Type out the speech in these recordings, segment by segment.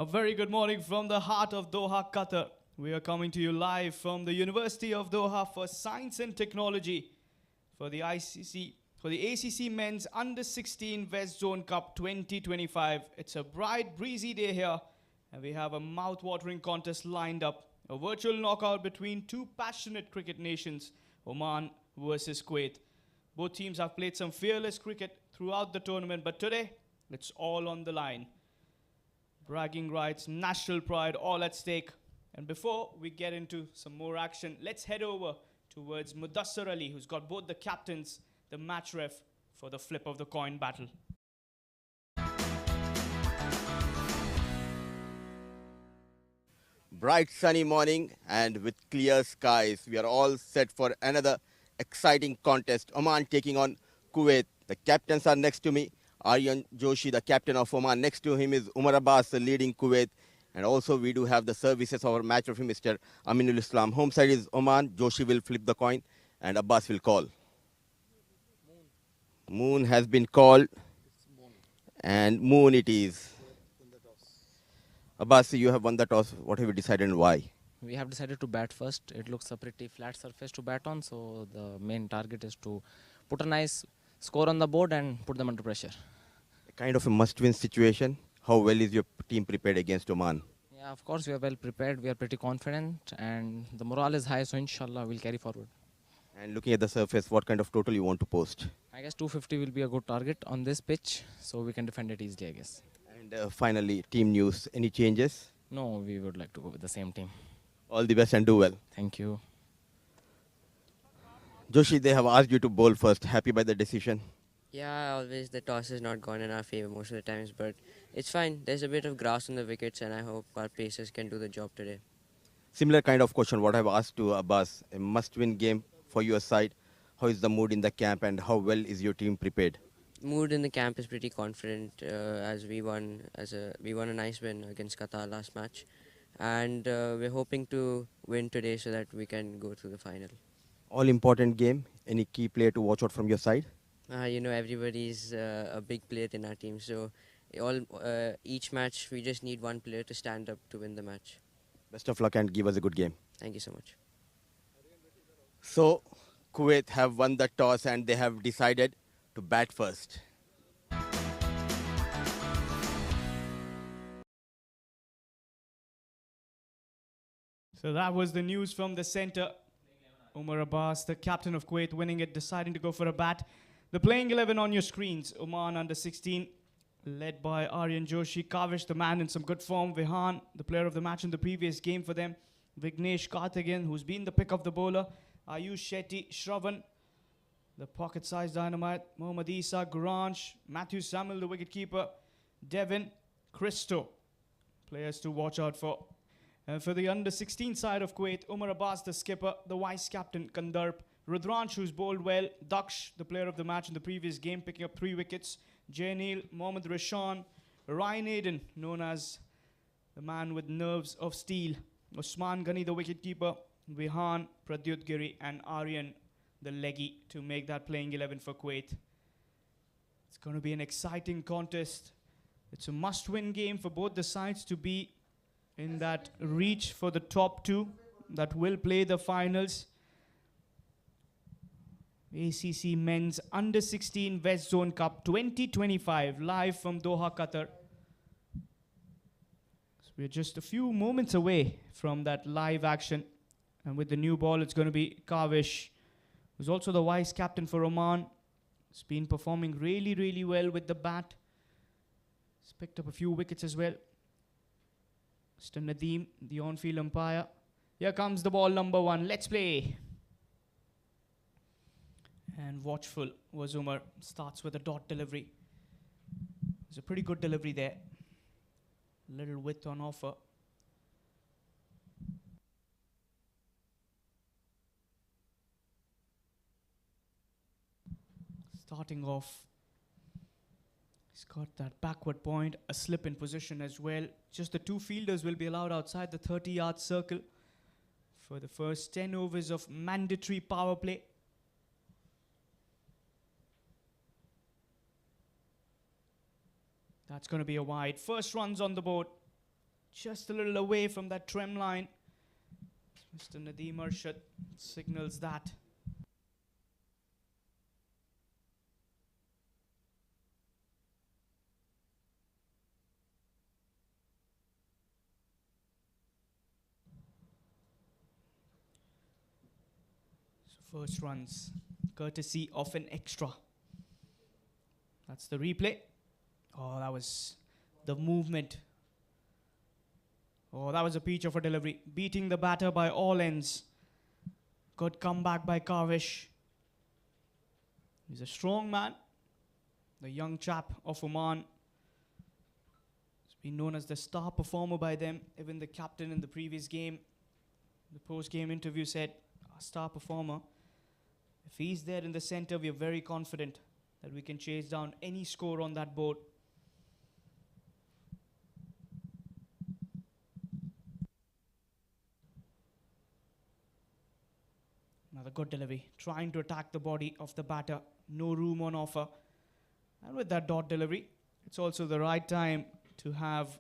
A very good morning from the heart of Doha, Qatar. We are coming to you live from the University of Doha for Science and Technology for the ACC Men's Under-16 West Zone Cup 2025. It's a bright, breezy day here, and we have a mouth-watering contest lined up. A virtual knockout between two passionate cricket nations, Oman versus Kuwait. Both teams have played some fearless cricket throughout the tournament, but today, it's all on the line. Bragging rights, national pride, all at stake. And before we get into some more action, let's head over towards Mudassar Ali, who's got both the captains, the match ref, for the flip of the coin battle. Bright sunny morning and with clear skies, we are all set for another exciting contest. Oman taking on Kuwait. The captains are next to me. Aryan Joshi, the captain of Oman. Next to him is Umar Abbas, leading Kuwait. And also we do have the services of our match referee, Mr. Aminul Islam. Home side is Oman. Joshi will flip the coin and Abbas will call. Moon has been called. And Moon it is. Abbas, you have won the toss. What have you decided and why? We have decided to bat first. It looks a pretty flat surface to bat on, so the main target is to put a nice score on the board and put them under pressure. Kind of a must-win situation. How well is your team prepared against Oman? Yeah, of course, we are well prepared. We are pretty confident, and the morale is high, so inshallah we'll carry forward. And looking at the surface, what kind of total you want to post? I guess 250 will be a good target on this pitch, so we can defend it easily, I guess. And finally, team news. Any changes? No, we would like to go with the same team. All the best and do well. Thank you. Joshi, they have asked you to bowl first. Happy by the decision? Yeah, always the toss has not gone in our favor most of the times, but it's fine. There's a bit of grass on the wickets, and I hope our pacers can do the job today. Similar kind of question what I've asked to Abbas. A must-win game for your side. How is the mood in the camp and how well is your team prepared? Mood in the camp is pretty confident as we won a nice win against Qatar last match, and we're hoping to win today so that we can go to the final. All important game. Any key player to watch out from your side? Everybody's a big player in our team, so each match we just need one player to stand up to win the match. Best of luck and give us a good game. Thank you so much. So, Kuwait have won the toss and they have decided to bat first. So that was the news from the center. Umar Abbas, the captain of Kuwait, winning it, deciding to go for a bat. The playing 11 on your screens. Oman under-16, led by Aryan Joshi. Kavish, the man in some good form. Vihan, the player of the match in the previous game for them. Vignesh Karthikeyan, who's been the pick of the bowler. Ayush Shetty, Shravan, the pocket-sized dynamite. Mohammad Isa, Guranj, Matthew Samuel, the wicketkeeper. Devin, Christo, players to watch out for. For the under-16 side of Kuwait, Umar Abbas, the skipper, the vice-captain, Kandarp, Rudransh, who's bowled well, Daksh, the player of the match in the previous game, picking up 3 wickets, Jainil, Mohammad Rashan, Ryan Aiden, known as the man with nerves of steel, Usman Ghani, the wicketkeeper, Vihan, Pradyut Giri, and Aryan, the leggy, to make that playing 11 for Kuwait. It's going to be an exciting contest. It's a must-win game for both the sides to be in that reach for the top 2 that will play the finals. ACC Men's Under-16 West Zone Cup 2025, live from Doha, Qatar. So we're just a few moments away from that live action. And with the new ball, it's going to be Kavish, who's also the vice captain for Oman. He's been performing really, really well with the bat. He's picked up a few wickets as well. Mr. Nadeem, the on-field umpire. Here comes the ball, number 1. Let's play. And watchful was Umar. Starts with a dot delivery. It's a pretty good delivery there. Little width on offer. Starting off, he's got that backward point, a slip in position as well. Just the 2 fielders will be allowed outside the 30-yard circle for the first 10 overs of mandatory power play. That's going to be a wide. First runs on the board. just a little away from that trim line. Mr. Nadeem Arshad signals that. So first runs, courtesy of an extra. That's the replay. Oh, that was the movement. Oh, that was a peach of a delivery. Beating the batter by all ends. Good comeback by Kavish. He's a strong man. The young chap of Oman. He's been known as the star performer by them. Even the captain in the previous game, the post-game interview said, a star performer. If he's there in the center, we are very confident that we can chase down any score on that board. Another good delivery, trying to attack the body of the batter. No room on offer. And with that dot delivery, it's also the right time to have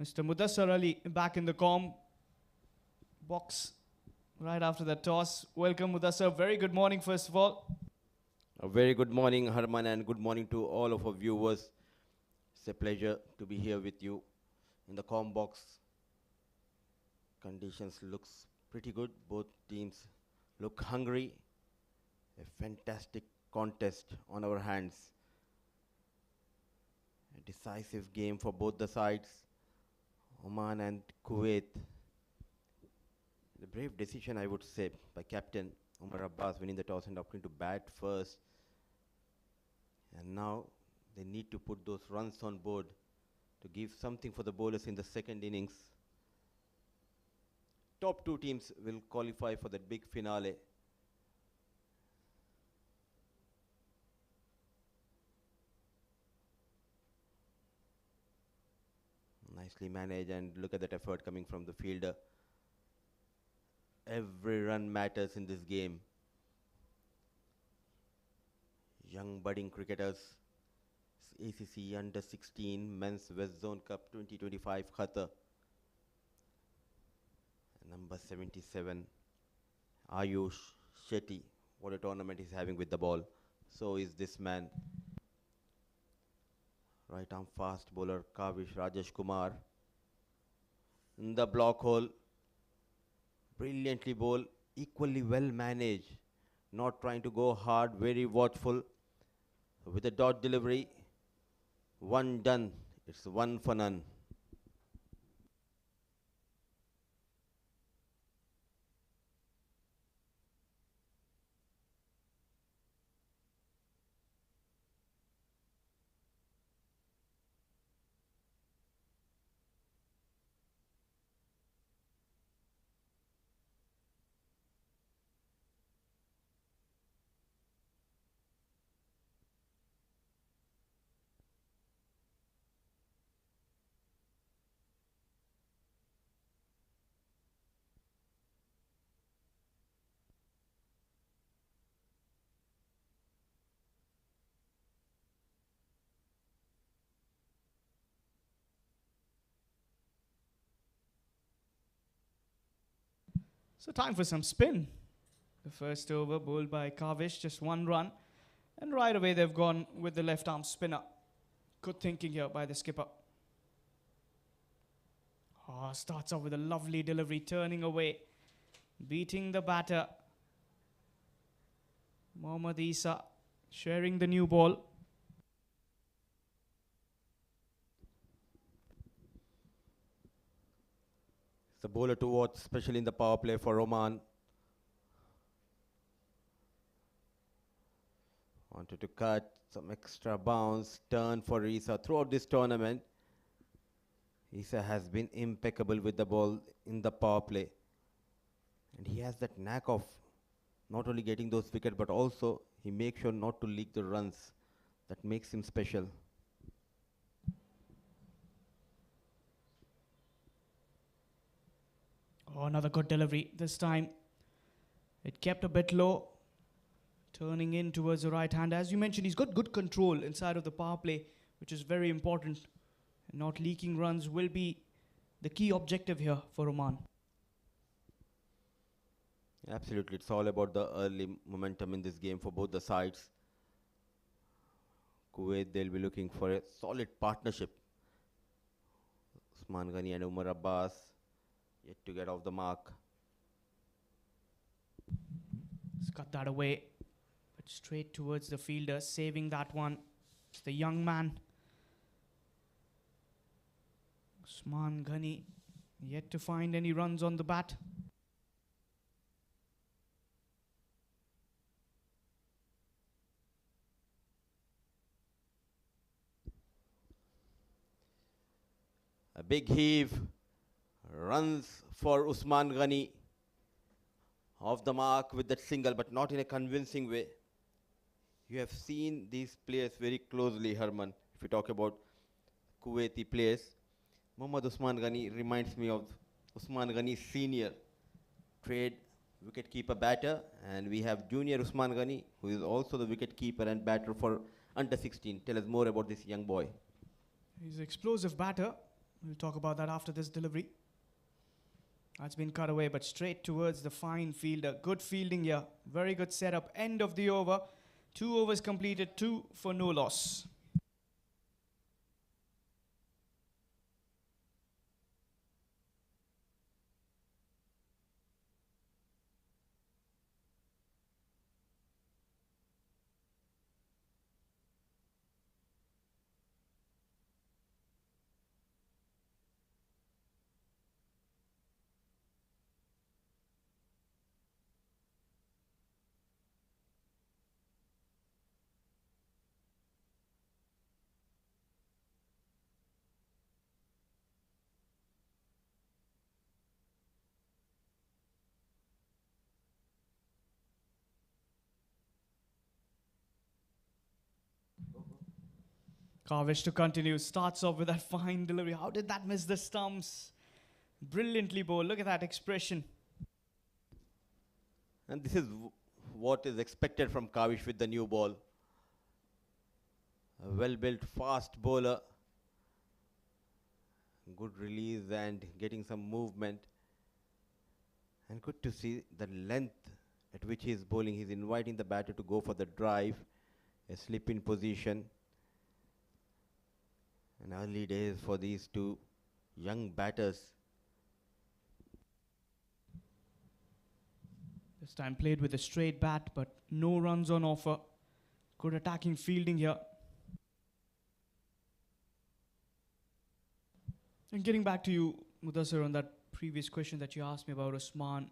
Mr. Mudassar Ali back in the comm box right after the toss. Welcome, Mudassar. Very good morning, first of all. A very good morning, Harman, and good morning to all of our viewers. It's a pleasure to be here with you in the comm box. Conditions looks pretty good. Both teams look hungry. A fantastic contest on our hands. A decisive game for both the sides, Oman and Kuwait. A brave decision, I would say, by captain Umar Abbas, winning the toss and opting to bat first. And now they need to put those runs on board to give something for the bowlers in the second innings. Top two teams will qualify for that big finale. Nicely managed, and look at that effort coming from the fielder. Every run matters in this game. Young budding cricketers, ACC Under-16 Men's West Zone Cup 2025 Qatar. Number 77, Ayush Shetty. What a tournament he's having with the ball. So is this man. Right arm fast bowler Kavish Rajesh Kumar. In the block hole. Brilliantly bowled, equally well managed. Not trying to go hard, very watchful. With a dot delivery, one done. It's one for none. So time for some spin. The first over bowled by Kavish, just one run. And right away they've gone with the left arm spinner. Good thinking here by the skipper. Oh, starts off with a lovely delivery, turning away. Beating the batter. Mohammad Isa sharing the new ball. It's a bowler to watch, especially in the power play for Oman. Wanted to cut some extra bounce, turn for Isa. Throughout this tournament, Isa has been impeccable with the ball in the power play. And he has that knack of not only getting those wickets, but also he makes sure not to leak the runs. That makes him special. Oh, another good delivery. This time it kept a bit low, turning in towards the right hand. As you mentioned, he's got good control inside of the power play, which is very important. And not leaking runs will be the key objective here for Oman. Absolutely, it's all about the early momentum in this game for both the sides. Kuwait, they'll be looking for a solid partnership. Usman Ghani and Umar Abbas yet to get off the mark. He's got that away, but straight towards the fielder, saving that one. It's the young man. Usman Ghani yet to find any runs on the bat. A big heave, runs for Usman Ghani. Off the mark with that single, but not in a convincing way. You have seen these players very closely, Herman. If you talk about Kuwaiti players, Mohammad Usman Ghani reminds me of Usman Ghani's senior trade wicket-keeper batter, and we have junior Usman Ghani, who is also the wicket-keeper and batter for under 16. Tell us more about this young boy. He's an explosive batter. We'll talk about that after this delivery. That's been cut away, but straight towards the fine fielder. Good fielding here. Very good setup. End of the over. 2 overs completed, 2 for no loss. Kavish to continue. Starts off with that fine delivery. How did that miss the stumps? Brilliantly bowled. Look at that expression. And this is what is expected from Kavish with the new ball. A well-built, fast bowler. Good release and getting some movement. And good to see the length at which he is bowling. He's inviting the batter to go for the drive, a slip-in position. And early days for these two young batters. This time played with a straight bat, but no runs on offer. Good attacking fielding here. And getting back to you, Mudassir, on that previous question that you asked me about Usman.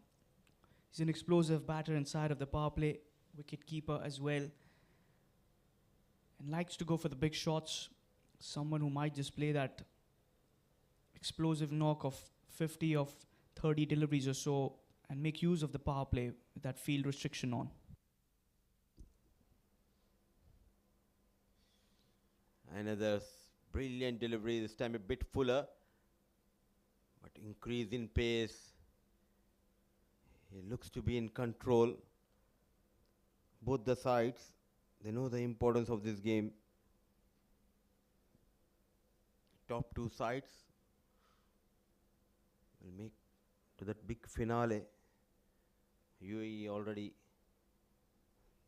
He's an explosive batter inside of the power play, wicket keeper as well. And likes to go for the big shots. Someone who might just play that explosive knock of 50 of 30 deliveries or so and make use of the power play with that field restriction on. Another brilliant delivery, this time a bit fuller, but increase in pace. He looks to be in control. Both the sides, they know the importance of this game. Top two sides will make to that big finale. UAE already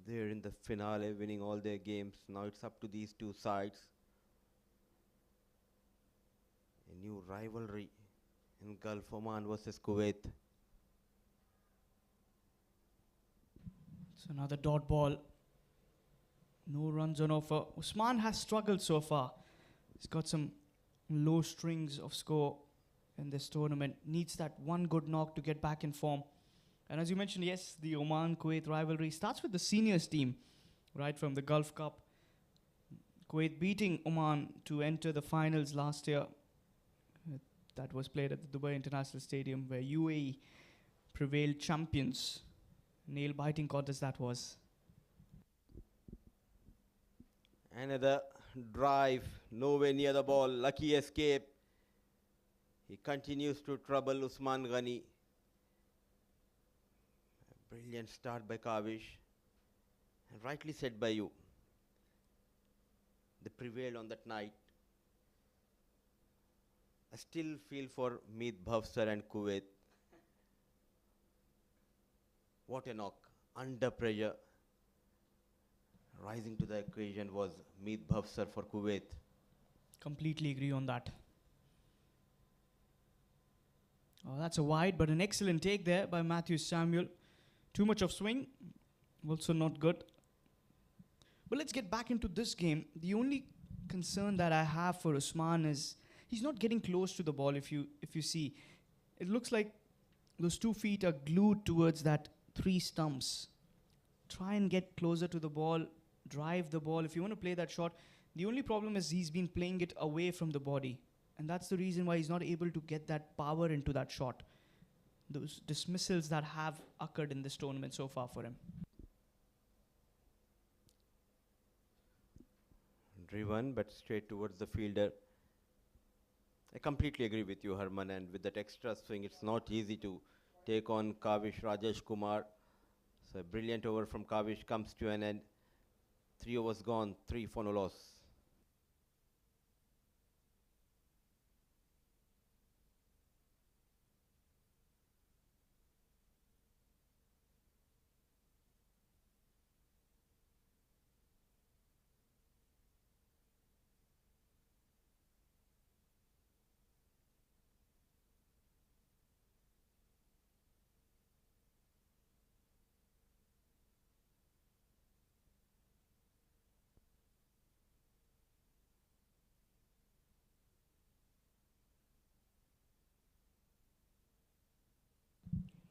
there in the finale, winning all their games. Now it's up to these two sides. A new rivalry in Gulf, Oman versus Kuwait. It's another dot ball. No runs on offer. Usman has struggled so far. He's got some low strings of score in this tournament. Needs that one good knock to get back in form. And as you mentioned, yes, the Oman-Kuwait rivalry starts with the seniors team, right from the Gulf Cup. Kuwait beating Oman to enter the finals last year. That was played at the Dubai International Stadium, where UAE prevailed champions. Nail-biting contest that was. Another drive, nowhere near the ball, lucky escape. He continues to trouble Usman Ghani. A brilliant start by Kavish. And rightly said by you. They prevailed on that night. I still feel for Meet Bhavsar and Kuwait. What a knock. Under pressure. Rising to the occasion was Meet Bhavsar for Kuwait. Completely agree on that. Oh, that's a wide, but an excellent take there by Matthew Samuel. Too much of swing, also not good. But let's get back into this game. The only concern that I have for Usman is he's not getting close to the ball. If you see, it looks like those 2 feet are glued towards that 3 stumps. Try and get closer to the ball, drive the ball. If you want to play that shot, the only problem is he's been playing it away from the body. And that's the reason why he's not able to get that power into that shot. Those dismissals that have occurred in this tournament so far for him. Driven, but straight towards the fielder. I completely agree with you, Harman, and with that extra swing, it's not easy to take on Kavish Rajesh Kumar. So a brilliant over from Kavish comes to an end. 3 overs gone, 3 for no loss.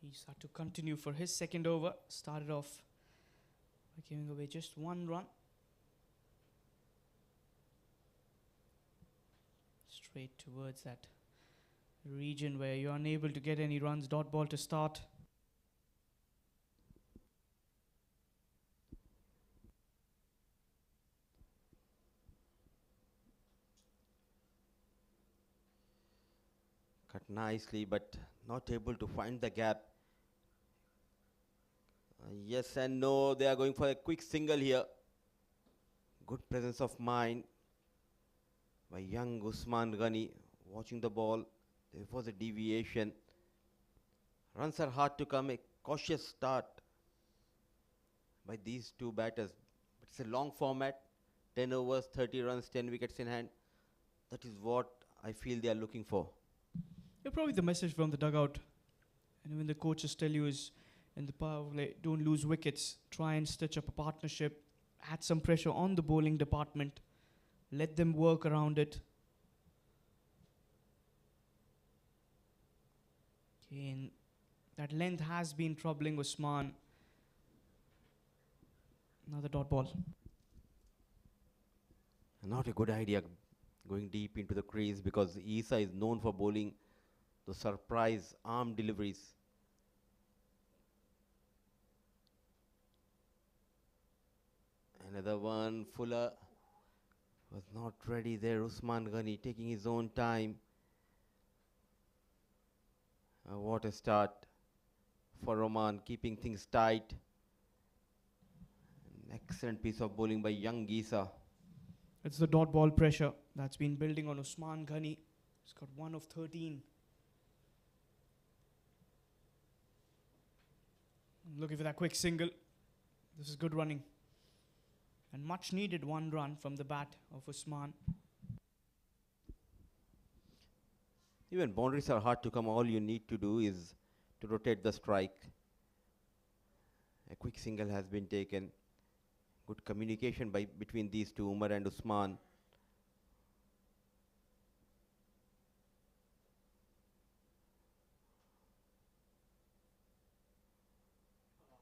He's had to continue for his second over. Started off by giving away just 1 run. Straight towards that region where you're unable to get any runs. Dot ball to start. Cut nicely, but not able to find the gap. Yes and no, they are going for a quick single here. Good presence of mind by young Usman Ghani. Watching the ball, there was a deviation. Runs are hard to come, a cautious start by these 2 batters. It's a long format, 10 overs, 30 runs, 10 wickets in hand. That is what I feel they are looking for. Yeah, probably the message from the dugout, and when the coaches tell you is, in the power play, don't lose wickets. Try and stitch up a partnership. Add some pressure on the bowling department. Let them work around it. Okay, and that length has been troubling Usman. Another dot ball. Not a good idea going deep into the crease because Isa is known for bowling the surprise arm deliveries. Another one, Fuller was not ready there. Usman Ghani taking his own time. What a start for Oman, keeping things tight. An excellent piece of bowling by young Isa. It's the dot ball pressure that's been building on Usman Ghani. He's got 1 of 13. Looking for that quick single. This is good running. And much needed 1 run from the bat of Usman. Even boundaries are hard to come. All you need to do is to rotate the strike. A quick single has been taken. Good communication between these 2, Umar and Usman.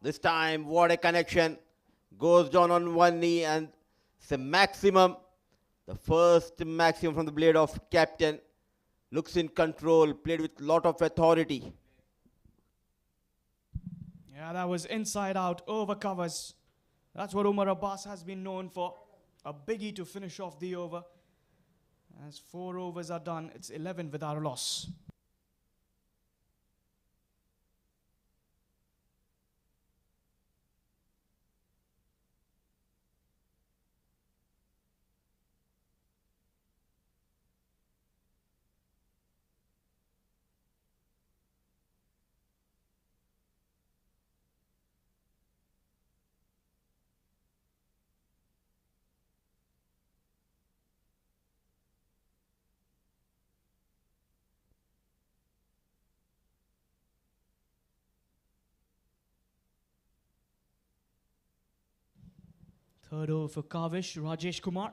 This time, what a connection. Goes down on 1 knee and it's a maximum. The first maximum from the blade of captain. Looks in control, played with lot of authority. Yeah, that was inside out, over covers. That's what Umar Abbas has been known for. A biggie to finish off the over. As 4 overs are done, it's 11 without a loss. Third over for Kavish, Rajesh Kumar.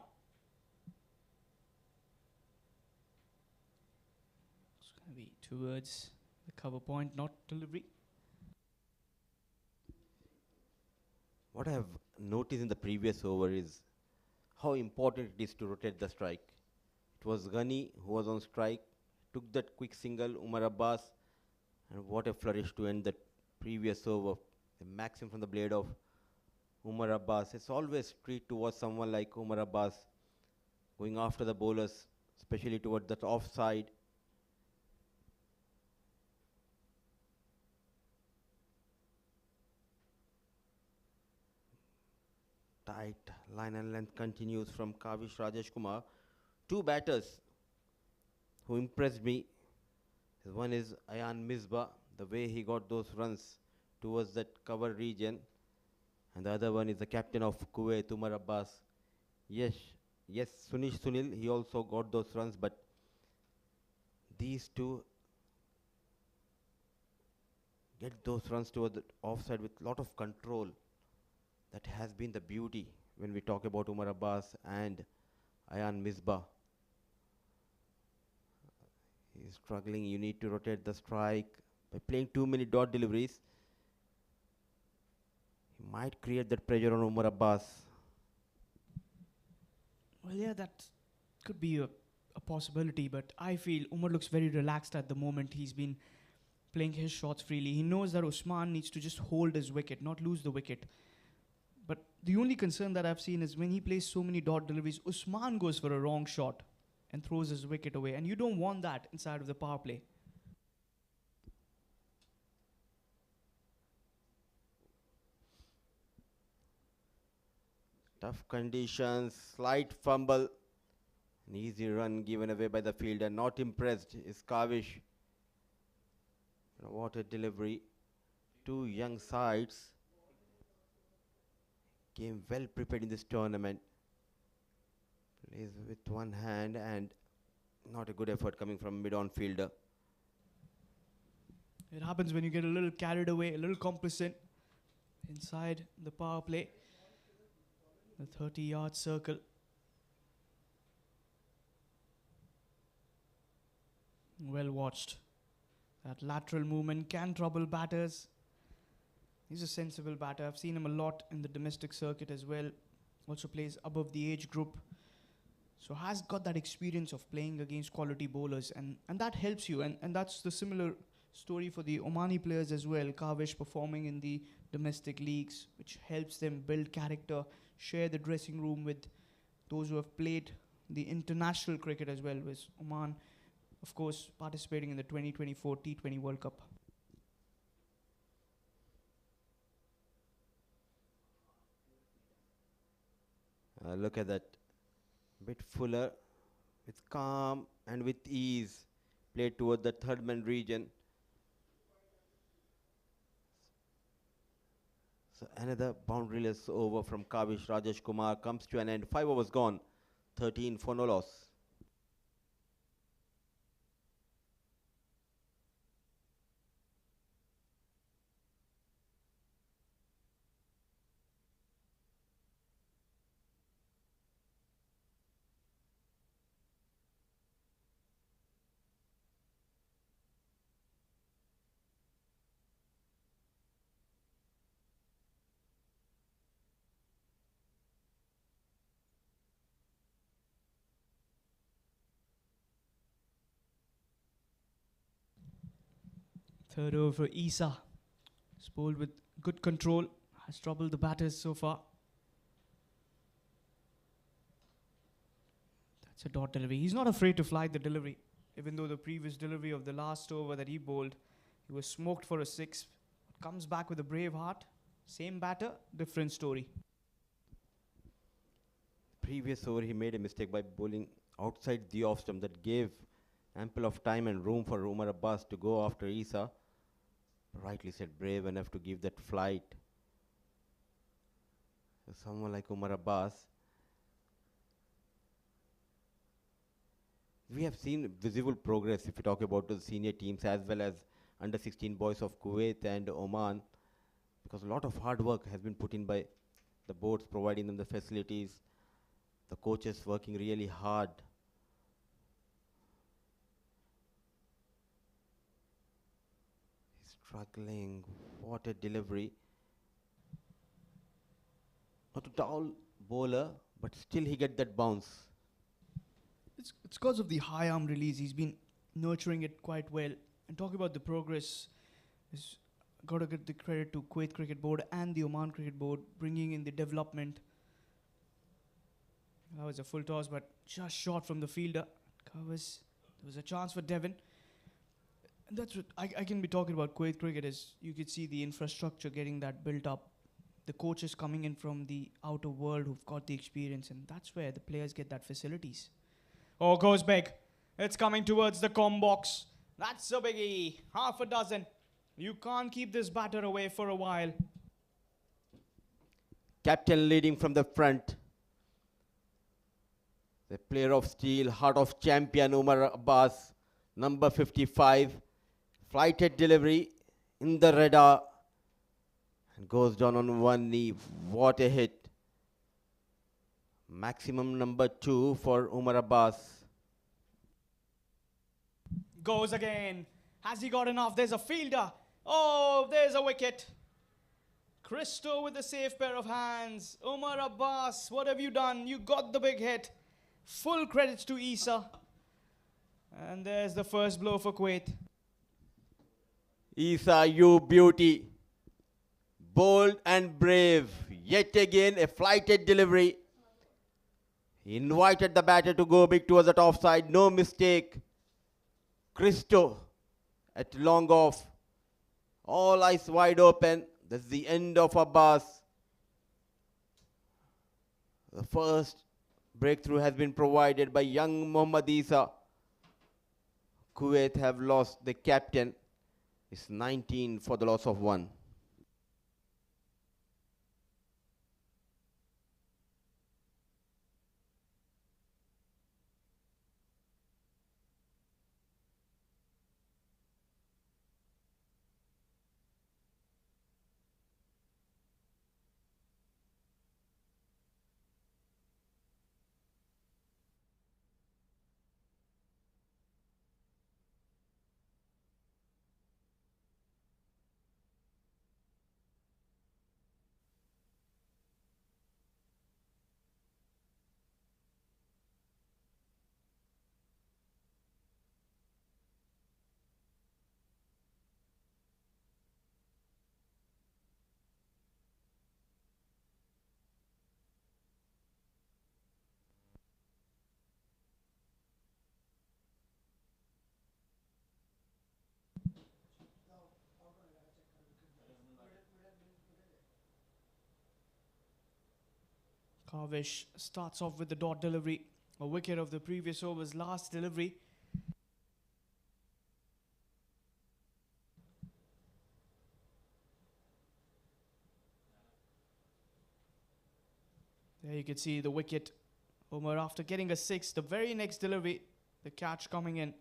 It's going to be towards the cover point, not delivery. What I have noticed in the previous over is how important it is to rotate the strike. It was Ghani who was on strike, took that quick single, Umar Abbas, and what a flourish to end that previous over. The maxim from the blade of Umar Abbas. It's always treat towards someone like Umar Abbas, going after the bowlers, especially towards that offside. Tight line and length continues from Kavish Rajesh Kumar. Two batters who impressed me. One is Ayan Misbah, the way he got those runs towards that cover region. And the other one is the captain of Kuwait, Umar Abbas. Yes, Sunish Sunil, he also got those runs, but these two get those runs towards the offside with a lot of control. That has been the beauty when we talk about Umar Abbas and Ayan Misbah. He's struggling. You need to rotate the strike. By playing too many dot deliveries, he might create that pressure on Umar Abbas. Well, yeah, that could be a possibility, but I feel Umar looks very relaxed at the moment. He's been playing his shots freely. He knows that Usman needs to just hold his wicket, not lose the wicket. But the only concern that I've seen is when he plays so many dot deliveries, Usman goes for a wrong shot and throws his wicket away. And you don't want that inside of the power play. Tough conditions, slight fumble, an easy run given away by the fielder. Not impressed is Kavish. What a delivery. Two young sides came well prepared in this tournament. Plays with one hand and not a good effort coming from mid-on fielder. It happens when you get a little carried away, a little complacent inside the power play. The 30-yard circle. Well watched. That lateral movement can trouble batters. He's a sensible batter. I've seen him a lot in the domestic circuit as well. Also plays above the age group. So has got that experience of playing against quality bowlers. And that helps you. And that's the similar story for the Omani players as well. Kavish performing in the domestic leagues, which helps them build character, share the dressing room with those who have played the international cricket as well, with Oman, of course, participating in the 2024 T20 World Cup. Look at that. Bit fuller, with calm and with ease. Played toward the third man region. So another boundaryless over from Kavish Rajesh Kumar comes to an end. 5 overs gone. 13 for no loss. Third over for Isa. He's bowled with good control. Has troubled the batters so far. That's a dot delivery. He's not afraid to fly the delivery. Even though the previous delivery of the last over that he bowled, he was smoked for a 6. Comes back with a brave heart. Same batter, different story. Previous over he made a mistake by bowling outside the off stump. That gave ample of time and room for Umar Abbas to go after Isa. Rightly said, brave enough to give that flight. So someone like Umar Abbas. We have seen visible progress if we talk about the senior teams as well as under 16 boys of Kuwait and Oman, because a lot of hard work has been put in by The boards providing them the facilities. The coaches working really hard. He's struggling. What a delivery. Not a tall bowler, but still he get that bounce. It's because of the high arm release. He's been nurturing it quite well. And talking about the progress, is got to give the credit to Kuwait Cricket Board and the Oman Cricket Board bringing in the development. That was a full toss, but just short from the fielder. There was a chance for Devon. And that's what I can be talking about Kuwait cricket is you could see the infrastructure getting that built up. The coaches coming in from the outer world who've got the experience, and that's where the players get that facilities. Oh, goes big. It's coming towards the comb box. That's a biggie. Half a dozen. You can't keep this batter away for a while. Captain leading from the front. The player of steel, heart of champion Umar Abbas, number 55. Flighted delivery in the radar. And goes down on one knee. What a hit. Maximum number 2 for Umar Abbas. Goes again. Has he got enough? There's a fielder. Oh, there's a wicket. Christo with a safe pair of hands. Umar Abbas, what have you done? You got the big hit. Full credits to Isa. And there's the first blow for Kuwait. Isa, you beauty. Bold and brave. Yet again, a flighted delivery. He invited the batter to go big towards the top side. No mistake. Christo at long off. All eyes wide open. That's the end of Abbas. The first breakthrough has been provided by young Mohammad Isa. Kuwait have lost the captain. It's 19 for the loss of 1. Kavish starts off with the dot delivery. A wicket of the previous over's last delivery. There you can see the wicket. Umar after getting a 6, the very next delivery, the catch coming in.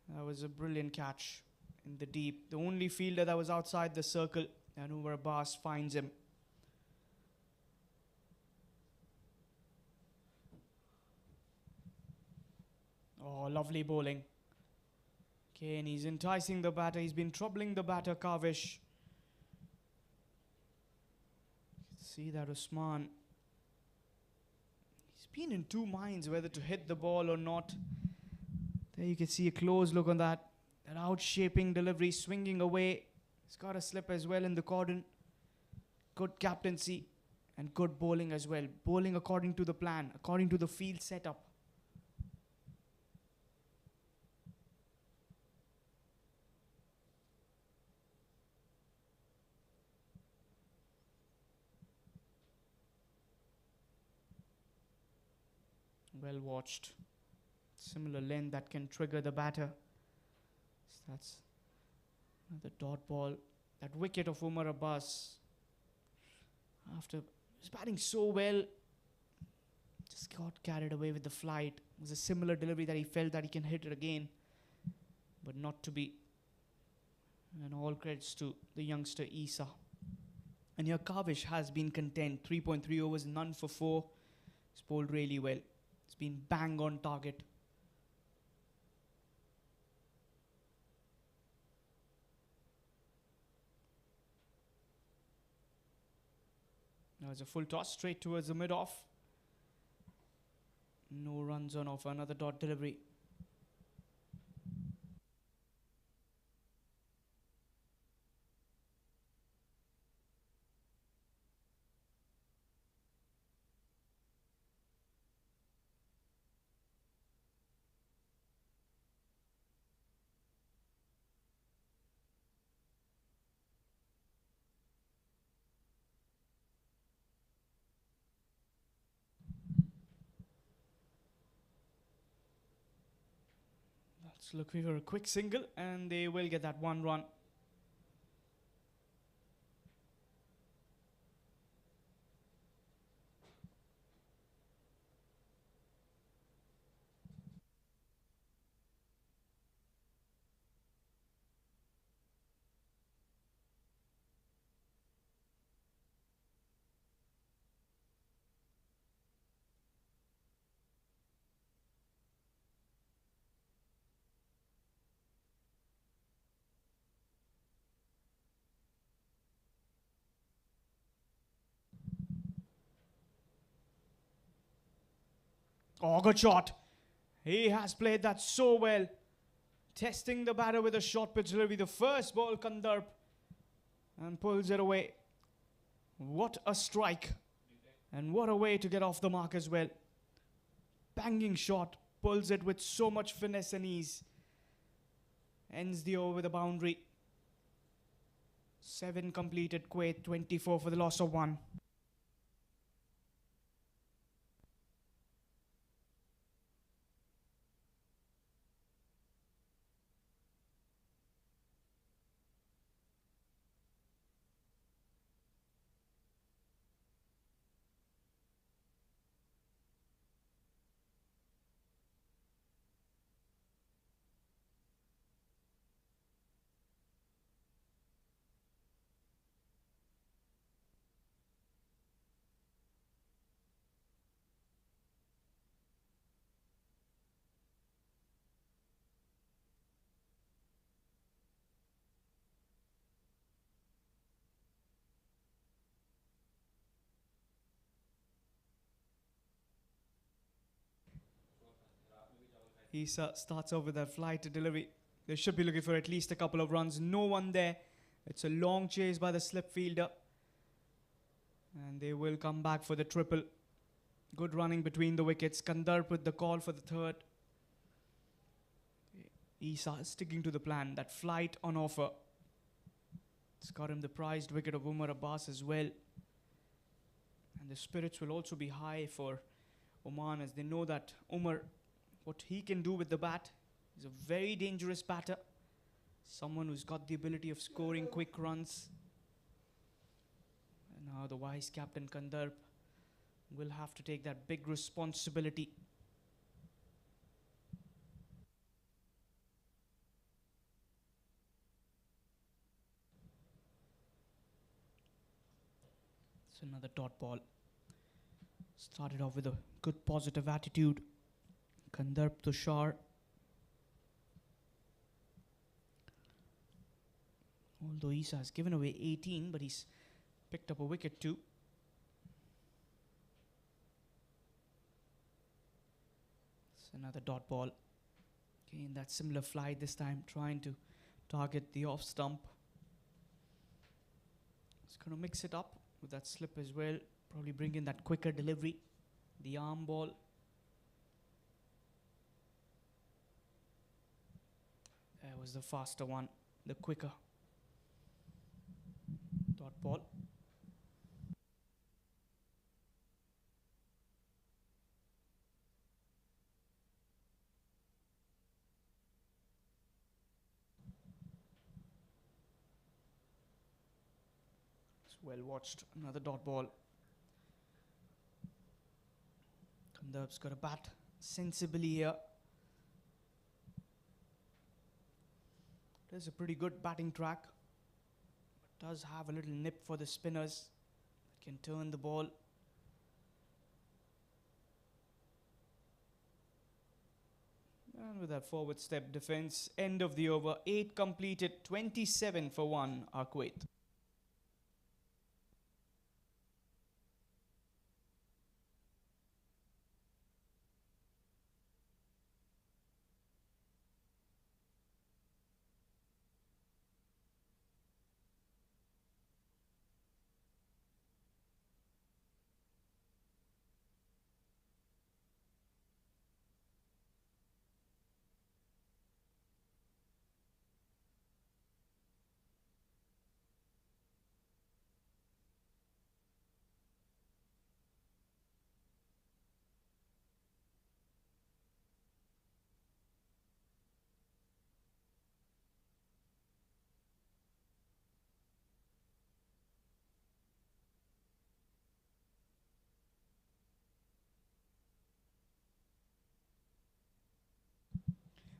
That was a brilliant catch in the deep. The only fielder that was outside the circle, and Umar Abbas finds him. Oh, lovely bowling. Okay, and he's enticing the batter. He's been troubling the batter, Kavish. See that Usman. He's been in two minds whether to hit the ball or not. There you can see a close look on that. That out-shaping delivery, swinging away. He's got a slip as well in the cordon. Good captaincy and good bowling as well. Bowling according to the plan, according to the field setup. Well watched. Similar length that can trigger the batter. So that's the dot ball. That wicket of Umar Abbas. After he's batting so well, just got carried away with the flight. It was a similar delivery that he felt that he can hit it again, but not to be. And all credits to the youngster Isa. And here Kavish has been content. 3.3 overs, none for 4. He's bowled really well. It's been bang on target. Now it's a full toss straight towards the mid-off. No runs on offer. Another dot delivery. Let's look for a quick single, and they will get that 1 run. Oh, good shot. He has played that so well. Testing the batter with a short pitch delivery. The first ball, Kandarp, and pulls it away. What a strike. And what a way to get off the mark as well. Banging shot. Pulls it with so much finesse and ease. Ends the over with a boundary. 7 completed, Kuwait 24 for the loss of 1. He starts off with that fly to delivery. They should be looking for at least a couple of runs. No one there. It's a long chase by the slip fielder. And they will come back for the triple. Good running between the wickets. Kandarp with the call for the third. Isa sticking to the plan. That flight on offer. It's got him the prized wicket of Umar Abbas as well. And the spirits will also be high for Oman, as they know that Umar, what he can do with the bat. He's a very dangerous batter. Someone who's got the ability of scoring quick runs. And now the wise captain Kandarp will have to take that big responsibility. It's another dot ball. Started off with a good positive attitude. Kandarp Tushar. Although Isa has given away 18, but he's picked up a wicket too. It's another dot ball. Again, that similar fly this time, trying to target the off stump. It's going to mix it up with that slip as well. Probably bring in that quicker delivery. The arm ball. That was the faster one, the quicker. Dot ball. It's well watched. Another dot ball. Kandarp's got a bat sensibly here. There's a pretty good batting track. does have a little nip for the spinners that can turn the ball. And with that forward step defense, end of the over, 8 completed, 27 for 1 are Kuwait.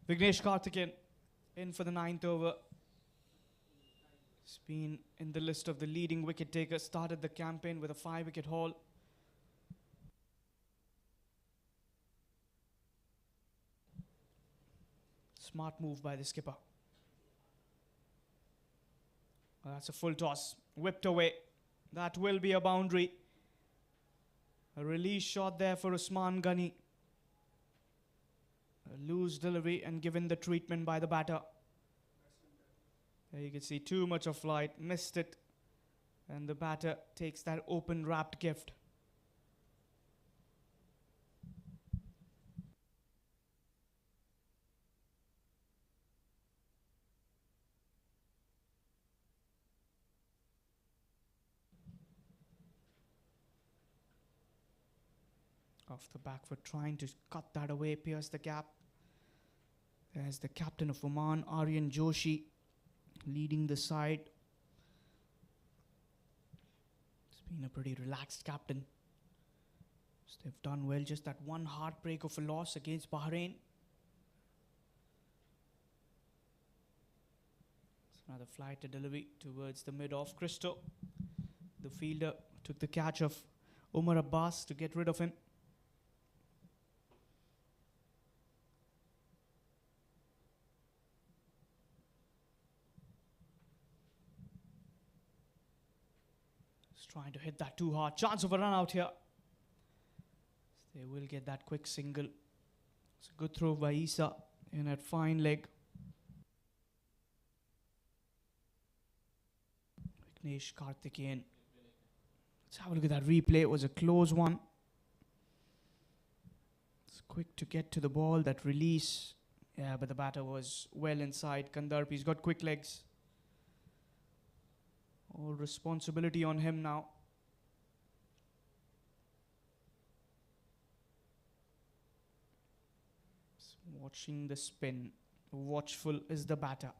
Vignesh Karthikeyan in for the 9th over. He's been in the list of the leading wicket takers. Started the campaign with a 5-wicket haul. Smart move by the skipper. Well, that's a full toss. Whipped away. That will be a boundary. A release shot there for Usman Ghani. A loose delivery and given the treatment by the batter. There you can see too much of flight, missed it, and the batter takes that open wrapped gift. Off the back foot, trying to cut that away, pierce the gap. There's the captain of Oman, Aryan Joshi, leading the side. It's been a pretty relaxed captain. So they've done well, just that one heartbreak of a loss against Bahrain. It's another flight to delivery towards the mid-off. Christo, the fielder, took the catch of Umar Abbas to get rid of him. Trying to hit that too hard. Chance of a run out here. They will get that quick single. It's a good throw by Isa in that fine leg. Vignesh Karthikeyan. Let's have a look at that replay. It was a close one. It's quick to get to the ball. That release. Yeah, but the batter was well inside. Kandarpi's got quick legs. All responsibility on him now. Watching the spin. Watchful is the batter.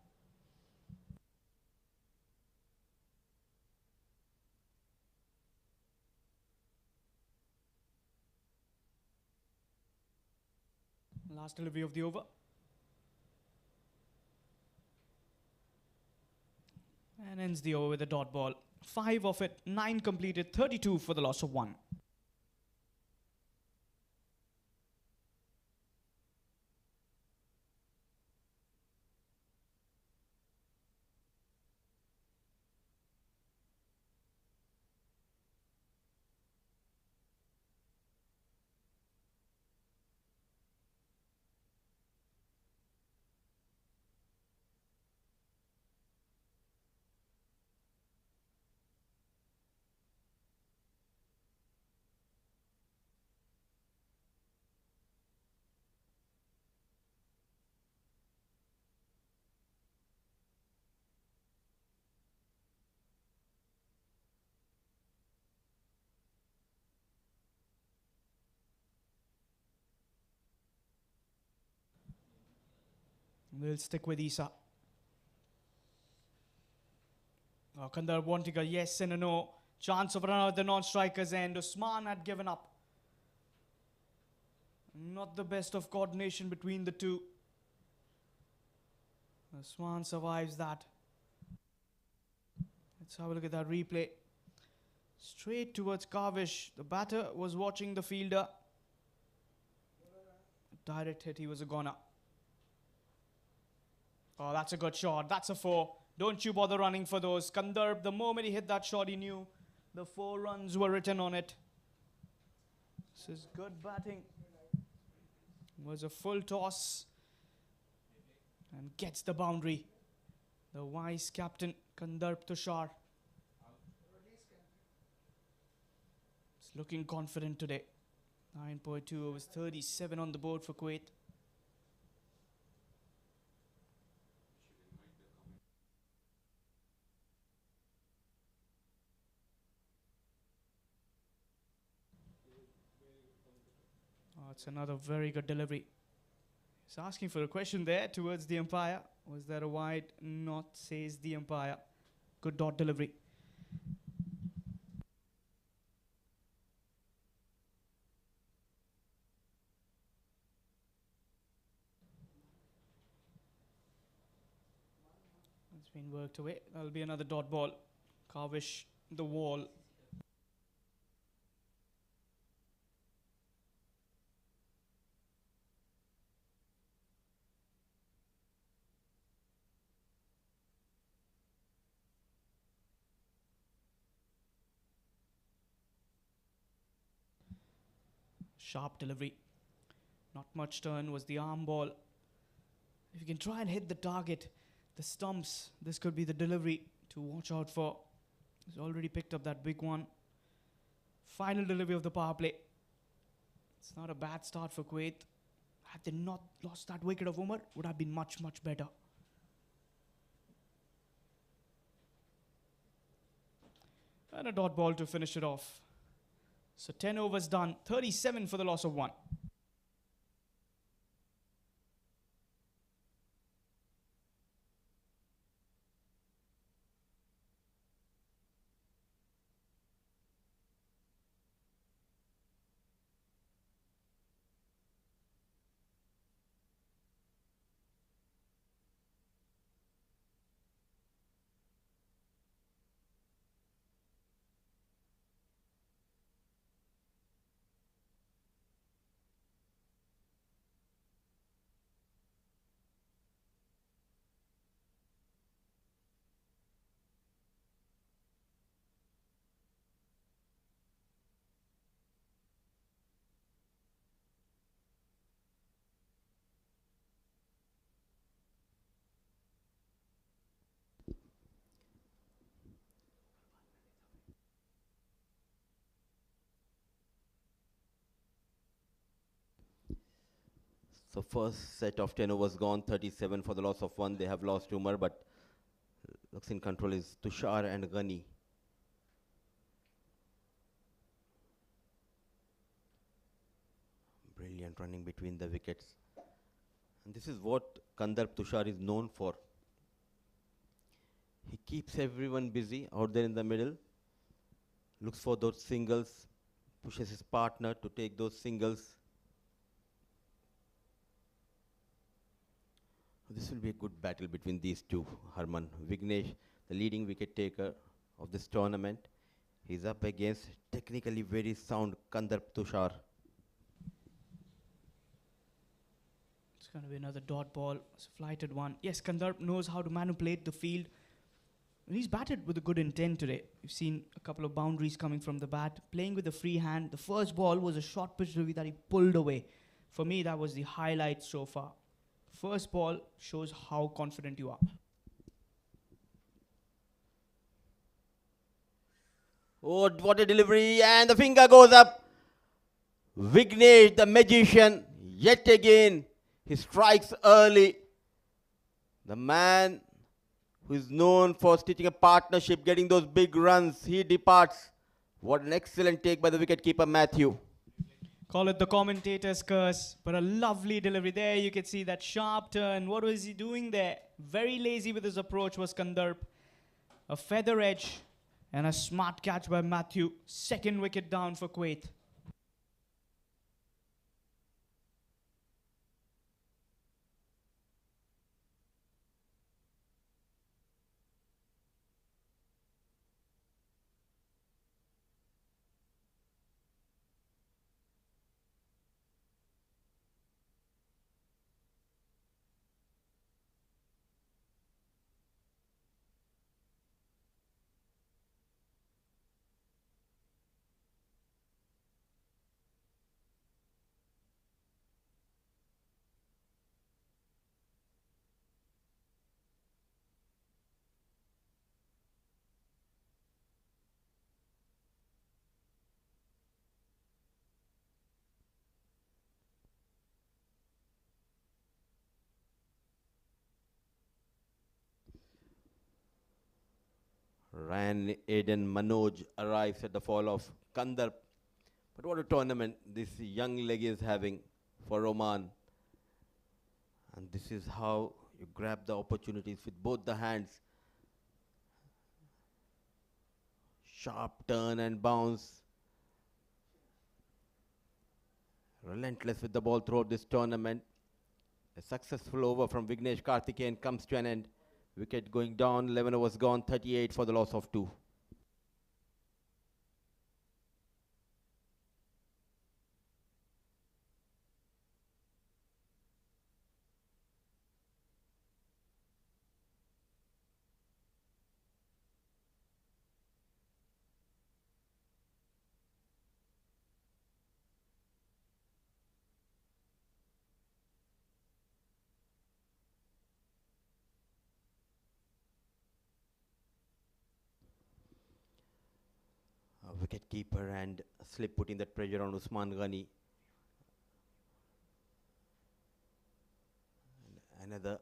Last delivery of the over. And ends the over with a dot ball. 5 of it, 9 completed, 32 for the loss of 1. We'll stick with Isa. Oh, Kandar wanting a yes and a no. Chance of run out the non-strikers end. Usman had given up. Not the best of coordination between the two. Usman survives that. Let's have a look at that replay. Straight towards Kavish. The batter was watching the fielder. Direct hit, he was a goner. Oh, that's a good shot. That's a 4. Don't you bother running for those. Kandarp, the moment he hit that shot, he knew the 4 runs were written on it. This is good batting. Was a full toss and gets the boundary. The wise captain, Kandarp Tushar. It's looking confident today. 9.2 overs, 37 on the board for Kuwait. Oh, it's another very good delivery. He's asking for a question there towards the umpire. Was there a wide? Not, says the umpire. Good dot delivery. It's been worked away. That'll be another dot ball. Kavish, the wall. Sharp delivery. Not much turn, was the arm ball. If you can try and hit the target, the stumps, this could be the delivery to watch out for. He's already picked up that big one. Final delivery of the power play. It's not a bad start for Kuwait. Had they not lost that wicket of Umar, would have been much, much better. And a dot ball to finish it off. So 10 overs done, 37 for the loss of 1. So first set of 10 overs gone, 37 for the loss of 1. They have lost Umar, but looks in control is Tushar and Ghani. Brilliant running between the wickets. And this is what Kandarp Tushar is known for. He keeps everyone busy out there in the middle, looks for those singles, pushes his partner to take those singles. This will be a good battle between these two. Harman Vignesh, the leading wicket taker of this tournament, he's up against technically very sound Kandarp Tushar. It's going to be another dot ball. It's a flighted one. Yes, Kandarp knows how to manipulate the field. He's batted with a good intent today. You've seen a couple of boundaries coming from the bat. Playing with a free hand. The first ball was a short pitch delivery that he pulled away. For me, that was the highlight so far. First ball shows how confident you are. Oh, what a delivery, and the finger goes up. Vignesh, the magician, yet again, he strikes early. The man who is known for stitching a partnership, getting those big runs, he departs. What an excellent take by the wicketkeeper Matthew. Call it the commentator's curse, but a lovely delivery there. You can see that sharp turn. What was he doing there? Very lazy with his approach was Kandarp. A feather edge and a smart catch by Matthew. Second wicket down for Kuwait. Ryan Aiden Manoj arrives at the fall of Kandar. But what a tournament this young leg is having for Oman. And this is how you grab the opportunities with both the hands. Sharp turn and bounce. Relentless with the ball throughout this tournament. A successful over from Vignesh Karthikeyan comes to an end. Wicket going down, 11 overs gone, 38 for the loss of 2. A wicket keeper and slip putting that pressure on Usman Ghani. And another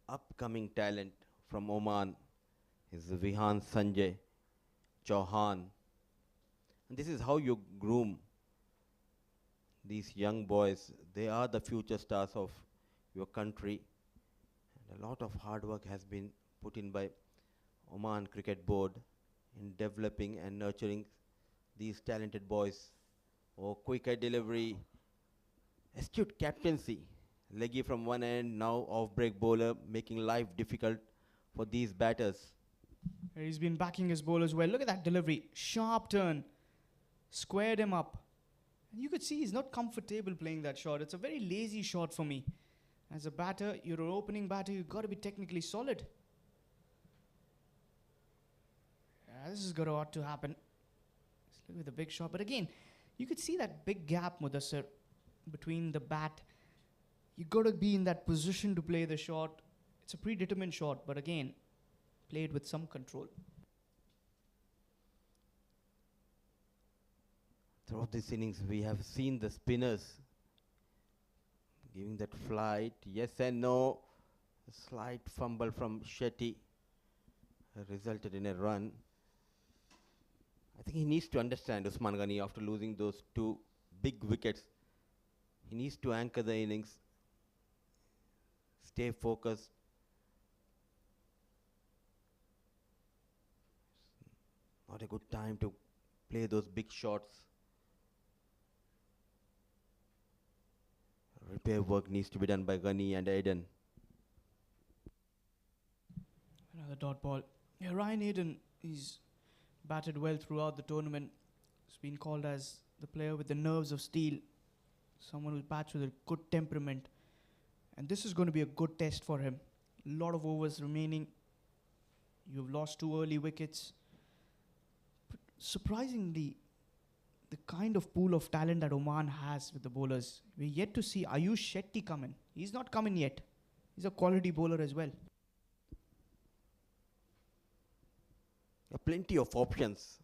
upcoming talent from Oman is Vihan Sanjay Chauhan. And this is how you groom these young boys. They are the future stars of your country. And a lot of hard work has been put in by Oman Cricket Board in developing and nurturing these talented boys. Oh, quicker delivery, astute captaincy. Leggy from one end, now off-break bowler, making life difficult for these batters. He's been backing his bowlers well. Look at that delivery. Sharp turn. Squared him up. And you could see he's not comfortable playing that shot. It's a very lazy shot for me. As a batter, you're an opening batter, you've got to be technically solid. Yeah, this is going to ought to happen. Let's look at the big shot. But again, you could see that big gap, Mudassir, between the bat. You've got to be in that position to play the shot. It's a predetermined shot, but again, played with some control. Throughout this innings, we have seen the spinners giving that flight. Yes and no. A slight fumble from Shetty resulted in a run. I think he needs to understand Usman Ghani after losing those 2 big wickets. He needs to anchor the innings, stay focused. Not a good time to play those big shots. Repair work needs to be done by Ghani and Aiden. Another dot ball. Yeah, Ryan Aiden, he's batted well throughout the tournament. He's been called as the player with the nerves of steel. Someone who bats with a good temperament. And this is going to be a good test for him. A lot of overs remaining. You've lost 2 early wickets. But surprisingly, the kind of pool of talent that Oman has with the bowlers, we're yet to see Ayush Shetty come in. He's not come in yet. He's a quality bowler as well. Plenty of options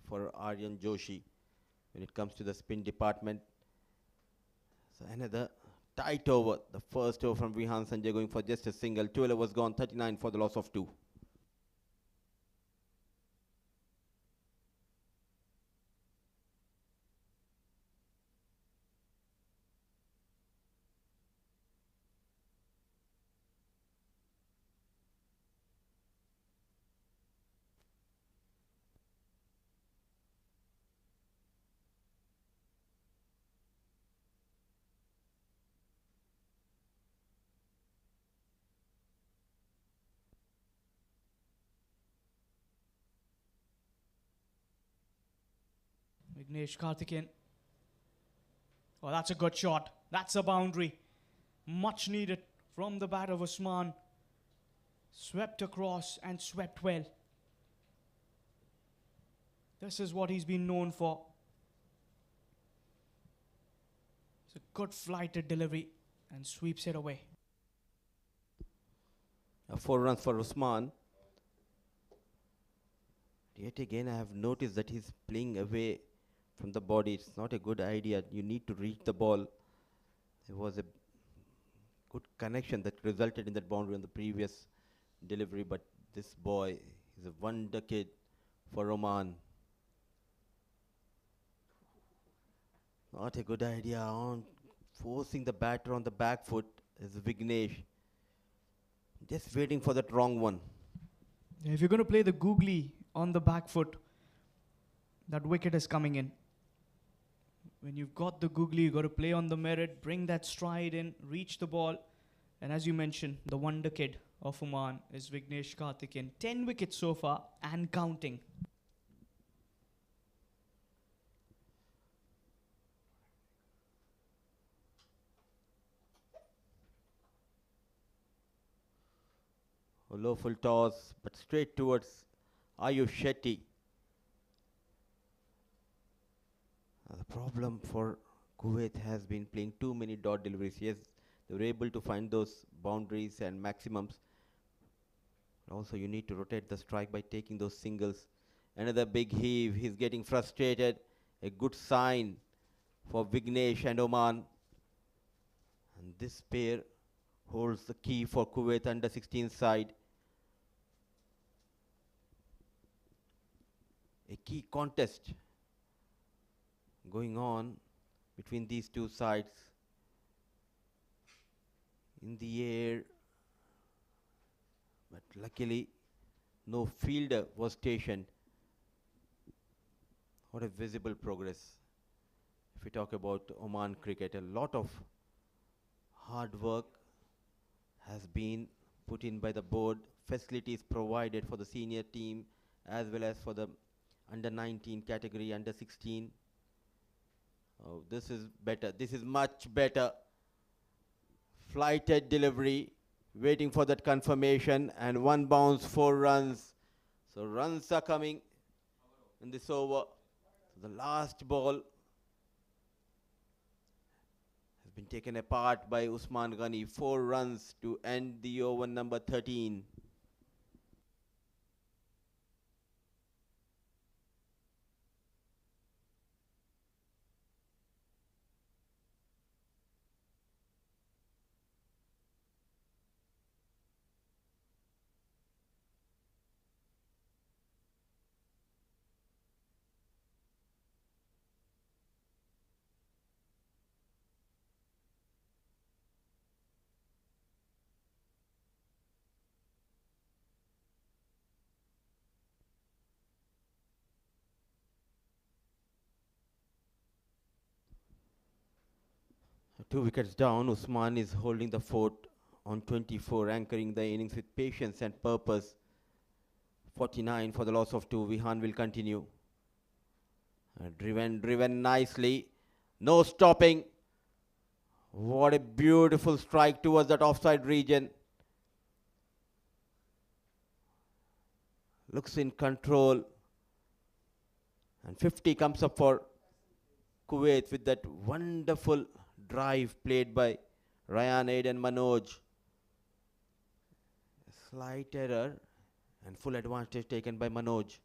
for Aryan Joshi when it comes to the spin department. So another tight over. The first over from Vihan Sanjay going for just a single. 12 overs gone, 39 for the loss of 2. Vignesh Karthikeyan. Oh, that's a good shot. That's a boundary. Much needed from the bat of Usman. Swept across and swept well. This is what he's been known for. It's a good flighted delivery and sweeps it away. 4 runs for Usman. Yet again, I have noticed that he's playing away from the body. It's not a good idea. You need to reach the ball. There was a good connection that resulted in that boundary on the previous delivery, but this boy He's a wonder kid for Oman. Not a good idea on forcing the batter on the back foot is Vignesh. Just waiting for that wrong one. If you're going to play the googly on the back foot, that wicket is coming in. When you've got the googly, you've got to play on the merit, bring that stride in, reach the ball. And as you mentioned, the wonder kid of Oman is Vignesh Karthikeyan. 10 wickets so far and counting. A low full toss, but straight towards Ayush Shetty. The problem for Kuwait has been playing too many dot deliveries. Yes, they were able to find those boundaries and maximums. Also, you need to rotate the strike by taking those singles. Another big heave. He's getting frustrated. A good sign for Vignesh and Oman. And this pair holds the key for Kuwait under 16 side. A key contest going on between these two sides. In the air, but luckily no fielder was stationed. What a visible progress. If we talk about Oman cricket, a lot of hard work has been put in by the board. Facilities provided for the senior team as well as for the under 19 category, under 16. Oh, this is better. This is much better. Flighted delivery, waiting for that confirmation, and one bounce, 4 runs. So runs are coming in this over. So the last ball has been taken apart by Usman Ghani. 4 runs to end the over number 13. Two wickets down, Usman is holding the fort on 24, anchoring the innings with patience and purpose. 49 for the loss of 2. Vihan will continue. Driven nicely. No stopping. What a beautiful strike towards that offside region. Looks in control. And 50 comes up for Kuwait with that wonderful drive played by Ryan Aiden Manoj. A slight error and full advantage taken by Manoj.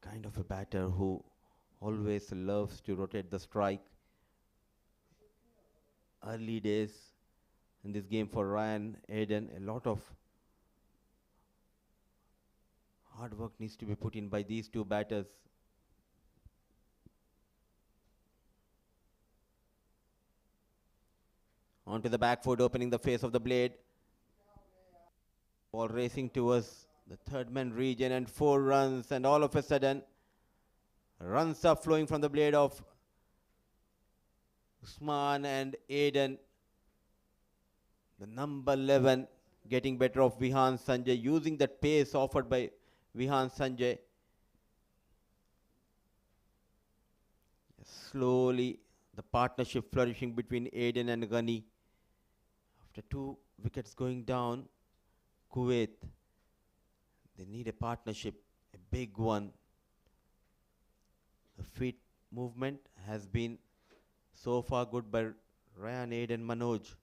Kind of a batter who always loves to rotate the strike. Early days in this game for Ryan Aiden, a lot of hard work needs to be put in by these two batters. Onto the back foot, opening the face of the blade. Ball racing towards the third man region, and 4 runs, and all of a sudden runs are flowing from the blade of Usman and Aiden. The number 11 getting better of Vihan Sanjay, using that pace offered by Vihan Sanjay. Slowly the partnership flourishing between Aiden and Ghani. After 2 wickets going down, Kuwait, they need a partnership, a big one. The feet movement has been so far good by Ryan Aiden Manoj.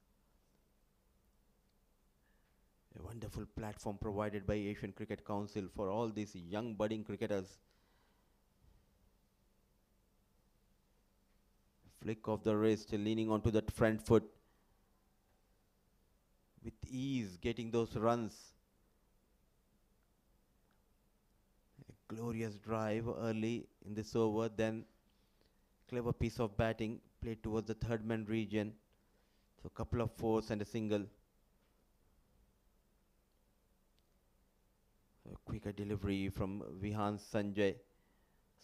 A wonderful platform provided by Asian Cricket Council for all these young budding cricketers. Flick of the wrist, leaning onto that front foot. With ease, getting those runs. A glorious drive early in this over, then clever piece of batting played towards the third man region. So a couple of fours and a single. A quicker delivery from Vihan Sanjay.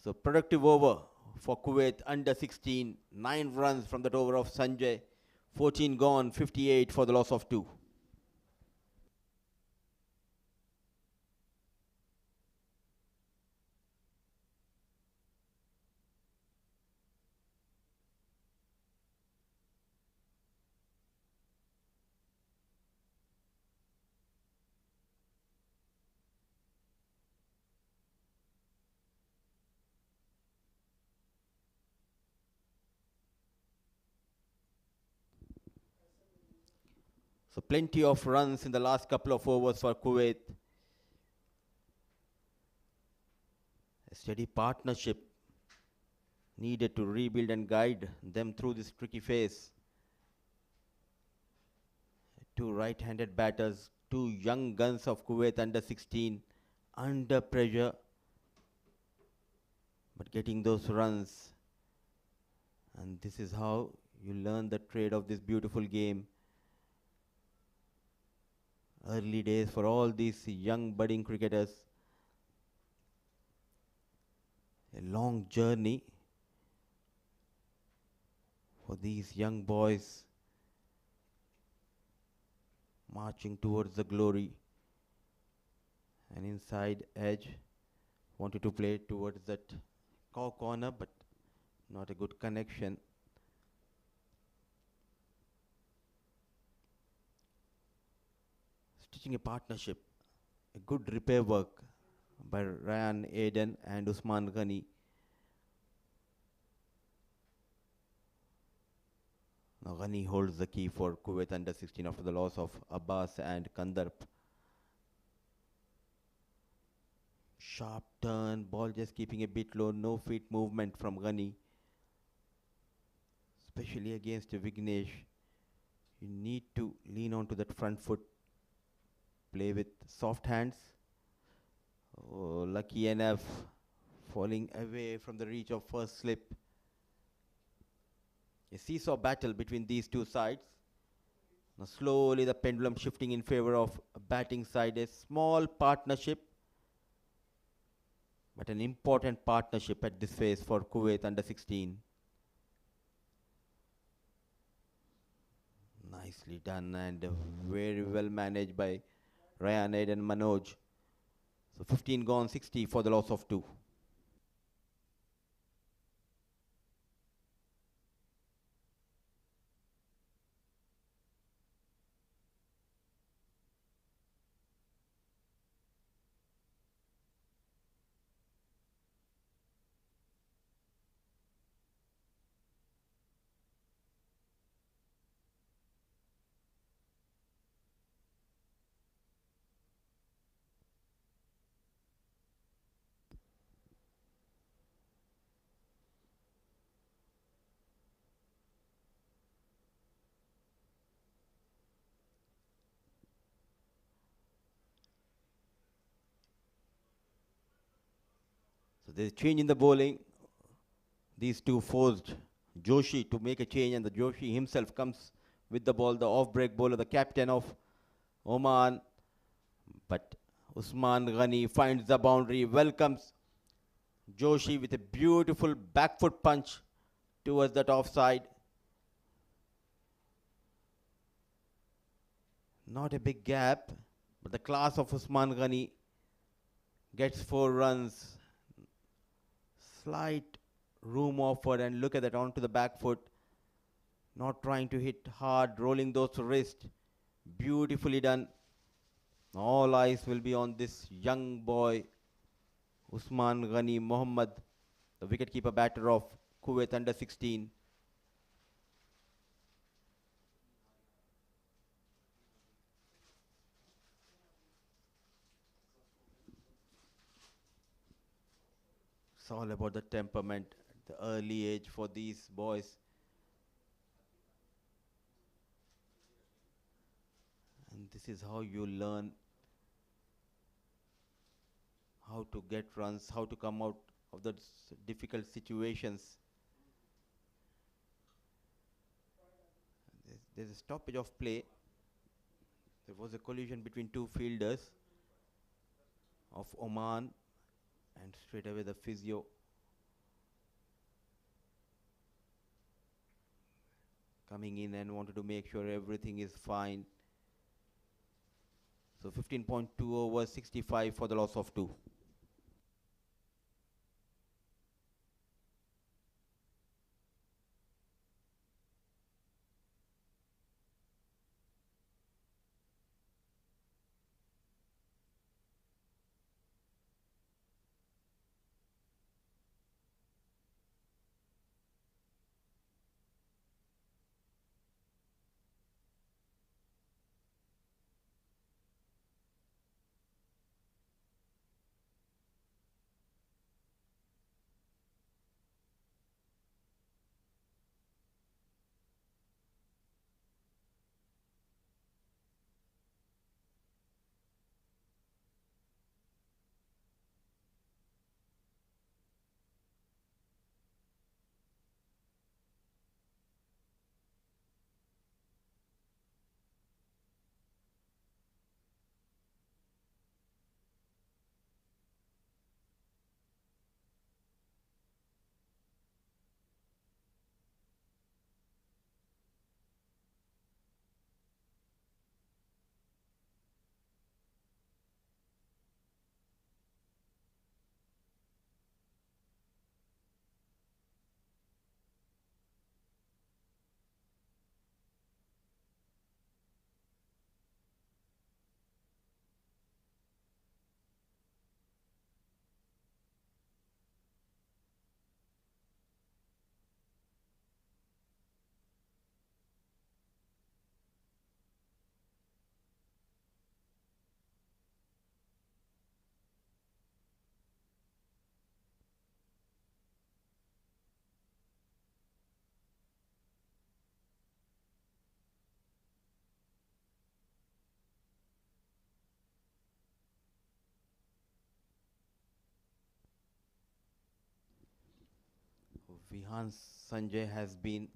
So productive over for Kuwait under 16. 9 runs from that over of Sanjay. 14 gone, 58 for the loss of 2. So plenty of runs in the last couple of overs for Kuwait. A steady partnership needed to rebuild and guide them through this tricky phase. 2 right-handed batters, 2 young guns of Kuwait under 16, under pressure, but getting those runs. And this is how you learn the trade of this beautiful game. Early days for all these young budding cricketers. A long journey for these young boys marching towards the glory. And inside edge, wanted to play towards that corner, but not a good connection. Stitching a partnership, a good repair work by Ryan Aden and Usman Ghani. Now Ghani holds the key for Kuwait under 16 after the loss of Abbas and Kandarp. Sharp turn, ball just keeping a bit low, no feet movement from Ghani. Especially against Vignesh, you need to lean onto that front foot. Play with soft hands. Oh, lucky enough, falling away from the reach of first slip. A seesaw battle between these two sides. Now slowly the pendulum shifting in favor of a batting side. A small partnership, but an important partnership at this phase for Kuwait under 16. Nicely done and very well managed by Ryan Aid and Manoj. So 15 gone, 60 for the loss of 2. So there's a change in the bowling. These two forced Joshi to make a change, and the Joshi himself comes with the ball, the off-break bowler, the captain of Oman. But Usman Ghani finds the boundary, welcomes Joshi with a beautiful back foot punch towards that offside. Not a big gap, but the class of Usman Ghani gets 4 runs. Slight room offered, and look at that, onto the back foot. Not trying to hit hard, rolling those wrists. Beautifully done. All eyes will be on this young boy, Usman Ghani Mohammad, the wicketkeeper batter of Kuwait under 16. It's all about the temperament, the early age for these boys. And this is how you learn how to get runs, how to come out of the difficult situations. There's a stoppage of play. There was a collision between two fielders of Oman, and straight away the physio coming in and wanted to make sure everything is fine. So 15.2 overs, 65 for the loss of 2. Vihan Sanjay has been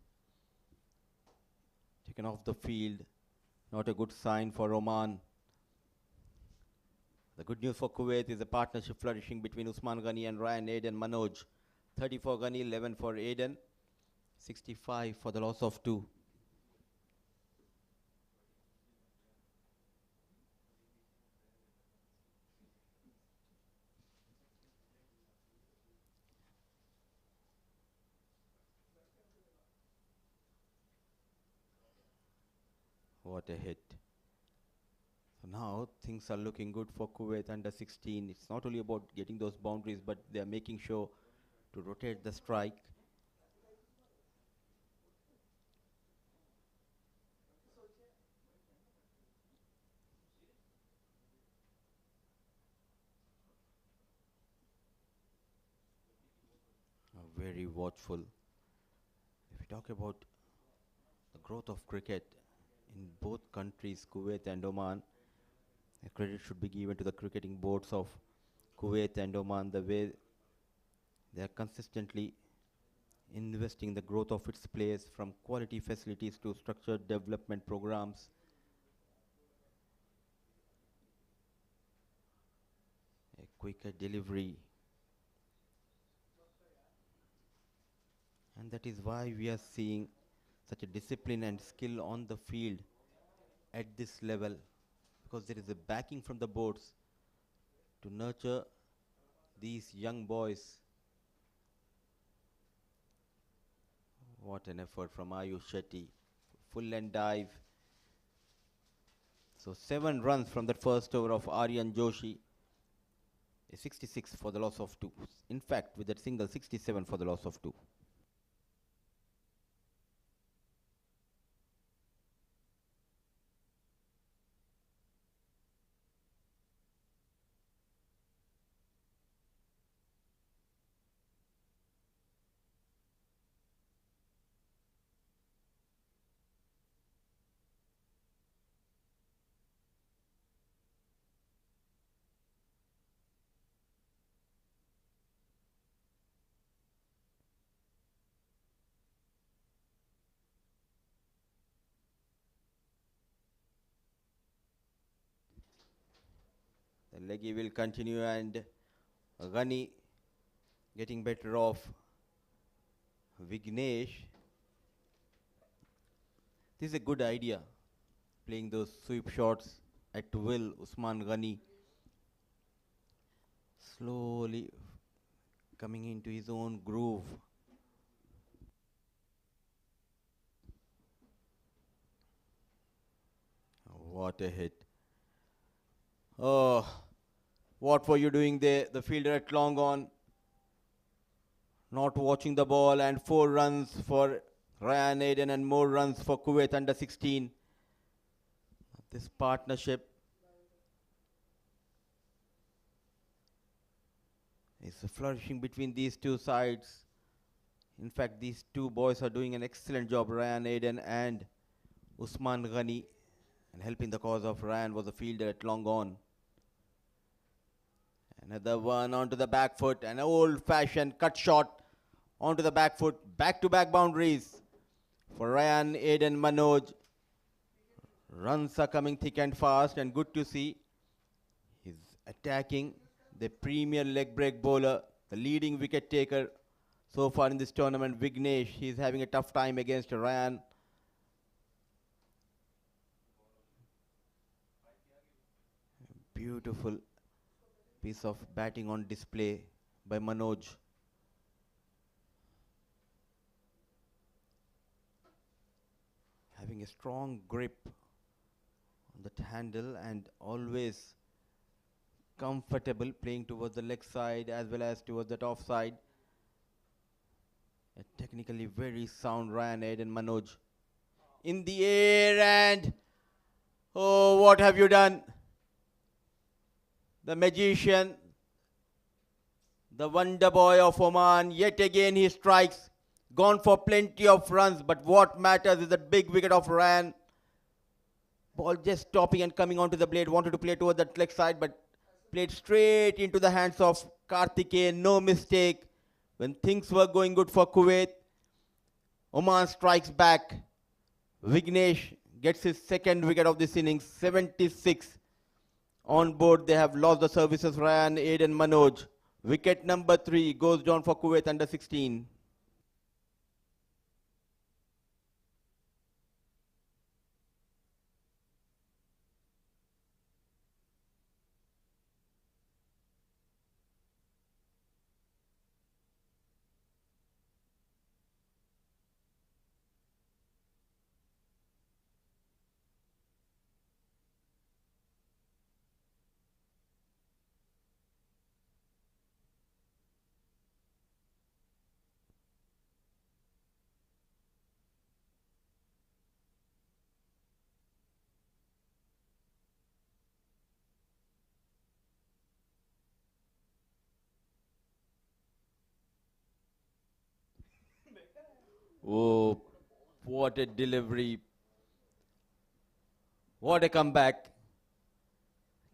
taken off the field. Not a good sign for Oman. The good news for Kuwait is a partnership flourishing between Usman Ghani and Ryan Aiden Manoj. 30 for Ghani, 11 for Aiden. 65 for the loss of 2. What a hit. So now things are looking good for Kuwait under 16. It's not only about getting those boundaries, but they are making sure to rotate the strike. Very watchful. If we talk about the growth of cricket in both countries, Kuwait and Oman, the credit should be given to the cricketing boards of Kuwait and Oman, the way they are consistently investing in the growth of its players, from quality facilities to structured development programs. A quicker delivery. And that is why we are seeing such a discipline and skill on the field at this level, because there is a backing from the boards to nurture these young boys. What an effort from Ayush Shetty. Full and dive. So 7 runs from that first over of Aryan Joshi. A 66 for the loss of 2. In fact, with that single, 67 for the loss of 2. Leggy will continue, and Ghani getting better off Vignesh. This is a good idea, playing those sweep shots at will. Usman Ghani slowly coming into his own groove. What a hit. Oh, what were you doing there? The fielder at long on, not watching the ball, and 4 runs for Ryan Aiden and more runs for Kuwait under 16. This partnership is flourishing between these two sides. In fact, these two boys are doing an excellent job, Ryan Aiden and Usman Ghani, and helping the cause of Ryan was the fielder at long on. Another one onto the back foot, an old-fashioned cut shot onto the back foot, back-to-back boundaries for Ryan Aiden Manoj. Runs are coming thick and fast, and good to see. He's attacking the premier leg break bowler, the leading wicket taker so far in this tournament, Vignesh. He's having a tough time against Ryan. Beautiful piece of batting on display by Manoj. Having a strong grip on that handle and always comfortable playing towards the leg side as well as towards the top side. A technically very sound Ryan Aiden Manoj. In the air, and oh, what have you done? The magician, the wonder boy of Oman, yet again he strikes. Gone for plenty of runs, but what matters is that big wicket of Ryan. Ball just stopping and coming onto the blade. Wanted to play towards that leg side, but played straight into the hands of Karthikeyan. No mistake. When things were going good for Kuwait, Oman strikes back. Vignesh gets his second wicket of this innings, 76. On board, they have lost the services, Ryan Aiden Manoj. Wicket number 3 goes down for Kuwait under 16. Oh, what a delivery. What a comeback.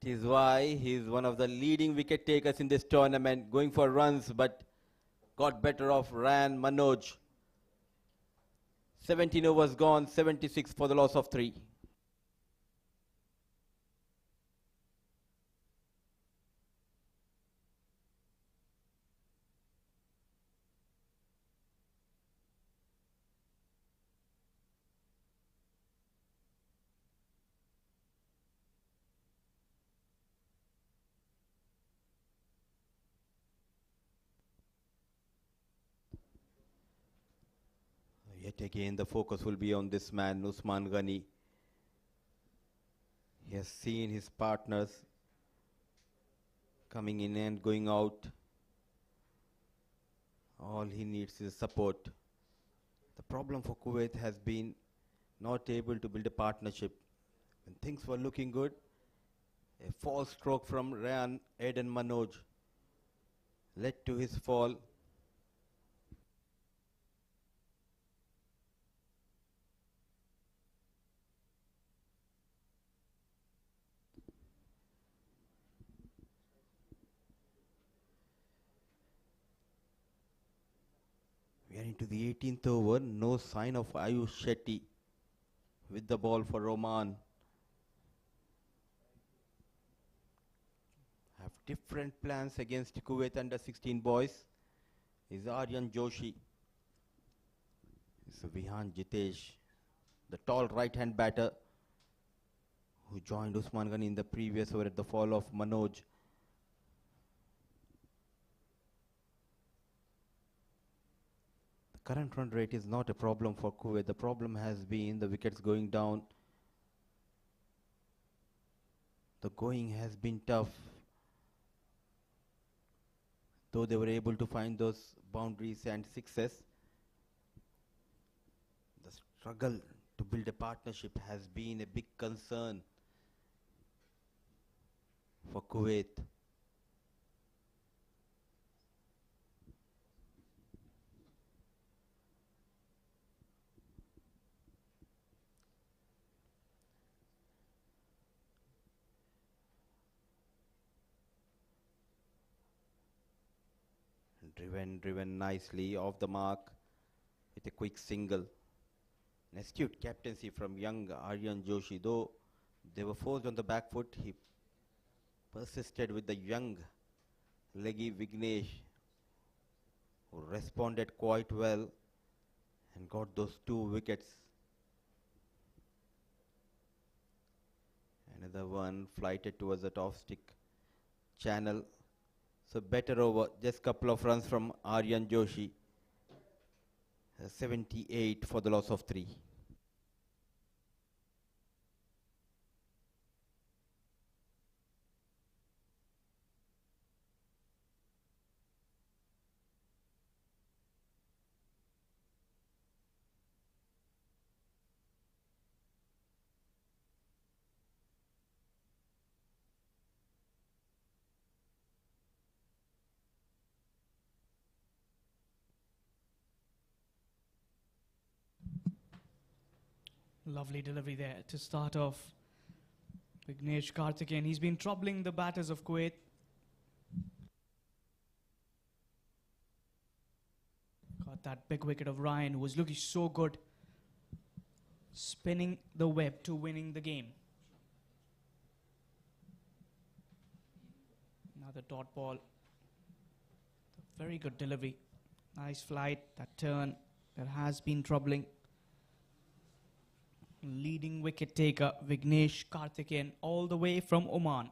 It is why he's one of the leading wicket takers in this tournament, going for runs, but got better off Ryan Manoj. 17 overs gone, 76 for the loss of 3. Yet again, the focus will be on this man, Usman Ghani. He has seen his partners coming in and going out. All he needs is support. The problem for Kuwait has been not able to build a partnership. When things were looking good, a false stroke from Ryan Aiden Manoj led to his fall. We are into the 18th over. No sign of Ayush Shetty with the ball for Oman. different plans against Kuwait under 16 boys is Aryan Joshi. It's Vihan Jitesh, the tall right-hand batter who joined Usman Ghani in the previous over at the fall of Manoj. The current run rate is not a problem for Kuwait. The problem has been the wickets going down. The going has been tough, though they were able to find those boundaries and sixes. The struggle to build a partnership has been a big concern for Kuwait. Driven nicely off the mark with a quick single. An astute captaincy from young Aryan Joshi. Though they were forced on the back foot, he persisted with the young leggy Vignesh, who responded quite well and got those 2 wickets. Another one flighted towards the off stick channel. So better over, just couple of runs from Aryan Joshi. 78 for the loss of 3. Lovely delivery there to start off. Vignesh Karthikeyan, he's been troubling the batters of Kuwait. Got that big wicket of Ryan, who was looking so good, spinning the web to winning the game. Another dot ball. Very good delivery. Nice flight, that turn that has been troubling. Leading wicket taker Vignesh Karthikeyan, all the way from Oman.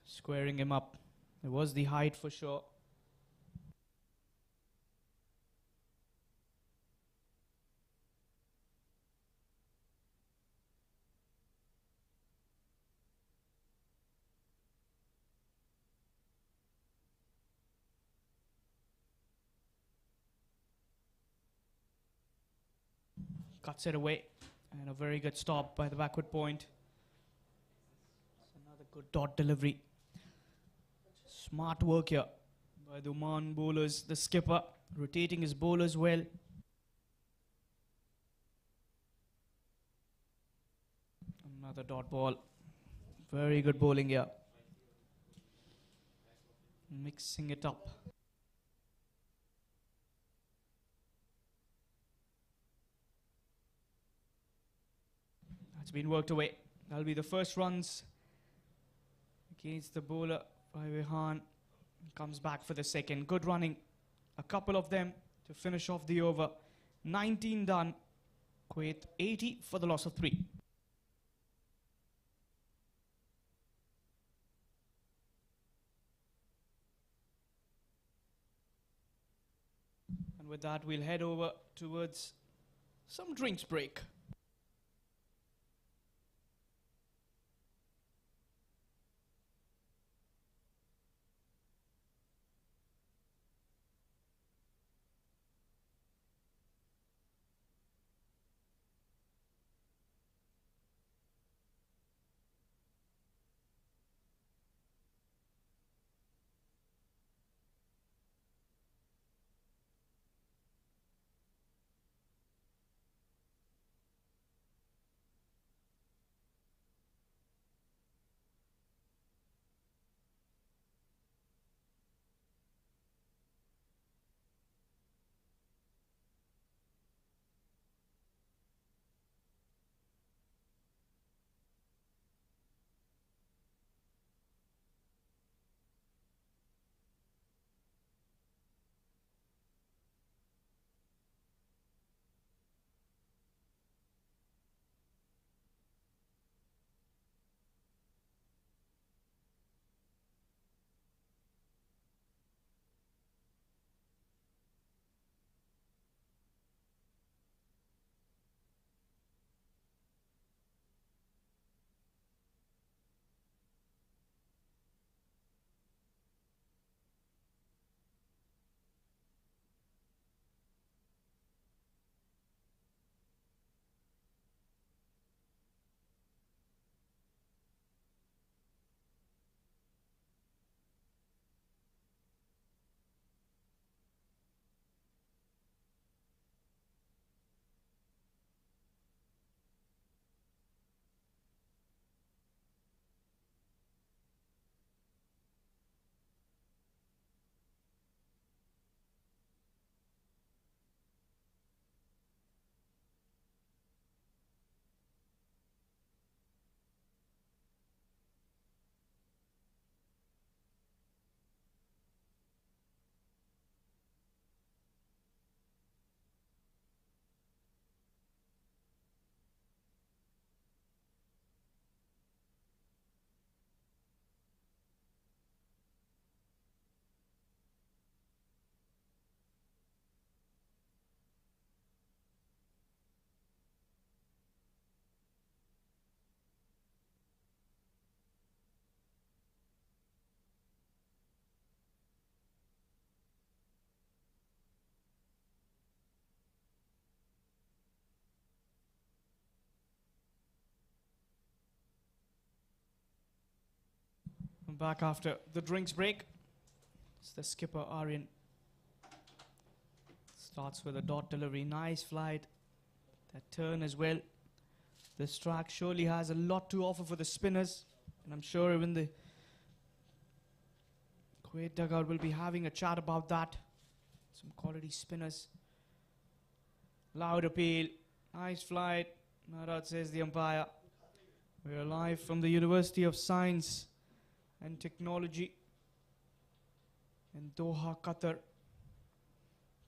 Squaring him up. It was the height for sure. Cuts it away, and a very good stop by the backward point. Another good dot delivery. Smart work here by the Oman bowlers. The skipper rotating his bowlers well. Another dot ball. Very good bowling here. Mixing it up. That's been worked away. That'll be the first runs against the bowler by Vihan. Comes back for the second. Good running. A couple of them to finish off the over. 19 done. Kuwait 80 for the loss of 3. And with that, we'll head over towards some drinks break. back after the drinks break. It's the skipper, Aryan. Starts with a dot delivery. Nice flight. That turn as well. This track surely has a lot to offer for the spinners. And I'm sure even the Kuwait dugout will be having a chat about that. Some quality spinners. Loud appeal. Nice flight. Marat, says the umpire. We're live from the University of Science and Technology in Doha, Qatar,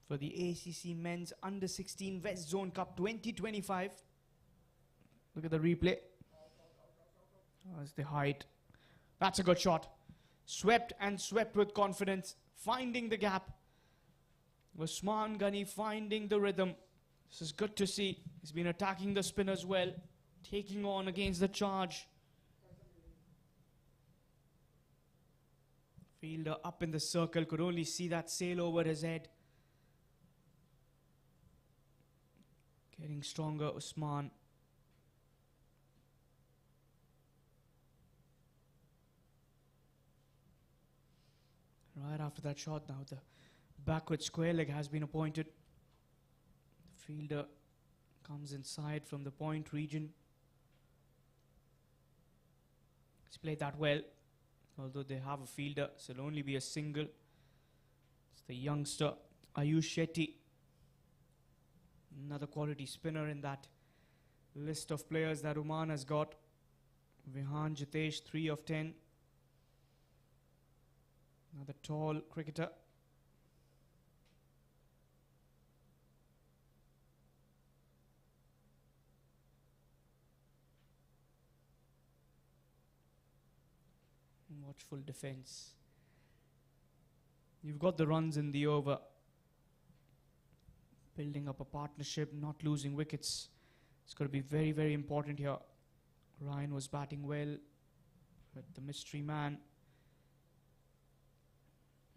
for the ACC Men's Under-16 West Zone Cup 2025. Look at the replay. That's the height. That's a good shot. Swept and swept with confidence, finding the gap. Usman Ghani finding the rhythm. This is good to see. He's been attacking the spinners well, taking on against the charge. Fielder up in the circle, could only see that sail over his head. Getting stronger, Usman. Right after that shot now, the backward square leg has been appointed. The fielder comes inside from the point region. He's played that well. Although they have a fielder, so it'll only be a single. It's the youngster, Ayush Shetty. Another quality spinner in that list of players that Oman has got. Vihan Jitesh, 3 of 10. Another tall cricketer. Watchful defense. You've got the runs in the over. Building up a partnership, not losing wickets. It's got to be very, very important here. Ryan was batting well, but the mystery man.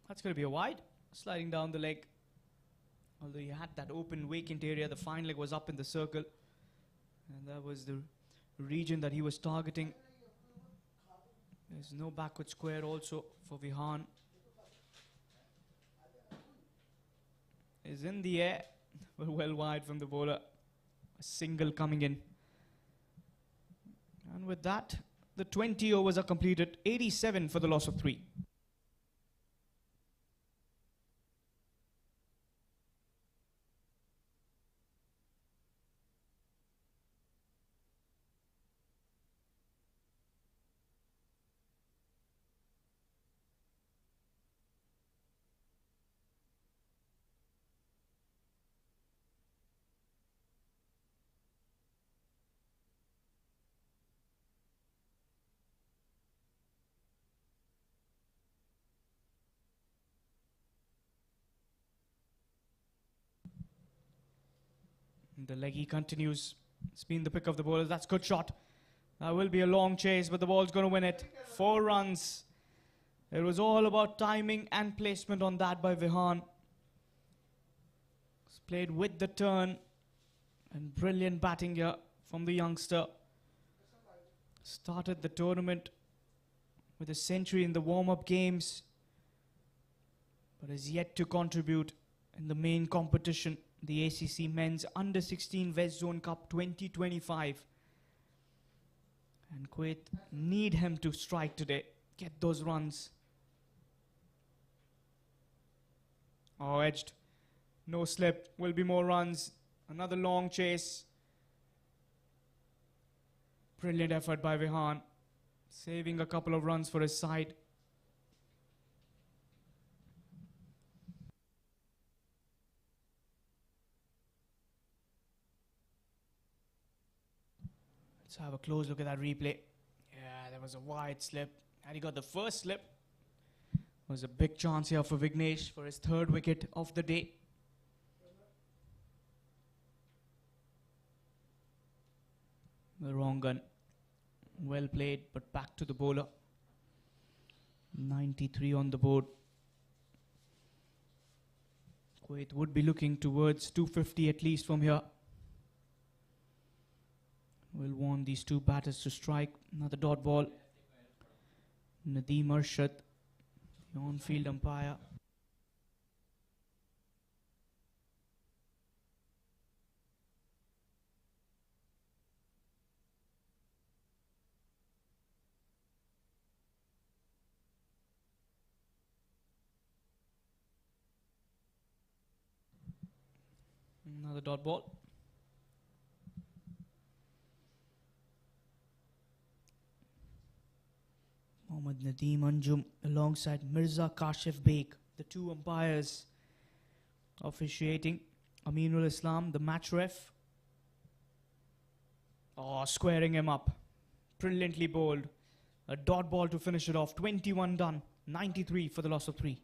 That's going to be a wide. Sliding down the leg. Although he had that open vacant area, the fine leg was up in the circle. And that was the region that he was targeting. There's no backward square also for Vihan. Is in the air, but well wide from the bowler. A single coming in. And with that, the 20 overs are completed. 87 for the loss of 3. The leggy continues. It's been the pick of the bowlers. That's good shot. That will be a long chase, but the ball's going to win it. 4 runs. It was all about timing and placement on that by Vihan. It's played with the turn. And brilliant batting here from the youngster. Started the tournament with a century in the warm-up games, but has yet to contribute in the main competition, the ACC Men's Under-16 West Zone Cup 2025. And Kuwait need him to strike today, get those runs. Oh, edged. No slip, will be more runs. Another long chase. Brilliant effort by Vihan, saving a couple of runs for his side. Let's have a close look at that replay. Yeah, there was a wide slip. Had he got the first slip, was a big chance here for Vignesh for his 3rd wicket of the day. The wrong gun. Well played, but back to the bowler. 93 on the board. Kuwait would be looking towards 250 at least from here. We'll want these two batters to strike. Another dot ball. Nadeem Arshad, the on-field umpire. Another dot ball. Mohammad Nadeem Anjum alongside Mirza Kashif Beg, the two umpires officiating. Aminul Islam, the match ref. Oh, squaring him up. Brilliantly bowled. A dot ball to finish it off. 21 done. 93 for the loss of 3.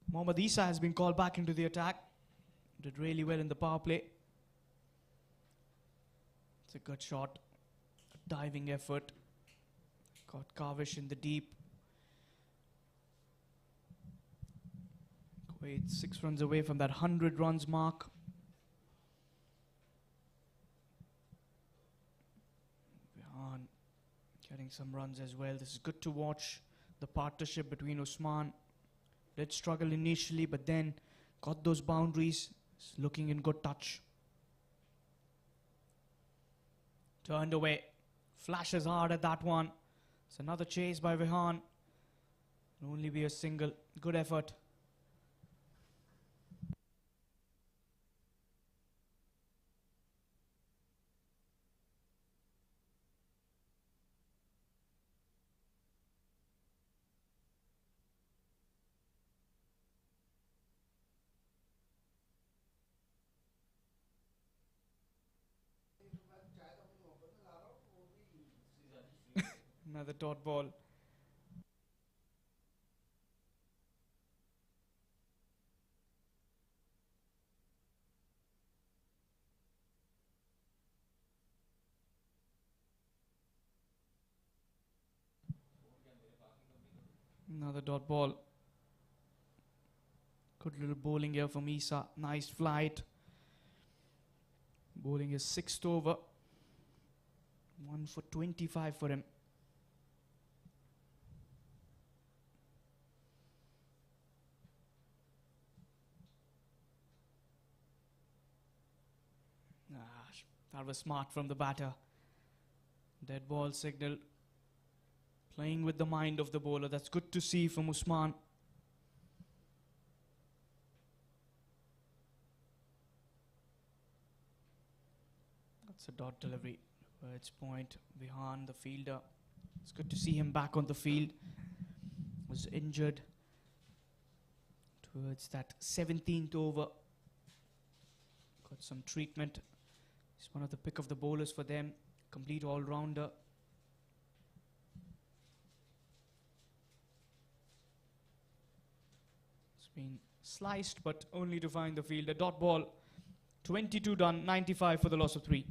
Mohammad Isa has been called back into the attack. Did really well in the power play. It's a good shot. A diving effort. Got Kavish in the deep. Kuwait 6 runs away from that 100 runs mark. Vihan getting some runs as well. This is good to watch. The partnership between Usman. Did struggle initially, but then got those boundaries. It's looking in good touch. Turned away. Flashes hard at that one. It's another chase by Vihan. It'll only be a single. Good effort. Another dot ball. Another dot ball. Good little bowling here from Isa. Nice flight. Bowling his 6th over. 1 for 25 for him. That was smart from the batter. Dead ball signal. Playing with the mind of the bowler. That's good to see from Usman. That's a dot delivery. It's point behind the fielder. It's good to see him back on the field. Was injured towards that 17th over. Got some treatment. He's one of the pick of the bowlers for them. Complete all-rounder. It's been sliced, but only to find the field. A dot ball. 22 done, 95 for the loss of 3.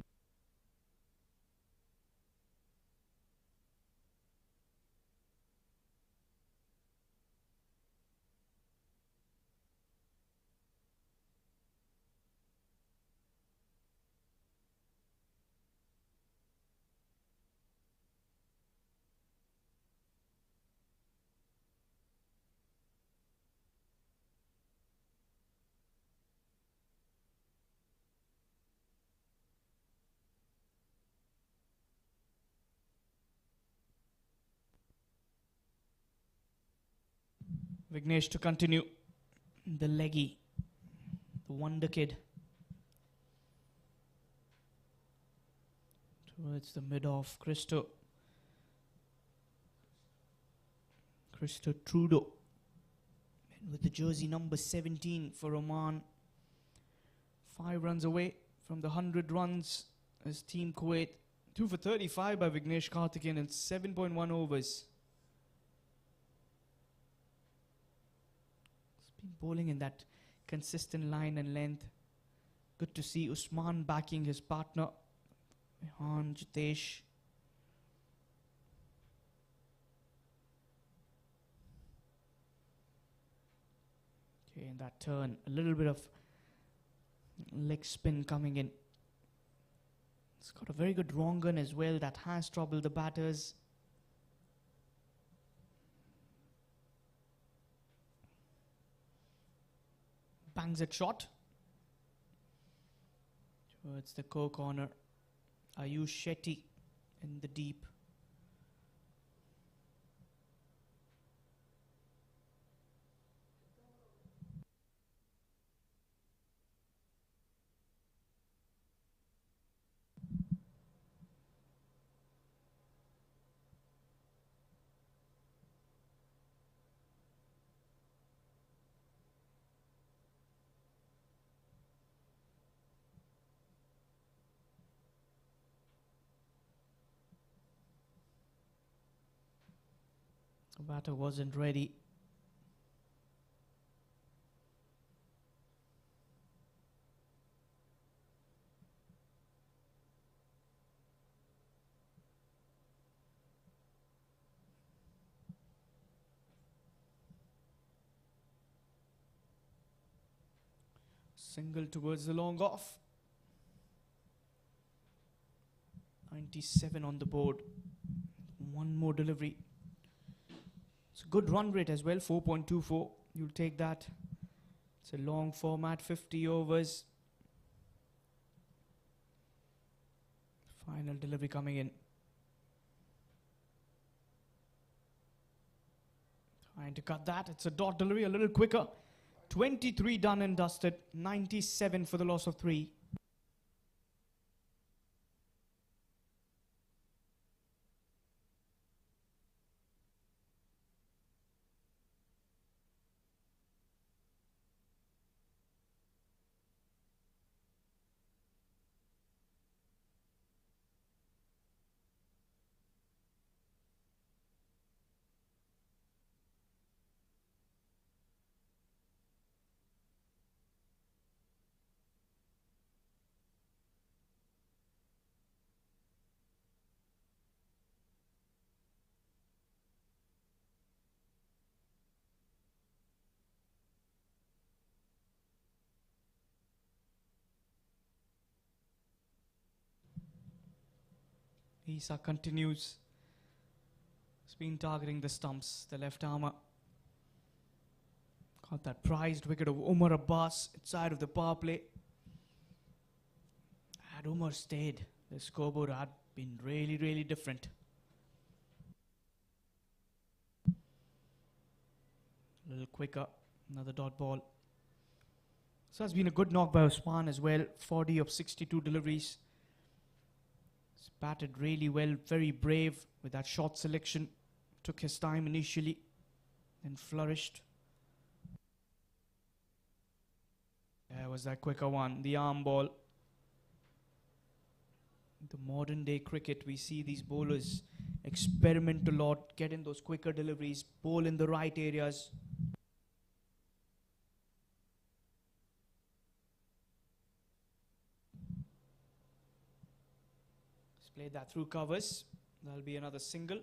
Vignesh to continue. The leggy, the wonder kid. Towards the mid-off, Christo Trudeau. And with the jersey number 17 for Oman. 5 runs away from the 100 runs as Team Kuwait. 2 for 35 by Vignesh Karthikeyan in 7.1 overs. He's been bowling in that consistent line and length. Good to see Usman backing his partner, Rehan Jitesh. Okay, in that turn, a little bit of leg spin coming in. It's got a very good wrong gun as well that has troubled the batters. Bangs it shot. Towards the corner. Ayush Shetty in the deep. The batter wasn't ready. Single towards the long off. 97 on the board. One more delivery. It's a good run rate as well, 4.24. You'll take that. It's a long format, 50 overs. Final delivery coming in. Trying to cut that. It's a dot delivery, a little quicker. 23 done and dusted. 97 for the loss of 3. Isa continues. He's been targeting the stumps, the left armour. Got that prized wicket of Umar Abbas inside of the power play. Had Umar stayed, the scoreboard had been really, really different. A little quicker, another dot ball. So that's been a good knock by Usman as well. 40 of 62 deliveries. He's batted really well, very brave with that shot selection. Took his time initially, then flourished. There was that quicker one, the arm ball. The modern day cricket, we see these bowlers experiment a lot, get in those quicker deliveries, bowl in the right areas. Let's play that through covers. That'll be another single.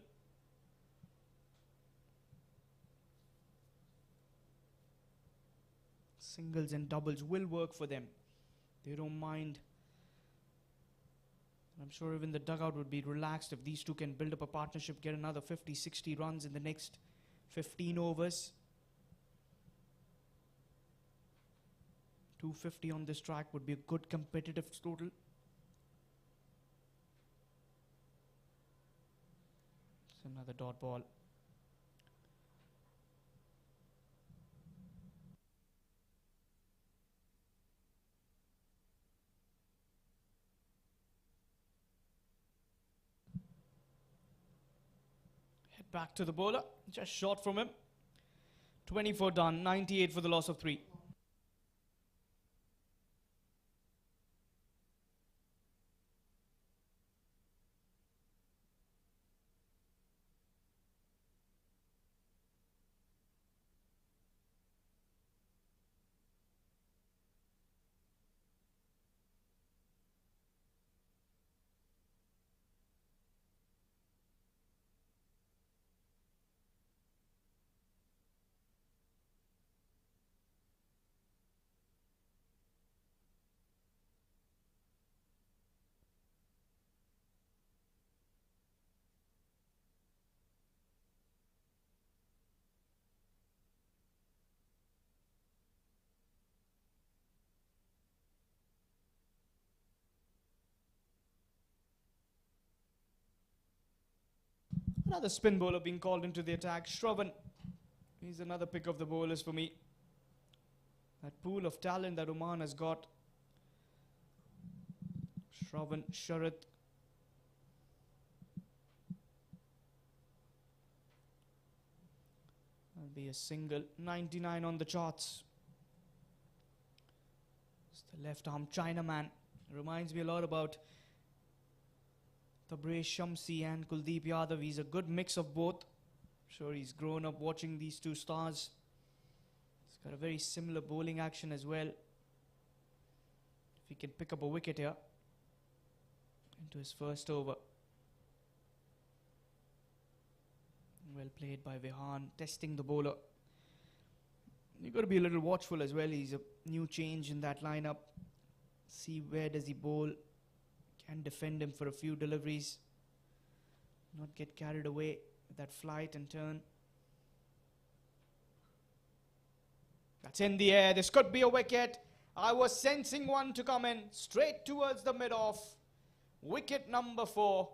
Singles and doubles will work for them. They don't mind. I'm sure even the dugout would be relaxed if these two can build up a partnership, get another 50, 60 runs in the next 15 overs. 250 on this track would be a good competitive total. It's another dot ball. Back to the bowler. Just short from him. 24 done. 98 for the loss of 3. Another spin bowler being called into the attack. Shravan. He's another pick of the bowlers for me. That pool of talent that Oman has got. Shravan, Sharat. That'll be a single. 99 on the charts. It's the left arm Chinaman. Reminds me a lot about Tabraiz Shamsi and Kuldeep Yadav. He's a good mix of both. I'm sure he's grown up watching these two stars. He's got a very similar bowling action as well. If he can pick up a wicket here into his first over. Well played by Vihan, testing the bowler. You've got to be a little watchful as well. He's a new change in that lineup. See where does he bowl. Can defend him for a few deliveries. Not get carried away with that flight and turn. That's in the air. This could be a wicket. I was sensing one to come in. Straight towards the mid-off. Wicket number 4.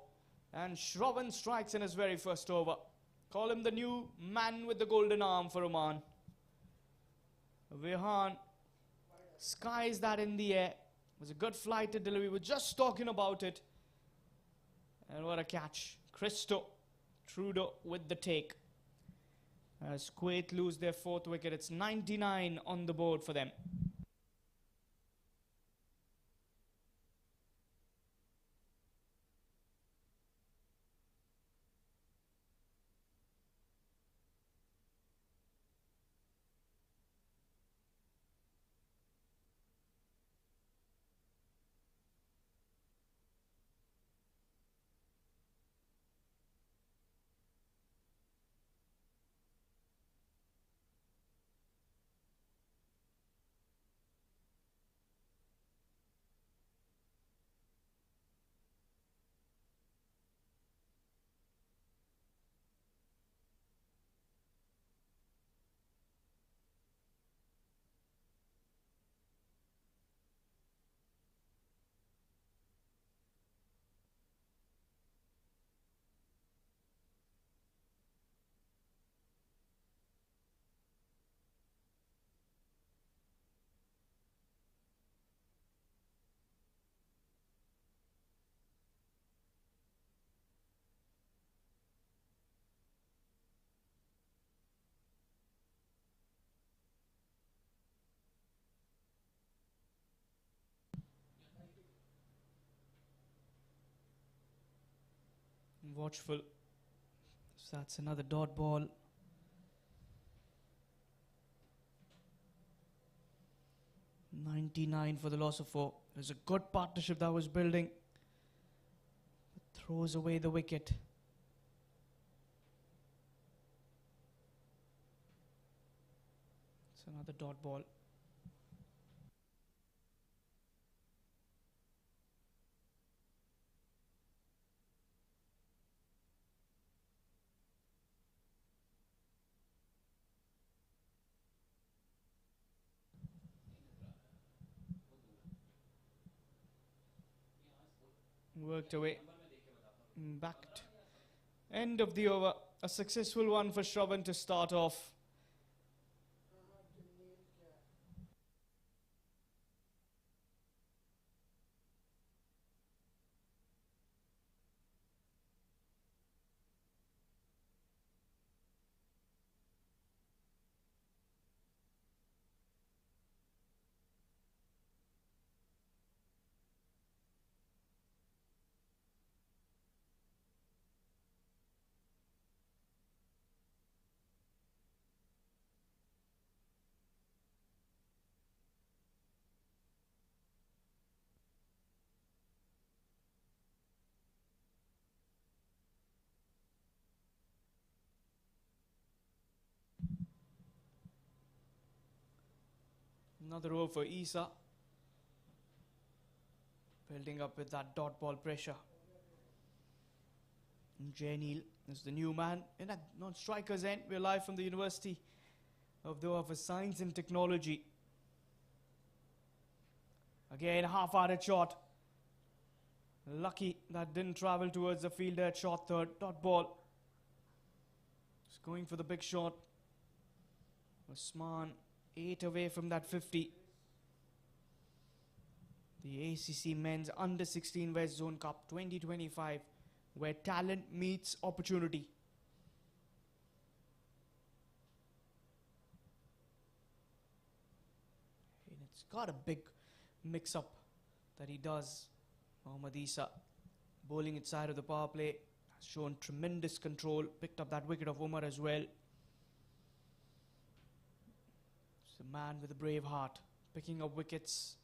And Shravan strikes in his very first over. Call him the new man with the golden arm for Oman. Vihan skies that in the air. It was a good flighted delivery. We were just talking about it. And what a catch. Christo Trudeau with the take. As Kuwait lose their 4th wicket, it's 99 on the board for them. Watchful. So that's another dot ball. .99 for the loss of 4. It was a good partnership that was building. But throws away the wicket. It's another dot ball. Worked away. Backed. End of the over. A successful one for Shravan to start off. Another over for Isa. Building up with that dot ball pressure. Janil is the new man in a non-striker's end. We're live from the University of Doha for Science and Technology. Again, a half-hearted shot. Lucky that didn't travel towards the fielder at short third. Dot ball. Just going for the big shot. Osman 8 away from that 50. The ACC Men's Under-16 West Zone Cup 2025, where talent meets opportunity. And it's got a big mix-up that he does. Mohammad Isa, bowling inside of the power play, has shown tremendous control. Picked up that wicket of Umar as well. It's a man with a brave heart, picking up wickets.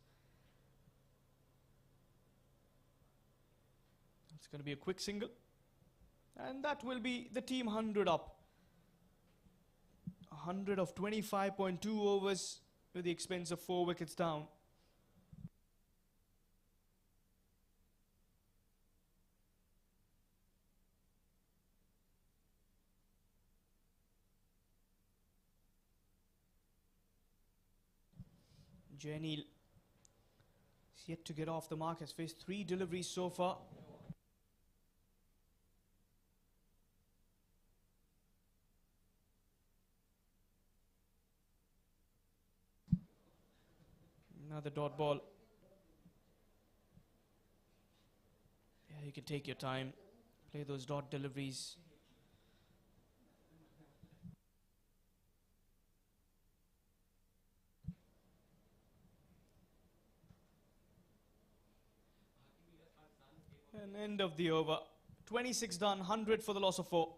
It's going to be a quick single. And that will be the team 100 up. 100 of 25.2 overs with the expense of 4 wickets down. Janil is yet to get off the mark. Has faced 3 deliveries so far. Another dot ball. Yeah, you can take your time. Play those dot deliveries. And end of the over. 26 done, 100 for the loss of 4.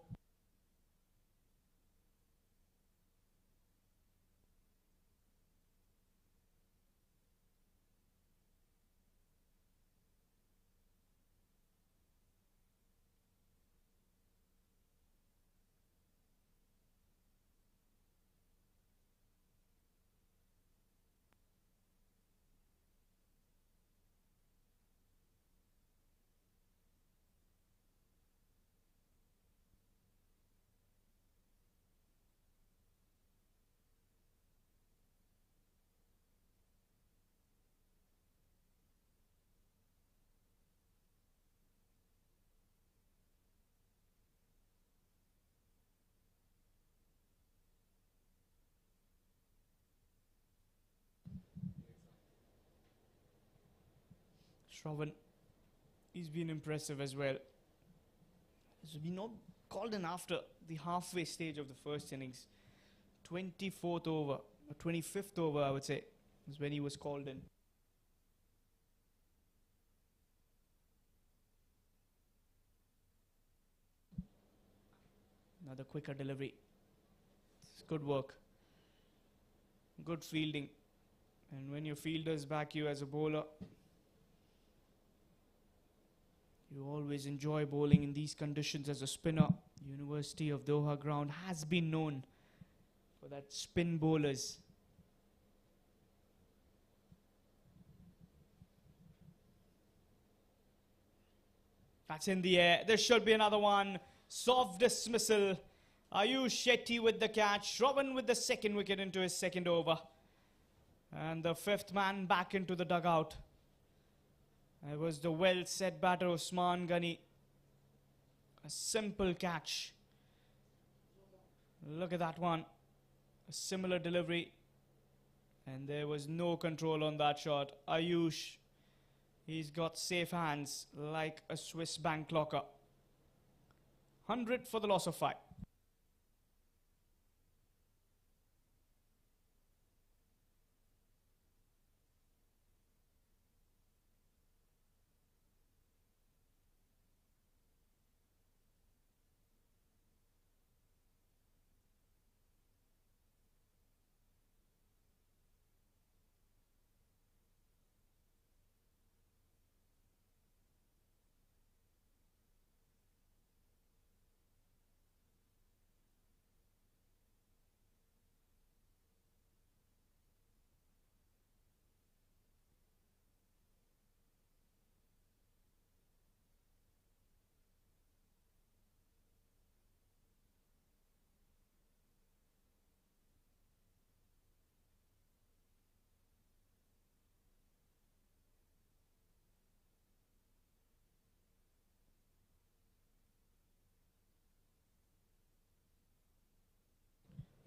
Shravan, he's been impressive as well. He's been not called in after the halfway stage of the first innings. 24th over, or 25th over I would say, is when he was called in. Another quicker delivery. It's good work. Good fielding. And when your fielders back you as a bowler, you always enjoy bowling in these conditions as a spinner. University of Doha ground has been known for that spin bowlers. That's in the air. There should be another one. Soft dismissal. Ayush Shetty with the catch. Shravan with the second wicket into his second over. And the 5th man back into the dugout. It was the well-set batter Osman Ghani. A simple catch. Look at that one. A similar delivery. And there was no control on that shot. Ayush, he's got safe hands like a Swiss bank locker. 100 for the loss of 5.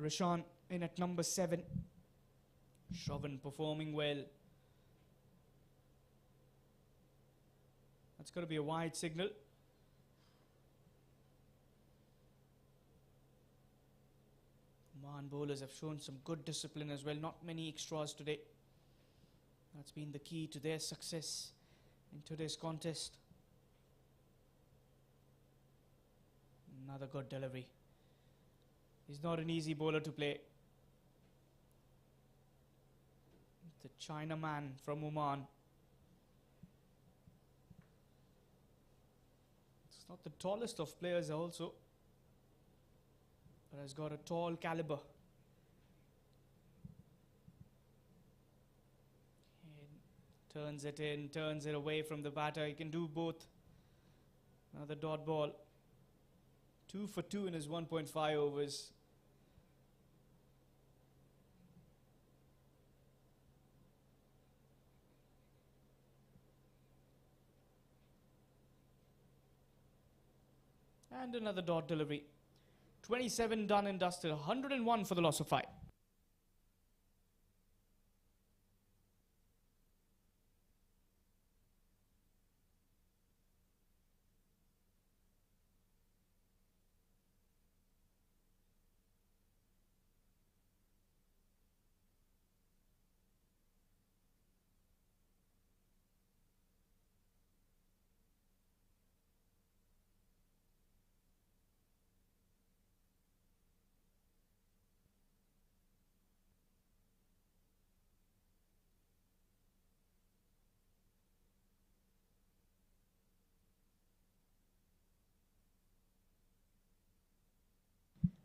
Rashan in at number 7. Shravan performing well. That's got to be a wide signal. Oman bowlers have shown some good discipline as well. Not many extras today. That's been the key to their success in today's contest. Another good delivery. He's not an easy bowler to play. The Chinaman from Oman. It's not the tallest of players also, but has got a tall caliber. And turns it in, turns it away from the batter. He can do both. Another dot ball. 2 for 2 in his 1.5 overs. And another dot delivery. 27 done and dusted. 101 for the loss of 5.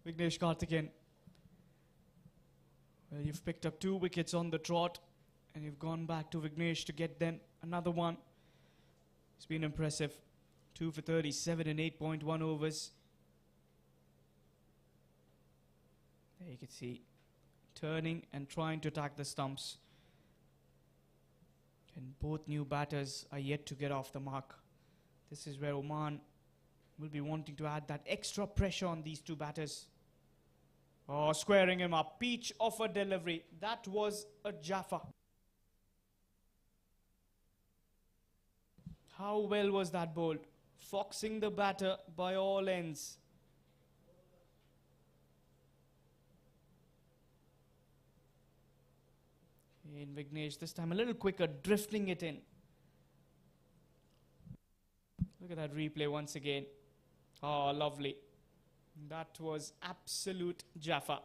Vignesh Karthikeyan. Well, you've picked up 2 wickets on the trot, and you've gone back to Vignesh to get them another one. It's been impressive. 2 for 37 in 8.1 overs. There you can see, turning and trying to attack the stumps. And both new batters are yet to get off the mark. This is where Oman will be wanting to add that extra pressure on these 2 batters. Oh, squaring him up. Peach of a delivery. That was a Jaffa. How well was that bowled? Foxing the batter by all ends. In Vignesh, this time a little quicker, drifting it in. Look at that replay once again. Oh, lovely. That was absolute Jaffa.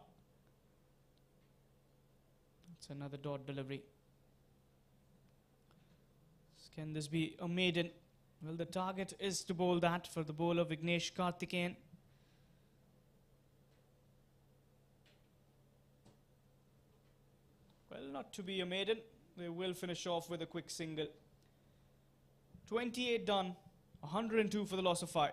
It's another dot delivery. Can this be a maiden? Well, the target is to bowl that for the bowler Vignesh Karthikeyan. Well, not to be a maiden. They will finish off with a quick single. 28 done, 102 for the loss of 5.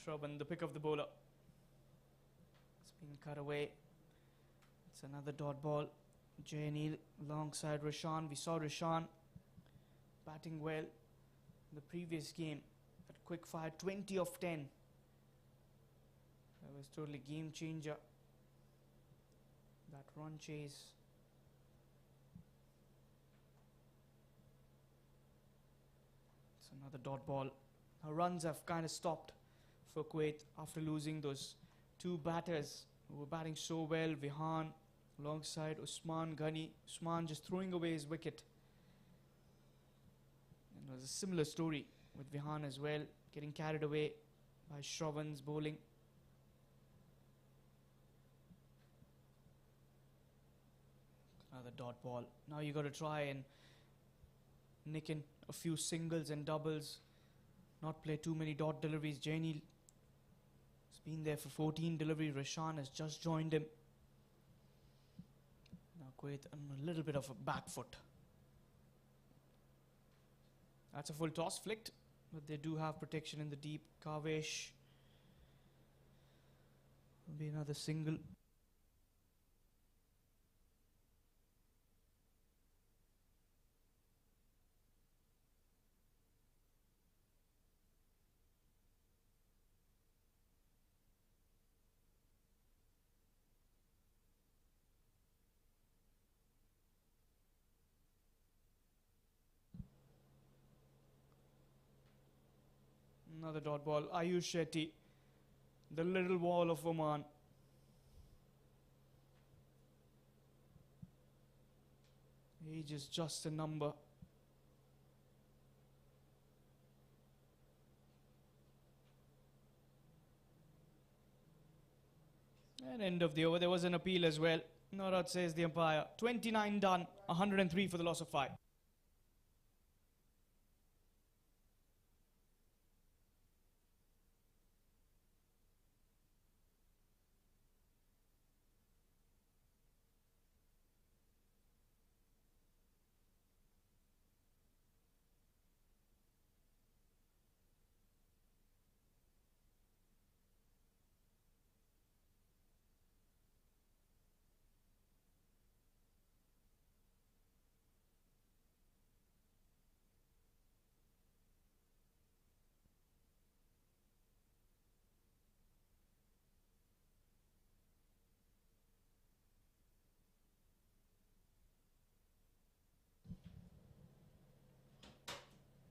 Shravan, the pick of the bowler. It's been cut away. It's another dot ball. Jainil alongside Rashan. We saw Rashan batting well in the previous game. That quick fire, 20 of 10. That was totally game changer. That run chase. It's another dot ball. Our runs have kind of stopped for Kuwait after losing those 2 batters who were batting so well. Vihan alongside Usman Ghani. Usman just throwing away his wicket. And it was a similar story with Vihan as well, getting carried away by Shravan's bowling. Another dot ball. Now you got to try and nick in a few singles and doubles. Not play too many dot deliveries. Jainil has been there for 14 deliveries. Rishan has just joined him. Now Kuwait on a little bit of a back foot. That's a full toss flicked, but they do have protection in the deep. Kavesh will be another single. Another dot ball. Ayush Shetty, the little wall of Oman. Age is just a number. And end of the over. There was an appeal as well. Not out, says the umpire. 29 done, 103 for the loss of 5.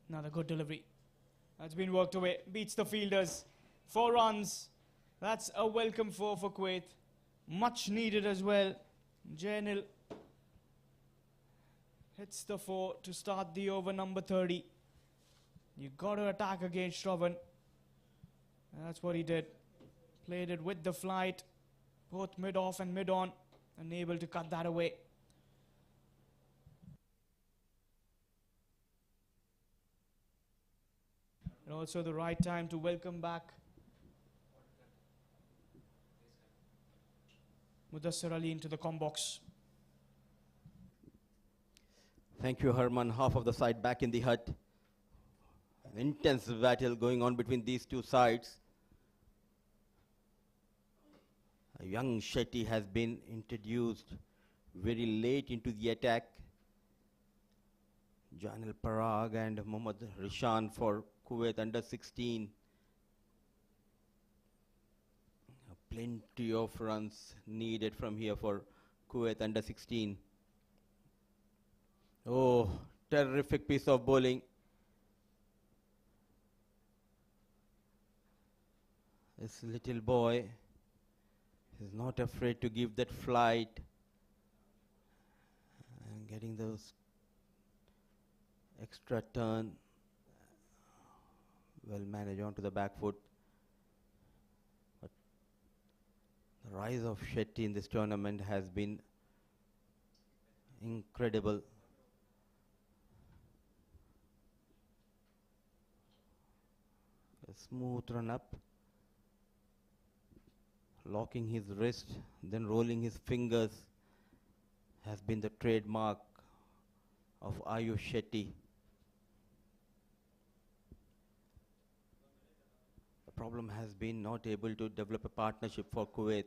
Another good delivery. That's been worked away. Beats the fielders. 4 runs. That's a welcome 4 for Kuwait. Much needed as well. Jainil hits the 4 to start the over number 30. You got to attack against Shravan. That's what he did. Played it with the flight. Both mid-off and mid-on. Unable to cut that away. And also the right time to welcome back Mudassir Ali into the com box. Thank you, Herman. Half of the side back in the hut. An intense battle going on between these two sides. A young Shetty has been introduced very late into the attack. Janil Parag and Mohammad Rishan for Kuwait under 16. Plenty of runs needed from here for Kuwait under 16. Oh, terrific piece of bowling. This little boy is not afraid to give that flight and getting those extra turn. Well managed onto the back foot. But the rise of Shetty in this tournament has been incredible. A smooth run up, locking his wrist, then rolling his fingers has been the trademark of Ayush Shetty. The problem has been not able to develop a partnership for Kuwait.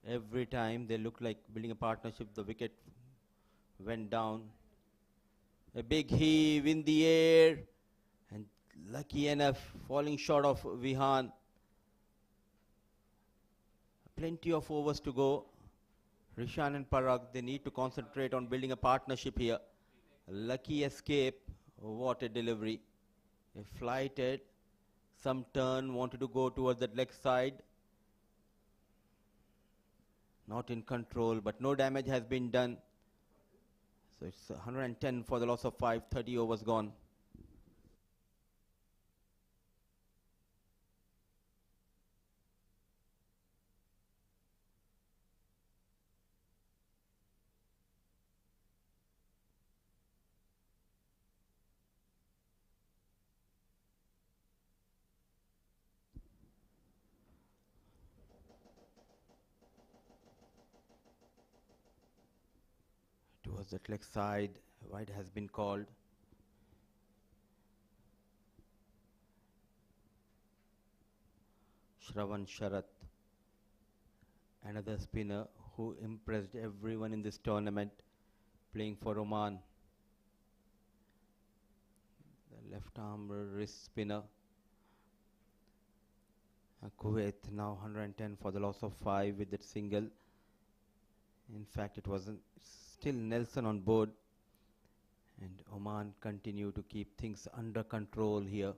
Every time they look like building a partnership, the wicket went down. A big heave in the air, and lucky enough, falling short of Vihan. Plenty of overs to go. Rishan and Parag, they need to concentrate on building a partnership here. Lucky escape. What a delivery. A flighted, some turn, wanted to go towards that leg side. Not in control, but no damage has been done. So it's 110 for the loss of 5, 30 overs gone. Towards that leg side, wide has been called. Shravan Sharat, another spinner who impressed everyone in this tournament, playing for Oman. The left arm wrist spinner. Kuwait now 110 for the loss of 5 with that single. In fact, it wasn't still Nelson on board, and Oman continue to keep things under control here.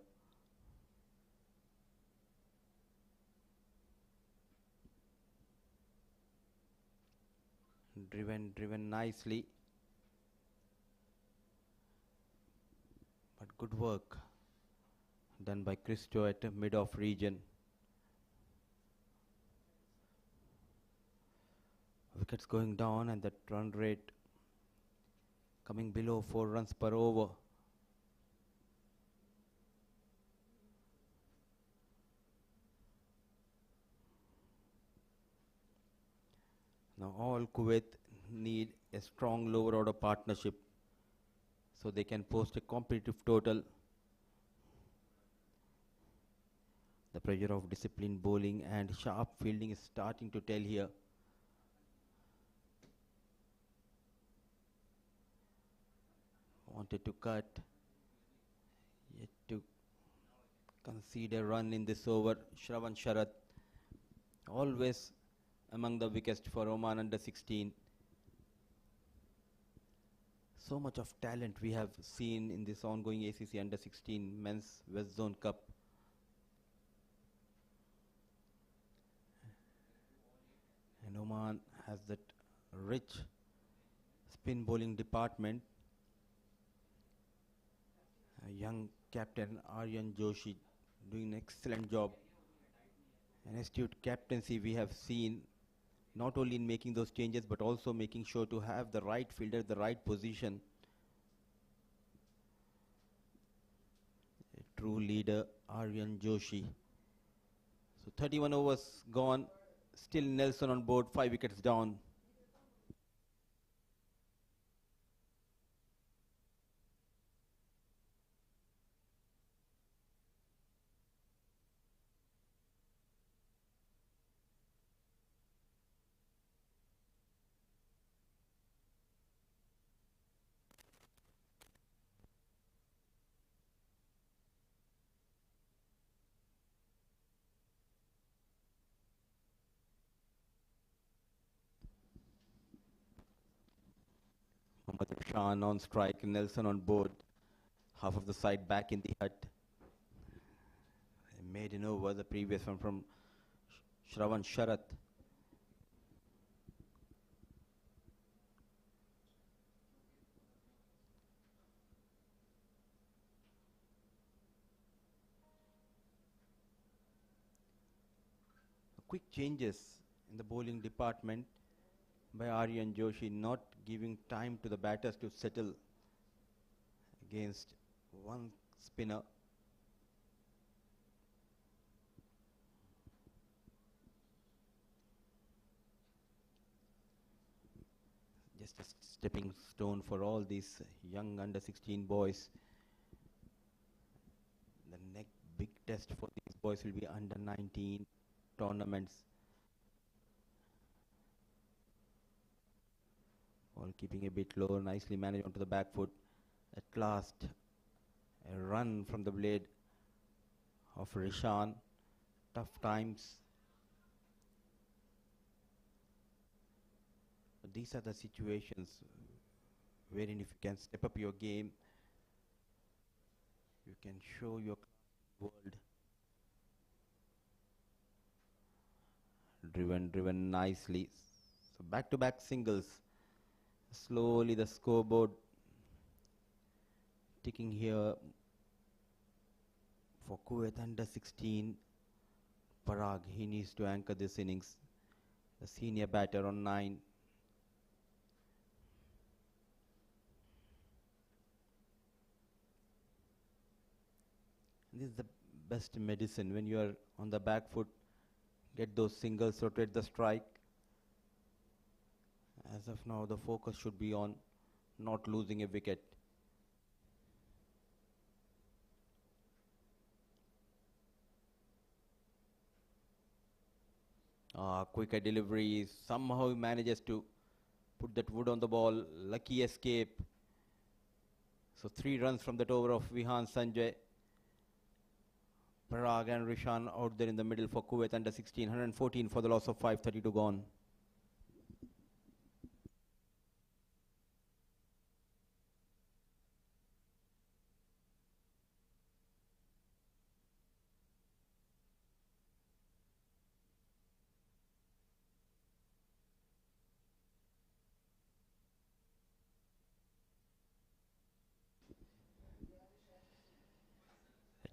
Driven nicely, but good work done by Christo at mid-off region. Wickets going down and that run rate coming below 4 runs per over. Now all Kuwait need a strong lower order partnership so they can post a competitive total. The pressure of disciplined bowling and sharp fielding is starting to tell here. Wanted to cut, yet to concede a run in this over. Shravan Sharat, always among the weakest for Oman under 16. So much of talent we have seen in this ongoing ACC under 16 men's West Zone Cup. And Oman has that rich spin bowling department. A young captain Aryan Joshi doing an excellent job. An astute captaincy we have seen, not only in making those changes but also making sure to have the right fielder at the right position. A true leader, Aryan Joshi. So 31 overs gone, still Nelson on board, 5 wickets down. Mohammad Shan on strike, Nelson on board. Half of the side back in the hut. They made an over, the previous one from Shravan Sharat. Quick changes in the bowling department by Aryan Joshi, not giving time to the batters to settle against one spinner. Just a stepping stone for all these young under 16 boys. The next big test for these boys will be under 19 tournaments. All keeping a bit low, nicely managed onto the back foot. At last, a run from the blade of Rishan. Tough times. But these are the situations wherein if you can step up your game, you can show your world. Driven nicely. So back-to-back singles. Slowly the scoreboard ticking here for Kuwait under 16. Parag, he needs to anchor this innings. The senior batter on 9. This is the best medicine when you are on the back foot. Get those singles, rotate the strike. As of now, the focus should be on not losing a wicket. Quicker delivery. Somehow he manages to put that wood on the ball. Lucky escape. So 3 runs from that over of Vihan Sanjay. Parag and Rishan out there in the middle for Kuwait under 16. 114 for the loss of 5. 32 gone.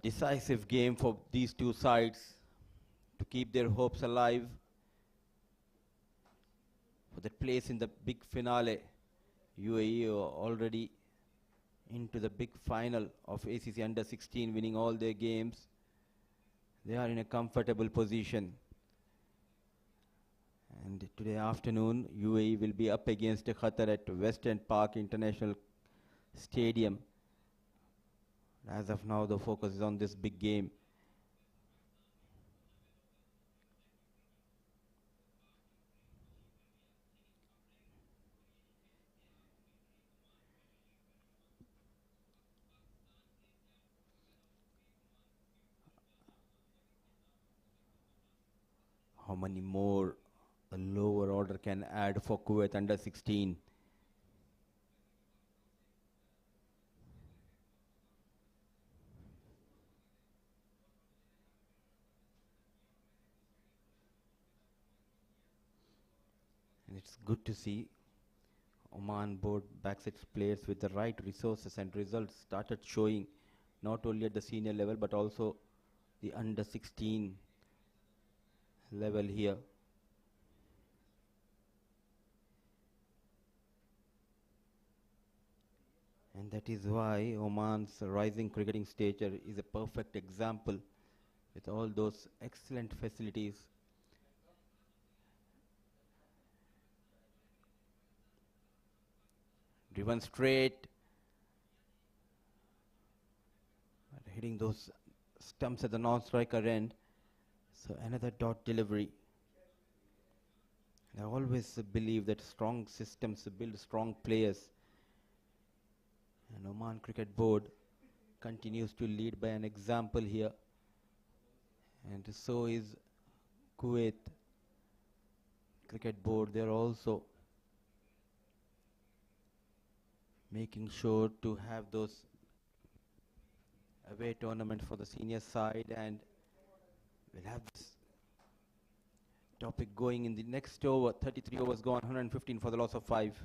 Decisive game for these two sides to keep their hopes alive for that place in the big finale. UAE are already into the big final of ACC under 16, winning all their games. They are in a comfortable position. And today afternoon, UAE will be up against Qatar at Western Park International Stadium. As of now, the focus is on this big game. How many more a lower order can add for Kuwait under 16? And it's good to see Oman board backs its players with the right resources, and results started showing not only at the senior level but also the under 16 level here. And that is why Oman's rising cricketing stature is a perfect example with all those excellent facilities. Driven straight, hitting those stumps at the non-striker end. So another dot delivery. I always believe that strong systems build strong players. And Oman Cricket Board continues to lead by an example here. And so is Kuwait Cricket Board. They're also making sure to have those away tournaments for the senior side, and we'll have this topic going in the next over. 33 overs gone, 115 for the loss of 5.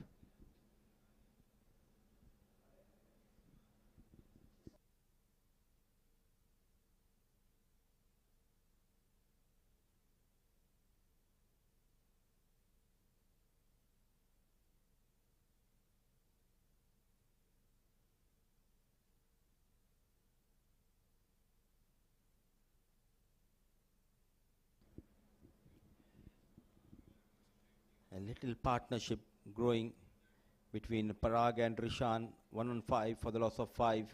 A little partnership growing between Parag and Rishan. 1 on 5 for the loss of 5.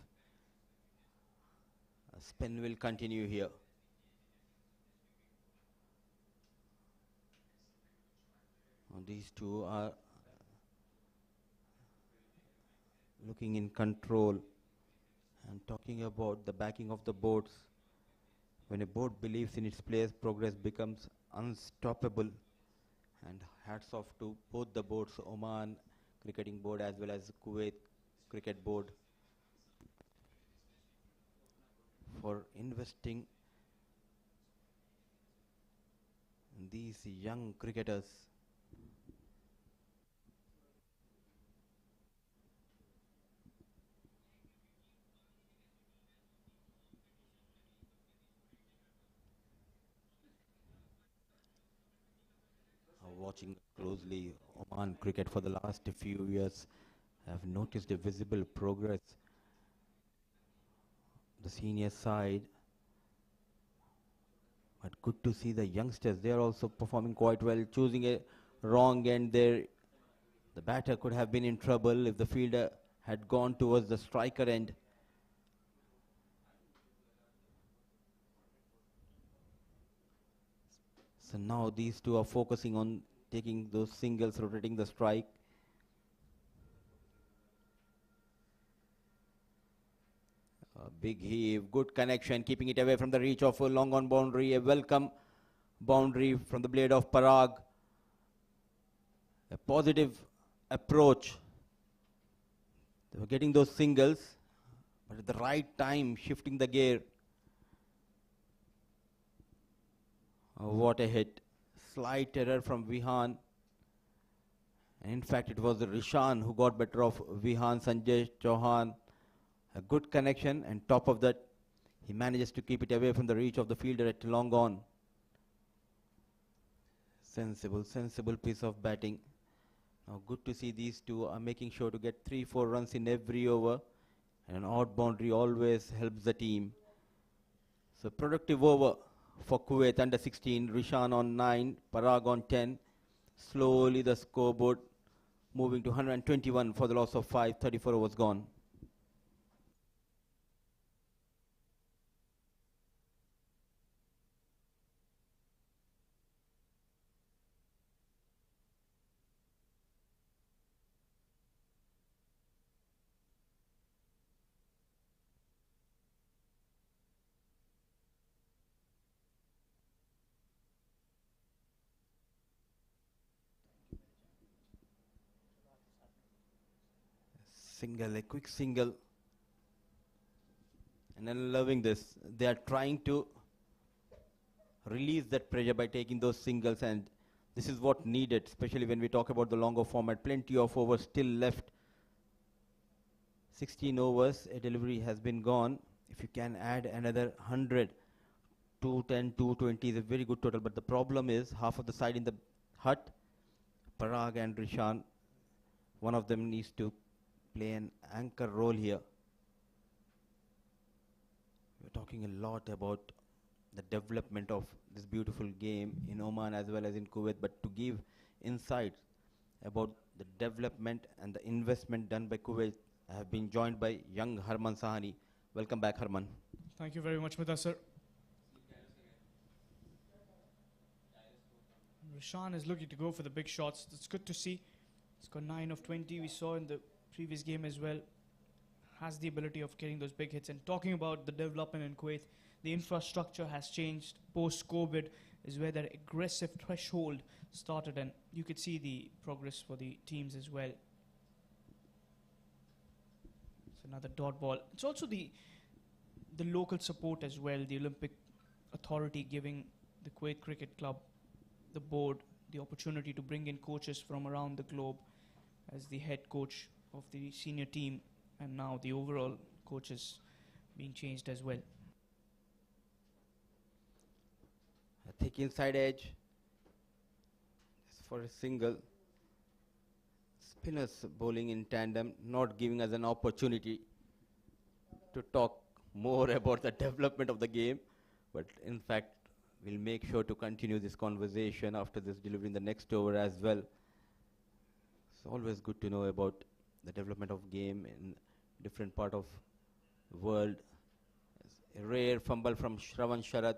A spin will continue here. These two are looking in control. And talking about the backing of the boards, when a board believes in its players, progress becomes unstoppable. And hats off to both the boards, Oman Cricketing Board as well as Kuwait Cricket Board, for investing in these young cricketers. Watching closely Oman cricket for the last few years, I have noticed a visible progress. The senior side, but good to see the youngsters. They are also performing quite well, choosing a wrong end there The batter could have been in trouble if the fielder had gone towards the striker end. So now these two are focusing on taking those singles, rotating the strike. A big heave, good connection, keeping it away from the reach of a long on boundary. A welcome boundary from the blade of Parag. A positive approach. They were getting those singles, but at the right time, shifting the gear. Oh, what a hit. Slight error from Vihan. And in fact, it was Rishan who got better of Vihan, Sanjay Chauhan. A good connection, and top of that, he manages to keep it away from the reach of the fielder at long on. Sensible piece of batting. Now good to see these two are making sure to get 3-4 runs in every over. And an odd boundary always helps the team. So productive over for Kuwait under 16. Rishan on 9, Parag on 10. Slowly the scoreboard moving to 121 for the loss of 5. 34 overs gone. Single, a quick single. And I'm loving this. They are trying to release that pressure by taking those singles, and this is what needed, especially when we talk about the longer format. Plenty of overs still left. 16 overs, a delivery has been gone. If you can add another 100, 210, 220 is a very good total. But the problem is half of the side in the hut, Parag and Rishan, one of them needs to play an anchor role here. We're talking a lot about the development of this beautiful game in Oman as well as in Kuwait, but to give insights about the development and the investment done by Kuwait, I have been joined by young Harman Sahani. Welcome back, Harman. Thank you very much, Mudassar. Rishan is looking to go for the big shots. That's good to see. He's got 9 of 20. We saw in the previous game as well. Has the ability of getting those big hits. And talking about the development in Kuwait, the infrastructure has changed. Post-COVID is where that aggressive threshold started, and you could see the progress for the teams as well. It's another dot ball. It's also the local support as well. The Olympic Authority giving the Kuwait Cricket Club, the board, the opportunity to bring in coaches from around the globe as the head coach of the senior team, and now the overall coaches being changed as well. A thick inside edge. Just for a single. Spinners bowling in tandem, not giving us an opportunity to talk more about the development of the game. But in fact, we'll make sure to continue this conversation after this delivery in the next over as well. It's always good to know about the development of game in different part of the world. A rare fumble from Shravan Sharat.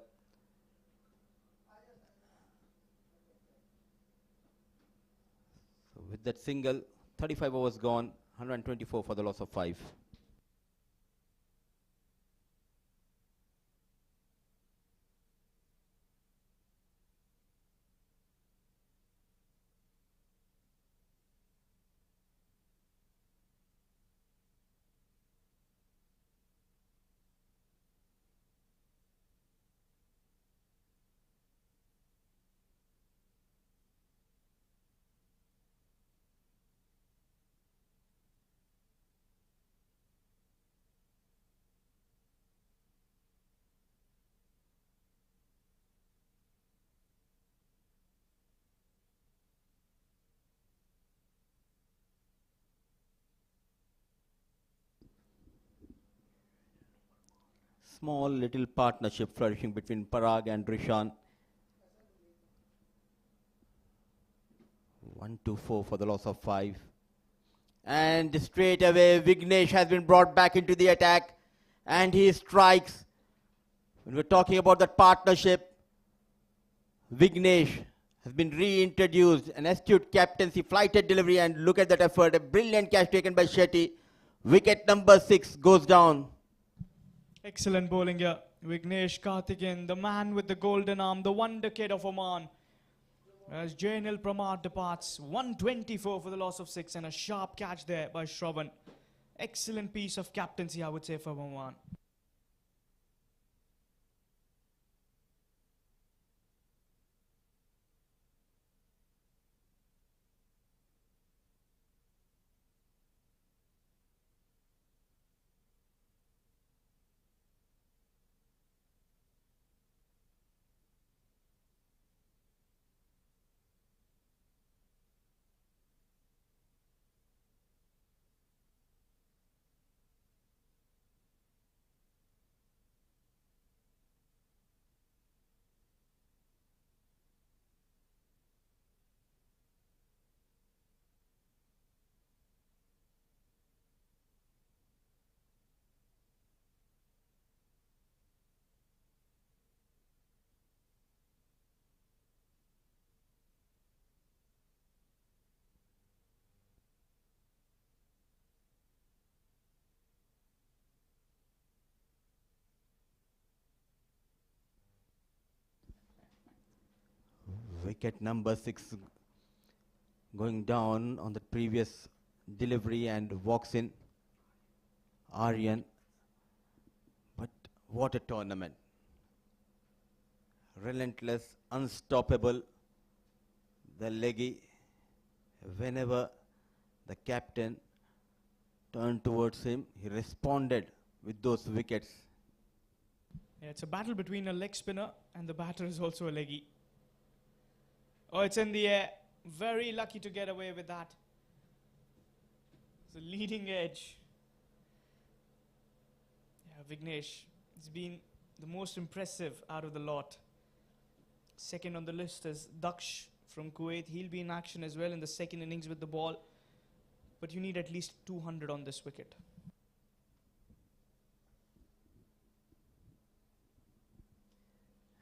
So with that single, 35 overs gone, 124 for the loss of 5. Small little partnership flourishing between Parag and Rishan. 1-4 for the loss of 5. And straight away, Vignesh has been brought back into the attack. And he strikes. When we're talking about that partnership, Vignesh has been reintroduced. An astute captaincy, flighted delivery, and look at that effort. A brilliant catch taken by Shetty. Wicket number 6 goes down. Excellent bowling here. Vignesh Karthikeyan, the man with the golden arm, the wonder kid of Oman. As Jainil Pramar departs, 124 for the loss of 6 and a sharp catch there by Shravan. Excellent piece of captaincy, I would say, for Oman. Wicket number 6 going down on the previous delivery and walks in Aryan. But what a tournament. Relentless, unstoppable. The leggy, whenever the captain turned towards him, he responded with those wickets. Yeah, it's a battle between a leg spinner and the batter is also a leggy. Oh, it's in the air. Very lucky to get away with that. It's a leading edge. Yeah, Vignesh has been the most impressive out of the lot. Second on the list is Daksh from Kuwait. He'll be in action as well in the second innings with the ball. But you need at least 200 on this wicket.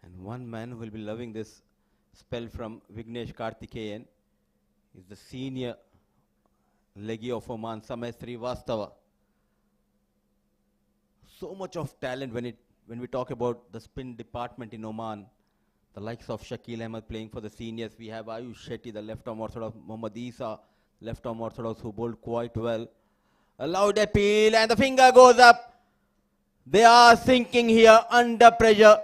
And one man who will be loving this spell from Vignesh Karthikeyan is the senior leggy of Oman, Samay Srivastava. So much of talent when we talk about the spin department in Oman. The likes of Shakil Ahmed playing for the seniors. We have Ayush Shetty, the left-arm orthodox, Mohammad Isa, left-arm orthodox, who bowled quite well. A loud appeal and the finger goes up. They are sinking here under pressure.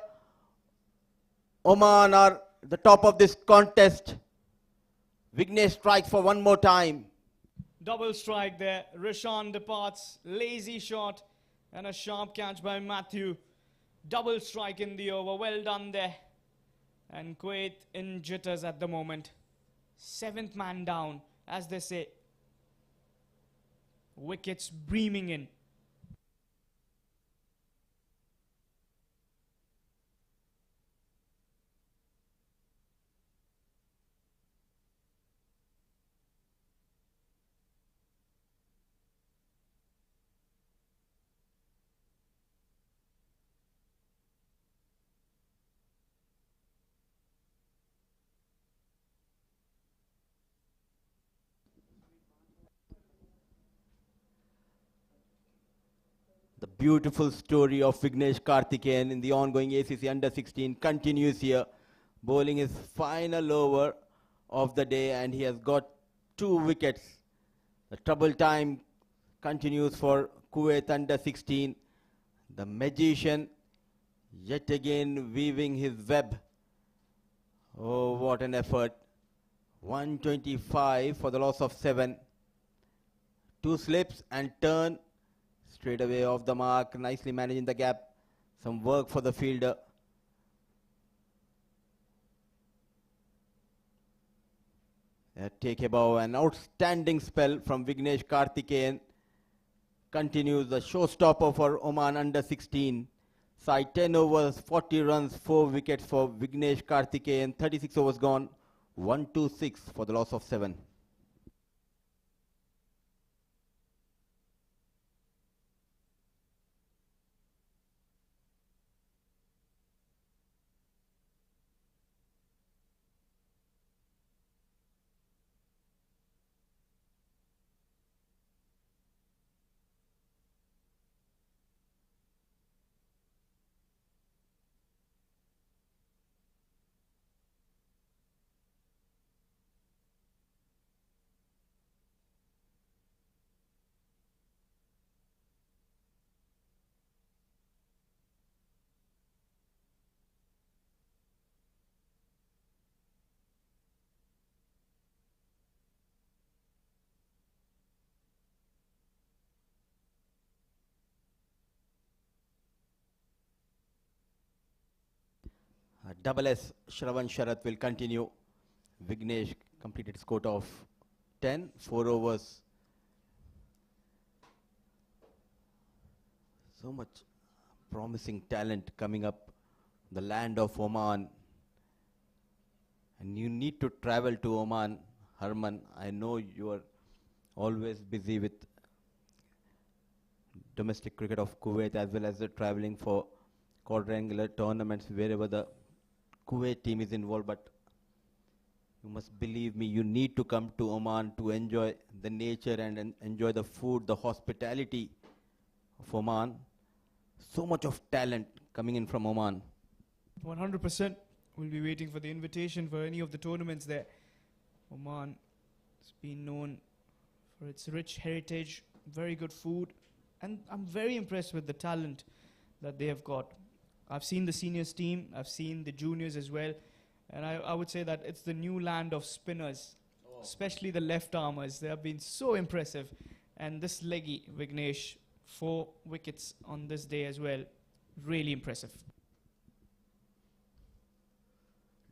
Oman are the top of this contest. Vignesh strikes for one more time. Double strike there. Rishan departs. Lazy shot and a sharp catch by Matthew. Double strike in the over. Well done there. And Kuwait in jitters at the moment. 7th man down, as they say. Wickets breaming in. The beautiful story of Vignesh Karthikeyan in the ongoing ACC Under-16 continues here. Bowling his final over of the day and he has got 2 wickets. The trouble time continues for Kuwait Under-16. The magician yet again weaving his web. Oh, what an effort. 125 for the loss of 7. 2 slips and turn. Straight away off the mark, nicely managing the gap. Some work for the fielder. Take above, an outstanding spell from Vignesh Karthikeyan. Continues the showstopper for Oman Under-16. Side 10 overs, 40 runs, 4 wickets for Vignesh Karthikeyan. 36 overs gone. 1-6 for the loss of 7. Double S Shravan Sharath will continue. Vignesh completed score of 10, 4 overs. So much promising talent coming up, the land of Oman. And you need to travel to Oman, Harman. I know you are always busy with domestic cricket of Kuwait as well as the traveling for quadrangular tournaments wherever the Kuwait team is involved, but you must believe me, you need to come to Oman to enjoy the nature and enjoy the food, the hospitality of Oman. So much of talent coming in from Oman. 100%. We'll be waiting for the invitation for any of the tournaments there. Oman has been known for its rich heritage, very good food, and I'm very impressed with the talent that they have got. I've seen the seniors team, I've seen the juniors as well, and I would say that it's the new land of spinners, especially the left armers. They have been so impressive. And this leggy, Vignesh, 4 wickets on this day as well. Really impressive.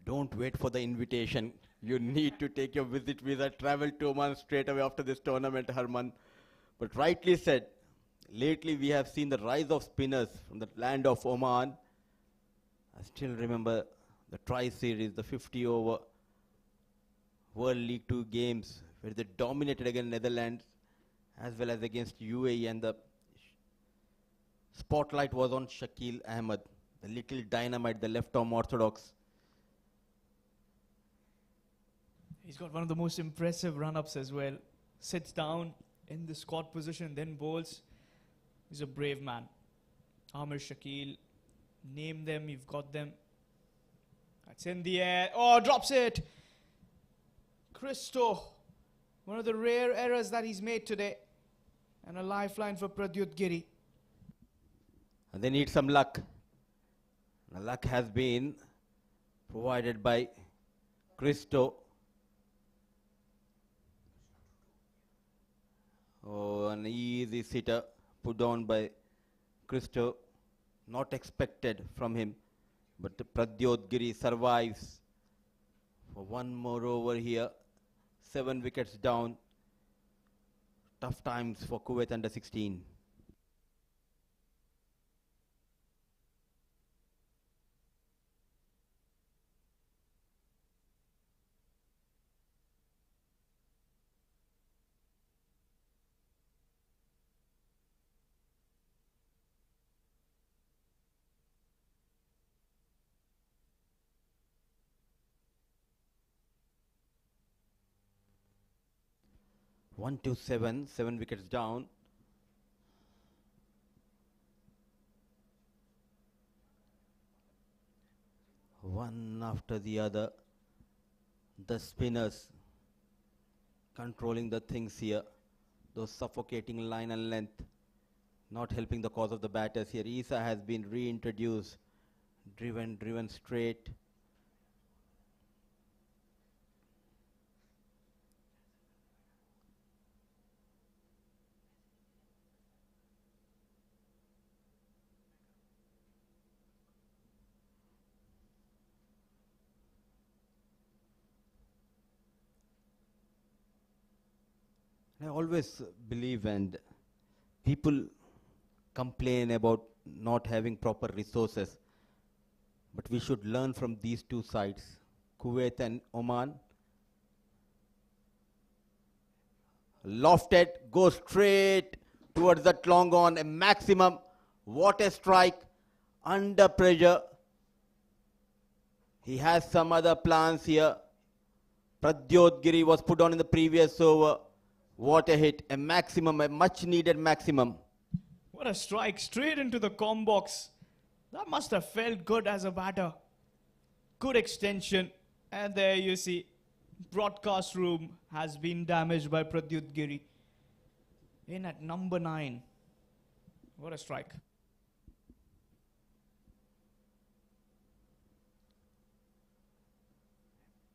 Don't wait for the invitation. You need to take your visit visa, travel to Oman straight away after this tournament, Harman. But rightly said, lately we have seen the rise of spinners from the land of Oman. I still remember the Tri-Series, the 50-over World League 2 games where they dominated against Netherlands as well as against UAE, and the spotlight was on Shakil Ahmed, the little dynamite, the left-arm orthodox. He's got one of the most impressive run-ups as well. Sits down in the squat position, then bowls. He's a brave man. Amir Shakil, name them, you've got them. That's in the air. Oh, drops it. Christo, one of the rare errors that he's made today. And a lifeline for Pradyut Giri. And they need some luck. The luck has been provided by Christo. Oh, an easy sitter put down by Christo. Not expected from him. But Pradyut Giri survives for one more over here. 7 wickets down. Tough times for Kuwait under 16. One to 7, 7 wickets down. One after the other, the spinners controlling the things here. Those suffocating line and length, not helping the cause of the batters here. Isa has been reintroduced, driven straight. I always believe, and people complain about not having proper resources, but we should learn from these two sides, Kuwait and Oman. Lofted, goes straight towards that long on, a maximum. What a strike, under pressure. He has some other plans here. Pradyot Giri was put on in the previous over. What a hit, a maximum, a much needed maximum. What a strike, straight into the com box. That must have felt good as a batter. Good extension. And there you see, broadcast room has been damaged by Pradyut Giri. In at number 9. What a strike.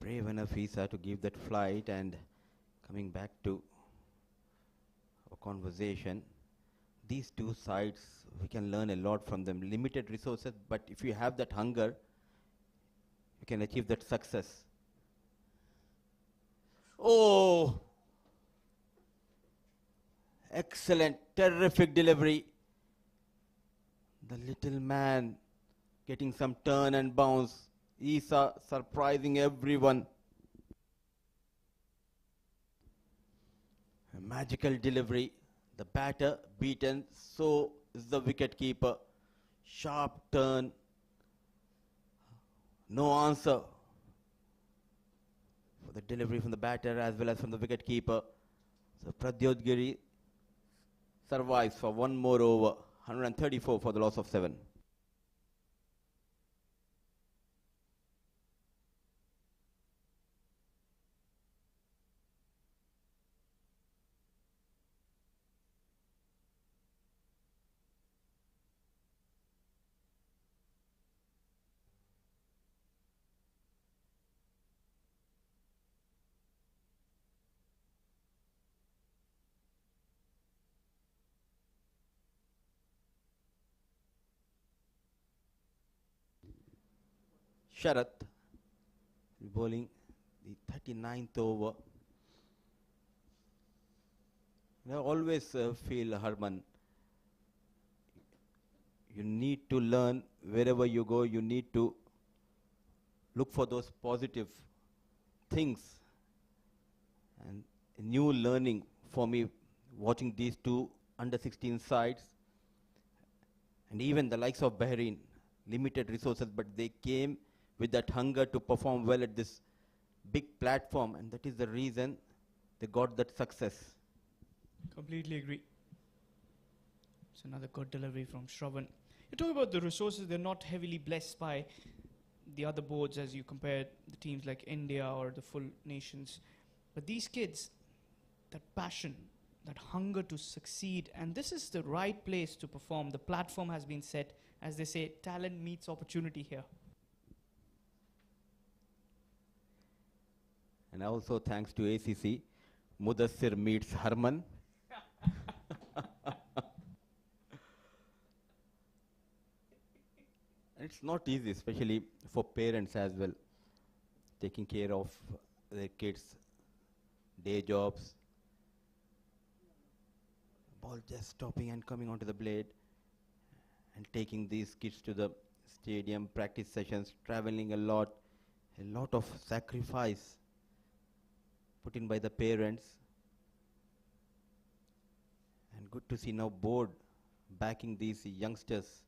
Brave enough Isa to give that flight. And coming back to our conversation, these two sides, we can learn a lot from them. Limited resources, but if you have that hunger, you can achieve that success. Oh, excellent, terrific delivery. The little man getting some turn and bounce. Isa surprising everyone. A magical delivery. The batter beaten, so is the wicket keeper. Sharp turn. No answer for the delivery from the batter as well as from the wicket keeper. So Pradyot Giri survives for one more over. 134 for the loss of 7. Sharat bowling the 39th over. I always feel, Harman, you need to learn wherever you go. You need to look for those positive things. And a new learning for me watching these two under 16 sides, and even the likes of Bahrain, limited resources, but they came with that hunger to perform well at this big platform, and that is the reason they got that success. Completely agree. It's another good delivery from Shravan. You talk about the resources, they're not heavily blessed by the other boards as you compare the teams like India or the full nations. But these kids, that passion, that hunger to succeed, and this is the right place to perform. The platform has been set. As they say, talent meets opportunity here. And also thanks to ACC, Mudassir meets Harman. It's not easy, especially for parents as well, taking care of their kids' day jobs. Ball just stopping and coming onto the blade and taking these kids to the stadium, practice sessions, traveling a lot of sacrifice put in by the parents. And good to see now board backing these youngsters.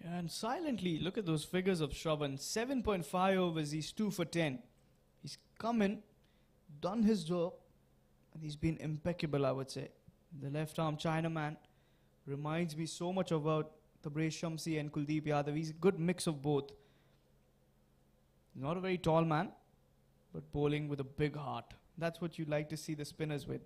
Yeah, and silently, look at those figures of Shravan. 7.5 overs, he's 2 for 10. He's come in, done his job, and he's been impeccable, I would say. The left-arm Chinaman reminds me so much about Tabraiz Shamsi and Kuldeep Yadav. He's a good mix of both. Not a very tall man, but bowling with a big heart. That's what you like to see the spinners with.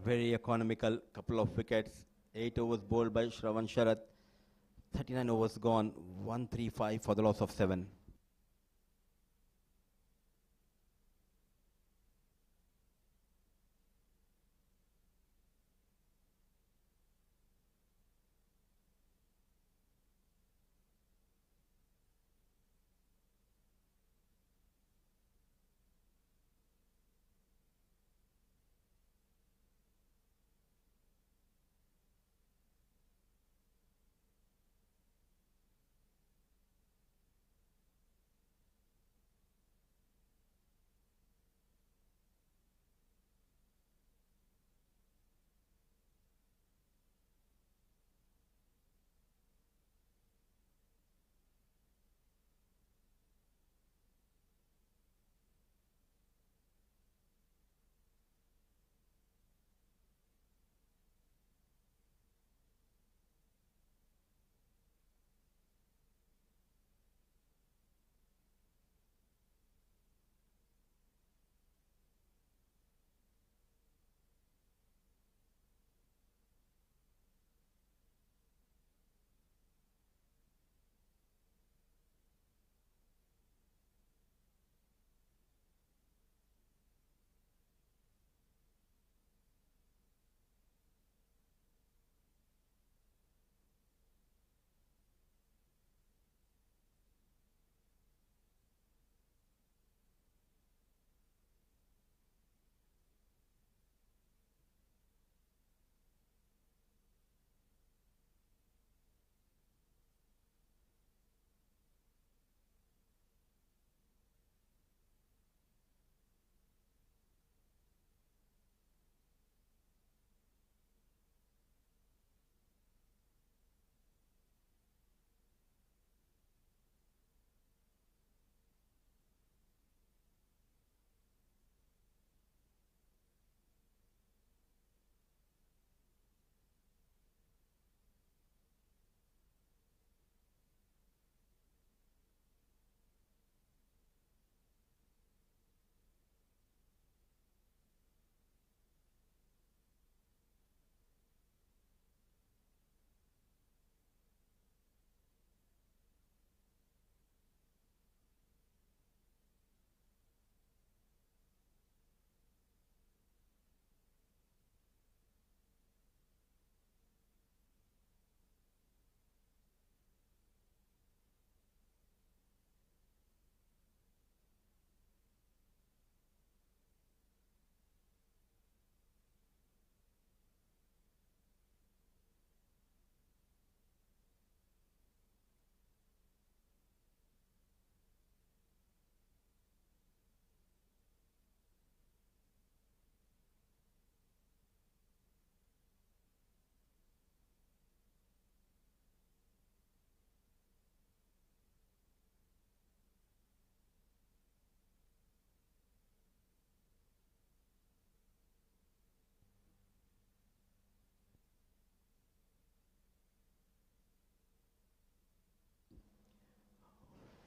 Very economical, couple of wickets. 8 overs bowled by Shravan Sharat. 39 overs gone. 135 for the loss of 7.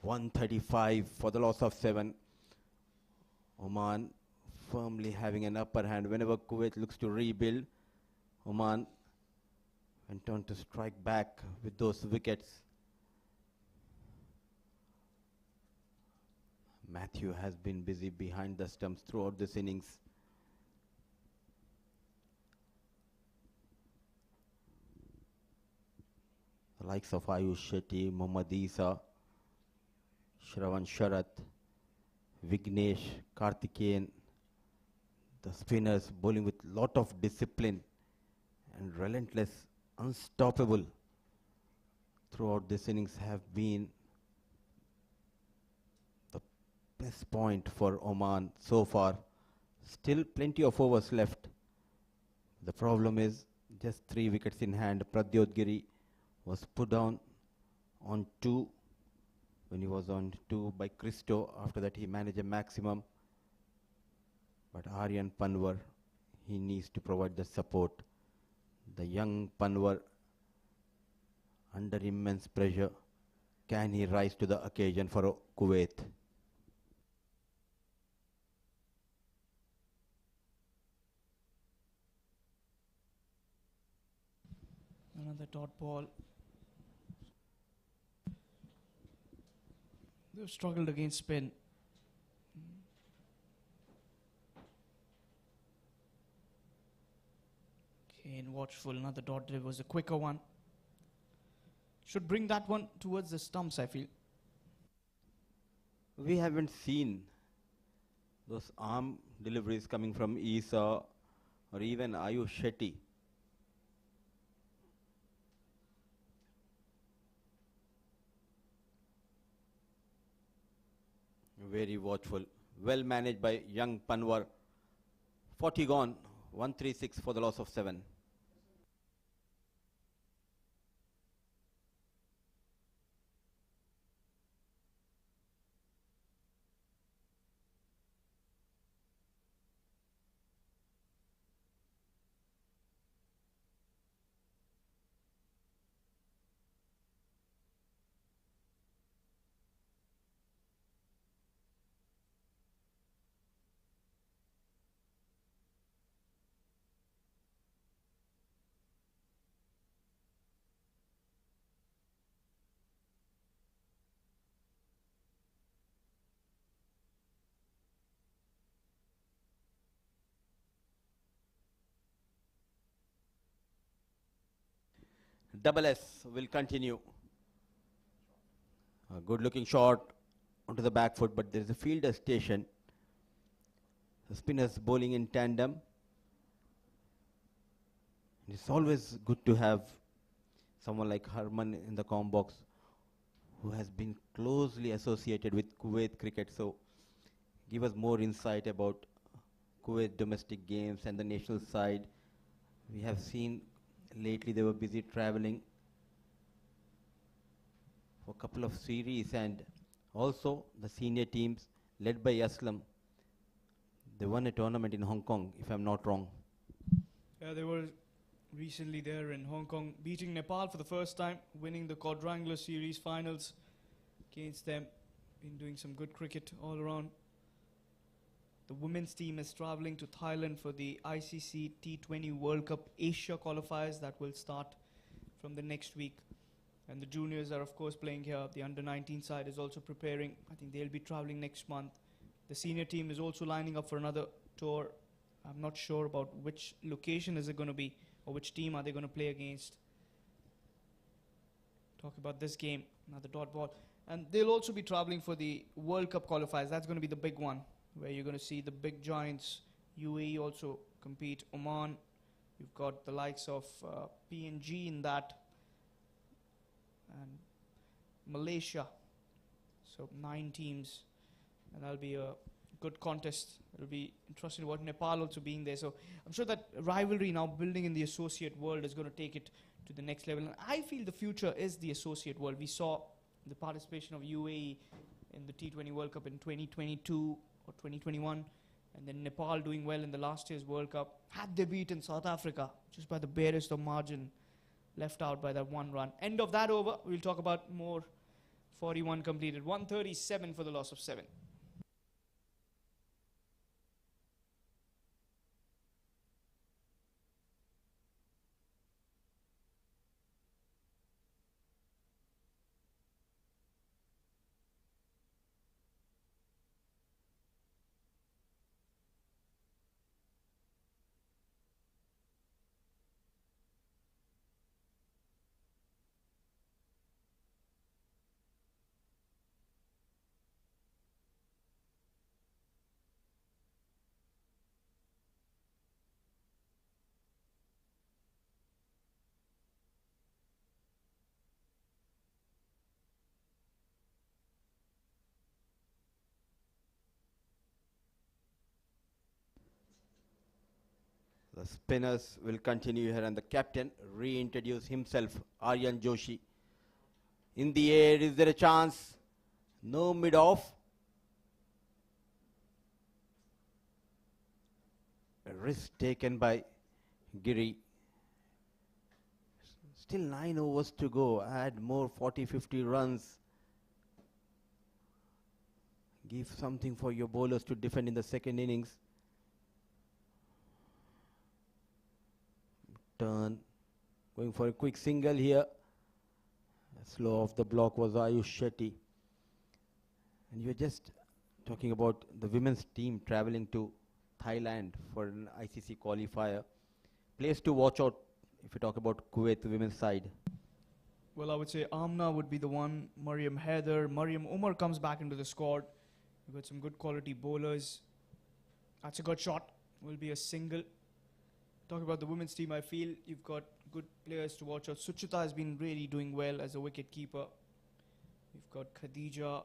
135 for the loss of 7. Oman firmly having an upper hand. Whenever Kuwait looks to rebuild, Oman went on to strike back with those wickets. Matthew has been busy behind the stumps throughout this innings. The likes of Ayush Shetty, Mohammad Isa, Shravan Sharat, Vignesh, Karthikeyan, the spinners bowling with lot of discipline and relentless, unstoppable throughout this innings have been the best point for Oman so far. Still plenty of overs left. The problem is just 3 wickets in hand. Pradyot Giri was put down on 2 when he was on 2 by Christo. After that he managed a maximum. But Aryan Panwar, he needs to provide the support. The young Panwar, under immense pressure, can he rise to the occasion for Kuwait? Another dot ball. They've struggled against spin. Kane watchful. Another dot deliver was a quicker one. Should bring that one towards the stumps, I feel. We haven't seen those arm deliveries coming from Isa or even Ayush Shetty. Very watchful. Well managed by young Panwar. 40 gone. 136 for the loss of 7. Double S will continue. A good looking shot onto the back foot, but there is a fielder station. The spinners bowling in tandem. It's always good to have someone like Harman in the comm box who has been closely associated with Kuwait cricket. So give us more insight about Kuwait domestic games and the national side. We have seen lately they were busy traveling for a couple of series, and also the senior teams led by Aslam, they won a tournament in Hong Kong, if I'm not wrong. Yeah, they were recently there in Hong Kong, beating Nepal for the first time, winning the quadrangular series finals against them. Been doing some good cricket all around. The women's team is traveling to Thailand for the ICC T20 World Cup Asia qualifiers that will start from the next week. And the juniors are, of course, playing here. The under-19 side is also preparing. I think they'll be traveling next month. The senior team is also lining up for another tour. I'm not sure about which location is it going to be or which team are they going to play against. Talk about this game, another dot ball. And they'll also be traveling for the World Cup qualifiers. That's going to be the big one, where you're going to see the big giants. UAE also compete. Oman, you've got the likes of PNG in that, and Malaysia. So 9 teams, and that'll be a good contest. It'll be interesting to watch Nepal also being there. So I'm sure that rivalry now building in the associate world is going to take it to the next level. And I feel the future is the associate world. We saw the participation of UAE in the T20 World Cup in 2022 or 2021, and then Nepal doing well in the last year's World Cup. Had they beaten South Africa just by the barest of margin, left out by that 1 run. End of that over. We'll talk about more 41 completed. 137 for the loss of 7. The spinners will continue here and the captain reintroduce himself, Aryan Joshi. In the air, is there a chance? No mid-off. A risk taken by Giri. Still 9 overs to go. Add more 40-50 runs. Give something for your bowlers to defend in the second innings. Turn. Going for a quick single here. Slow off the block was Ayush Shetty. And you're just talking about the women's team traveling to Thailand for an ICC qualifier. Place to watch out if you talk about Kuwait women's side. Well, I would say Amna would be the one. Mariam Haider, Mariam Umar comes back into the squad. We've got some good quality bowlers. That's a good shot. Will be a single. Talking about the women's team, I feel you've got good players to watch out. Suchita has been really doing well as a wicket keeper. You've got Khadija.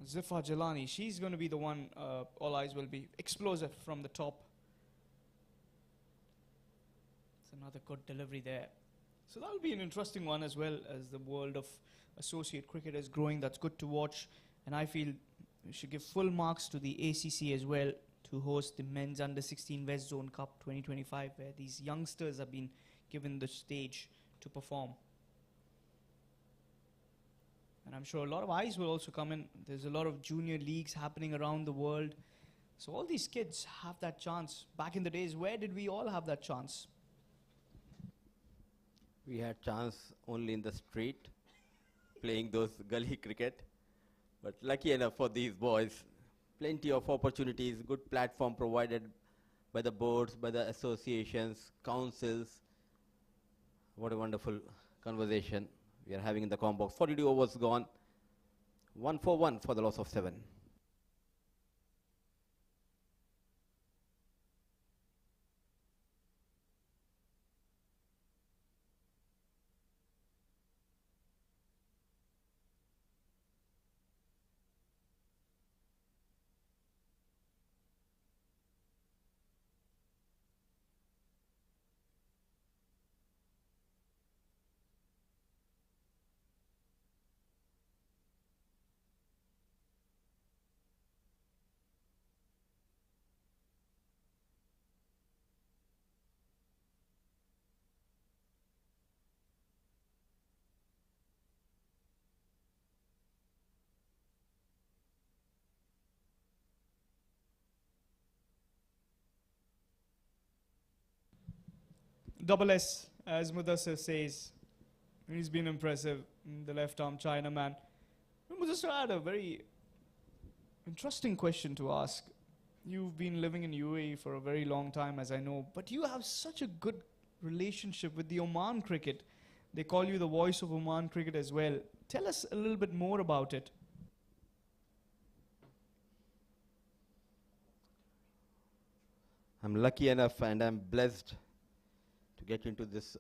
Zifa Jalani, she's going to be the one all eyes will be. Explosive from the top. It's another good delivery there. So that'll be an interesting one as well, as the world of associate cricket is growing. That's good to watch. And I feel we should give full marks to the ACC as well to host the Men's Under-16 West Zone Cup 2025, where these youngsters have been given the stage to perform. And I'm sure a lot of eyes will also come in. There's a lot of junior leagues happening around the world. So all these kids have that chance. Back in the days, where did we all have that chance? We had chance only in the street, playing those gully cricket. But lucky enough for these boys, plenty of opportunities, good platform provided by the boards, by the associations, councils. What a wonderful conversation we are having in the com box. 42 overs gone. 1 for 1 for the loss of 7. Double S, as Mudassir says. He's been impressive, the left-arm Chinaman. Mudassir, I had a very interesting question to ask. You've been living in UAE for a very long time, as I know, but you have such a good relationship with the Oman cricket. They call you the voice of Oman cricket as well. Tell us a little bit more about it. I'm lucky enough and I'm blessed to get into this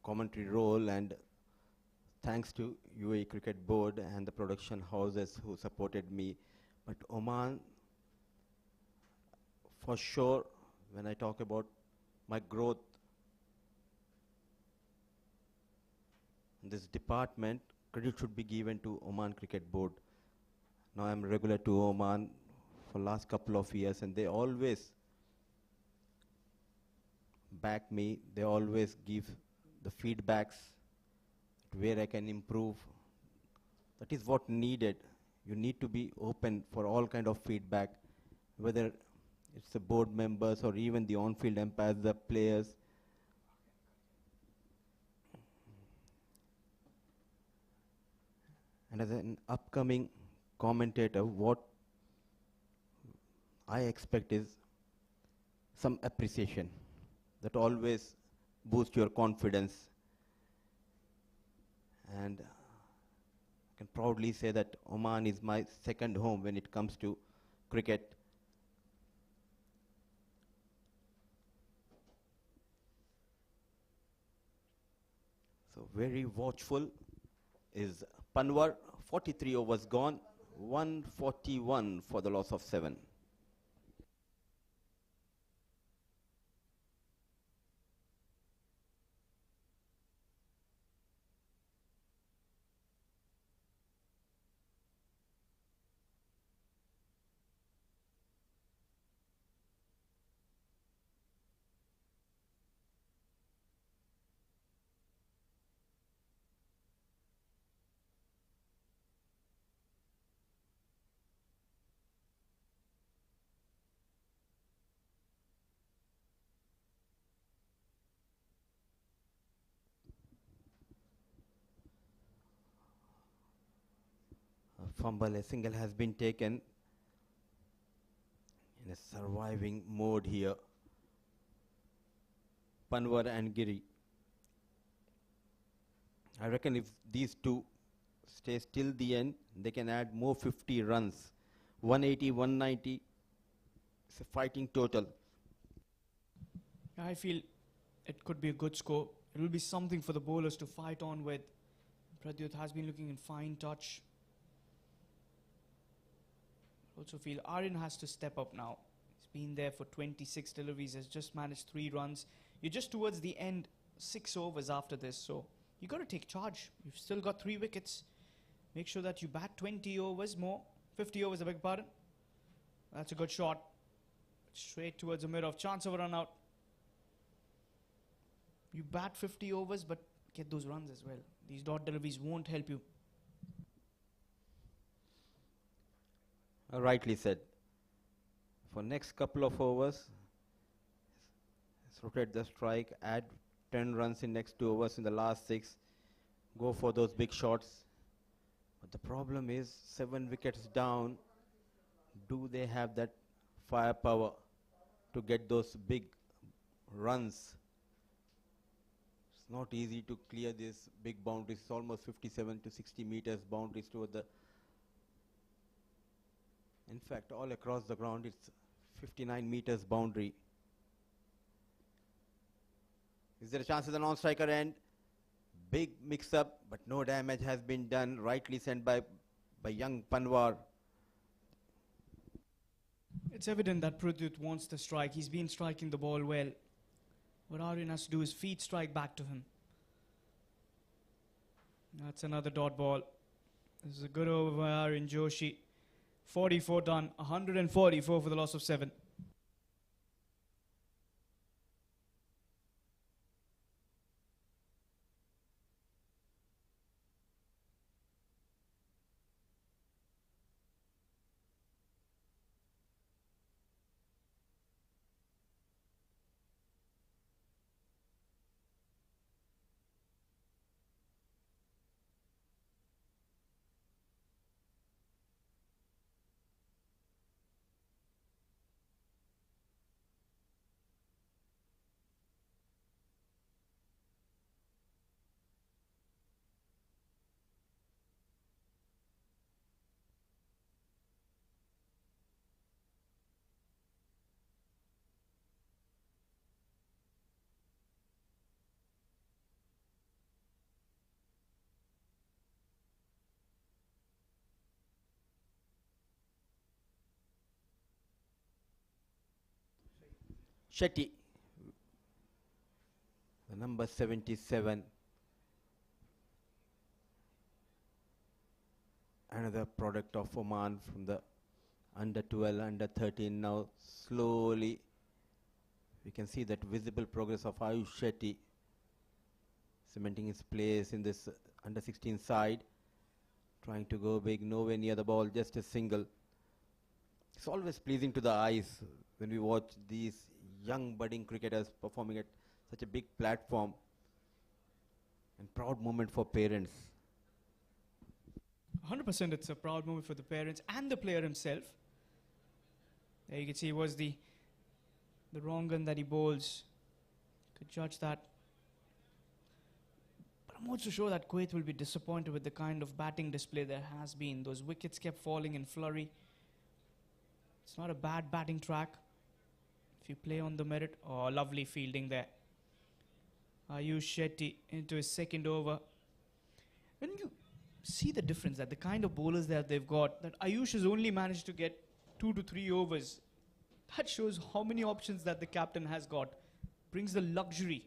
commentary role, and thanks to UAE Cricket Board and the production houses who supported me. But Oman, for sure, when I talk about my growth in this department, credit should be given to Oman Cricket Board. Now I'm regular to Oman for last couple of years, and they always back me. They always give the feedbacks where I can improve. That is what needed. You need to be open for all kind of feedback, whether it's the board members or even the on-field umpires, the players. And as an upcoming commentator, what I expect is some appreciation. That always boosts your confidence. And I can proudly say that Oman is my second home when it comes to cricket. So very watchful is Panwar. 43 overs gone, 141 for the loss of 7. Fumble, a single has been taken in a surviving mode here. Panwar and Giri. I reckon if these two stay till the end, they can add more 50 runs. 180, 190. It's a fighting total. I feel it could be a good score. It will be something for the bowlers to fight on with. Pradyut has been looking in fine touch. Also feel Aryan has to step up now. He's been there for 26 deliveries, has just managed 3 runs. You're just towards the end, 6 overs after this, so you got to take charge. You've still got 3 wickets. Make sure that you bat 20 overs more, 50 overs, I beg your pardon. That's a good shot. Straight towards the middle of chance of a run out. You bat 50 overs, but get those runs as well. These dot deliveries won't help you. Rightly said. For next couple of overs, let's rotate the strike, add 10 runs in next 2 overs in the last 6. Go for those big shots. But the problem is 7 wickets down. Do they have that firepower to get those big runs? It's not easy to clear these big boundaries. It's almost 57 to 60 meters boundaries toward the. In fact, all across the ground, it's 59 meters boundary. Is there a chance at the non-striker end? Big mix-up, but no damage has been done. Rightly sent by young Panwar. It's evident that Pradyut wants the strike. He's been striking the ball well. What Aryan has to do is feed strike back to him. That's another dot ball. This is a good over by Aryan Joshi. 44 done, 144 for the loss of 7. Shetty, the number 77. Another product of Oman from the under 12, under 13. Now slowly we can see that visible progress of Ayush Shetty. cementing his place in this under 16 side, trying to go big, nowhere near the ball, just a single. It's always pleasing to the eyes when we watch these young budding cricketers performing at such a big platform, and proud moment for parents. 100% it's a proud moment for the parents and the player himself. There you can see it was the wrong gun that he bowls. Could judge that. But I'm also sure that Kuwait will be disappointed with the kind of batting display there has been. Those wickets kept falling in flurry. It's not a bad batting track if you play on the merit. Oh, lovely fielding there. Ayush Shetty into his second over. When you see the difference, that the kind of bowlers that they've got, that Ayush has only managed to get 2 to 3 overs. That shows how many options that the captain has got. Brings the luxury.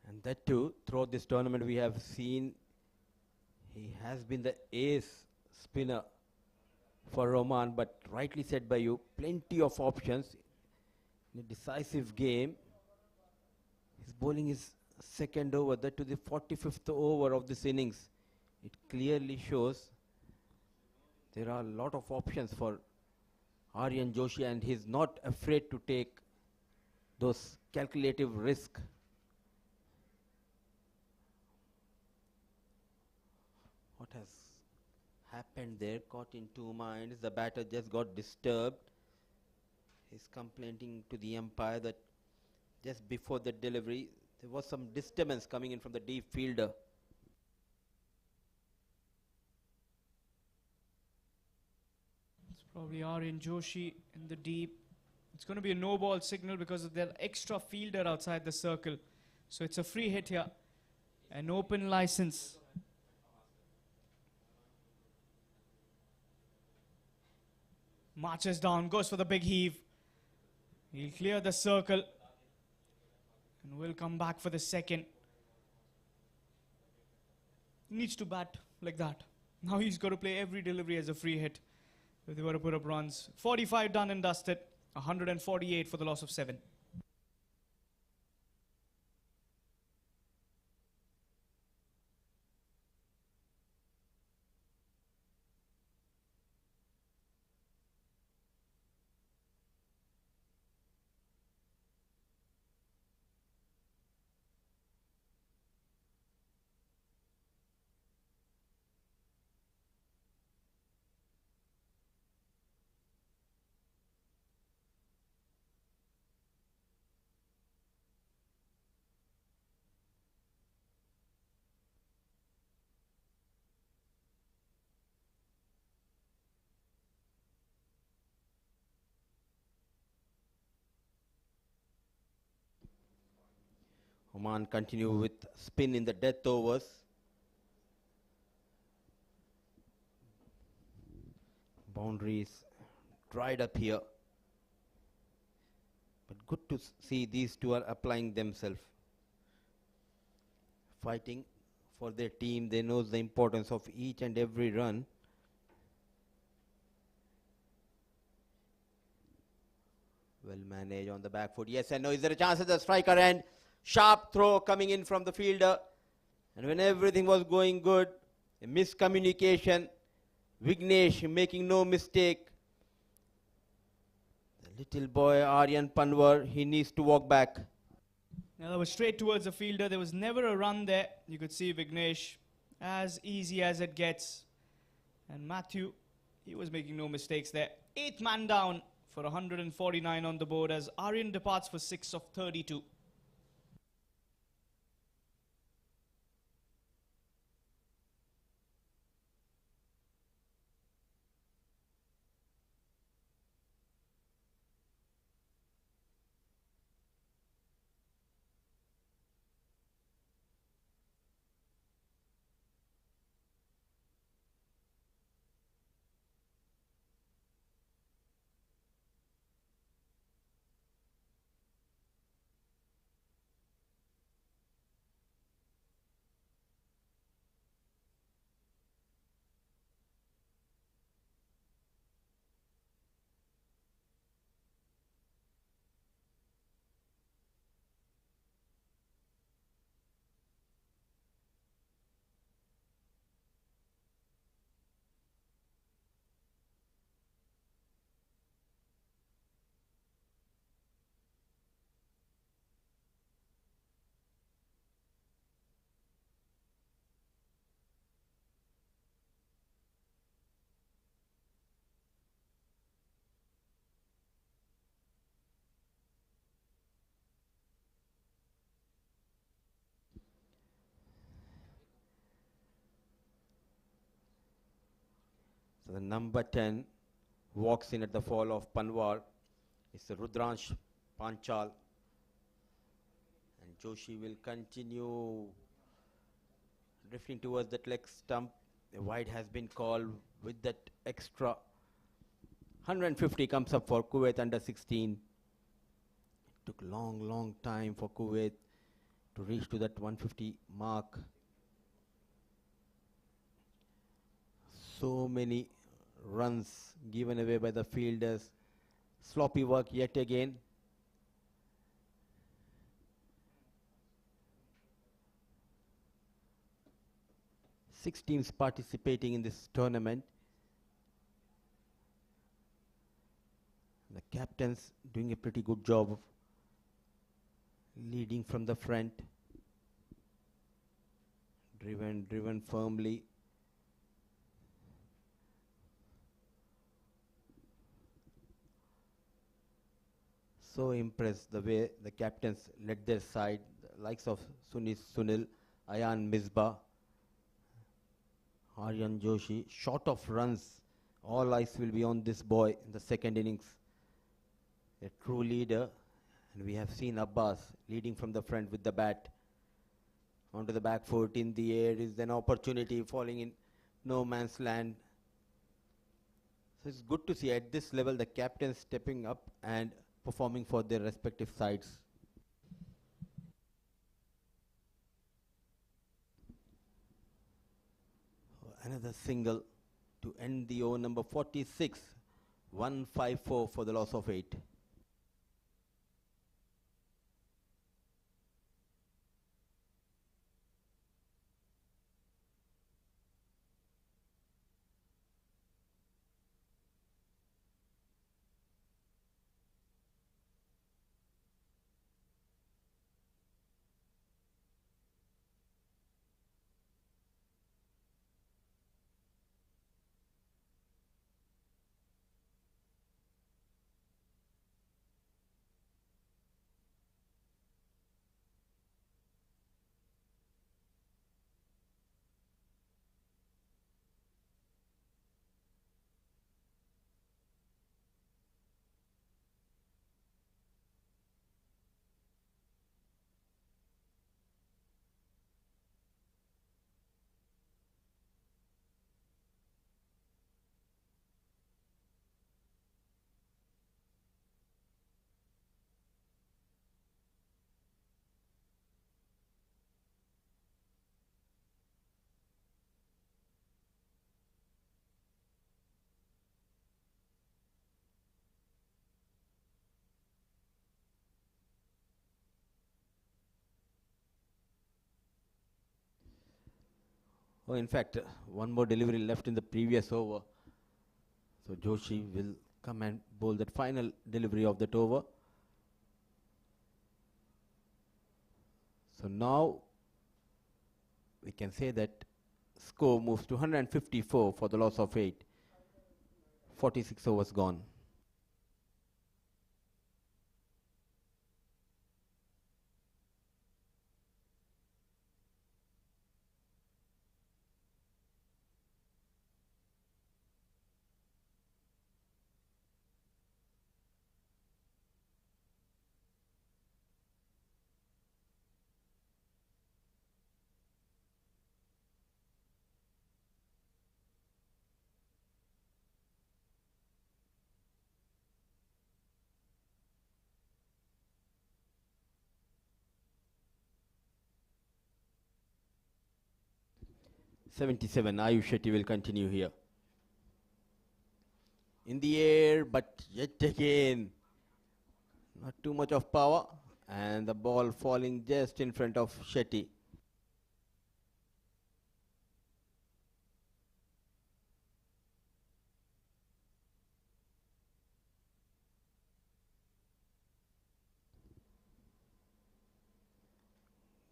And that too, throughout this tournament we have seen he has been the ace spinner for Oman, but rightly said by you, plenty of options in a decisive game. His bowling is second over, that to the 45th over of this innings. It clearly shows there are a lot of options for Aryan Joshi, and he's not afraid to take those calculative risks. What has happened there? Caught in two minds. The batter just got disturbed. He's complaining to the umpire that just before the delivery there was some disturbance coming in from the deep fielder. It's probably Aryan Joshi in the deep. It's going to be a no ball signal because of their extra fielder outside the circle. So it's a free hit here. An open license. Marches down, goes for the big heave. He'll clear the circle and will come back for the second. Needs to bat like that. Now he's got to play every delivery as a free hit if they were to put up runs. 45 done and dusted. 148 for the loss of 7. Oman continue with spin in the death overs. Boundaries dried up here. But good to see these two are applying themselves. Fighting for their team. They know the importance of each and every run. Well managed on the back foot. Yes and no. Is there a chance at the striker end? Sharp throw coming in from the fielder. And when everything was going good, a miscommunication. Vignesh making no mistake. The little boy Aryan Panwar, he needs to walk back. Now that was straight towards the fielder. There was never a run there. You could see Vignesh as easy as it gets. And Matthew, he was making no mistakes there. 8th man down for 149 on the board as Aryan departs for 6 of 32. So the number 10 walks in at the fall of Panwar. It's the Rudransh Panchal. And Joshi will continue drifting towards that leg stump. The wide has been called with that extra. 150 comes up for Kuwait under 16. It took long time for Kuwait to reach to that 150 mark. So many runs given away by the fielders. Sloppy work yet again. Six teams participating in this tournament. The captains doing a pretty good job of leading from the front. Driven firmly. So impressed the way the captains led their side, the likes of Sunil, Ayan Misbah, Aryan Joshi. Short of runs, all eyes will be on this boy in the second innings. A true leader, and we have seen Abbas leading from the front with the bat. Onto the back foot, in the air is an opportunity, falling in no man's land. So it's good to see at this level the captains stepping up and performing for their respective sides. Another single to end the over, number 46, 154 for the loss of 8. Oh, in fact, one more delivery left in the previous over. So Joshi will come and bowl that final delivery of that over. So now we can say that score moves to 154 for the loss of 8. 46 overs gone. .77, Ayush Shetty will continue here. In the air, but yet again, not too much of power, and the ball falling just in front of Shetty.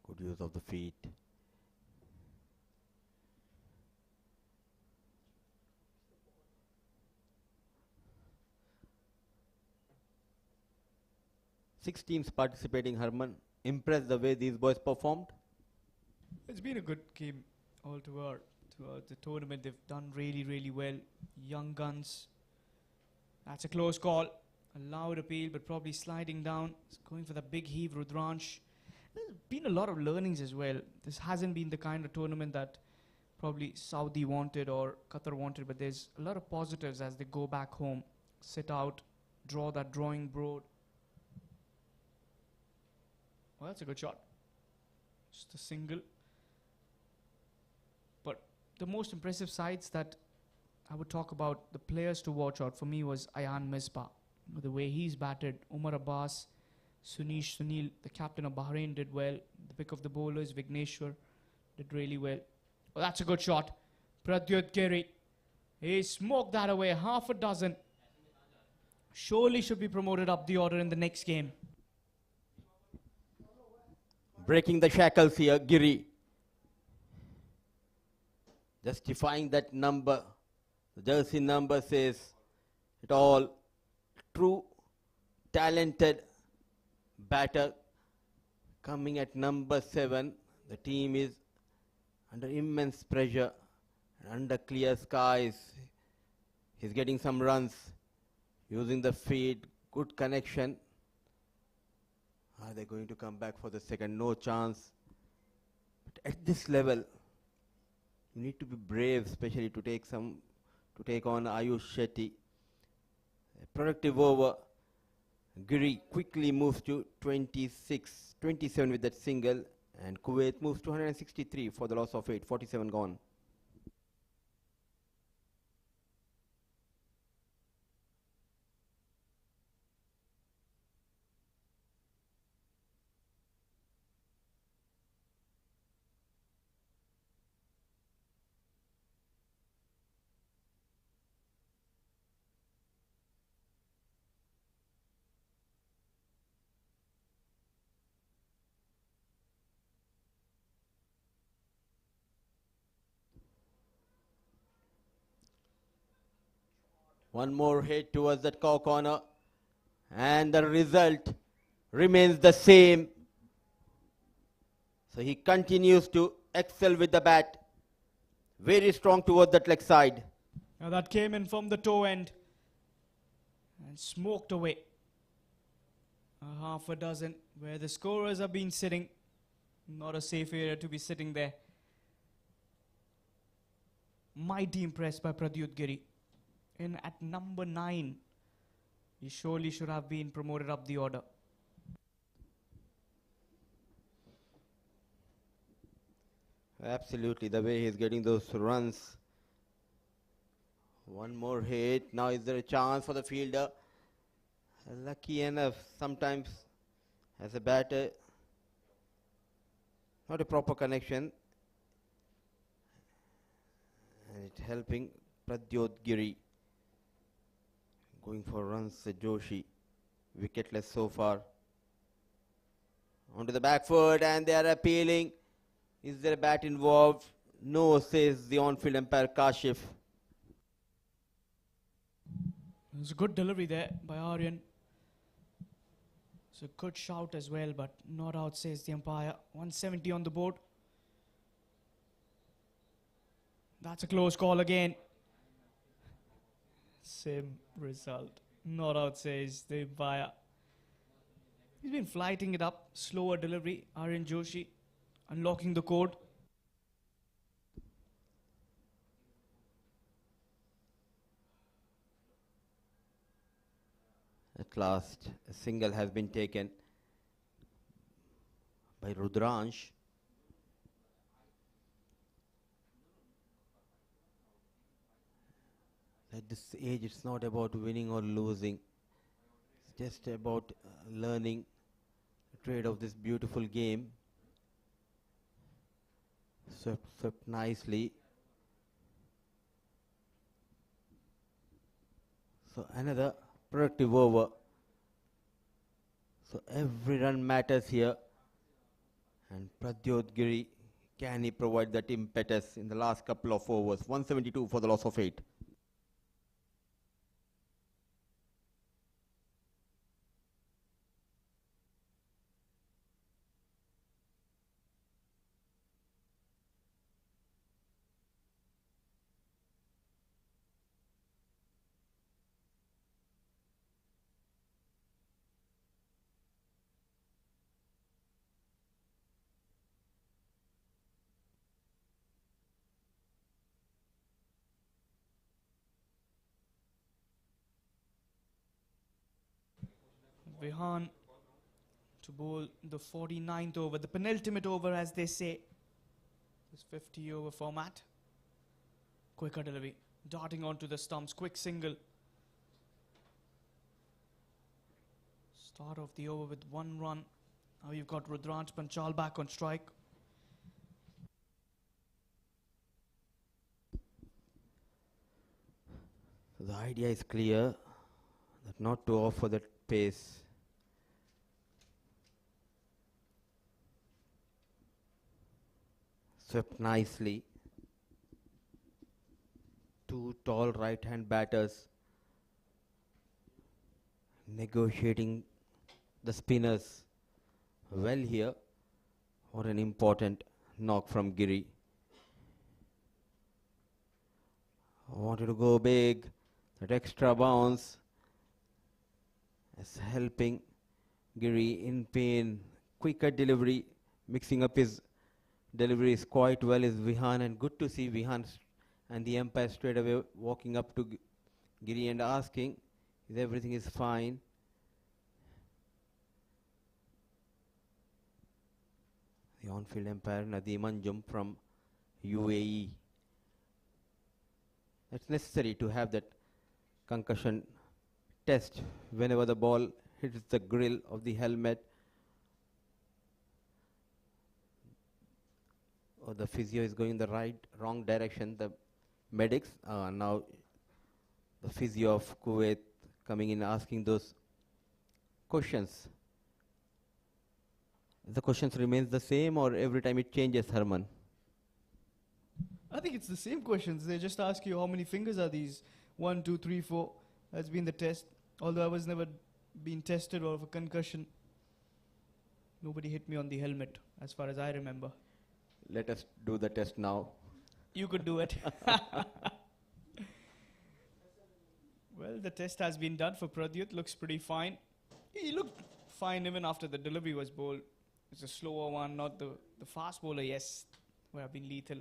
Good use of the feet. Six teams participating, Harman. Impressed the way these boys performed? It's been a good game all throughout the tournament. They've done really, really well. Young guns. That's a close call. A loud appeal, but probably sliding down. It's going for the big heave, Rudransh. There's been a lot of learnings as well. This hasn't been the kind of tournament that probably Saudi wanted or Qatar wanted, but there's a lot of positives as they go back home. Sit out, draw that drawing board. Well, that's a good shot. Just a single. But the most impressive sides that I would talk about, the players to watch out for me, was Ayan Misbah. The way he's batted. Umar Abbas, Sunish Sunil, the captain of Bahrain, did well. The pick of the bowlers, Vigneshwar, did really well. Oh, that's a good shot. Pradyut Giri. He smoked that away. Half a dozen. Surely should be promoted up the order in the next game. Breaking the shackles here, Giri. Justifying that number. The jersey number says it all. True, talented batter coming at number 7. The team is under immense pressure and under clear skies. He's getting some runs using the feed. Good connection. Are they going to come back for the second? No chance. But at this level, you need to be brave, especially to take on Ayush Shetty. A productive over. Giri quickly moves to 27 with that single, and Kuwait moves to 163 for the loss of 8. 47 gone. One more hit towards that corner, and the result remains the same. So he continues to excel with the bat. Very strong towards that leg side. Now that came in from the toe end and smoked away. A half a dozen where the scorers have been sitting. Not a safe area to be sitting there. Mighty impressed by Pradyut Giri. In at number 9, he surely should have been promoted up the order. Absolutely, the way he's getting those runs. One more hit. Now is there a chance for the fielder? Lucky enough, sometimes as a batter, not a proper connection. And it helping Pradyut Giri. Going for runs, Joshi. Wicketless so far. Onto the back foot, and they are appealing. Is there a bat involved? No, says the on-field umpire Kashif. It was a good delivery there by Aryan. It's a good shout as well, but not out, says the umpire. 170 on the board. That's a close call again. Same result. Not out, says the umpire. He's been flighting it up. Slower delivery. Aryan Joshi unlocking the code. At last, a single has been taken by Rudransh. At this age, it's not about winning or losing. It's just about learning the trade of this beautiful game. Swept nicely. So another productive over. So every run matters here. And Pradyut Giri, can he provide that impetus in the last couple of overs? 172 for the loss of 8. Vihan to bowl the 49th over, the penultimate over as they say. This 50 over format. Quicker delivery, darting onto the stumps, quick single. Start of the over with 1 run. Now you've got Rudranj Panchal back on strike. The idea is clear, that not to offer that pace. Swept nicely. Two tall right-hand batters negotiating the spinners well here. What an important knock from Giri. Wanted to go big. That extra bounce is helping Giri in pain. Quicker delivery, mixing up his deliveries quite well is Vihan, and good to see Vihan and the umpire straight away walking up to Giri and asking if everything is fine. The on-field umpire Nadeem Anjum from UAE. It's necessary to have that concussion test whenever the ball hits the grill of the helmet. Or the physio is going the wrong direction. The medics now the physio of Kuwait coming in asking those questions. The questions remains the same, or every time it changes, Herman? I think it's the same questions. They just ask you how many fingers are these. 1, 2, 3, 4. That's been the test. Although I was never been tested or of a concussion. Nobody hit me on the helmet, as far as I remember. Let us do the test now. You could do it. Well, the test has been done for Pradyut. Looks pretty fine. He looked fine even after the delivery was bowled. It's a slower one, not the fast bowler, yes, would have been lethal.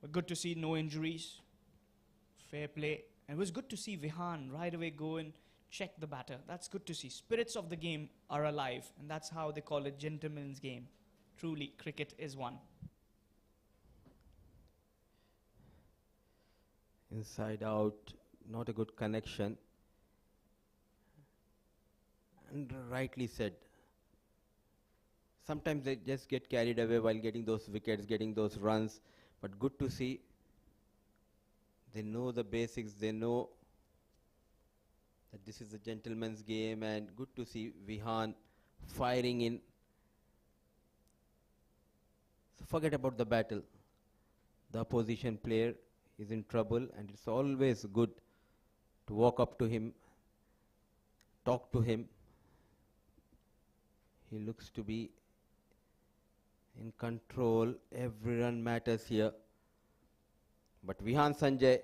But good to see no injuries. Fair play. And it was good to see Vihan right away go and check the batter. That's good to see. Spirits of the game are alive. And that's how they call it gentleman's game. Truly, cricket is one. Inside out, not a good connection. And rightly said. Sometimes they just get carried away while getting those wickets, getting those runs. But good to see. They know the basics. They know that this is a gentleman's game. And good to see Vihan firing in. So forget about the battle. The opposition player is in trouble, and it's always good to walk up to him, talk to him. He looks to be in control. Every run matters here. But Vihan Sanjay,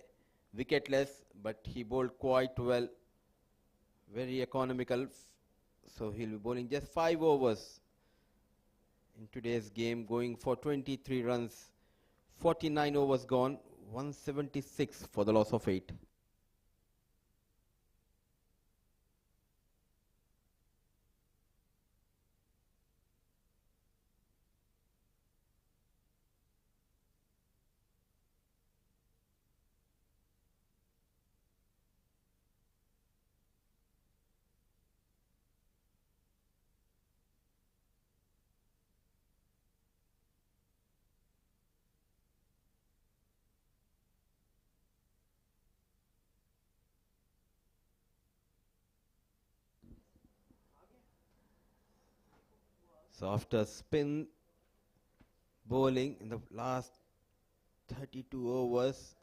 wicketless, but he bowled quite well. Very economical. So he'll be bowling just 5 overs in today's game, going for 23 runs. 49 overs gone, 176 for the loss of 8. So after spin bowling in the last 32 overs,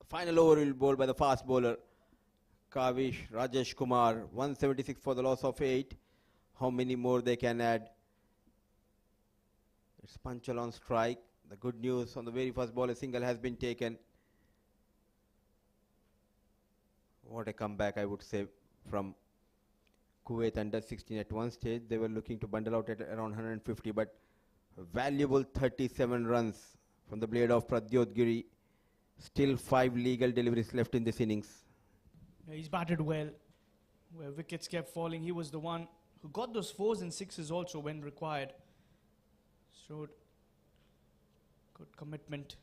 final over will be bowled by the fast bowler Kavish Rajesh Kumar. 176 for the loss of 8. How many more they can add? It's Panchal on strike. The good news on the very first ball, a single has been taken. What a comeback, I would say, from Kuwait under 16. At one stage they were looking to bundle out at around 150, but valuable 37 runs from the blade of Pradyut Giri. Still 5 legal deliveries left in this innings. Yeah, he's batted well. where wickets kept falling. He was the one who got those 4s and 6s also when required. Showed good commitment.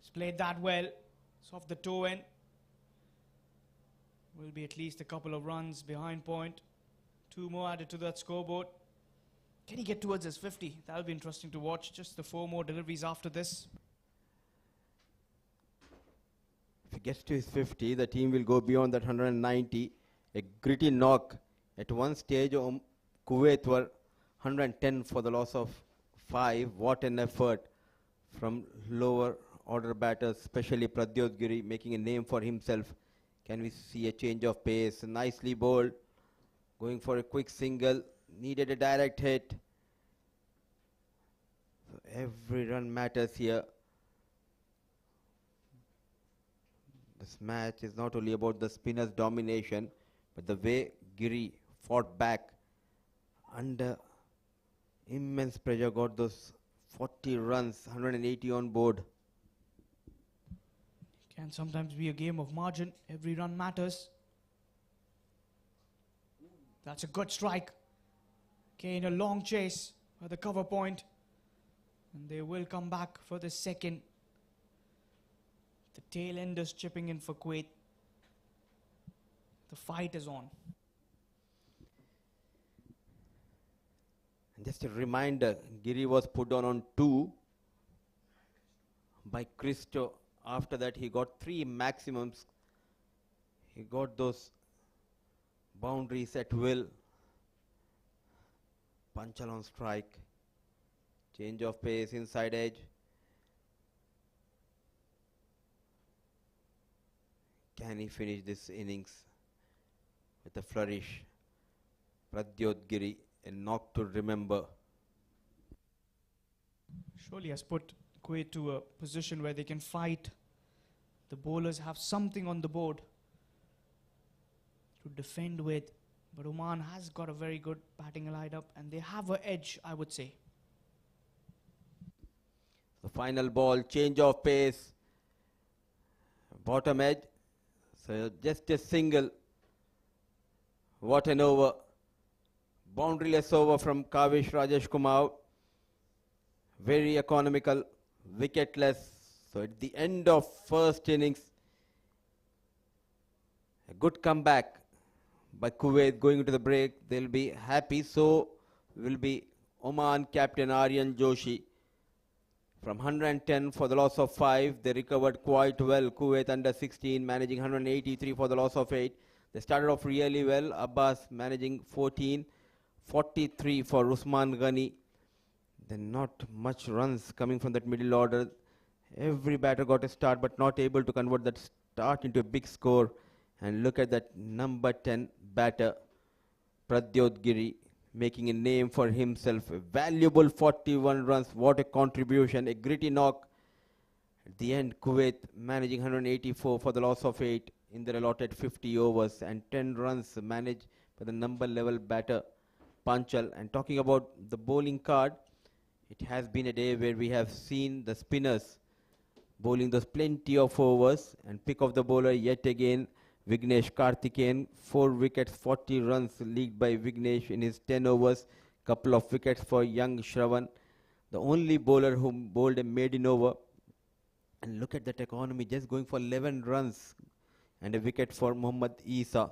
He's played that well. It's off the toe end. Will be at least a couple of runs behind point. 2 more added to that scoreboard. Can he get towards his 50? That'll be interesting to watch. Just the 4 more deliveries after this. If he gets to his 50, the team will go beyond that 190. A gritty knock. At one stage, Kuwait were 110 for the loss of 5. What an effort from lower order batters, especially Pradyot Giri, making a name for himself. Can we see a change of pace? Nicely bowled. Going for a quick single. Needed a direct hit. So every run matters here. This match is not only about the spinner's domination, but the way Giri fought back under immense pressure, got those 40 runs, 180 on board. Can sometimes be a game of margin. Every run matters. That's a good strike. Again, a long chase at the cover point. And they will come back for the second. The tail enders chipping in for Kuwait. The fight is on. And just a reminder, Giri was put on 2 by Christo. After that, he got 3 maximums. He got those boundaries at will. Panchal on strike. Change of pace, inside edge. Can he finish this innings with a flourish? Pradyot Giri, a knock to remember. Surely has put Kuwait to a position where they can fight. The bowlers have something on the board to defend with. But Oman has got a very good batting lineup and they have an edge, I would say. The final ball, change of pace. Bottom edge. So just a single. What an over. Boundaryless over from Kavish Rajesh Kumar. Very economical, wicketless. So at the end of first innings, a good comeback by Kuwait going into the break. They'll be happy. So will be Oman captain Aryan Joshi. From 110 for the loss of 5, they recovered quite well. Kuwait under 16 managing 183 for the loss of 8. They started off really well. Abbas managing 14, 43 for Usman Ghani. Then not much runs coming from that middle order. Every batter got a start but not able to convert that start into a big score. And look at that number 10 batter, Pradyot Giri, making a name for himself. A valuable 41 runs. What a contribution. A gritty knock. At the end, Kuwait managing 184 for the loss of 8 in their allotted 50 overs. And 10 runs managed by the number level batter, Panchal. And talking about the bowling card, it has been a day where we have seen the spinners bowling those plenty of overs. And pick of the bowler yet again, Vignesh Karthikeyan. 4 wickets, 40 runs leaked by Vignesh in his 10 overs. Couple of wickets for young Shravan, the only bowler who bowled a maiden over. And look at that economy, just going for 11 runs and a wicket for Mohammad Isa.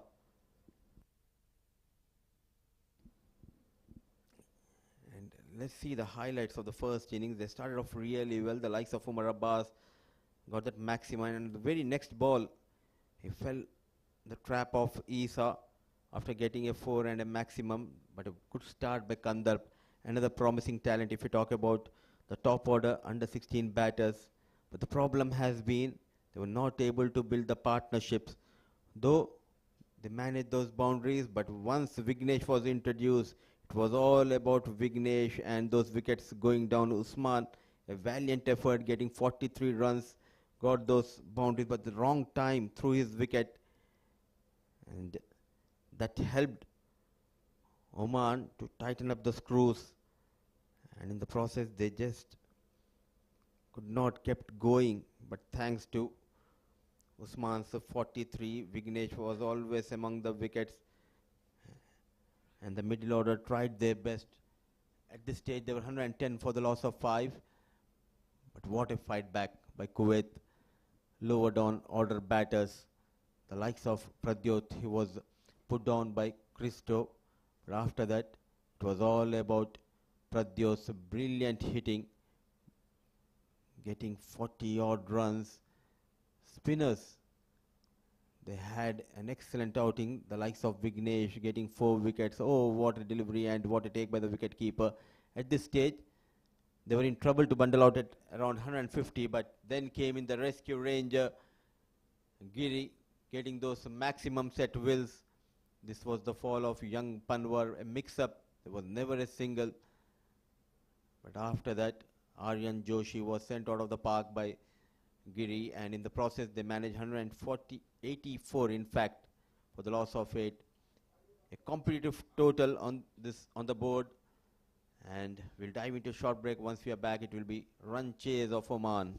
And let's see the highlights of the first innings. They started off really well. The likes of Umar Abbas got that maximum, and the very next ball, he fell the trap of Isa after getting a 4 and a maximum. But a good start by Kandarp, another promising talent if you talk about the top order under 16 batters. But the problem has been they were not able to build the partnerships. Though they managed those boundaries, but once Vignesh was introduced, it was all about Vignesh and those wickets going down. Usman, a valiant effort, getting 43 runs, got those boundaries, but the wrong time through his wicket. And that helped Oman to tighten up the screws. And in the process, they just could not kept going. But thanks to Usman's 43. Vignesh was always among the wickets, and the middle order tried their best. At this stage, they were 110 for the loss of 5. But what a fight back by Kuwait. Lower down order batters, the likes of Pradyot, he was put down by Christo. But after that, it was all about Pradyot's brilliant hitting, getting 40 odd runs. Spinners, they had an excellent outing. The likes of Vignesh getting 4 wickets. Oh, what a delivery and what a take by the wicket keeper. At this stage, they were in trouble to bundle out at around 150, but then came in the rescue ranger, Giri, getting those maximum set wills. This was the fall of young Panwar, a mix-up. There was never a single. But after that, Aryan Joshi was sent out of the park by Giri, and in the process they managed 84 in fact, for the loss of 8. A competitive total on the board, and we'll dive into a short break. Once we are back, it will be run chase of Oman.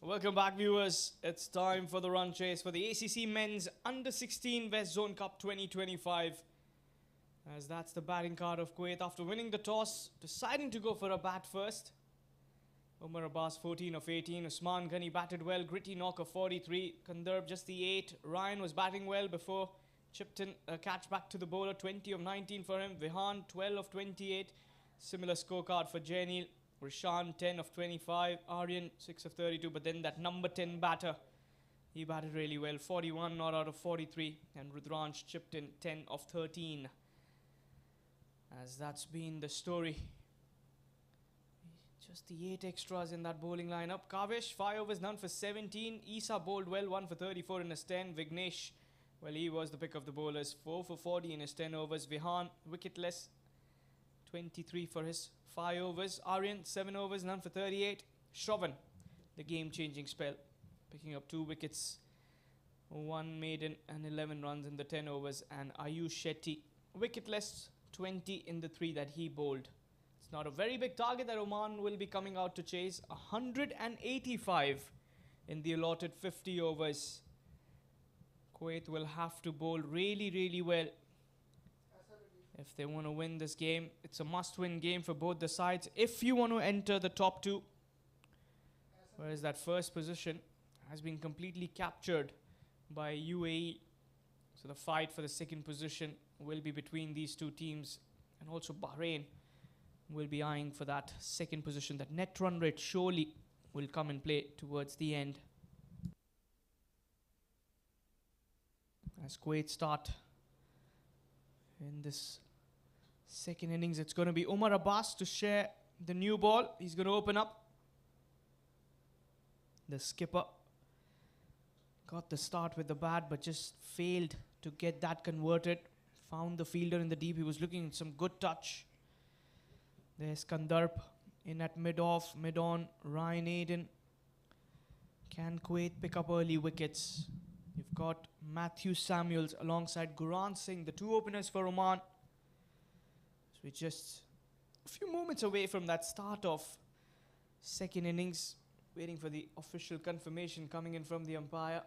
Welcome back, viewers. It's time for the run chase for the ACC Men's Under-16 West Zone Cup 2025. As that's the batting card of Kuwait after winning the toss, deciding to go for a bat first. Umar Abbas 14 of 18. Usman Ghani batted well, gritty knock of 43. Kandarb just the 8. Ryan was batting well before chipped in a catch back to the bowler, 20 of 19 for him. Vihan 12 of 28. Similar scorecard for Jainil. Rishan 10 of 25. Aryan 6 of 32. But then that number 10 batter, he batted really well, 41 not out of 43. And Rudransh chipped in 10 of 13. As that's been the story. Just the 8 extras in that bowling lineup. Kavish, 5 overs, none for 17. Isa bowled well, 1 for 34 in his 10. Vignesh, well, he was the pick of the bowlers, 4 for 40 in his 10 overs. Vihan, wicketless, 23 for his 5 overs. Aryan, 7 overs, none for 38. Shravan, the game-changing spell, picking up 2 wickets, 1 maiden and 11 runs in the 10 overs. And Ayush Shetty, wicketless, 20 in the 3 that he bowled. It's not a very big target that Oman will be coming out to chase. 185 in the allotted 50 overs. Kuwait will have to bowl really, really well if they want to win this game. It's a must-win game for both the sides if you want to enter the top 2. Whereas that first position has been completely captured by UAE. So the fight for the second position will be between these two teams, and also Bahrain will be eyeing for that second position. That net run rate surely will come and play towards the end. As Kuwait start in this second innings, it's going to be Umar Abbas to share the new ball. He's going to open up. The skipper got the start with the bat but just failed to get that converted. Found the fielder in the deep. He was looking at some good touch. There's Kandarp in at mid-off, mid-on. Ryan Aiden. Can Kuwait pick up early wickets? You've got Matthew Samuels alongside Guran Singh, the 2 openers for Oman. So we're just a few moments away from that start of second innings. Waiting for the official confirmation coming in from the umpire.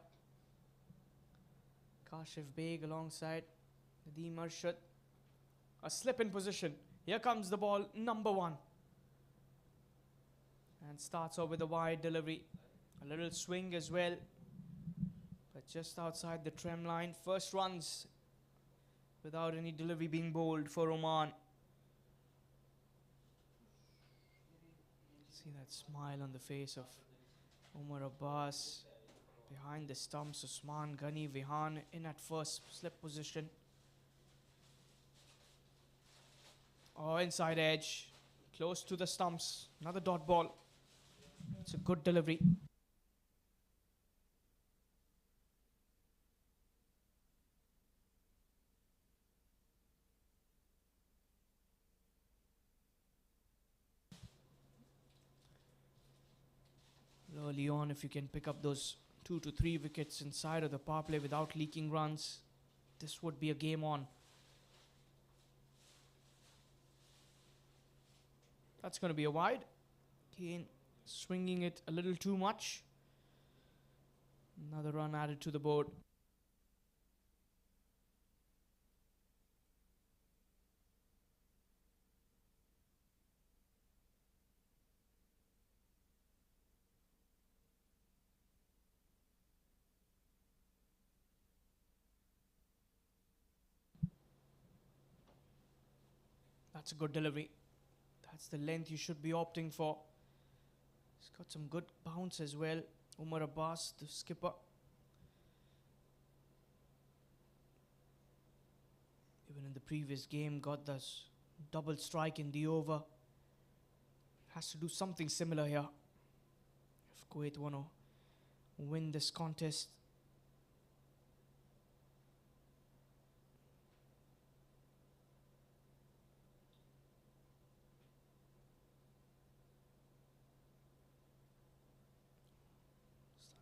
Kashif Beg alongside Nadeem Arshad. A slip in position. Here comes the ball, number 1. And starts off with a wide delivery. A little swing as well. But just outside the trem line. First runs without any delivery being bowled for Oman. See that smile on the face of Umar Abbas. Behind the stumps, Usman Ghani, Vihan in at first slip position. Oh, inside edge, close to the stumps. Another dot ball. It's a good delivery. Early on, if you can pick up those 2 to 3 wickets inside of the power play without leaking runs, this would be a game on. That's going to be a wide. Again, swinging it a little too much. Another run added to the board. That's a good delivery. That's the length you should be opting for. He's got some good bounce as well. Umar Abbas, the skipper. Even in the previous game, got this double strike in the over. Has to do something similar here if Kuwait want to win this contest.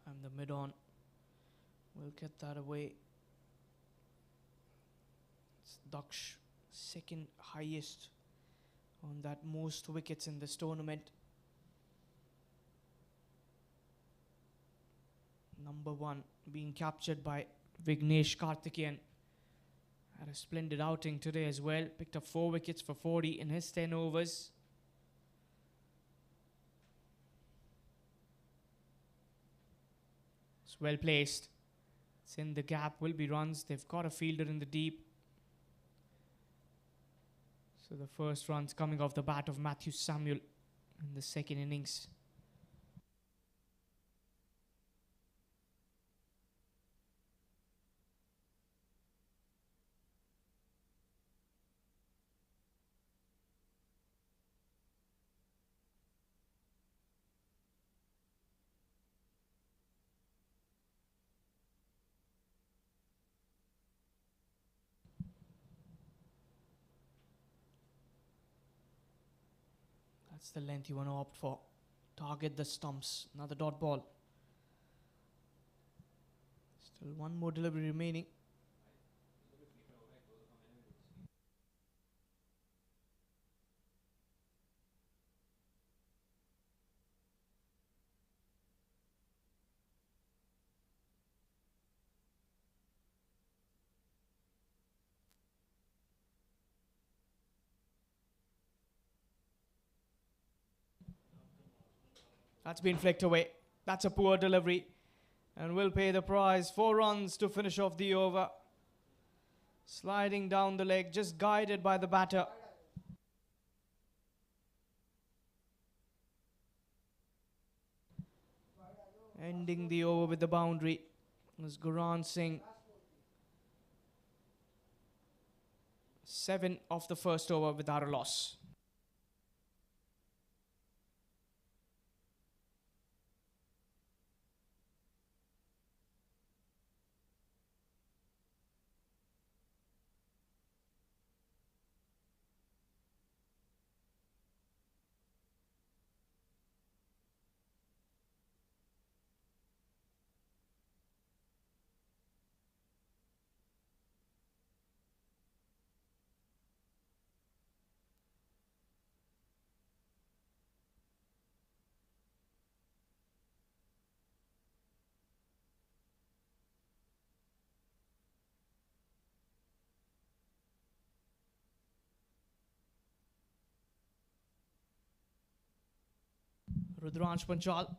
And the mid-on will get that away. It's Daksh, second highest on that most wickets in this tournament. Number 1 being captured by Vignesh Karthikeyan. Had a splendid outing today as well. Picked up 4 wickets for 40 in his 10 overs. It's well placed. It's in the gap, will be runs. They've got a fielder in the deep. So the first run's coming off the bat of Matthew Samuel in the second innings. That's the length you want to opt for. Target the stumps. Another dot ball. Still one more delivery remaining. That's been flicked away. That's a poor delivery. And will pay the price. 4 runs to finish off the over. Sliding down the leg, just guided by the batter. Ending the over with the boundary was Guran Singh. 7 of the first over without a loss. Rudransh Panchal.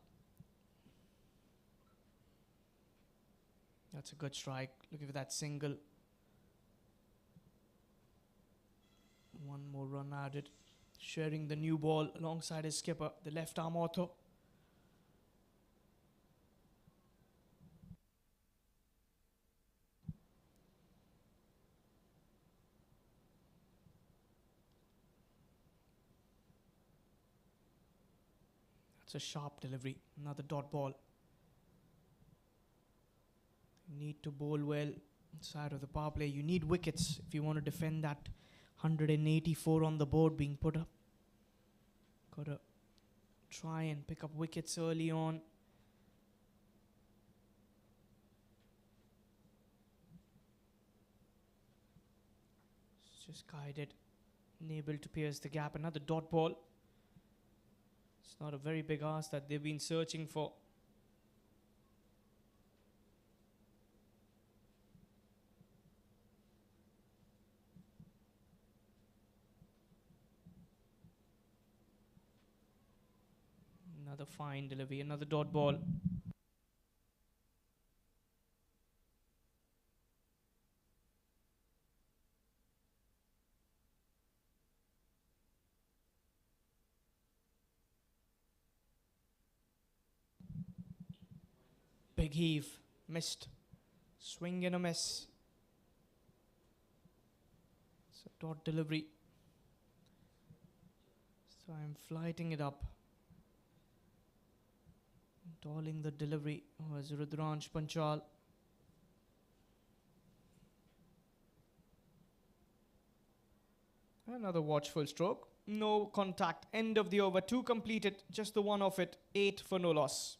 That's a good strike. Looking for that single. One more run added. Sharing the new ball alongside his skipper, the left arm author. That's a sharp delivery. Another dot ball. Need to bowl well inside of the power play. You need wickets if you want to defend that 184 on the board being put up. Got to try and pick up wickets early on. It's just guided, unable to pierce the gap. Another dot ball. It's not a very big ask that they've been searching for. Another fine delivery, another dot ball. Big heave, missed. Swing and a miss. It's a dot delivery. So I'm flighting it up. Dolling the delivery was Rudransh Panchal. Another watchful stroke. No contact. End of the over. 2 completed. Just the one of it. 8 for no loss.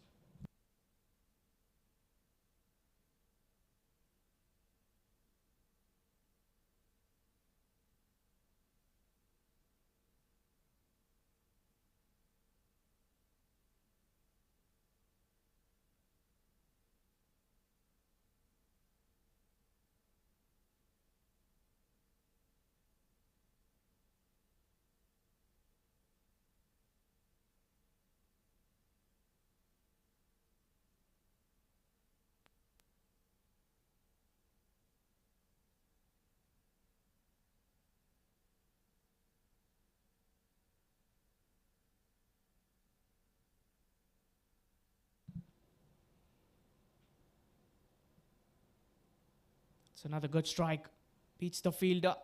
It's another good strike. Beats the fielder.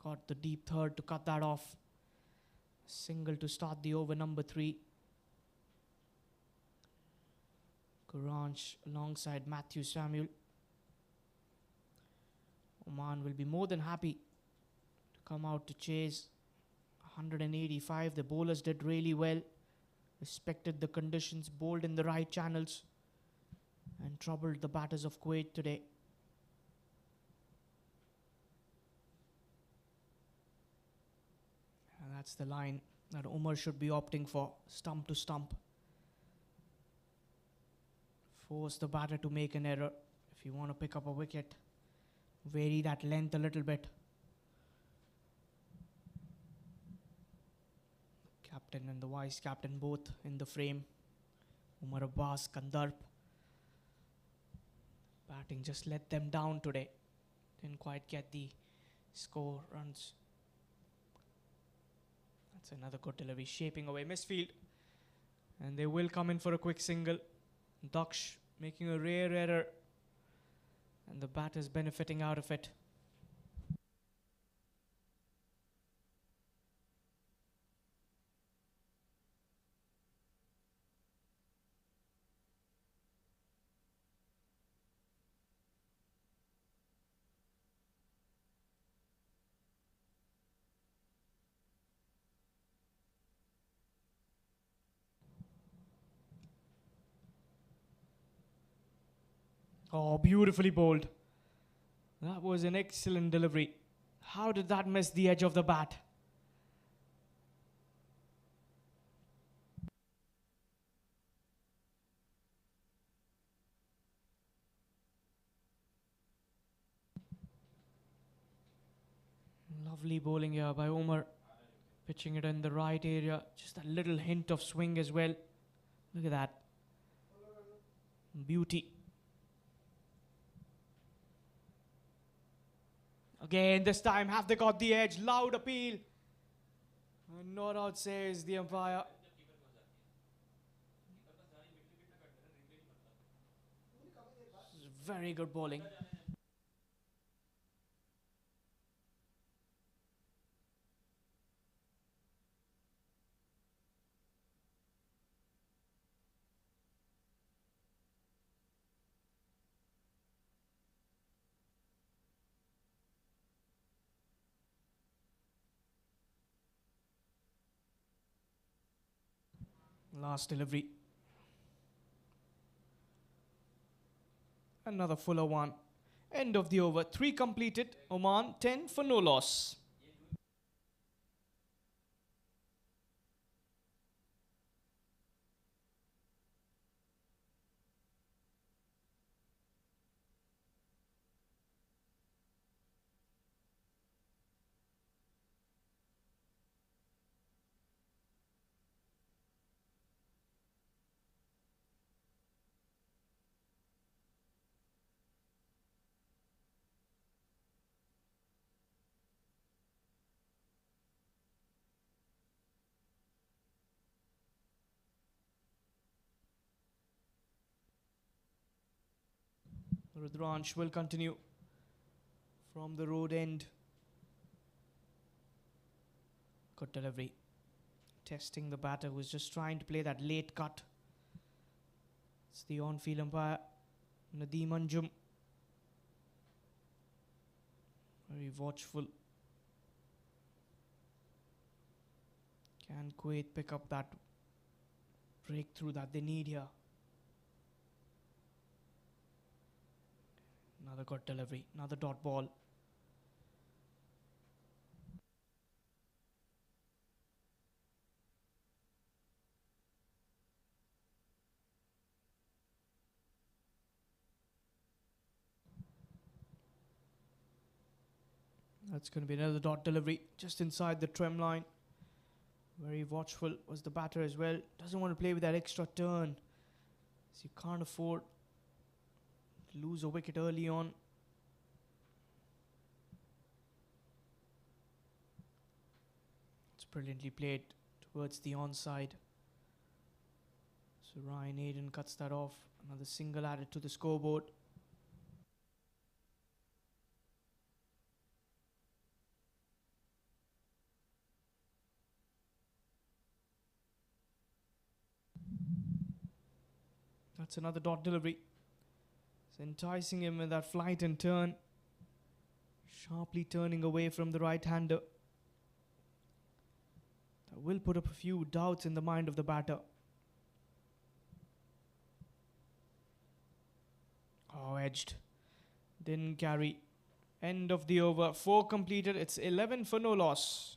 Got the deep third to cut that off. Single to start the over number 3. Kuranj alongside Matthew Samuel. Oman will be more than happy to come out to chase. 185. The bowlers did really well. Respected the conditions, bowled in the right channels, and troubled the batters of Kuwait today. And that's the line that Umar should be opting for, stump to stump. Force the batter to make an error. If you want to pick up a wicket, vary that length a little bit. Captain and the vice captain both in the frame. Umar Abbas, Kandarp. Batting just let them down today. Didn't quite get the score runs. That's another good delivery, shaping away misfield. And they will come in for a quick single. Daksh making a rare error. And the batters benefiting out of it. Oh, beautifully bowled. That was an excellent delivery. How did that miss the edge of the bat? Lovely bowling here by Umar. Pitching it in the right area. Just a little hint of swing as well. Look at that. Beauty. Again, this time, have they got the edge? Loud appeal. And not out, says the umpire. Very good bowling. Last delivery. Another fuller one. End of the over. 3 completed. Oman 10 for no loss. Rudransh will continue from the road end. Good delivery. Testing the batter who's just trying to play that late cut. It's the on-field umpire, Nadeem Anjum. Very watchful. Can Kuwait pick up that breakthrough that they need here? Another good delivery, another dot ball. That's going to be another dot delivery just inside the trim line. Very watchful was the batter as well. Doesn't want to play with that extra turn, so you can't afford to lose a wicket early on. It's brilliantly played towards the onside. So Ryan Aiden cuts that off. Another single added to the scoreboard. That's another dot delivery. It's enticing him with that flight and turn. Sharply turning away from the right-hander. That will put up a few doubts in the mind of the batter. Oh, edged. Didn't carry. End of the over. 4 completed. It's 11 for no loss.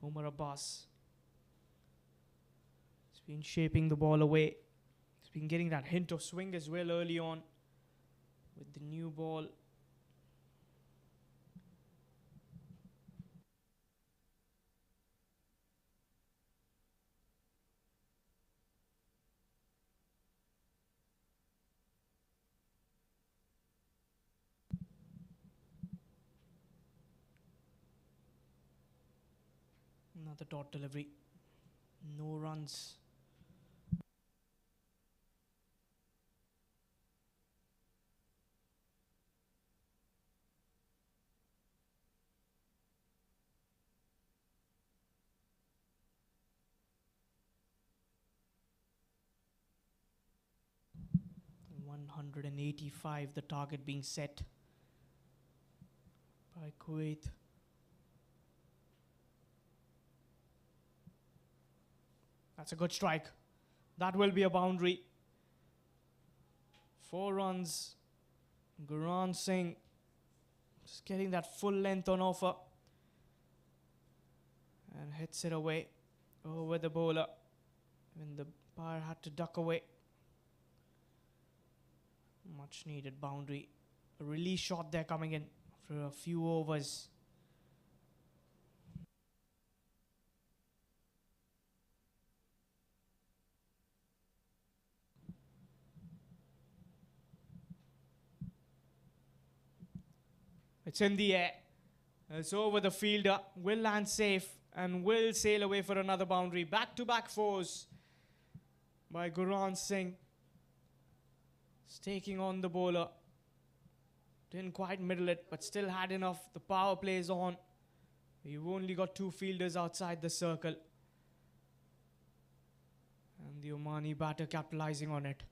Omar Abbas. He's been shaping the ball away. He's been getting that hint of swing as well early on with the new ball. Another dot delivery. No runs. .185, the target being set by Kuwait. That's a good strike. That will be a boundary. 4 runs. Gurran Singh just getting that full length on offer. And hits it away over the bowler when the umpire had to duck away. Much needed boundary. A release shot there coming in after a few overs. It's in the air. It's over the fielder. Will land safe and will sail away for another boundary. Back-to-back 4s by Gurran Singh. Staking on the bowler. Didn't quite middle it, but still had enough. The power play is on. You've only got 2 fielders outside the circle. And the Omani batter capitalizing on it.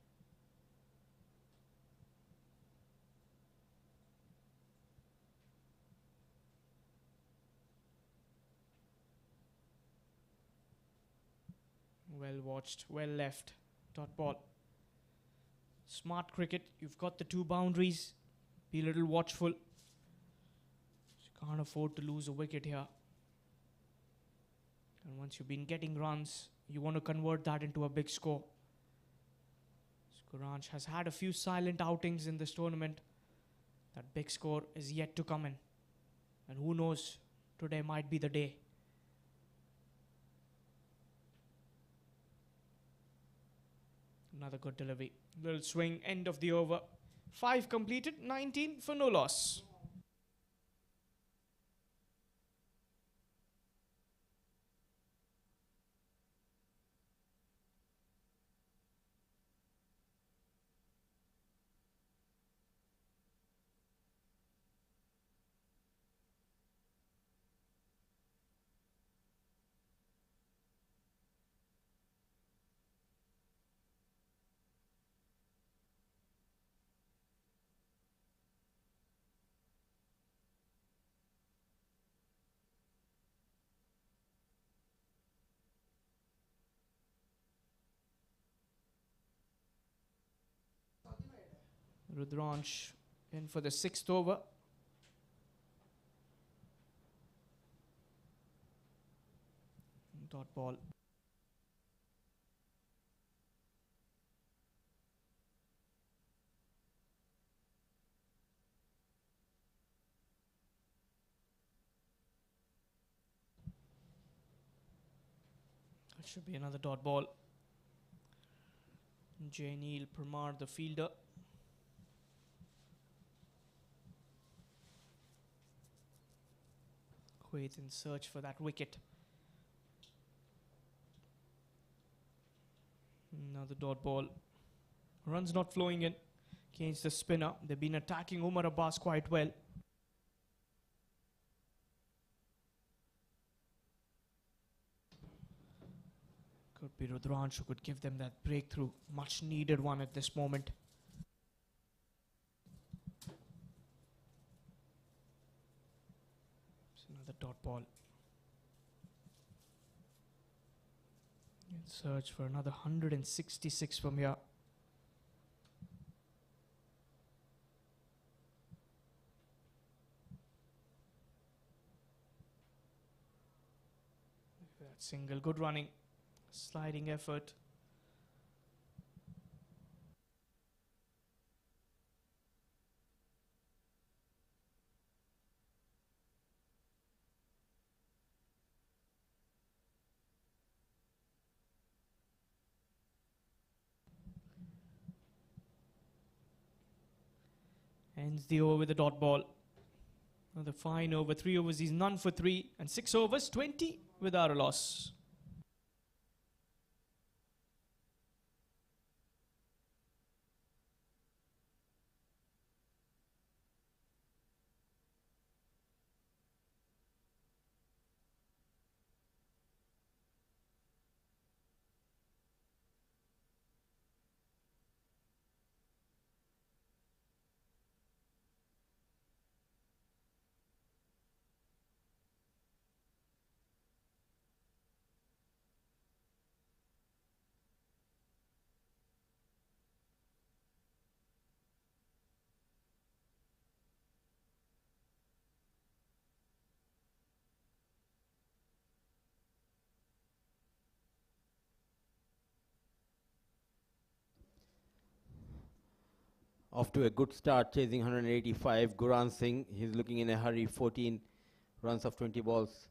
Well watched, well left. Dot ball. Smart cricket. You've got the 2 boundaries. Be a little watchful. You can't afford to lose a wicket here. And once you've been getting runs, you want to convert that into a big score. Gurran has had a few silent outings in this tournament. That big score is yet to come in. And who knows, today might be the day. Another good delivery. Little swing, end of the over. 5 completed, 19 for no loss. Rudransh in for the 6th over. Dot ball. Should be another dot ball. Jainil Parmar, the fielder. Kuwait in search for that wicket. Another dot ball. Runs not flowing in against the spinner. They've been attacking Umar Abbas quite well. Could be Rudransh who could give them that breakthrough. Much needed one at this moment. It's another dot ball. In search for another 166 from here. That single, good running. Sliding effort. Ends the over with a dot ball. Another fine over. 3 overs, he's none for 3. And 6 overs, 20 without a loss. Off to a good start, chasing 185. Guran Singh, he's looking in a hurry. 14 runs of 20 balls.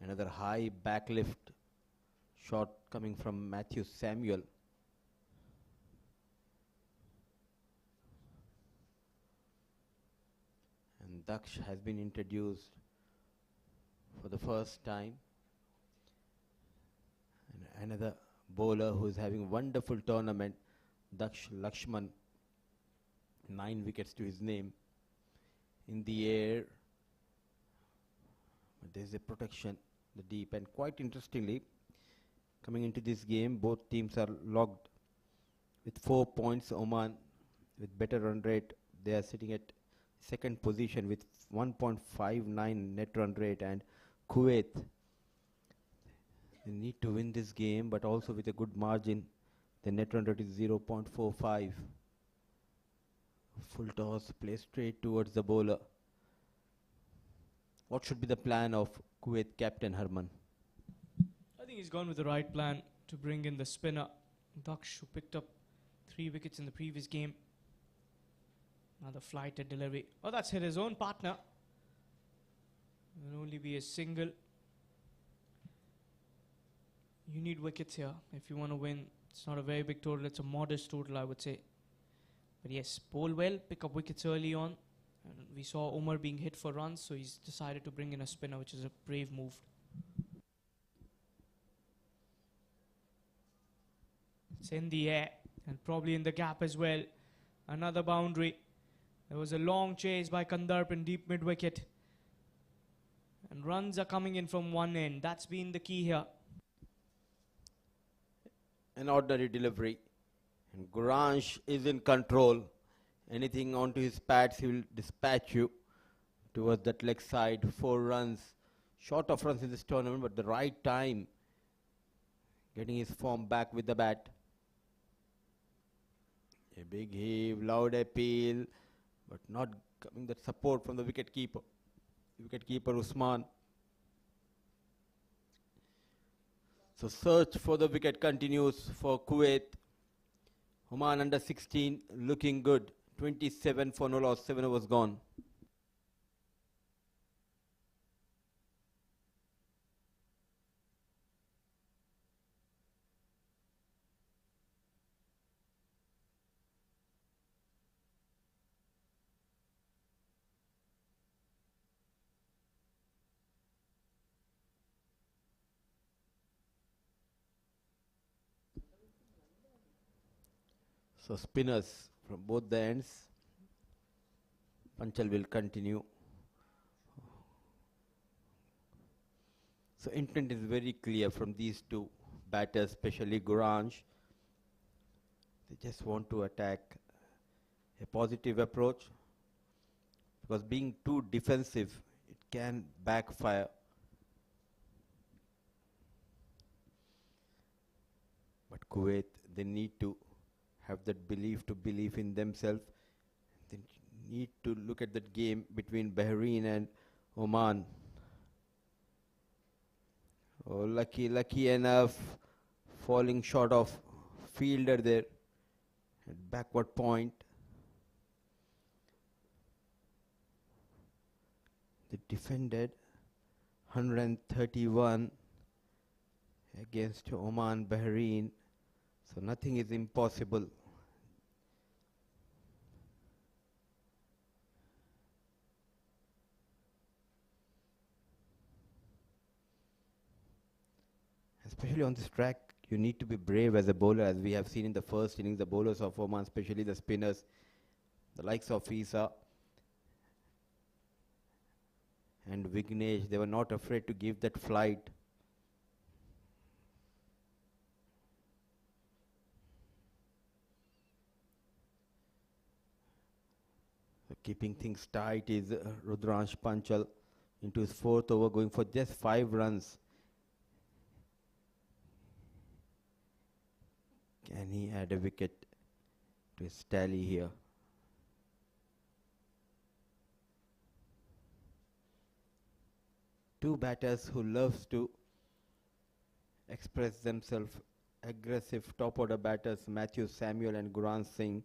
Another high backlift shot coming from Matthew Samuel. And Daksh has been introduced for the first time. And another bowler who is having wonderful tournament, Daksh Lakshman, 9 wickets to his name. In the air, but there's a protection, the deep, and quite interestingly, coming into this game, both teams are logged with 4 points. Oman with better run rate, they are sitting at second position with 1.59 net run rate, and Kuwait, they need to win this game, but also with a good margin. The net run rate is 0.45. Full toss, play straight towards the bowler. What should be the plan of Kuwait captain Harman? I think he's gone with the right plan to bring in the spinner, Daksh, who picked up 3 wickets in the previous game. Another flighted delivery. Oh, that's hit his own partner. It will only be a single. You need wickets here if you want to win. It's not a very big total, it's a modest total, I would say. But yes, bowl well, pick up wickets early on. And we saw Umar being hit for runs, so he's decided to bring in a spinner, which is a brave move. It's in the air and probably in the gap as well. Another boundary. There was a long chase by Kandarp in deep mid-wicket. And runs are coming in from one end. That's been the key here. An ordinary delivery. And Guransh is in control. Anything onto his pads, he will dispatch you towards that leg side. 4 runs. Short of runs in this tournament, but the right time. Getting his form back with the bat. A big heave, loud appeal, but not coming that support from the wicket keeper. Wicket keeper Usman. So search for the wicket continues for Kuwait. Oman under 16 looking good. 27 for no loss, 7 overs gone. So spinners from both the ends. Panchal will continue. So intent is very clear from these two batters, especially Guranj. They just want to attack a positive approach, because being too defensive, it can backfire. But Kuwait, they need to have that belief in themselves. They need to look at that game between Bahrain and Oman. Oh, lucky enough, falling short of fielder there at backward point. They defended 131 against Oman, Bahrain, so nothing is impossible. Especially on this track, you need to be brave as a bowler, as we have seen in the first innings, the bowlers of Oman, especially the spinners, the likes of Isa and Vignesh, they were not afraid to give that flight. So keeping things tight is Rudransh Panchal into his fourth over, going for just 5 runs. Can he add a wicket to his tally here? Two batters who loves to express themselves, aggressive top order batters, Matthew Samuel and Guran Singh.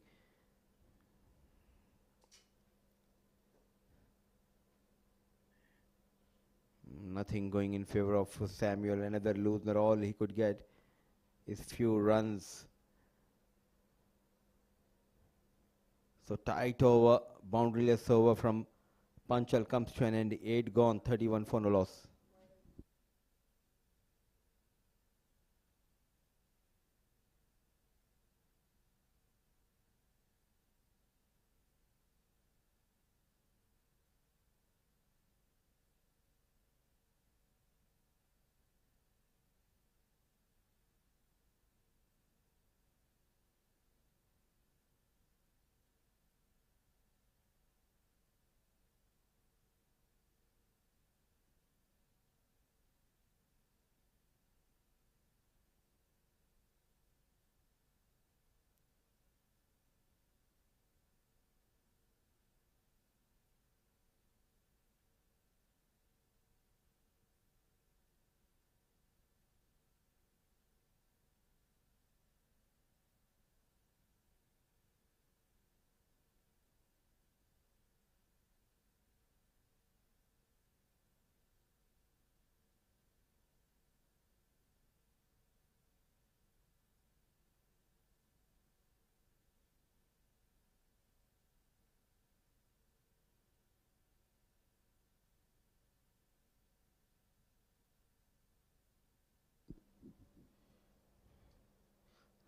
Nothing going in favor of Samuel, another loser. All he could get is few runs. So tight over, boundaryless over from Panchal comes to an end. 8 gone, 31 for no loss.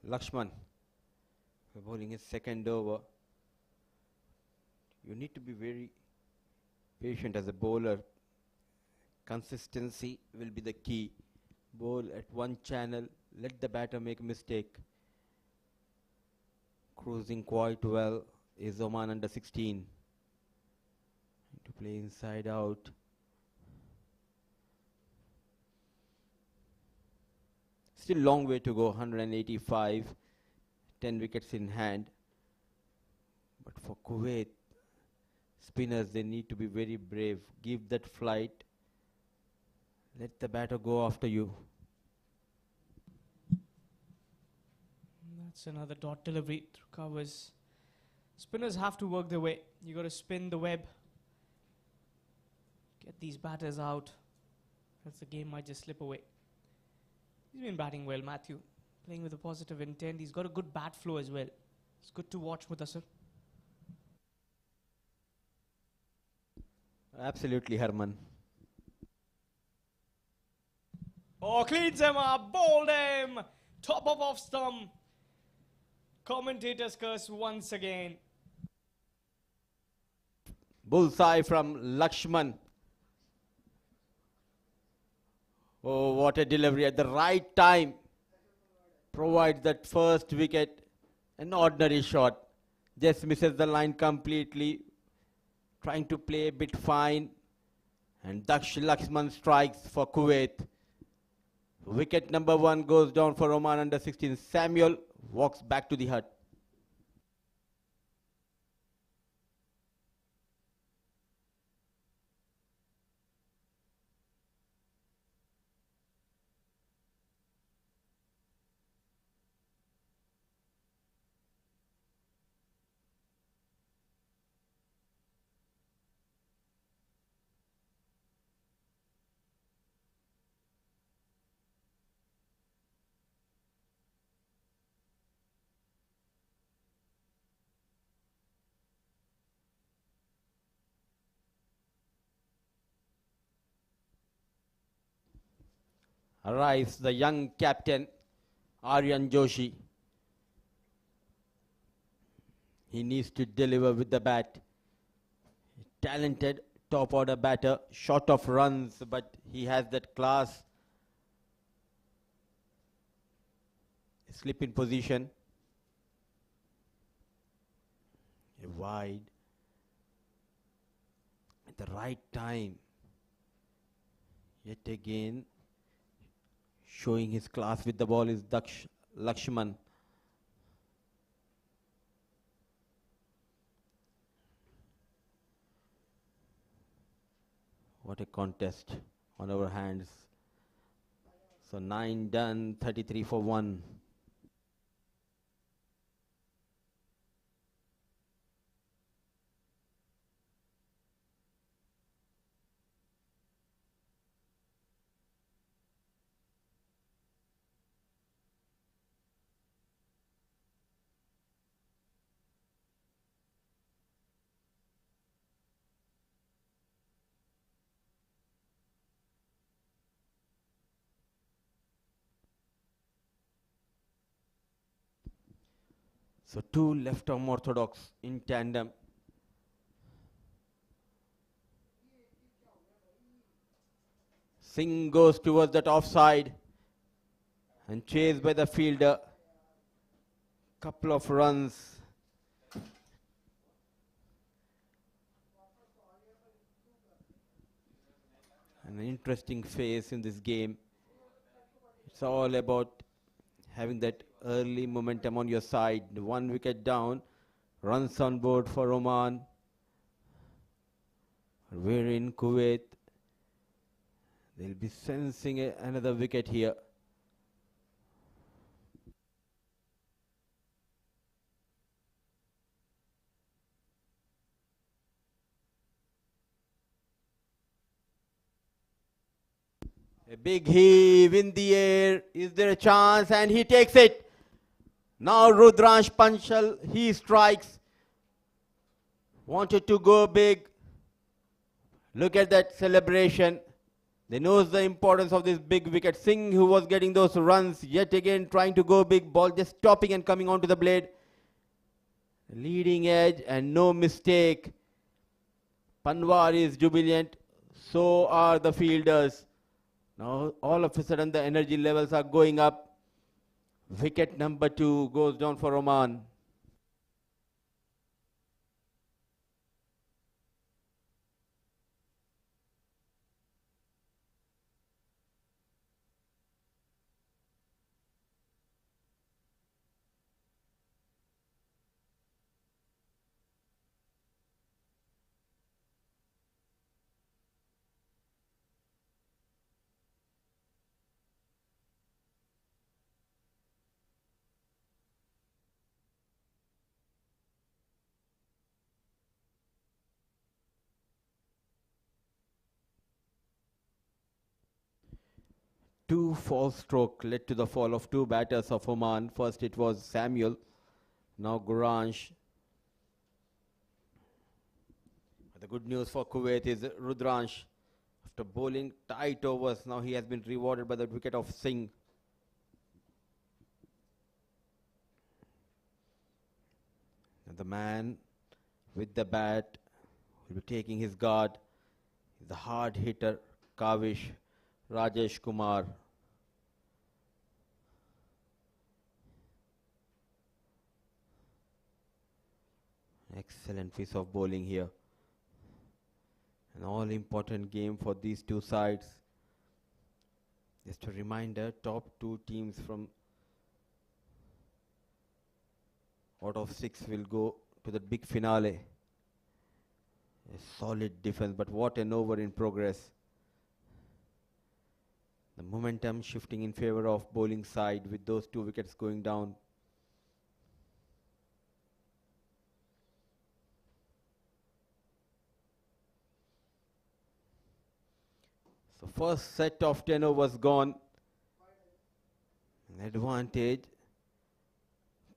Lakshman, bowling his second over. You need to be very patient as a bowler. Consistency will be the key. Bowl at one channel, let the batter make a mistake. Cruising quite well is Oman under 16. To play inside out. Still long way to go, 185, 10 wickets in hand. But for Kuwait, spinners, they need to be very brave. Give that flight. Let the batter go after you. That's another dot delivery through covers. Spinners have to work their way. You got to spin the web. Get these batters out. Else the game might just slip away. He's been batting well, Matthew. Playing with a positive intent. He's got a good bat flow as well. It's good to watch, Mudassir. Absolutely, Herman. Oh, cleans him up, bowled him. Top of off stump. Commentators curse once again. Bullseye from Lakshman. Oh, what a delivery at the right time. Provides that first wicket. An ordinary shot. Just misses the line completely. Trying to play a bit fine. And Daksh Lakshman strikes for Kuwait. Wicket number 1 goes down for Oman under 16. Samuel walks back to the hut. Arrives the young captain, Aryan Joshi. He needs to deliver with the bat. Talented top order batter, short of runs, but he has that class. Slip in position. Wide. At the right time. Yet again, showing his class with the ball is Daksh Lakshman. What a contest on our hands. So 9 done, 33 for 1. So 2 left-arm orthodox in tandem. Singh goes towards that offside and chased by the fielder. Couple of runs. An interesting phase in this game. It's all about having that early momentum on your side. 1 wicket down, runs on board for Oman. We're in Kuwait. They'll be sensing another wicket here. A big heave in the air. Is there a chance? And he takes it. Now Rudransh Panchal, he strikes. Wanted to go big. Look at that celebration. They knows the importance of this big wicket. Singh, who was getting those runs, yet again trying to go big. Ball just stopping and coming onto the blade. Leading edge and no mistake. Panwar is jubilant. So are the fielders. Now all of a sudden the energy levels are going up. Wicket number 2 goes down for Oman. Two false stroke led to the fall of 2 batters of Oman. First it was Samuel, now Guransh. The good news for Kuwait is Rudransh. After bowling tight overs, now he has been rewarded by the wicket of Singh. The man with the bat will be taking his guard. The hard hitter, Kavish Rajesh Kumar. Excellent piece of bowling here. An all-important game for these two sides. Just a reminder, top two teams from out of 6 will go to the big finale. A solid defense, but what an over in progress. The momentum shifting in favor of bowling side with those 2 wickets going down. So first set of 10 overs gone. An advantage.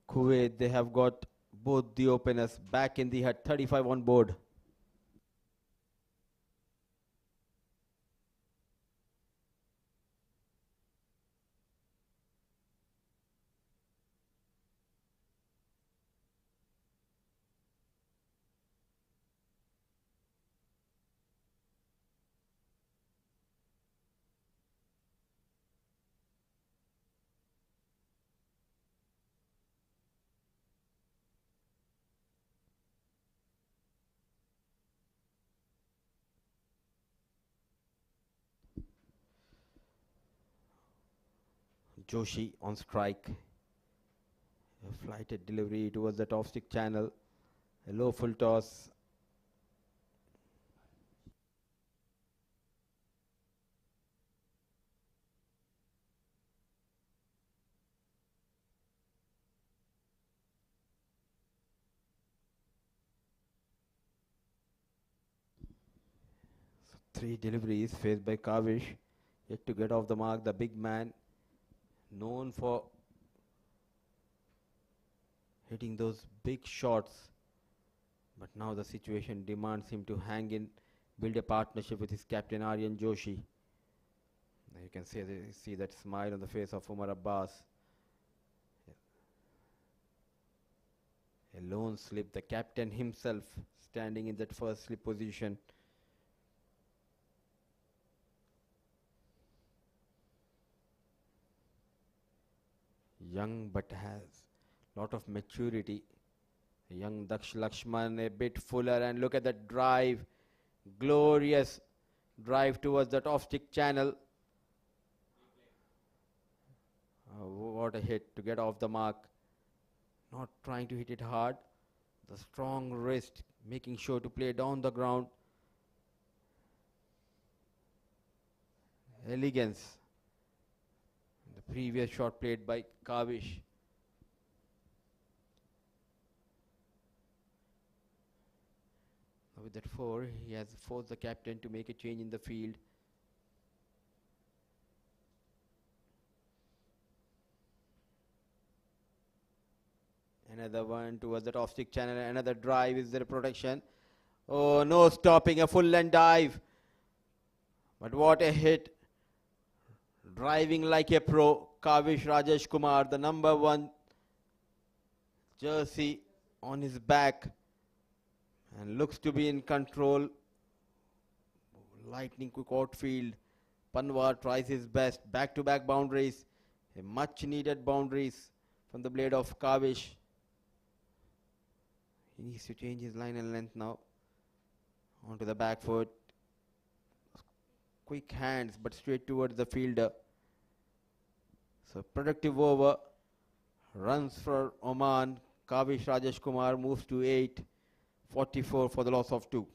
Kuwait, they have got both the openers back in the hut, 35 on board. Joshi on strike. A flighted delivery towards the top stick channel. A low full toss. So 3 deliveries faced by Kavish. Yet to get off the mark, the big man, known for hitting those big shots, but now the situation demands him to hang in, build a partnership with his captain Aryan Joshi. Now you can see that smile on the face of Umar Abbas. A lone slip, the captain himself standing in that first slip position. Young but has lot of maturity. Young Daksh Lakshman, a bit fuller, and look at that drive. Glorious drive towards that off-stick channel. What a hit to get off the mark. Not trying to hit it hard. The strong wrist, making sure to play down the ground. Elegance. The previous shot played by Kavish. With that 4, he has forced the captain to make a change in the field. Another one towards that off-stick channel. Another drive. Is there a protection? Oh, no stopping. A full length dive. But what a hit. Driving like a pro. Kavish Rajesh Kumar, the number 1 jersey on his back. And looks to be in control. Lightning quick outfield. Panwar tries his best. Back-to-back boundaries. A much needed boundaries from the blade of Kavish. He needs to change his line and length now. Onto the back foot. Quick hands but straight towards the fielder. So productive over. Runs for Oman. Kavish Rajesh Kumar moves to 8. 44 for the loss of 2.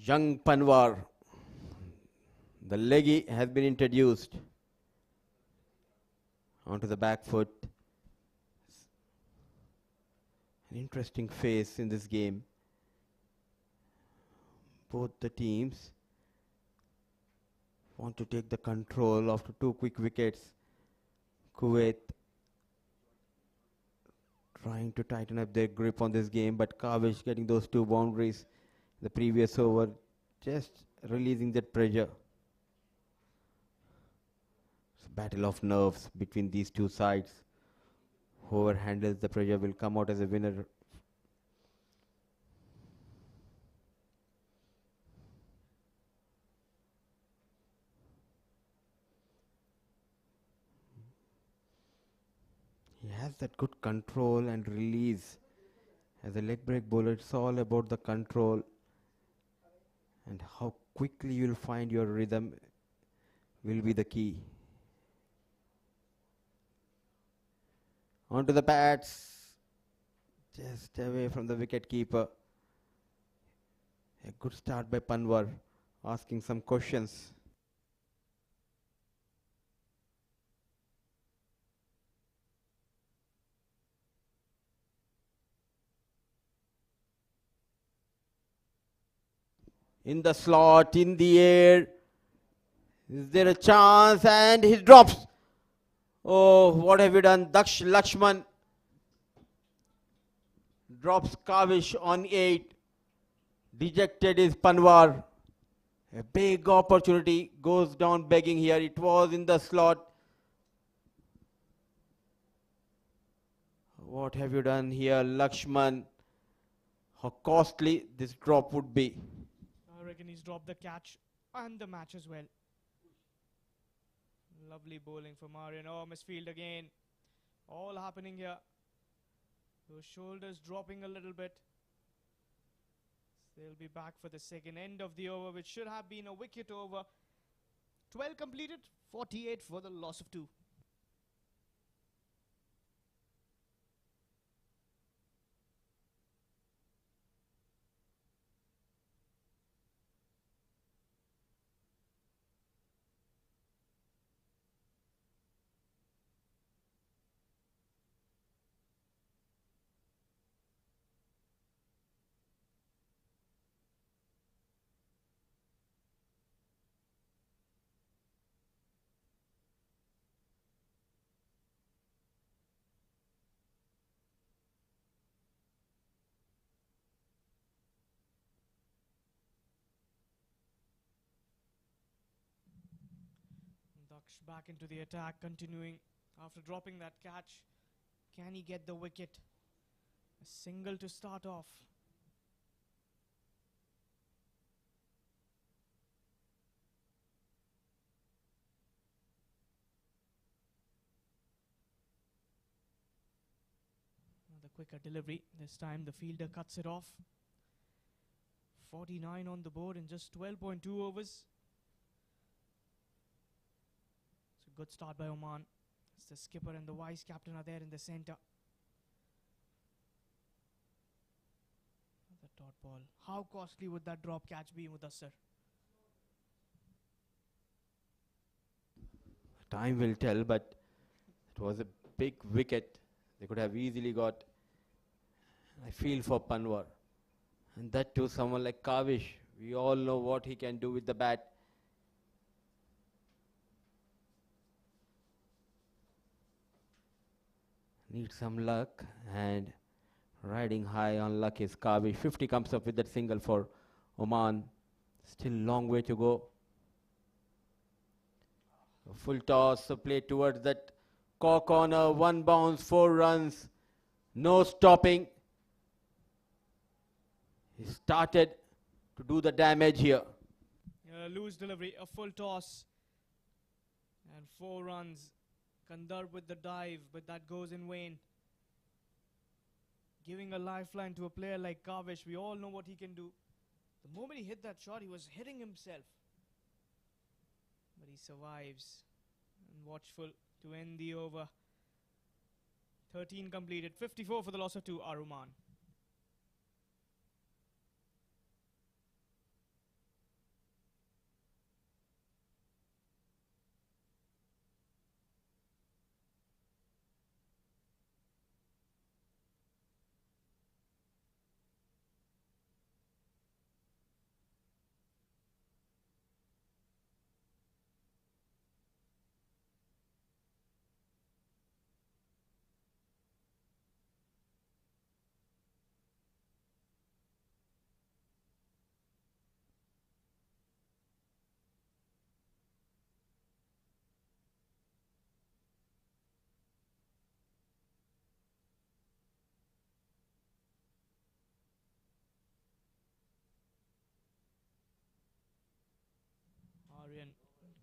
Young Panwar, the leggy has been introduced onto the back foot. An interesting phase in this game. Both the teams want to take the control after two quick wickets. Kuwait trying to tighten up their grip on this game, but Kavish getting those two boundaries the previous over, just releasing that pressure. It's a battle of nerves between these two sides. Whoever handles the pressure will come out as a winner. He has that good control and release. As a leg break bowler, it's all about the control and how quickly you'll find your rhythm will be the key. Onto the bats, just away from the wicket keeper. A good start by Panwar, asking some questions. In the slot, in the air. Is there a chance? And he drops. Oh, what have you done? Daksh Lakshman drops Kavish on 8. Dejected is Panwar. A big opportunity goes down begging here. It was in the slot. What have you done here, Lakshman? How costly this drop would be. I reckon he's dropped the catch and the match as well. Lovely bowling from Marion. Oh, misfield again. All happening here. Those shoulders dropping a little bit. They'll be back for the second end of the over, which should have been a wicket over. 12 completed, 48 for the loss of 2. Daksh back into the attack, continuing after dropping that catch. Can he get the wicket? A single to start off. The quicker delivery. This time the fielder cuts it off. 49 on the board in just 12.2 overs. Good start by Oman. It's the skipper and the vice captain are there in the center. The dot ball. How costly would that drop catch be, Mudassar? Time will tell, but it was a big wicket. They could have easily got. I feel for Panwar. And that too, someone like Kavish. We all know what he can do with the bat. Need some luck, and riding high on luck is Kavish. 50 comes up with that single for Oman. Still long way to go. A full toss, a play towards that corner. 1 bounce, 4 runs. No stopping. He started to do the damage here. Loose delivery, a full toss. And 4 runs. Kandar with the dive, but that goes in vain. Giving a lifeline to a player like Kavish, we all know what he can do. The moment he hit that shot, he was hitting himself. But he survives. And watchful to end the over. 13 completed, 54 for the loss of 2, Oman.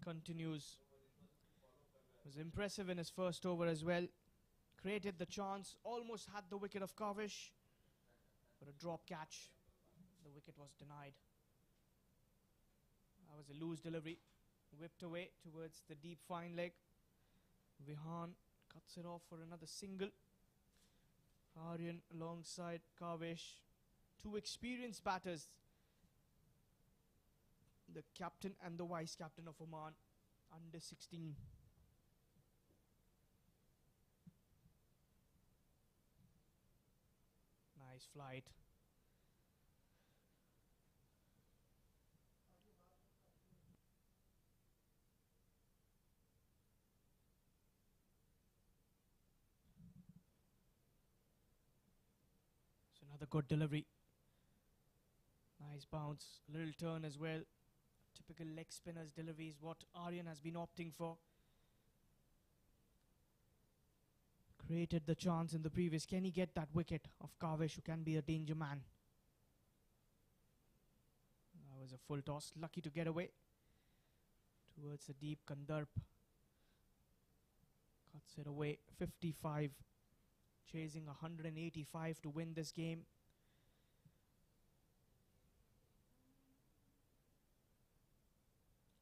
continues. Was impressive in his first over as well. Created the chance, almost had the wicket of Kavish, but a drop catch. The wicket was denied. That was a loose delivery. Whipped away towards the deep fine leg. Vihan cuts it off for another single. Aryan alongside Kavish. Two experienced batters. The captain and the vice captain of Oman, under 16. Nice flight. So another good delivery. Nice bounce, a little turn as well. Typical leg spinner's delivery is what Aryan has been opting for. Created the chance in the previous. Can he get that wicket of Kavish, who can be a danger man? That was a full toss, lucky to get away. Towards the deep Kandarp. Cuts it away, 55. Chasing 185 to win this game.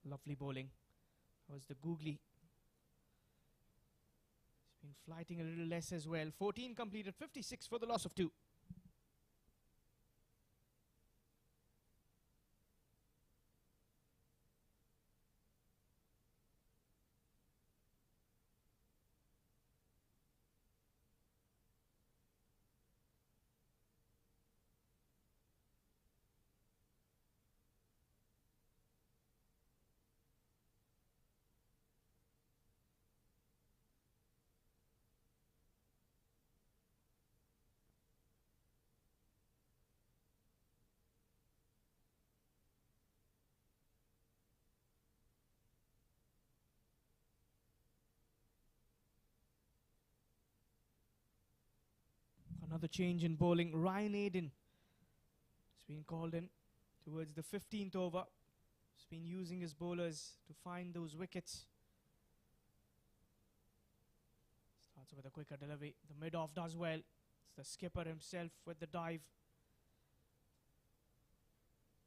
Lovely bowling. That was the googly. He's been flighting a little less as well. 14 completed, 56 for the loss of 2. Another change in bowling. Ryan Aiden has been called in towards the 15th over. He's been using his bowlers to find those wickets. Starts with a quicker delivery. The mid-off does well. It's the skipper himself with the dive.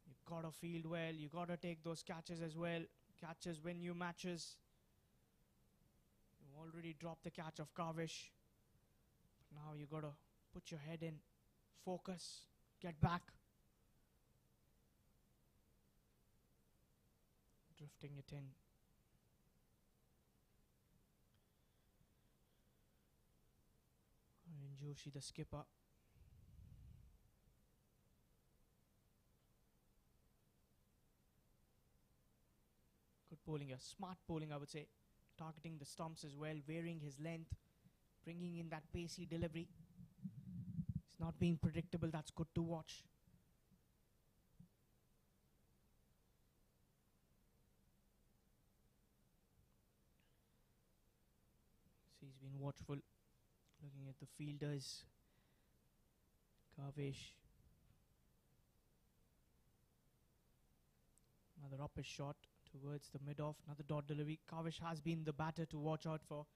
You've got to field well. You've got to take those catches as well. Catches win you matches. You already dropped the catch of Kavish. But now you've got to put your head in, focus, get back. Drifting it in. And Joshi, the skipper. Good bowling here, smart bowling I would say. Targeting the stumps as well, varying his length, bringing in that pacey delivery. It's not being predictable, that's good to watch. So he's been watchful, looking at the fielders. Kavish. Another uppish shot towards the mid-off, another dot delivery. Kavish has been the batter to watch out for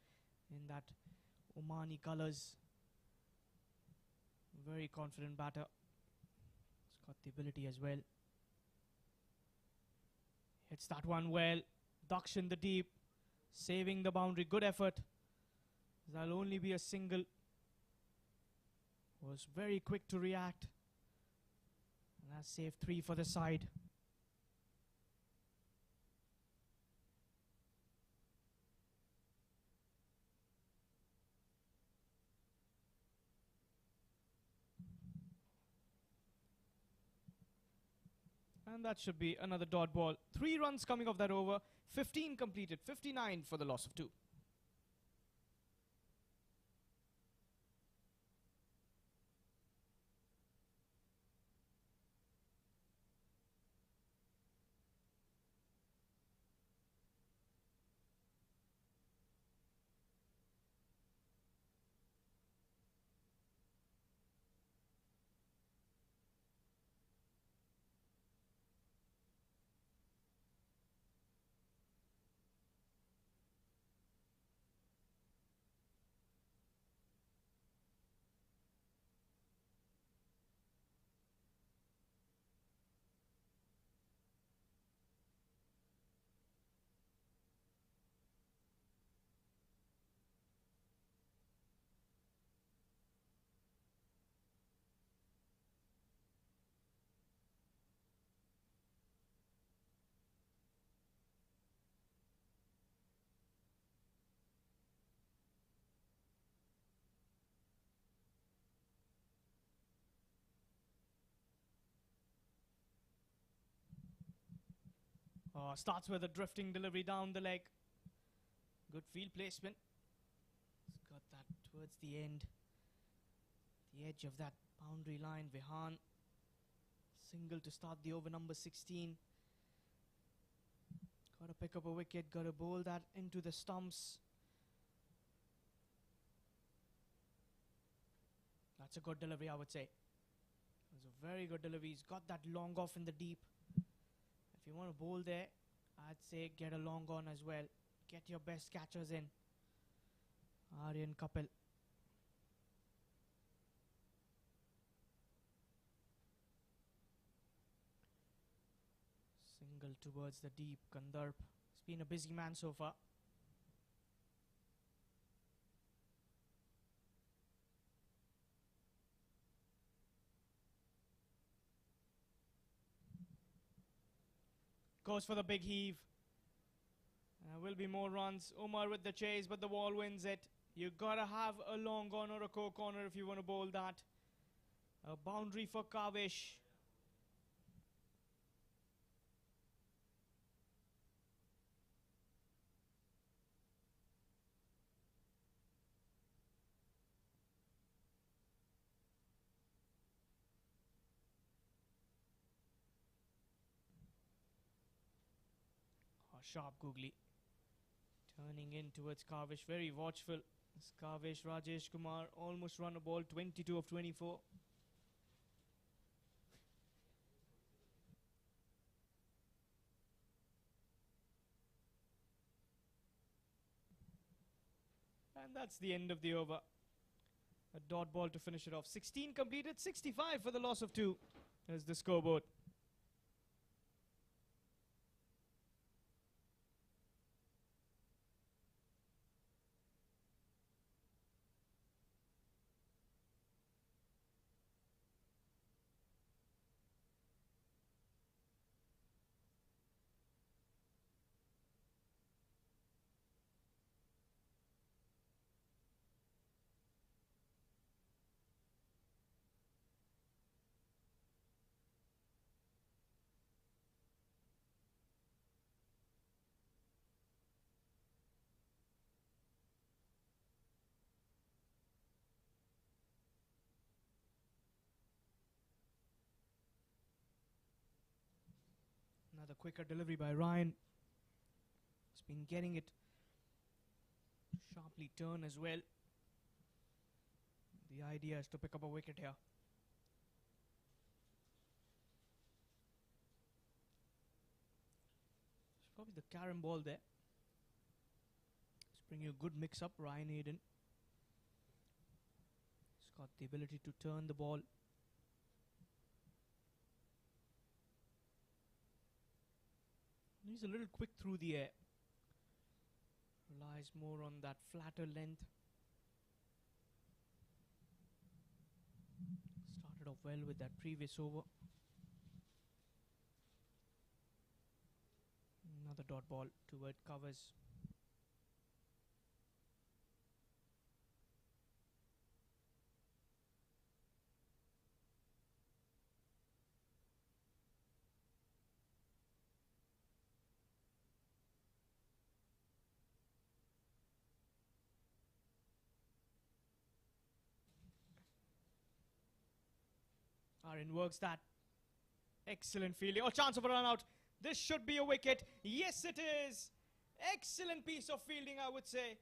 in that Omani colours. Very confident batter. He's got the ability as well. Hits that one well. Ducks in the deep. Saving the boundary. Good effort. That'll only be a single. Was very quick to react. And that's saved 3 for the side. And that should be another dot ball. 3 runs coming off that over. 15 completed. 59 for the loss of 2. Oh, starts with a drifting delivery down the leg. Good field placement. He's got that towards the end. The edge of that boundary line. Vihan. Single to start the over, number 16. Got to pick up a wicket. Got to bowl that into the stumps. That's a good delivery, I would say. It's a very good delivery. He's got that long off in the deep. If you want to bowl there, I'd say get a long on as well. Get your best catchers in. Aryan Kapil. Single towards the deep. Kandarp. He's been a busy man so far. Goes for the big heave. Will be more runs. Umar with the chase, but the ball wins it. You gotta have a long on or a coke corner if you want to bowl that. A boundary for Kavish. Oh, sharp googly. Turning in towards Kavish, very watchful. This Kavish, Rajesh Kumar, almost run a ball, 22 of 24. And that's the end of the over. A dot ball to finish it off. 16 completed, 65 for the loss of 2. There's the scoreboard. Another quicker delivery by Ryan. He's been getting it. Sharply turn as well. The idea is to pick up a wicket here. It's probably the carom ball there. It's bringing a good mix up, Ryan Hayden. He's got the ability to turn the ball. He's a little quick through the air. Relies more on that flatter length. Started off well with that previous over. Another dot ball toward covers. Aryan works that. Excellent fielding. Oh, chance of a run out. This should be a wicket. Yes, it is. Excellent piece of fielding, I would say.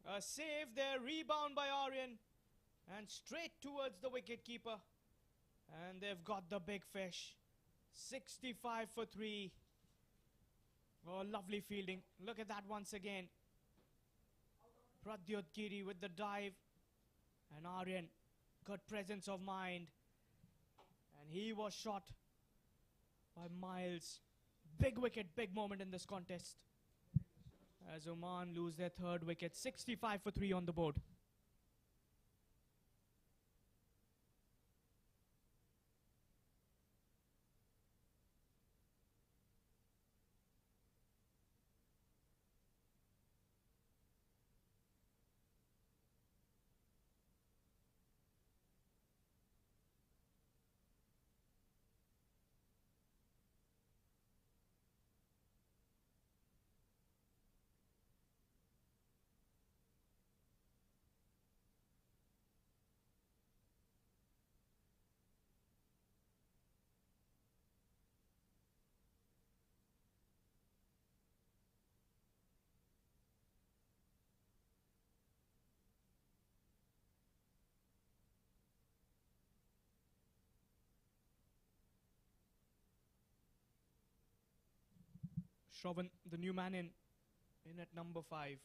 A save there. Rebound by Aryan. And straight towards the wicket keeper. And they've got the big fish. 65 for 3. Oh, lovely fielding. Look at that once again. Pradyut Giri with the dive. And Aryan, good presence of mind. And he was shot by Miles. Big wicket, big moment in this contest. As Oman lose their third wicket, 65 for 3 on the board. Shravan, the new man in at number 5.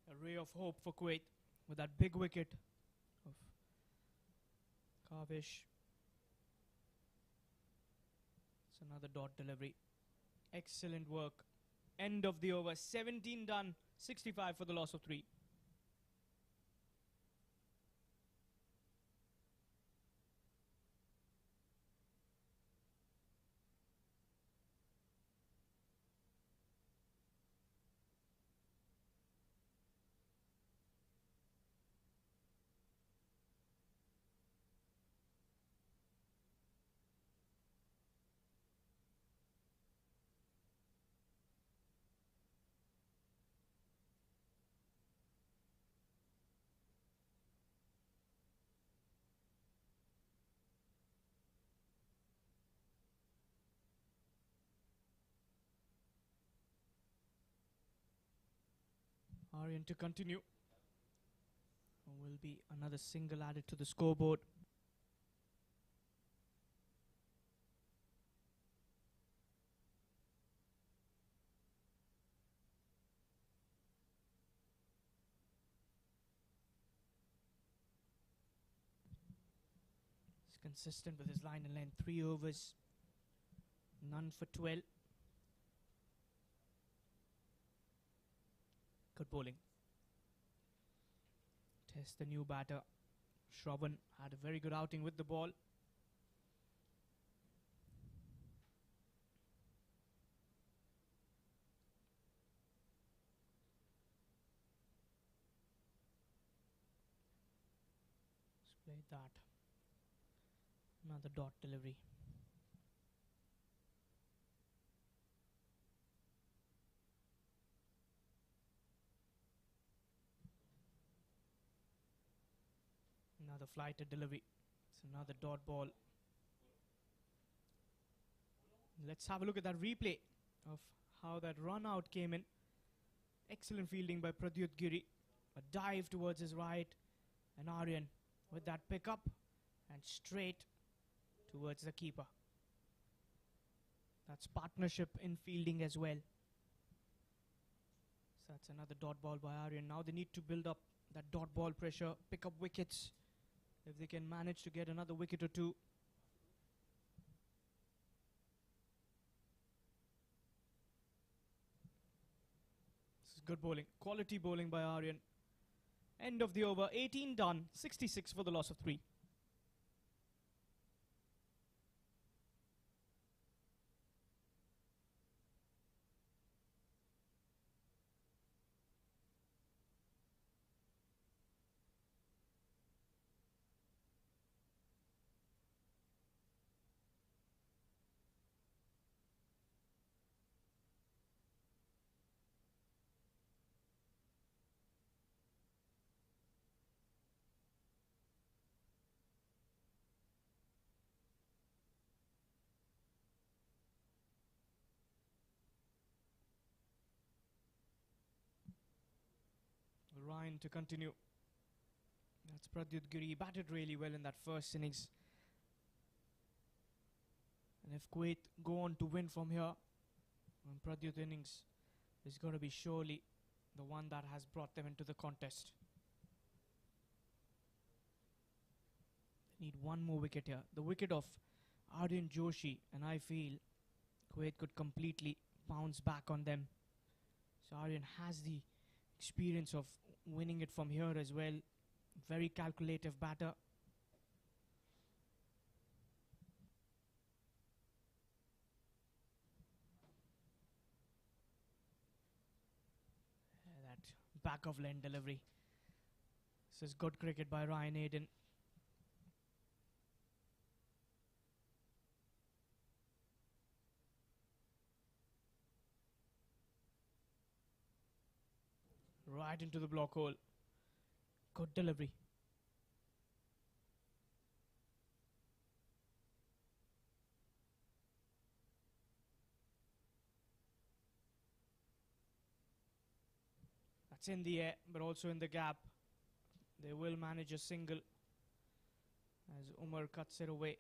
A ray of hope for Kuwait with that big wicket of Kavish. It's another dot delivery. Excellent work. End of the over. 17 done. 65 for the loss of 3. Aryan to continue. Will be another single added to the scoreboard. He's consistent with his line and length. 3 overs. None for 12. Good bowling. Test the new batter. Shravan had a very good outing with the ball. Played that. Another dot delivery. Another flighted delivery. It's another dot ball. Let's have a look at that replay of how that run out came in. Excellent fielding by Pradyut Giri. A dive towards his right. And Aryan with that pickup and straight towards the keeper. That's partnership in fielding as well. So that's another dot ball by Aryan. Now they need to build up that dot ball pressure, pick up wickets. If they can manage to get another wicket or two. This is good bowling. Quality bowling by Aryan. End of the over. 18 done. 66 for the loss of 3. Ryan to continue. That's Pradyut Giri. He batted really well in that first innings. And if Kuwait go on to win from here, Pradyut innings is going to be surely the one that has brought them into the contest. They need one more wicket here. The wicket of Aryan Joshi, and I feel Kuwait could completely bounce back on them. So Aryan has the experience of winning it from here as well. Very calculative batter. That back of lane delivery. This is good cricket by Ryan Aiden. Right into the block hole. Good delivery. That's in the air, but also in the gap. They will manage a single. as Umar cuts it away.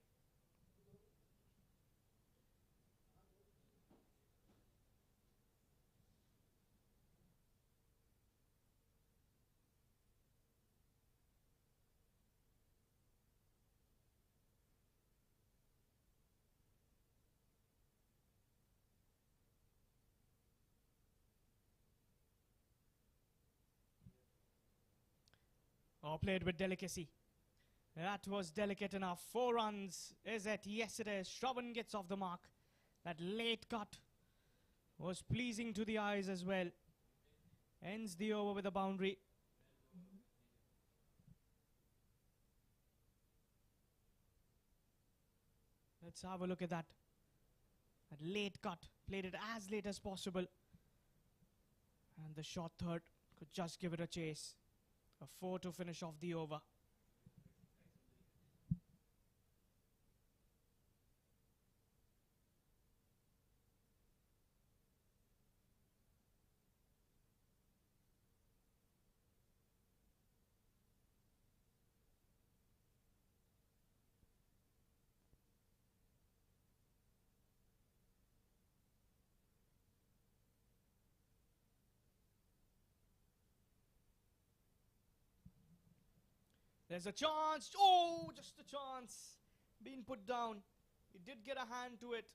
Oh, played with delicacy. That was delicate enough. 4 runs. Is it? Yes, it is. Shravan gets off the mark. That late cut was pleasing to the eyes as well. Ends the over with a boundary. Let's have a look at that. That late cut. Played it as late as possible. And the short third could just give it a chase. A 4 to finish off the over. There's a chance. Oh, just a chance. Being put down. He did get a hand to it.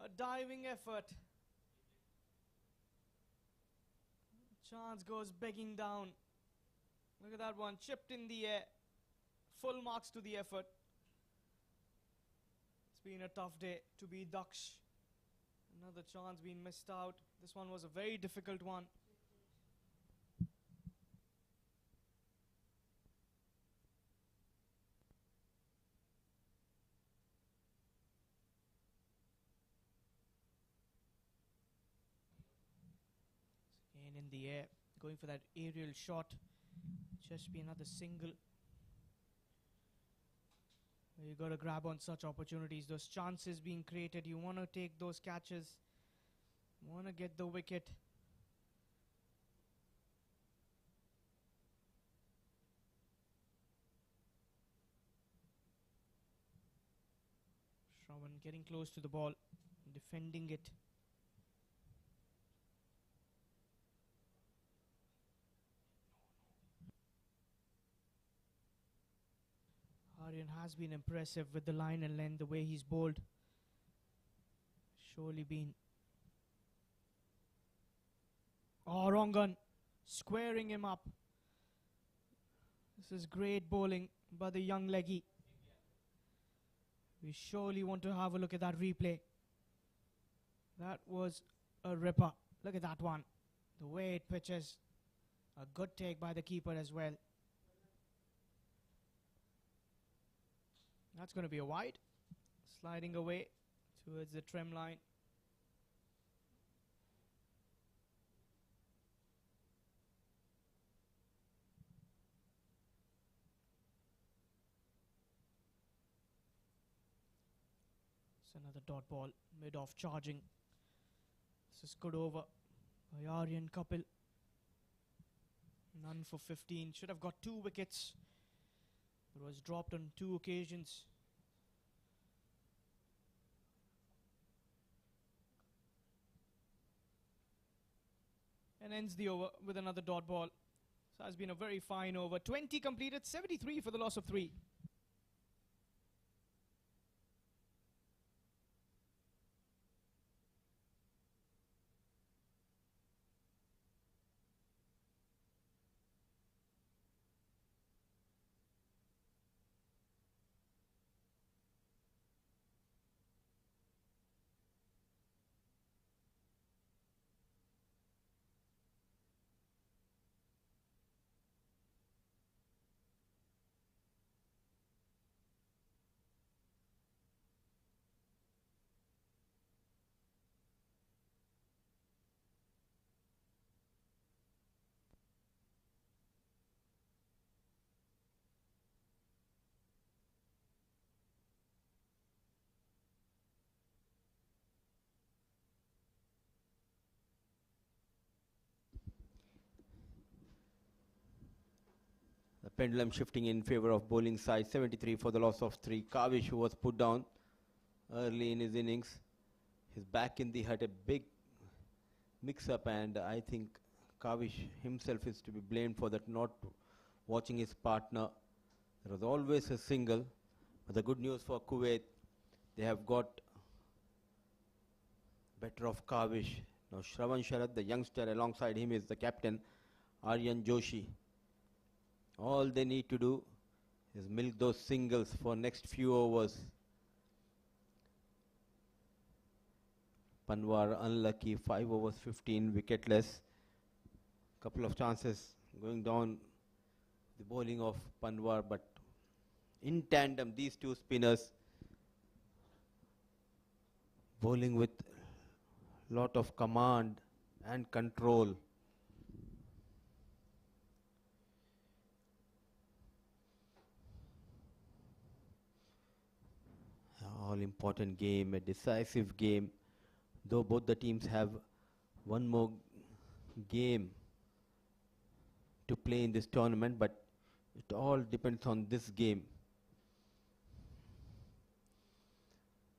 A diving effort. Chance goes begging down. Look at that one. Chipped in the air. Full marks to the effort. It's been a tough day to be Daksh. Another chance being missed out. This one was a very difficult one. Again in the air, going for that aerial shot. Just be another single. You got to grab on such opportunities. Those chances being created, you want to take those catches. Want to get the wicket. Shravan getting close to the ball, defending it. Aryan has been impressive with the line and length, the way he's bowled. Surely been. Oh, wrong gun. Squaring him up. This is great bowling by the young leggy. We surely want to have a look at that replay. That was a ripper. Look at that one. The way it pitches. A good take by the keeper as well. That's going to be a wide. Sliding away towards the trim line. It's another dot ball. Mid-off charging. This is good over by Aryan Kapil. None for 15. Should have got 2 wickets. It was dropped on 2 occasions. And ends the over with another dot ball. So has been a very fine over. 20 completed, 73 for the loss of 3. Pendulum shifting in favor of bowling side. 73 for the loss of 3. Kavish, who was put down early in his innings, is back in the hut. A big mix-up, and I think Kavish himself is to be blamed for that, not watching his partner. There was always a single. But the good news for Kuwait, they have got better of Kavish. Now Shravan Sharat, the youngster, alongside him is the captain, Aryan Joshi. All they need to do is milk those singles for next few overs. Panwar unlucky, 5 overs, 15 wicketless. Couple of chances going down the bowling of Panwar, but in tandem, these two spinners bowling with lot of command and control. All important game, a decisive game, though both the teams have one more game to play in this tournament, but it all depends on this game.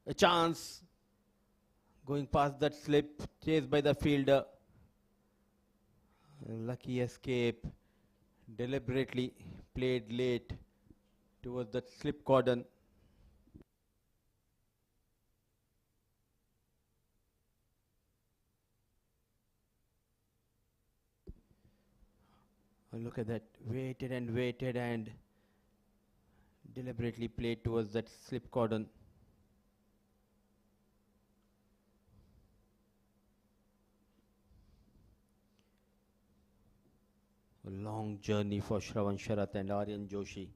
A chance going past that slip, chased by the fielder. A lucky escape, deliberately played late towards that slip cordon. Oh, look at that, waited and deliberately played towards that slip cordon. A long journey for Shravan Sharat and Aryan Joshi.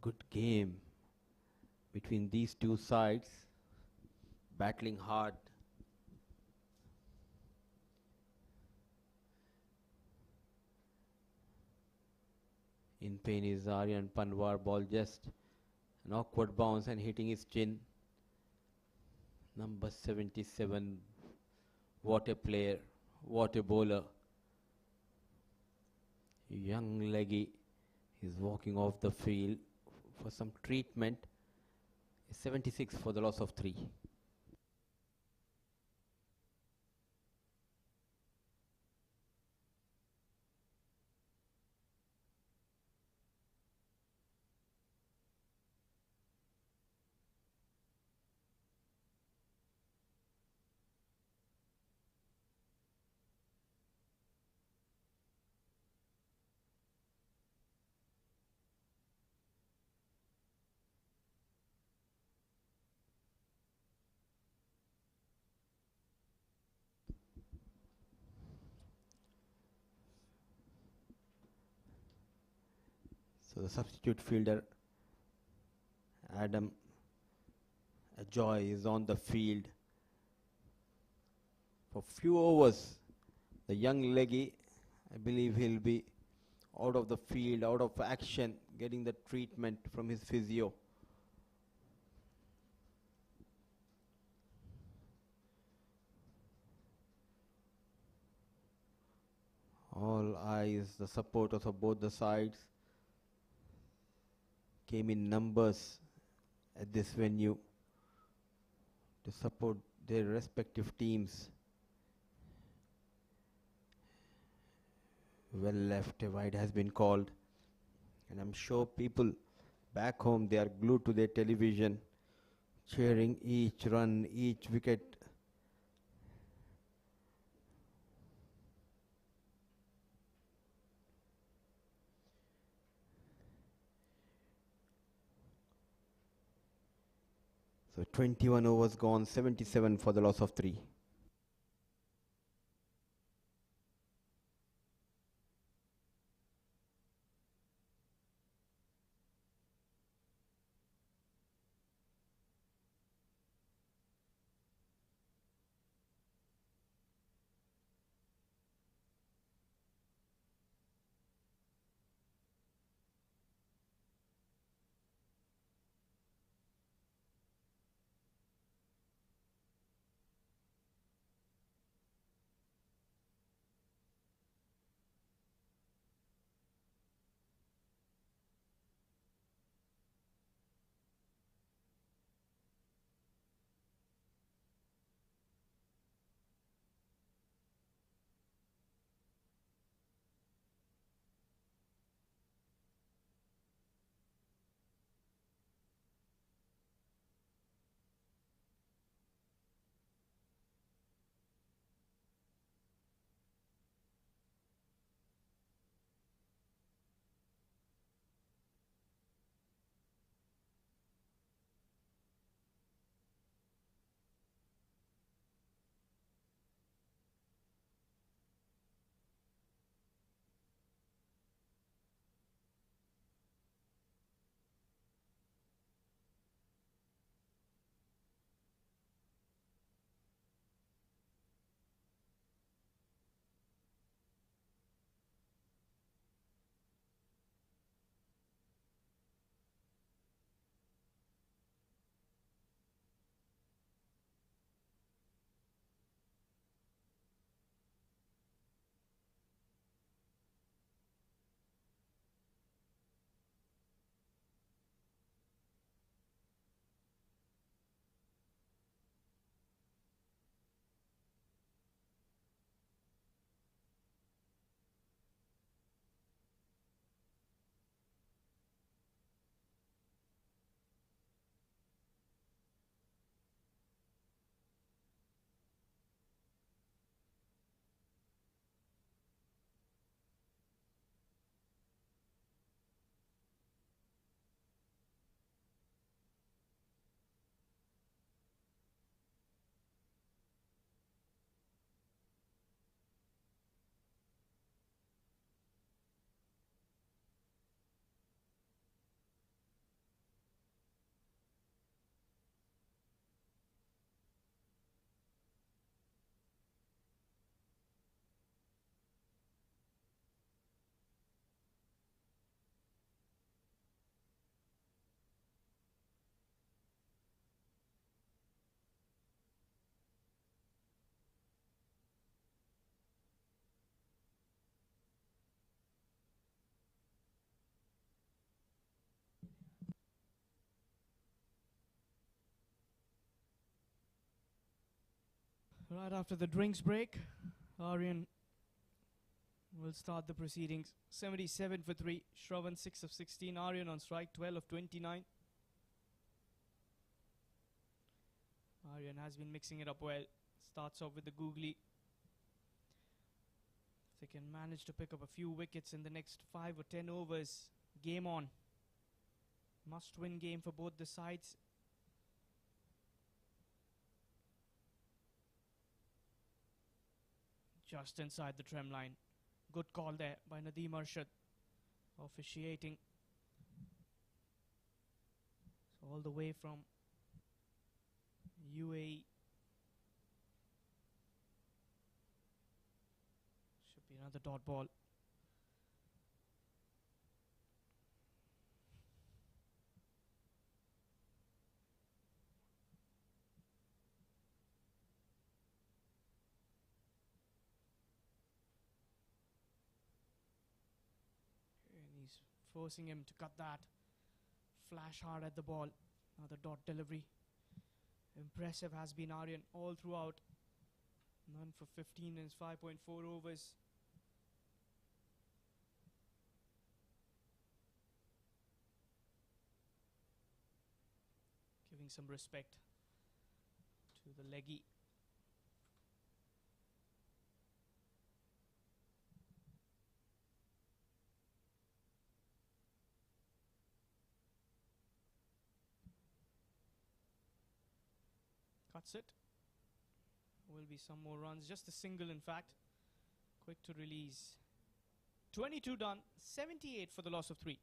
Good game between these two sides, battling hard. In pain is Aryan Panwar. Ball just an awkward bounce and hitting his chin. Number 77, what a player, what a bowler. Young leggy is walking off the field for some treatment. 76 for the loss of 3. So the substitute fielder, Adam Ajoy, is on the field. For few overs, the young leggy, I believe he'll be out of the field, out of action, getting the treatment from his physio. All eyes, the supporters of both the sides came in numbers at this venue to support their respective teams. Well left, a wide has been called, and I'm sure people back home, they are glued to their television, cheering each run, each wicket. So 21 overs gone, 77 for the loss of 3. Right after the drinks break, Aryan will start the proceedings. 77 for 3. Shravan 6 of 16. Aryan on strike, 12 of 29. Aryan has been mixing it up well. Starts off with the googly. If they can manage to pick up a few wickets in the next 5 or 10 overs, game on. Must-win game for both the sides. Just inside the trim line. Good call there by Nadeem Arshad, officiating. So all the way from UAE. Should be another dot ball. And he's forcing him to cut that. Flash hard at the ball. Another dot delivery. Impressive has been Aryan all throughout. None for 15 in his 5.4 overs. Giving some respect to the leggy. Cuts it. Will be some more runs. Just a single, in fact. Quick to release. 22 done. 78 for the loss of 3.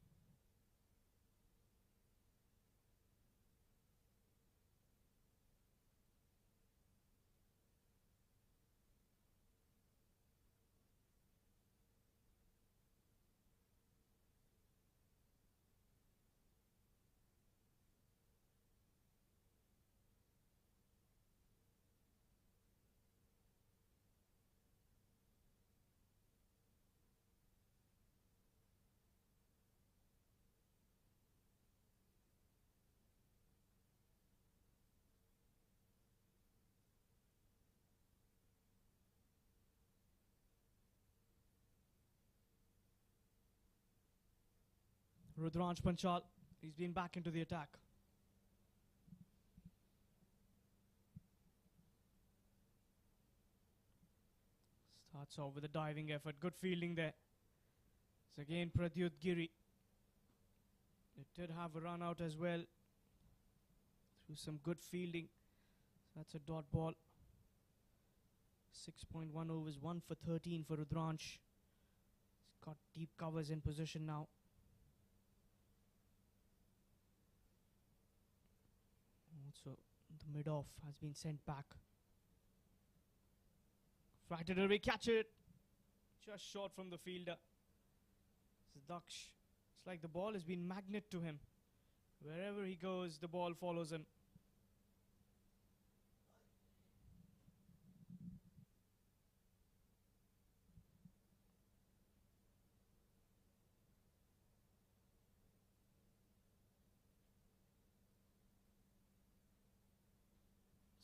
Rudransh Panchal, he's been back into the attack. Starts off with a diving effort. Good fielding there. It's again Pradyut Giri. It did have a run out as well. Through some good fielding. So that's a dot ball. 6.1 overs, 1 for 13 for Rudransh. He's got deep covers in position now. Also, the mid-off has been sent back. Fracted away, catch it. Just short from the fielder. This is Daksh. It's like the ball has been magnet to him. Wherever he goes, the ball follows him.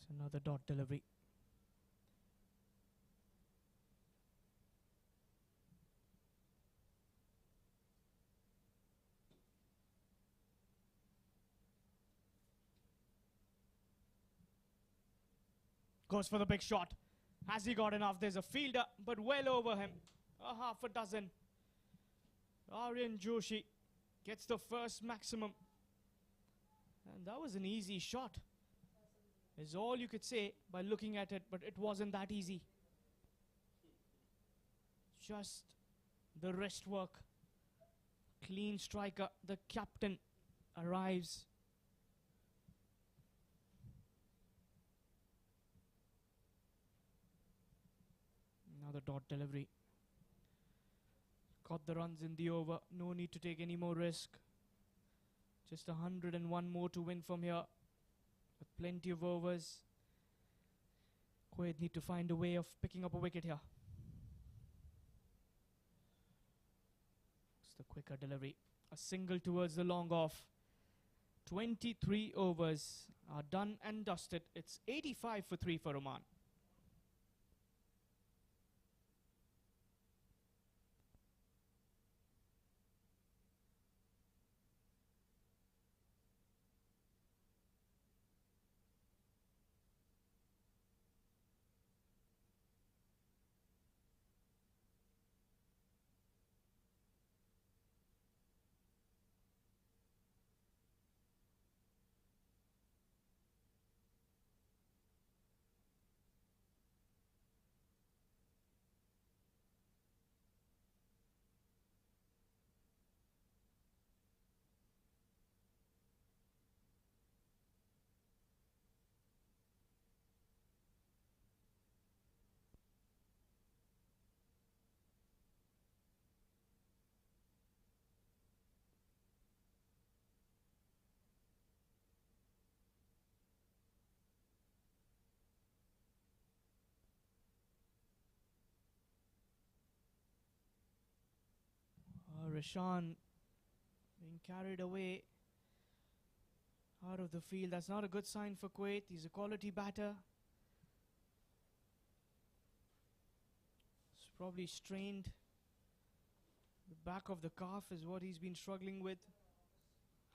It's another dot delivery. Goes for the big shot. Has he got enough? There's a fielder, but well over him. A half a dozen. Aryan Joshi gets the first maximum. And that was an easy shot. Is all you could say by looking at it, but it wasn't that easy. Just the wrist work. Clean striker. The captain arrives. Another dot delivery. Got the runs in the over. No need to take any more risk. Just 101 more to win from here. With plenty of overs. Kuwait need to find a way of picking up a wicket here. It's the quicker delivery. A single towards the long off. 23 overs are done and dusted. It's 85 for 3 for Oman. Rashan being carried away out of the field. That's not a good sign for Kuwait. He's a quality batter. He's probably strained. The back of the calf is what he's been struggling with.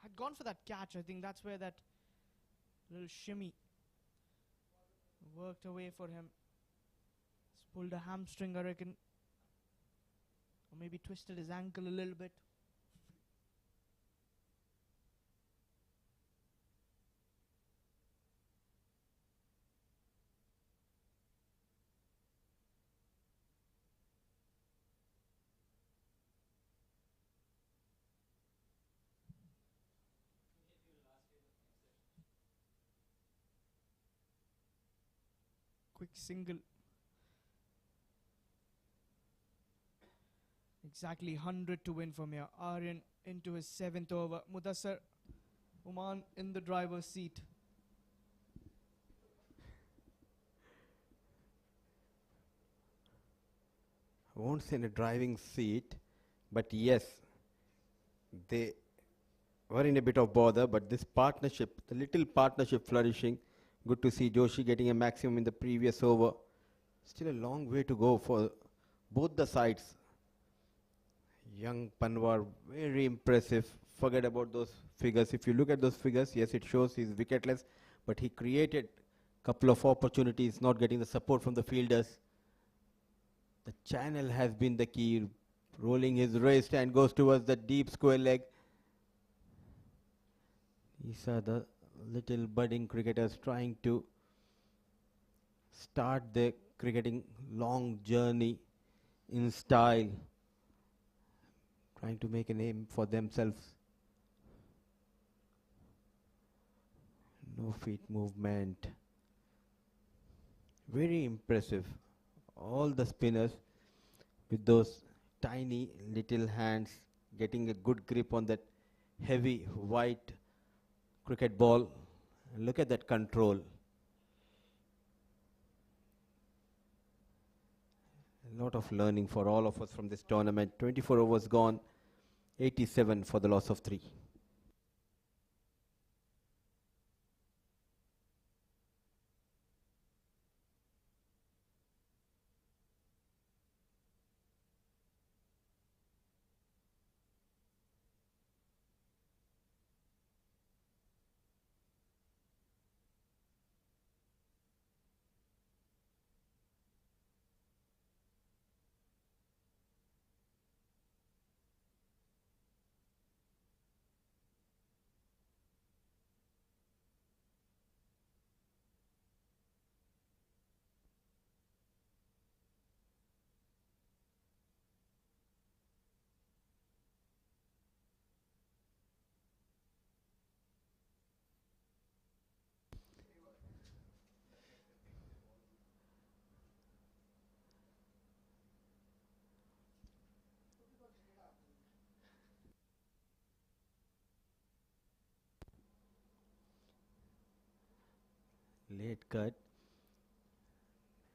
Had gone for that catch. I think that's where that little shimmy worked away for him. He's pulled a hamstring, I reckon. Or maybe twisted his ankle a little bit. Quick single. Exactly 100 to win from here. Aryan into his 7th over. Mudassar, Oman in the driver's seat. I won't say in a driving seat, but yes, they were in a bit of bother, but this partnership, the little partnership flourishing. Good to see Joshi getting a maximum in the previous over. Still a long way to go for both the sides. Young Panwar, very impressive. Forget about those figures. If you look at those figures, yes, it shows he's wicketless, but he created a couple of opportunities, not getting the support from the fielders. The channel has been the key. Rolling his wrist and goes towards the deep square leg. These are the little budding cricketers trying to start their cricketing long journey in style, trying to make a name for themselves. No feet movement. Very impressive. All the spinners with those tiny little hands getting a good grip on that heavy white cricket ball. And look at that control. A lot of learning for all of us from this tournament. 24 overs gone, 87 for the loss of 3. Late cut.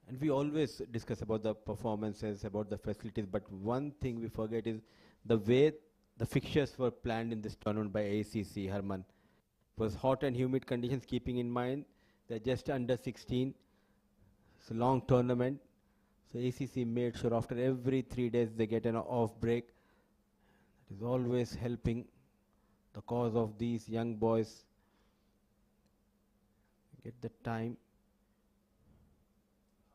And we always discuss about the performances, about the facilities, but one thing we forget is the way the fixtures were planned in this tournament by ACC, Harman. It was hot and humid conditions, keeping in mind they're just under 16. It's a long tournament. So ACC made sure after every 3 days they get an off break. That is always helping the cause of these young boys. Get the time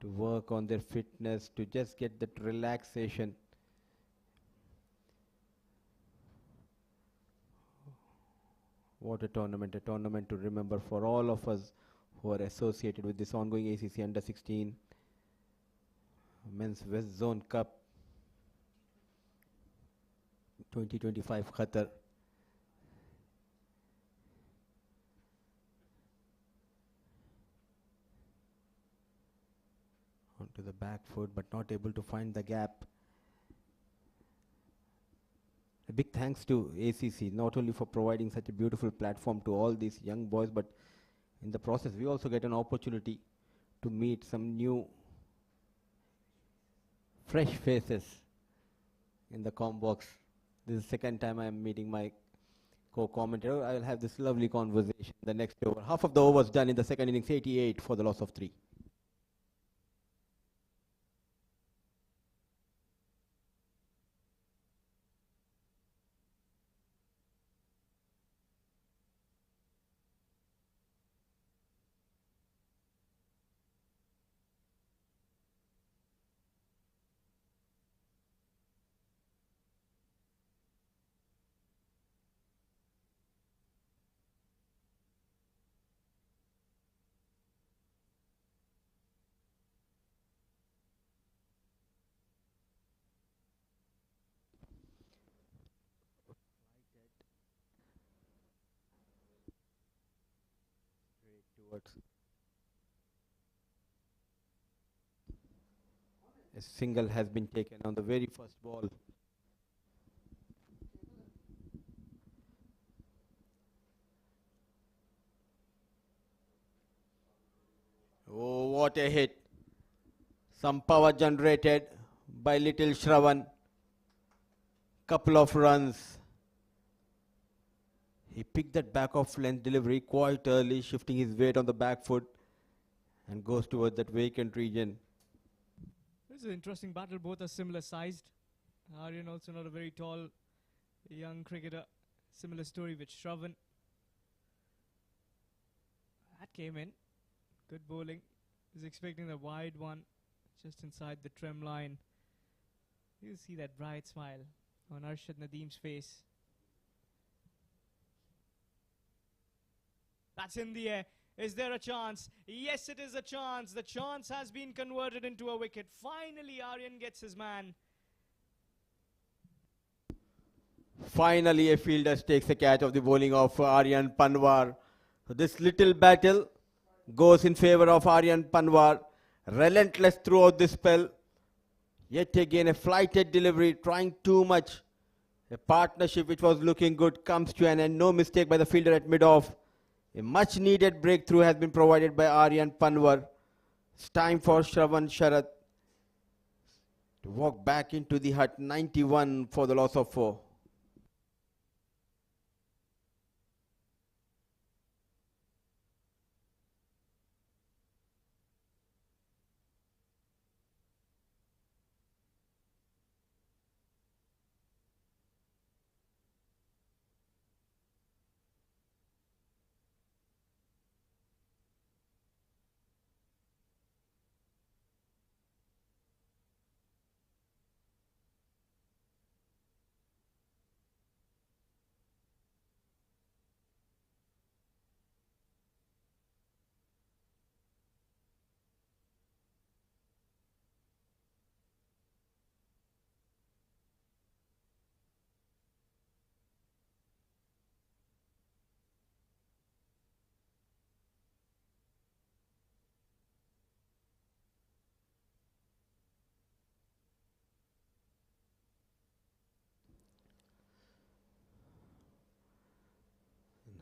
to work on their fitness, to just get that relaxation. What a tournament to remember for all of us who are associated with this ongoing ACC Under 16 Men's West Zone Cup 2025 Qatar. Onto the back foot, but not able to find the gap. A big thanks to ACC, not only for providing such a beautiful platform to all these young boys, but in the process we also get an opportunity to meet some new, fresh faces in the com box. This is the second time I am meeting my co-commentator. I will have this lovely conversation. The next over. Half of the over was done in the second innings, 88 for the loss of 3. Towards a single has been taken on the very first ball. Oh, what a hit. Some power generated by little Shravan. Couple of runs. He picked that back off length delivery quite early, shifting his weight on the back foot and goes towards that vacant region. This is an interesting battle. Both are similar sized. Aryan also not a very tall young cricketer. Similar story with Shravan. That came in. Good bowling. He's expecting the wide one just inside the trim line. You see that bright smile on Arshad Nadeem's face. That's in the air. Is there a chance? Yes, it is a chance. The chance has been converted into a wicket. Finally, Aryan gets his man. Finally, a fielder takes a catch of the bowling of Aryan Panwar. So this little battle goes in favor of Aryan Panwar. Relentless throughout this spell. Yet again, a flighted delivery, trying too much. A partnership which was looking good comes to an end. No mistake by the fielder at mid-off. A much needed breakthrough has been provided by Aryan Panwar. It's time for Shravan Sharath to walk back into the hut. 91 for the loss of 4.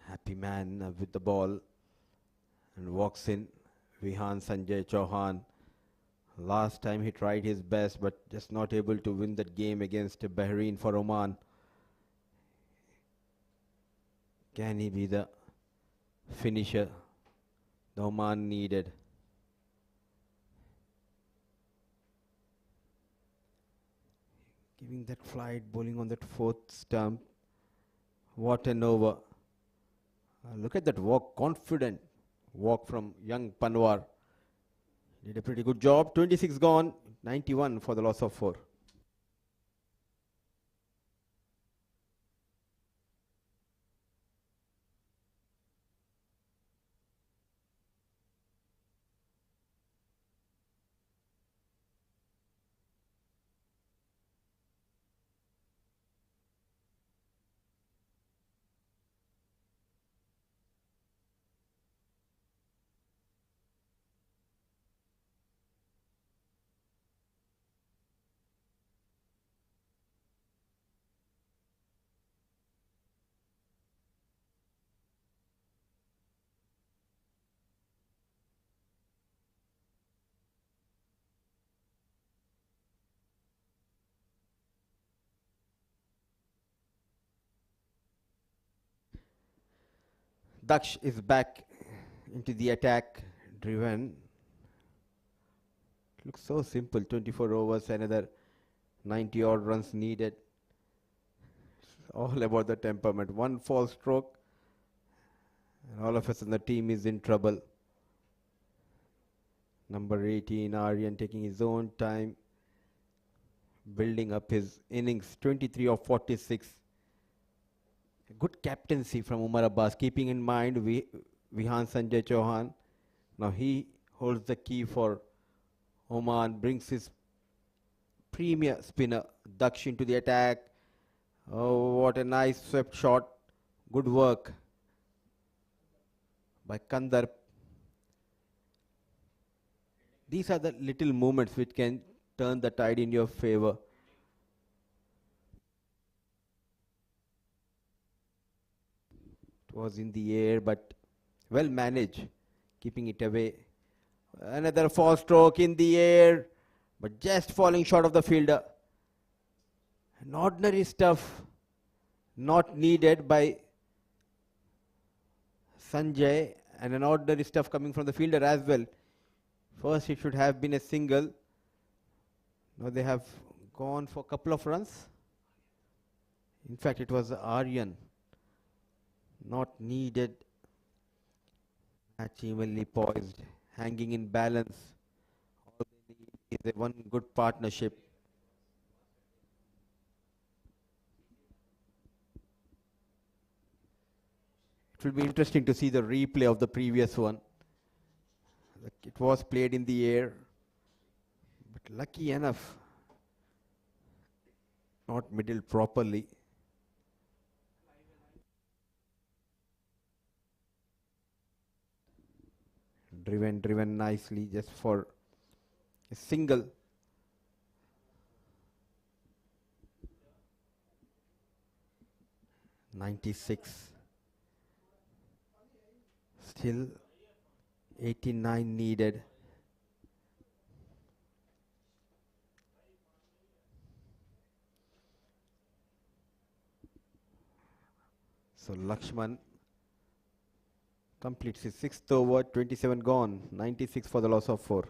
Happy man with the ball and walks in. Vihan Sanjay Chauhan. Last time he tried his best but just not able to win that game against Bahrain for Oman. Can he be the finisher the Oman needed? Giving that flight, bowling on that fourth stump. What an over. Look at that walk, confident walk from young Panwar. Did a pretty good job. 26 gone, 91 for the loss of 4. Daksh is back into the attack, driven. Looks so simple. 24 overs, another 90 odd runs needed. It's all about the temperament. One false stroke, and all of a sudden the team is in trouble. Number 18, Aryan, taking his own time, building up his innings. 23 of 46. Good captaincy from Umar Abbas, keeping in mind Vihan Sanjay Chauhan. Now he holds the key for Oman, brings his premier spinner Daksh into the attack. Oh, what a nice swept shot. Good work by Kandar. These are the little moments which can turn the tide in your favor. It was in the air, but well managed, keeping it away. Another false stroke in the air, but just falling short of the fielder. An ordinary stuff not needed by Sanjay, and an ordinary stuff coming from the fielder as well. First it should have been a single. Now they have gone for a couple of runs. In fact, it was Aryan. Not needed. Match evenly poised, hanging in balance. All they need is a one good partnership. It will be interesting to see the replay of the previous one. It was played in the air, but lucky enough, not middled properly. Driven nicely just for a single. .96. Still 89 needed. So Lakshman completes his 6th over, 27 gone, 96 for the loss of 4.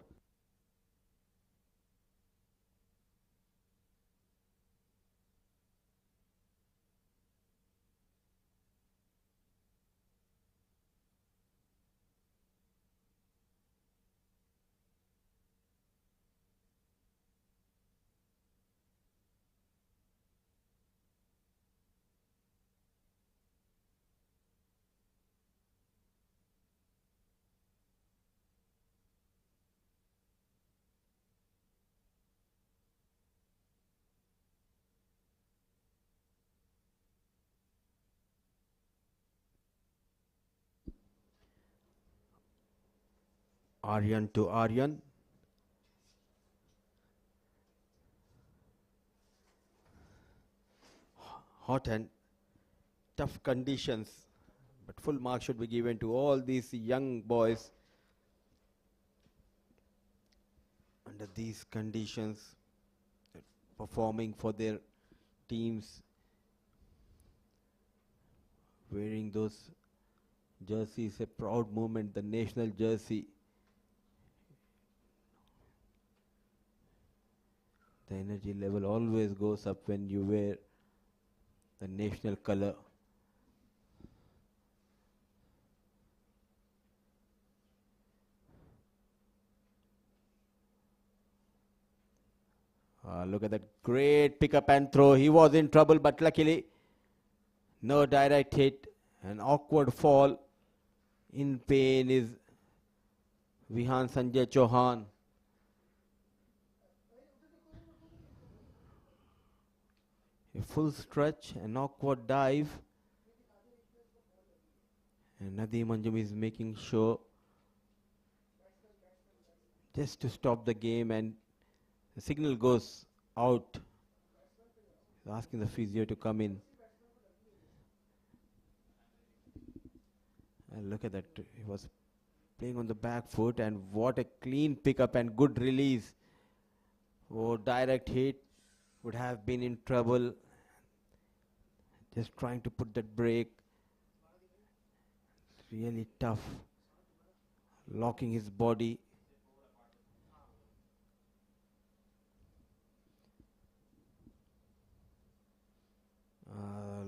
Aryan to Aryan. Hot and tough conditions, but full marks should be given to all these young boys under these conditions, performing for their teams, wearing those jerseys, a proud moment, the national jersey. The energy level always goes up when you wear the national color. Look at that great pickup and throw. He was in trouble, but luckily no direct hit. An awkward fall. In pain is Vihan Sanjay Chauhan. A full stretch, an awkward dive. And Nadeem Anjum is making sure just to stop the game, and the signal goes out. He's asking the physio to come in. And look at that. He was playing on the back foot, and what a clean pickup and good release. Oh, direct hit, would have been in trouble. Just trying to put that break. really tough, locking his body.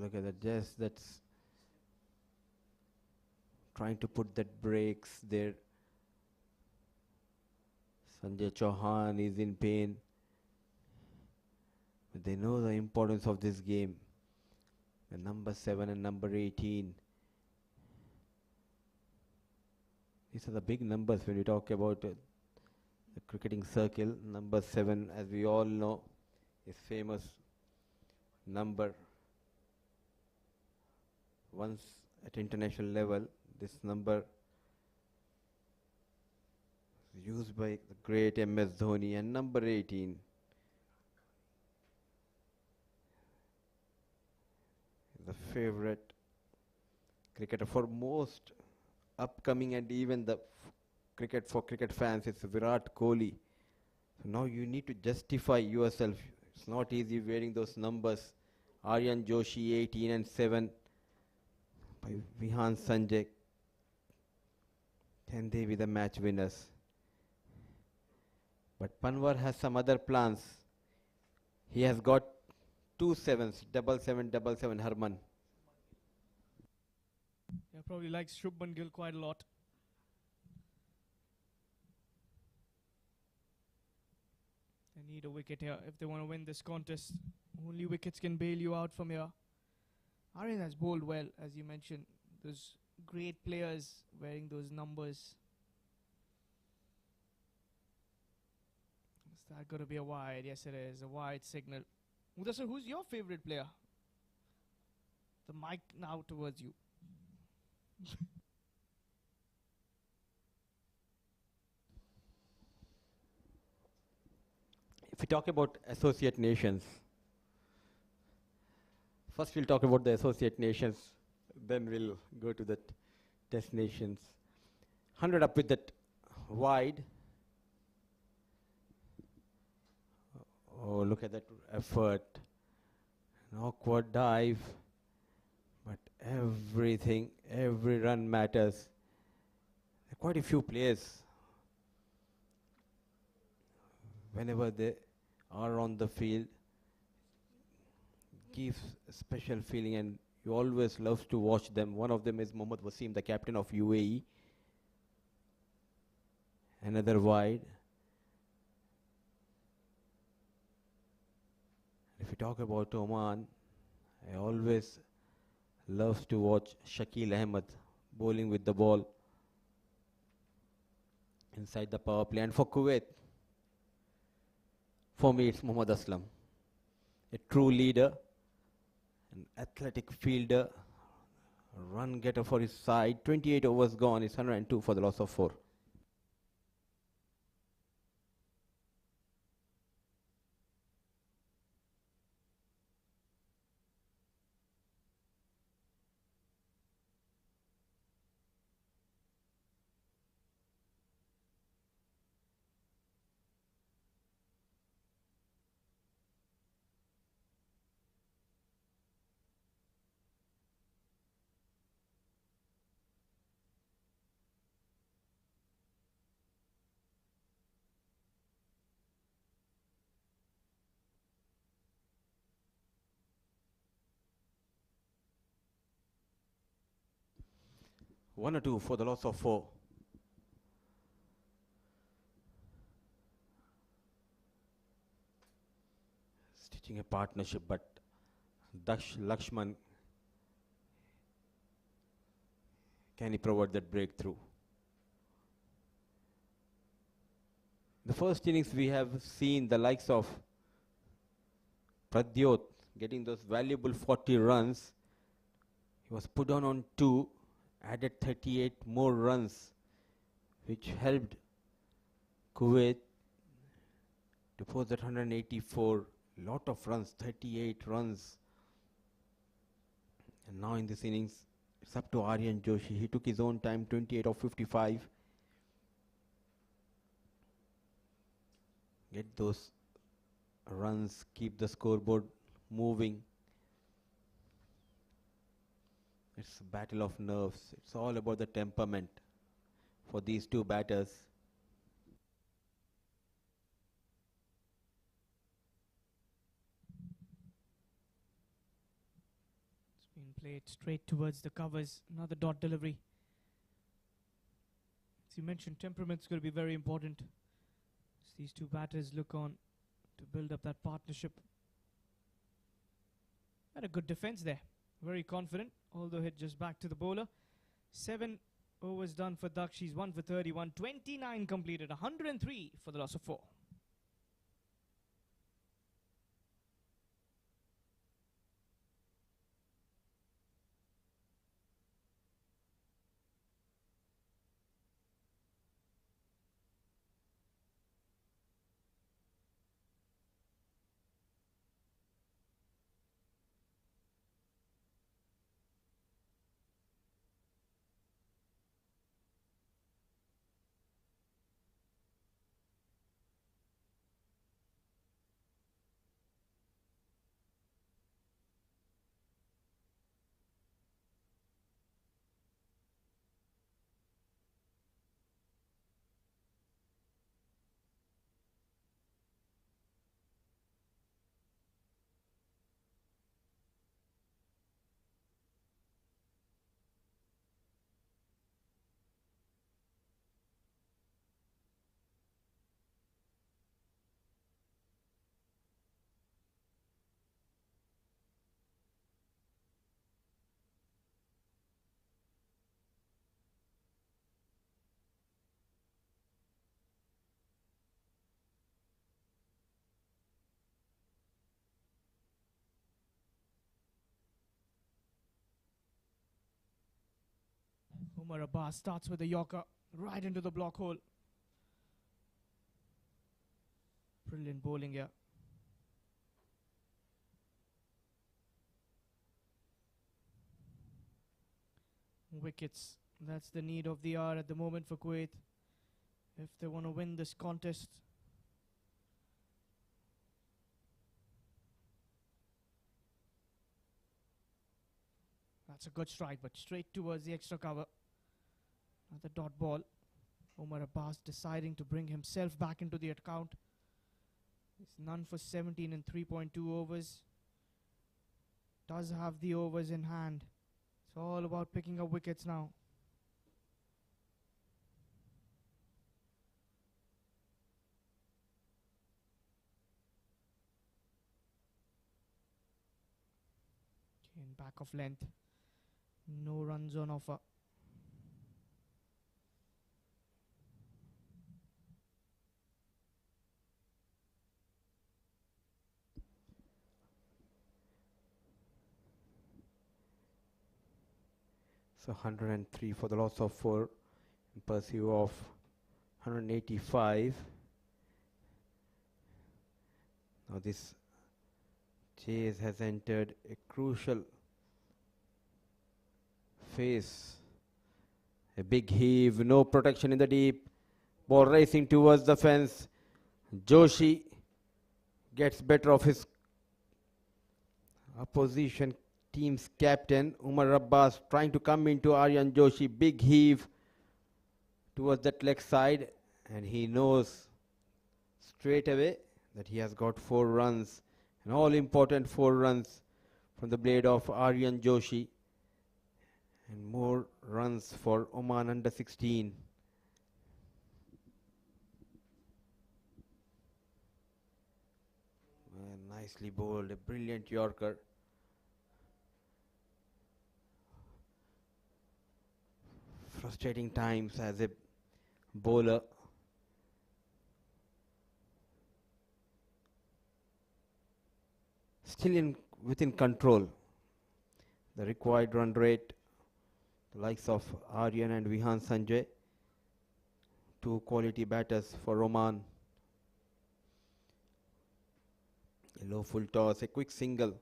Look at that, just that's trying to put that brakes there. Sanjay Chauhan is in pain. But they know the importance of this game. The number 7 and number 18. These are the big numbers when you talk about the cricketing circle. Number 7, as we all know, is famous number. Once at international level, this number is used by the great MS Dhoni, and number 18 is the favorite cricketer for most upcoming and even the cricket fans. It's Virat Kohli. So now you need to justify yourself. It's not easy wearing those numbers. Aryan Joshi 18 and 7 by Vihan Sanjay. Can they be the match winners? But Panwar has some other plans. He has got 2 sevens, double seven, Harman. Yeah, probably likes Shubman Gill quite a lot. They need a wicket here if they want to win this contest. Only wickets can bail you out from here. Aryan has bowled well, as you mentioned. Those great players wearing those numbers. Is that going to be a wide? Yes, it is. A wide signal. Mudassar, who's your favorite player? The mic now towards you. If we talk about associate nations, first we'll talk about the associate nations, then we'll go to the test nations. 100 up with that wide. Oh, look at that effort. An awkward dive. But everything, every run matters. There are quite a few players. Whenever they are on the field, gives a special feeling, and you always love to watch them. One of them is Mohammad Wasim, the captain of UAE. Another wide. If you talk about Oman, I always love to watch Shakil Ahmed bowling with the ball inside the power play. And for Kuwait, for me it's Muhammad Aslam, a true leader, an athletic fielder, a run getter for his side. 28 overs gone, it's 102 for the loss of 4. One or two for the loss of 4. Stitching a partnership, but Lakshman, can he provide that breakthrough? The first innings we have seen the likes of Pradyot getting those valuable 40 runs. He was put on 2, added 38 more runs, which helped Kuwait to post that 184. Lot of runs, 38 runs. And now in this innings, it's up to Aryan Joshi. He took his own time, 28 of 55. Get those runs, keep the scoreboard moving. It's a battle of nerves. It's all about the temperament for these two batters. It's been played straight towards the covers. Another dot delivery. As you mentioned, temperament's going to be very important. As these two batters look on to build up that partnership. Had a good defense there. Very confident, although hit just back to the bowler. 7 overs done for Dakshi's, 1 for 31, 29 completed, 103 for the loss of 4. Umar Abbas starts with a Yorker right into the block hole. Brilliant bowling here. Wickets. That's the need of the hour at the moment for Kuwait if they want to win this contest. That's a good strike, but straight towards the extra cover. Another dot ball. Umar Abbas deciding to bring himself back into the account. It's none for 17 in 3.2 overs. Does have the overs in hand. It's all about picking up wickets now. In back of length. No runs on offer. So 103 for the loss of 4 in pursuit of 185. Now this chase has entered a crucial phase. A big heave, no protection in the deep. Ball racing towards the fence. Joshi gets better of his opposition team's captain. Umar Abbas trying to come into Aryan Joshi. Big heave towards that leg side, and he knows straight away that he has got 4 runs, an all important 4 runs from the blade of Aryan Joshi, and more runs for Oman under 16. Nicely bowled, a brilliant Yorker. Frustrating times as a bowler. Still within control. The required run rate, the likes of Aryan and Vihan Sanjay, 2 quality batters for Oman. A low full toss, a quick single.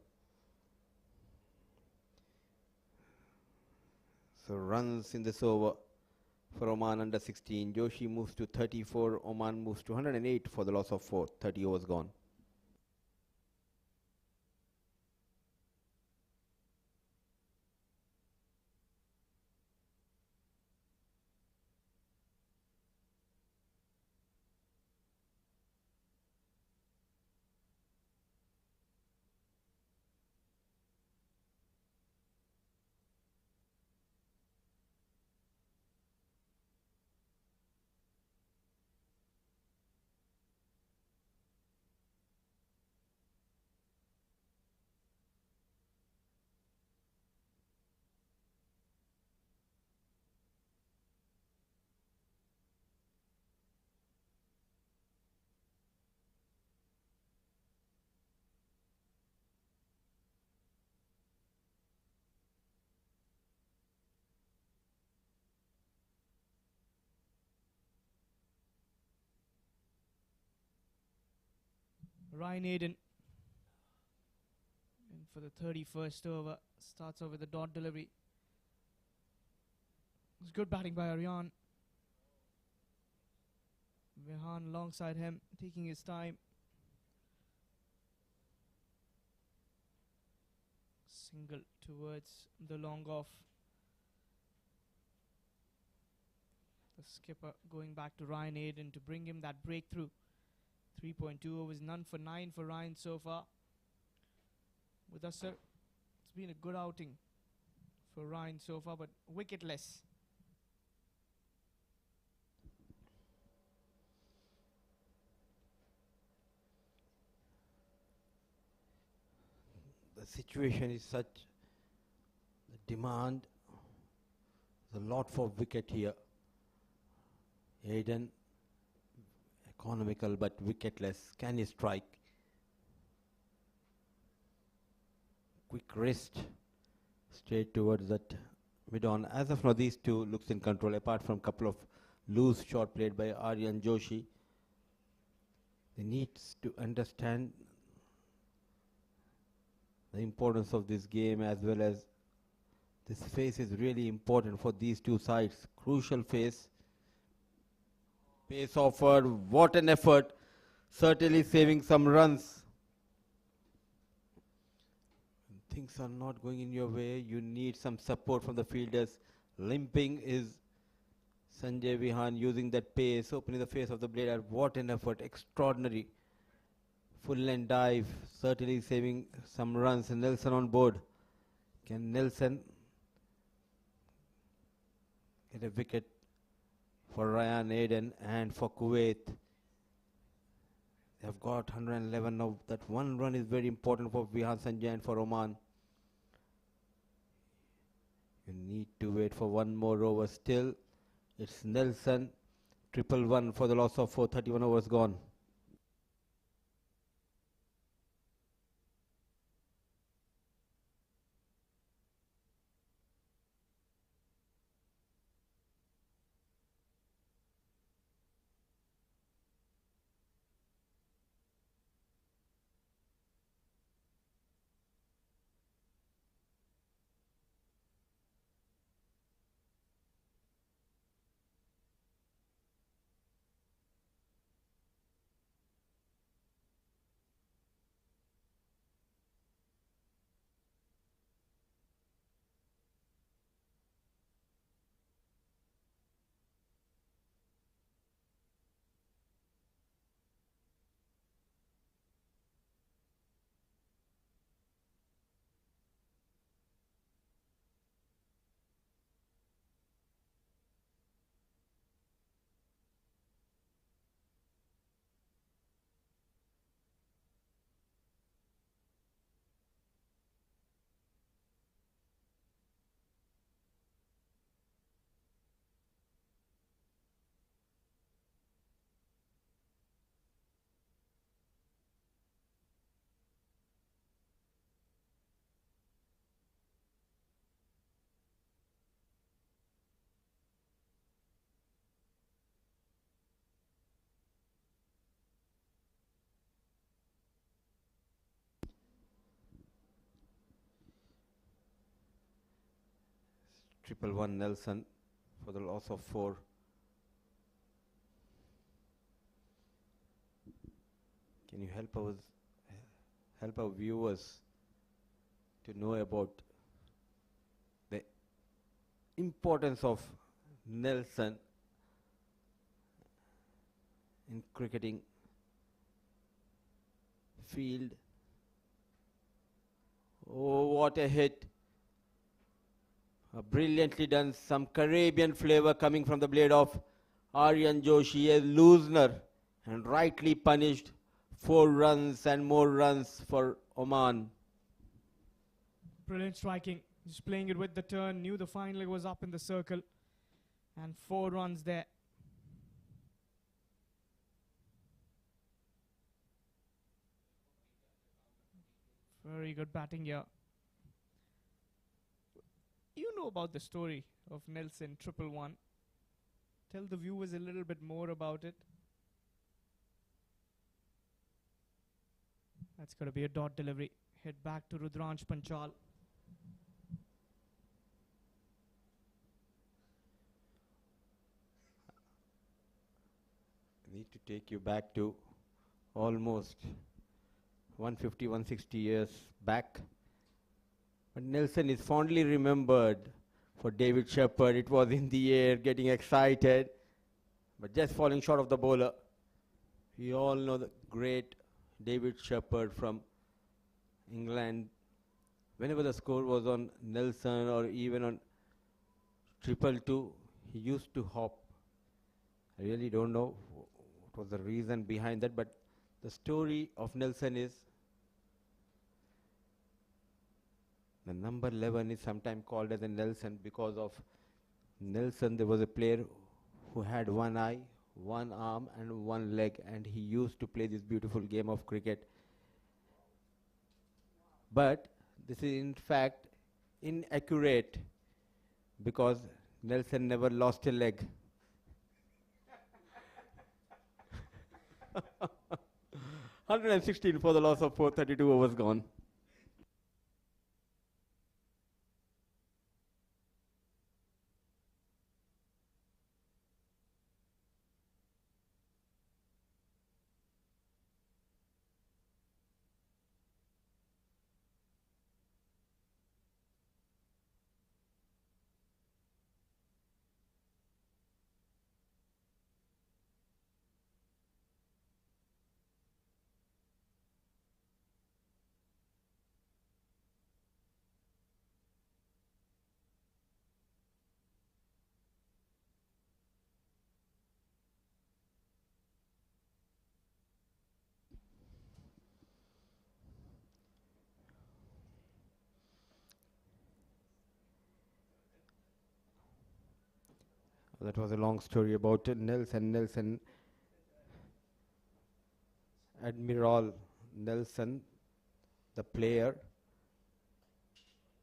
So runs in this over for Oman under 16. Joshi moves to 34. Oman moves to 108 for the loss of 4. 30 overs gone. Ryan Aiden in for the 31st over. Starts off with a dot delivery. It's good batting by Aryan. Vihan alongside him, taking his time. Single towards the long off. The skipper going back to Ryan Aiden to bring him that breakthrough. 3.2 overs, none for 9 for Ryan so far. With us, sir, it's been a good outing for Ryan so far, but wicketless. The situation is such, the demand, there's a lot for wicket here. Aiden, economical but wicketless. Can he strike? Quick wrist, straight towards that mid-on. As of now, these two looks in control, apart from a couple of loose shot played by Aryan Joshi. They need to understand the importance of this game, as well as this phase is really important for these two sides. Crucial phase. Pace offered, what an effort. Certainly saving some runs. When things are not going in your way, you need some support from the fielders. Limping is Sanjay Vihan, using that pace, opening the face of the blade. What an effort, extraordinary. Full length dive, certainly saving some runs. Nelson on board. Can Nelson get a wicket for Ryan Aiden and for Kuwait? They have got 111 now. That one run is very important for Vihan Sanjay and for Oman. You need to wait for one more over still. It's Nelson, 111 for the loss of 431 overs gone. Triple one Nelson for the loss of 4. Can you help our viewers to know about the importance of Nelson in cricketing field? Oh, what a hit. Brilliantly done. Some Caribbean flavor coming from the blade of Aryan Joshi, a loosener, and rightly punished. 4 runs and more runs for Oman. Brilliant striking. Just playing it with the turn. Knew the fine leg was up in the circle. And 4 runs there. Very good batting here. You know about the story of Nelson 111. Tell the viewers a little bit more about it. That's going to be a dot delivery. Hit back to Rudransh Panchal. I need to take you back to almost 150, 160 years back. But Nelson is fondly remembered for David Shepherd. It was in the air, getting excited, but just falling short of the bowler. We all know the great David Shepherd from England. Whenever the score was on Nelson or even on 222, he used to hop. I really don't know what was the reason behind that, but the story of Nelson is the number 11 is sometimes called as a Nelson because of Nelson. There was a player who had one eye, one arm and one leg, and he used to play this beautiful game of cricket. But this is in fact inaccurate because Nelson never lost a leg. 116 for the loss of 432 overs gone. That was a long story about Nelson, Admiral Nelson, the player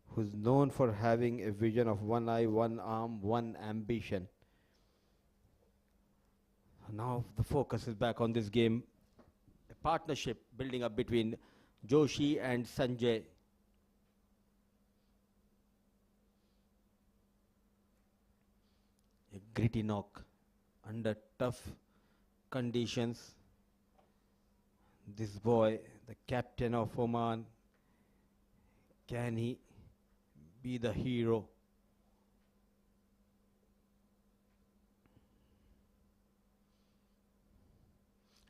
who's known for having a vision of one eye, one arm, one ambition. Now the focus is back on this game. A partnership building up between Joshi and Sanjay. A gritty knock under tough conditions. This boy, the captain of Oman, can he be the hero?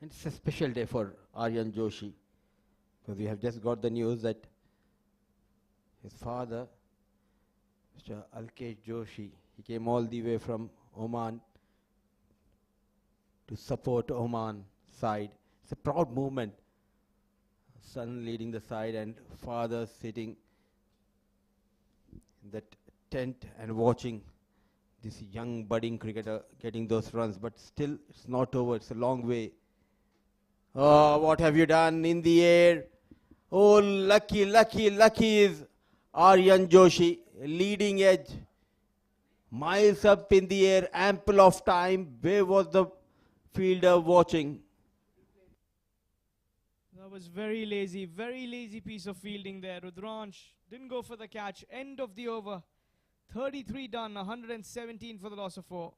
And it's a special day for Aryan Joshi because we have just got the news that his father, Mr. Alkesh Joshi, he came all the way from Oman to support Oman side. It's a proud moment. Son leading the side and father sitting in that tent and watching this young budding cricketer getting those runs. But still, it's not over. It's a long way. Oh, what have you done in the air? Oh, lucky is Aryan Joshi, leading edge. Miles up in the air, ample of time. Where was the fielder watching? That was very lazy piece of fielding there. Rudransh didn't go for the catch. End of the over. 33 done, 117 for the loss of 4.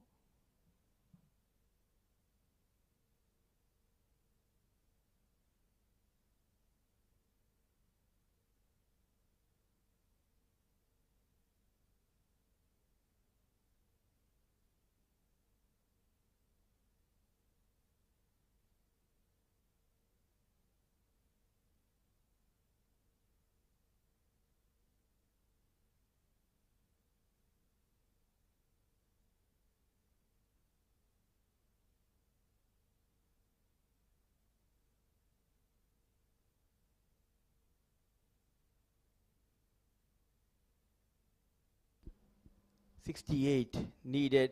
.68 needed,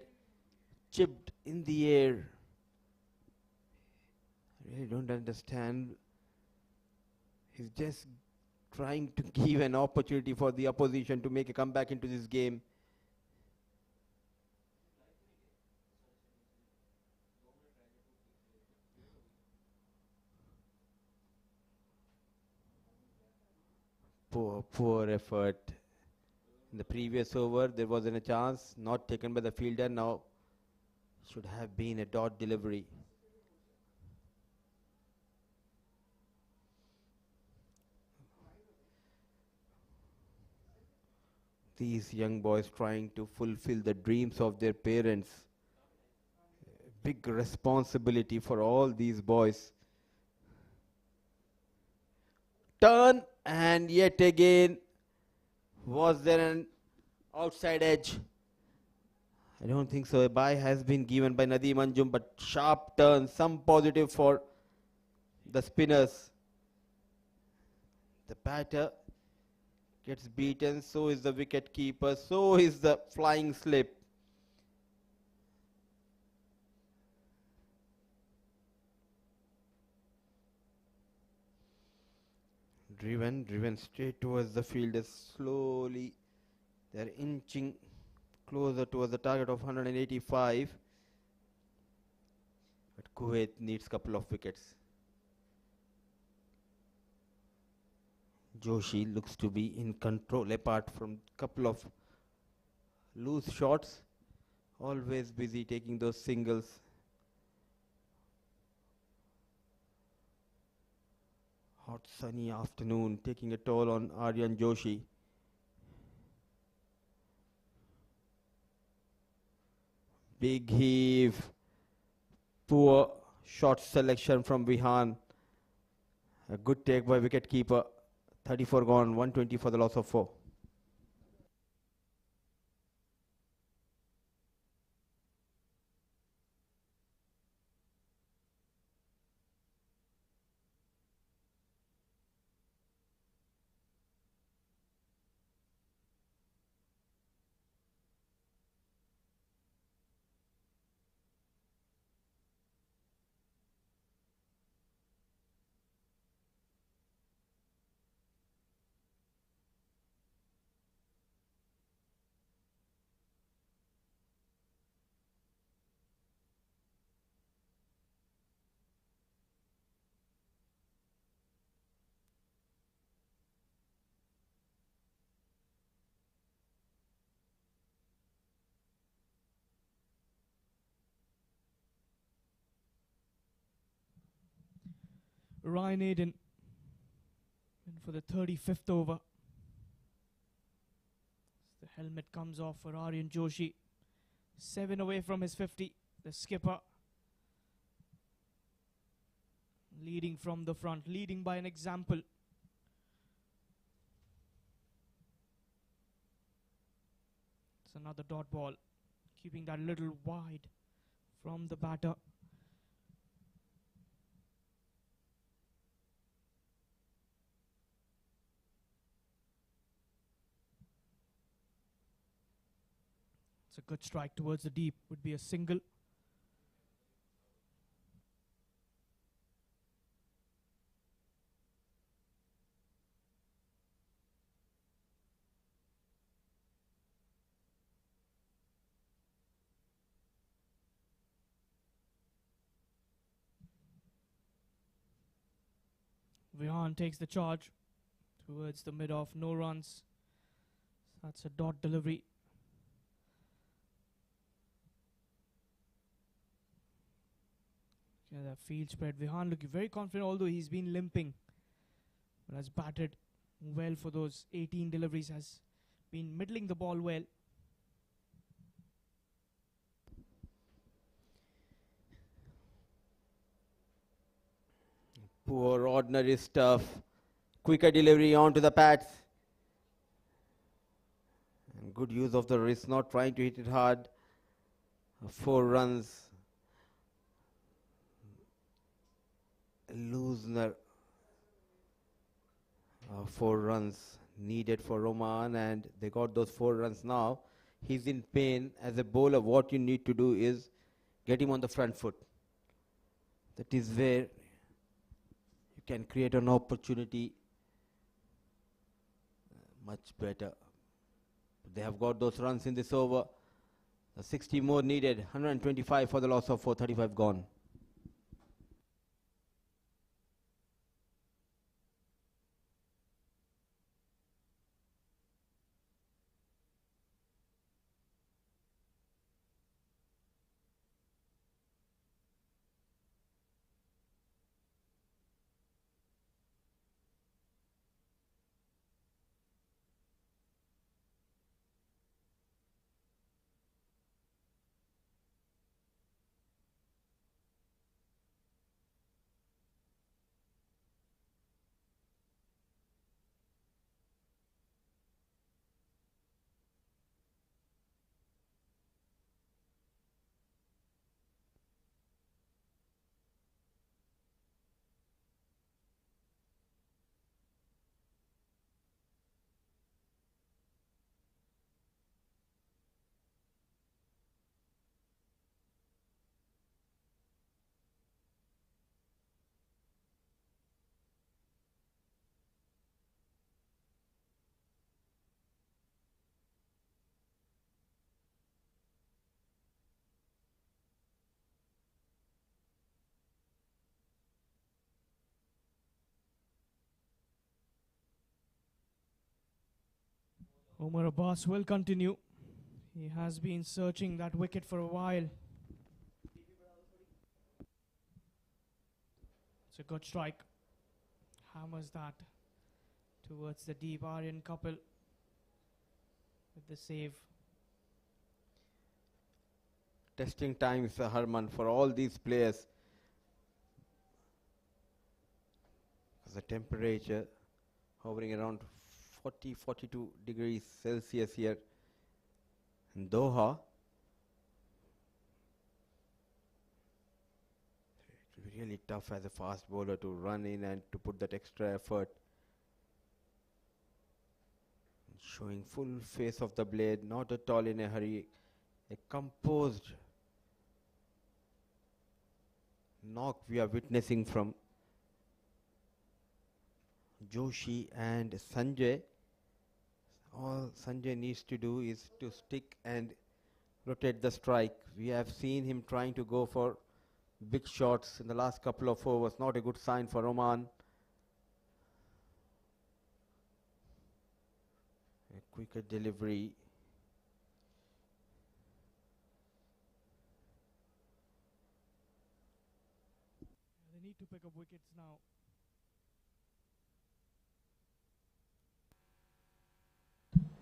chipped in the air. I really don't understand. He's just trying to give an opportunity for the opposition to make a comeback into this game. Poor effort. In the previous over, there wasn't a chance, not taken by the fielder. Now should have been a dot delivery. These young boys trying to fulfill the dreams of their parents. Big responsibility for all these boys. Turn, and yet again, was there an outside edge? I don't think so. A bye has been given by Nadeem Anjum, but sharp turn, some positive for the spinners. The batter gets beaten, so is the wicket keeper, so is the flying slip. Driven straight towards the fielders. Slowly, they're inching closer towards the target of 185. But Kuwait needs a couple of wickets. Joshi looks to be in control, apart from a couple of loose shots. Always busy taking those singles. Hot sunny afternoon taking a toll on Aryan Joshi. Big heave. Poor shot selection from Vihan. A good take by wicket keeper. 34 gone, 120 for the loss of 4. Ryan Aiden in for the 35th over. The helmet comes off for Aryan Joshi. 7 away from his 50. The skipper leading from the front, leading by an example. It's another dot ball, keeping that little wide from the batter. It's a good strike towards the deep, would be a single. Vihan takes the charge towards the mid-off, no runs. That's a dot delivery. Yeah, that field spread. Vihan looking very confident, although he's been limping. But has batted well for those 18 deliveries, has been middling the ball well. Poor ordinary stuff. Quicker delivery onto the pads. And good use of the wrist, not trying to hit it hard. 4 runs. Loosener. 4 runs needed for Oman, and they got those 4 runs now. He's in pain. As a bowler, what you need to do is get him on the front foot. That is where you can create an opportunity much better. They have got those runs in this over. The 60 more needed. 125 for the loss of 435 gone. Omar Abbas will continue. He has been searching that wicket for a while. It's a good strike. Hammers that towards the deep. Aryan Kapil with the save. Testing times, Harman, for all these players. The temperature hovering around 42 degrees Celsius here in Doha. It will be really tough as a fast bowler to run in and to put that extra effort. Showing full face of the blade, not at all in a hurry. A composed knock we are witnessing from Joshi and Sanjay. All Sanjay needs to do is to stick and rotate the strike. We have seen him trying to go for big shots in the last couple of overs. Not a good sign for Oman. A quicker delivery. They need to pick up wickets now.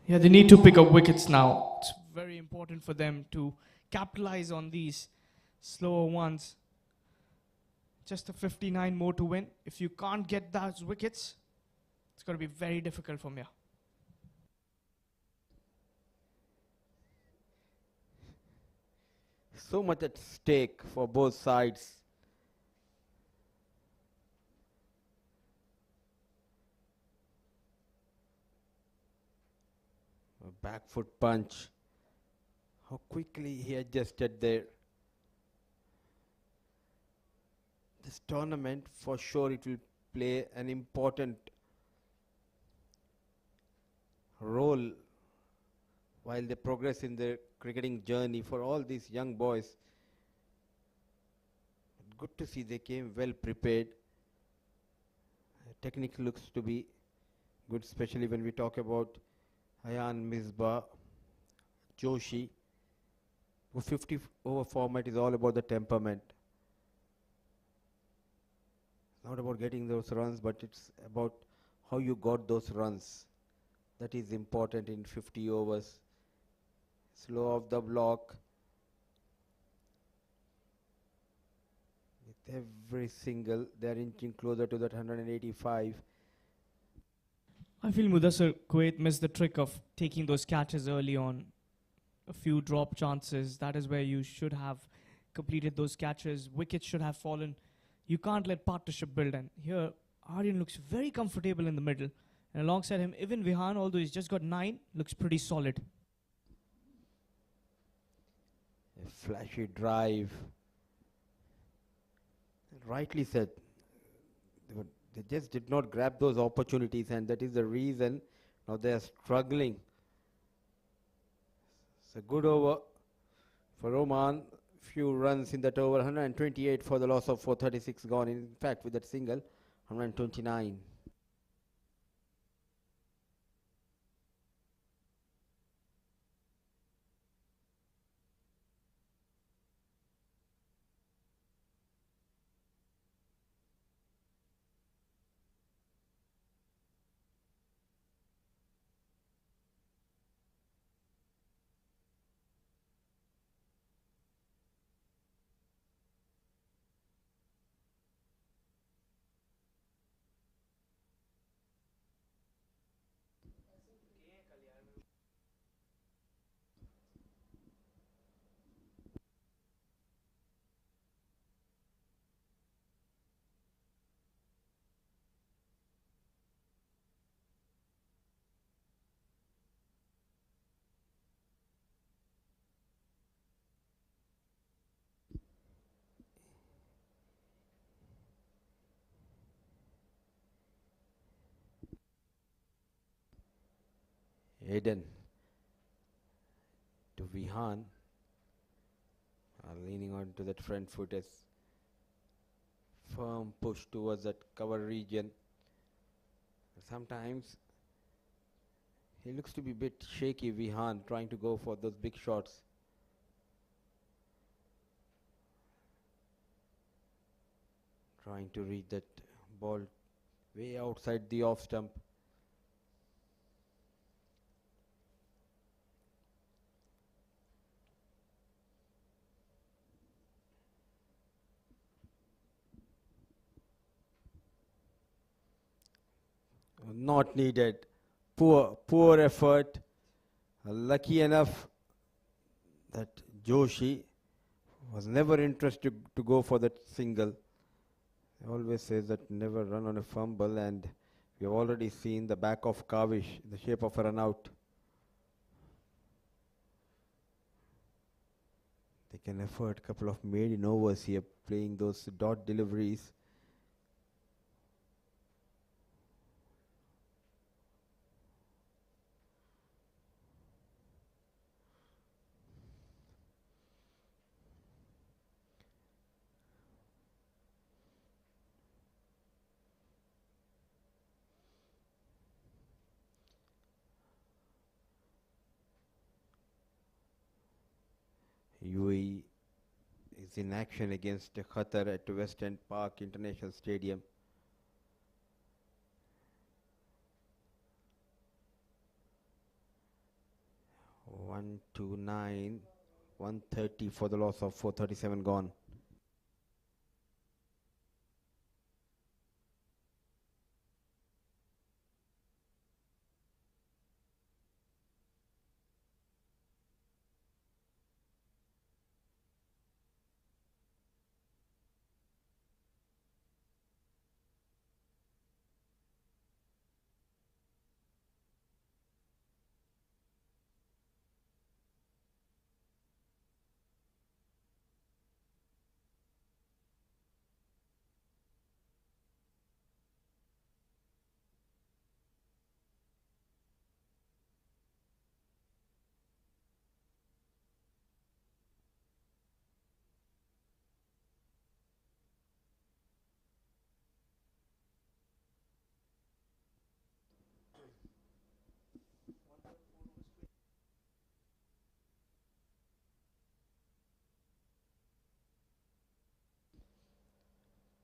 Yeah, they need to pick up wickets now. It's very important for them to capitalize on these slower ones. Just a 59 more to win. If you can't get those wickets, it's going to be very difficult from here. So much at stake for both sides. A back foot punch. How quickly he adjusted there. This tournament, for sure, it will play an important role while they progress in their cricketing journey for all these young boys. Good to see they came well prepared. Technique looks to be good, especially when we talk about Ayan Misbah, Joshi. The 50 over format is all about the temperament. It's not about getting those runs, but it's about how you got those runs. That is important in 50 overs. Slow off the block. With every single, they are inching closer to that 185. I feel Mudassar Kuwait missed the trick of taking those catches early on. A few drop chances. That is where you should have completed those catches. Wickets should have fallen. You can't let partnership build. And here, Aryan looks very comfortable in the middle. And alongside him, even Vihan, although he's just got 9, looks pretty solid. A flashy drive. Rightly said. They just did not grab those opportunities, and that is the reason now they are struggling. It's a good over for Oman. Few runs in that over. 128 for the loss of 436 gone. In fact, with that single, 129. Aiden to Vihan, leaning onto that front foot as firm push towards that cover region. Sometimes He looks to be a bit shaky, Vihan, trying to go for those big shots. Trying to reach that ball way outside the off stump. Not needed. Poor effort. Lucky enough that Joshi was never interested to go for that single. He always says that never run on a fumble, and we have already seen the back of Kavish in the shape of a run out. They can afford a couple of maiden overs here, playing those dot deliveries. UAE is in action against Qatar at West End Park International Stadium. One, 2, 9, 130 for the loss of 437 gone.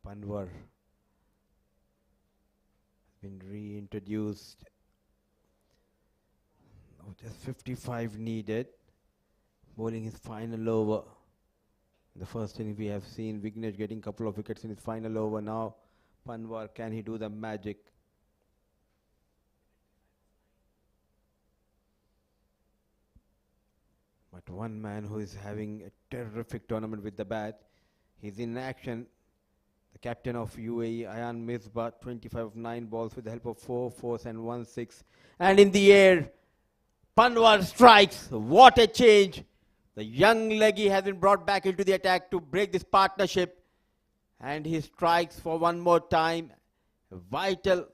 Panwar has been reintroduced. Now just 55 needed. Bowling his final over. In the first inning we have seen Vignesh getting a couple of wickets in his final over. Now Panwar, can he do the magic? But one man who is having a terrific tournament with the bat, he's in action. The captain of UAE, Ayan Misbah, 25 of 9 balls with the help of 4 fours and 1 6. And in the air, Panwar strikes. What a change. The young leggy has been brought back into the attack to break this partnership. And he strikes for one more time. A vital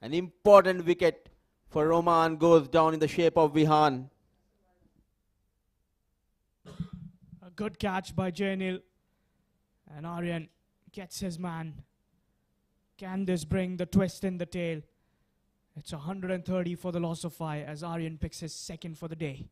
and important wicket for Oman goes down in the shape of Vihan. A good catch by Jainil. And Aryan gets his man. Can this bring the twist in the tail? It's 130 for the loss of 5 as Aryan picks his second for the day.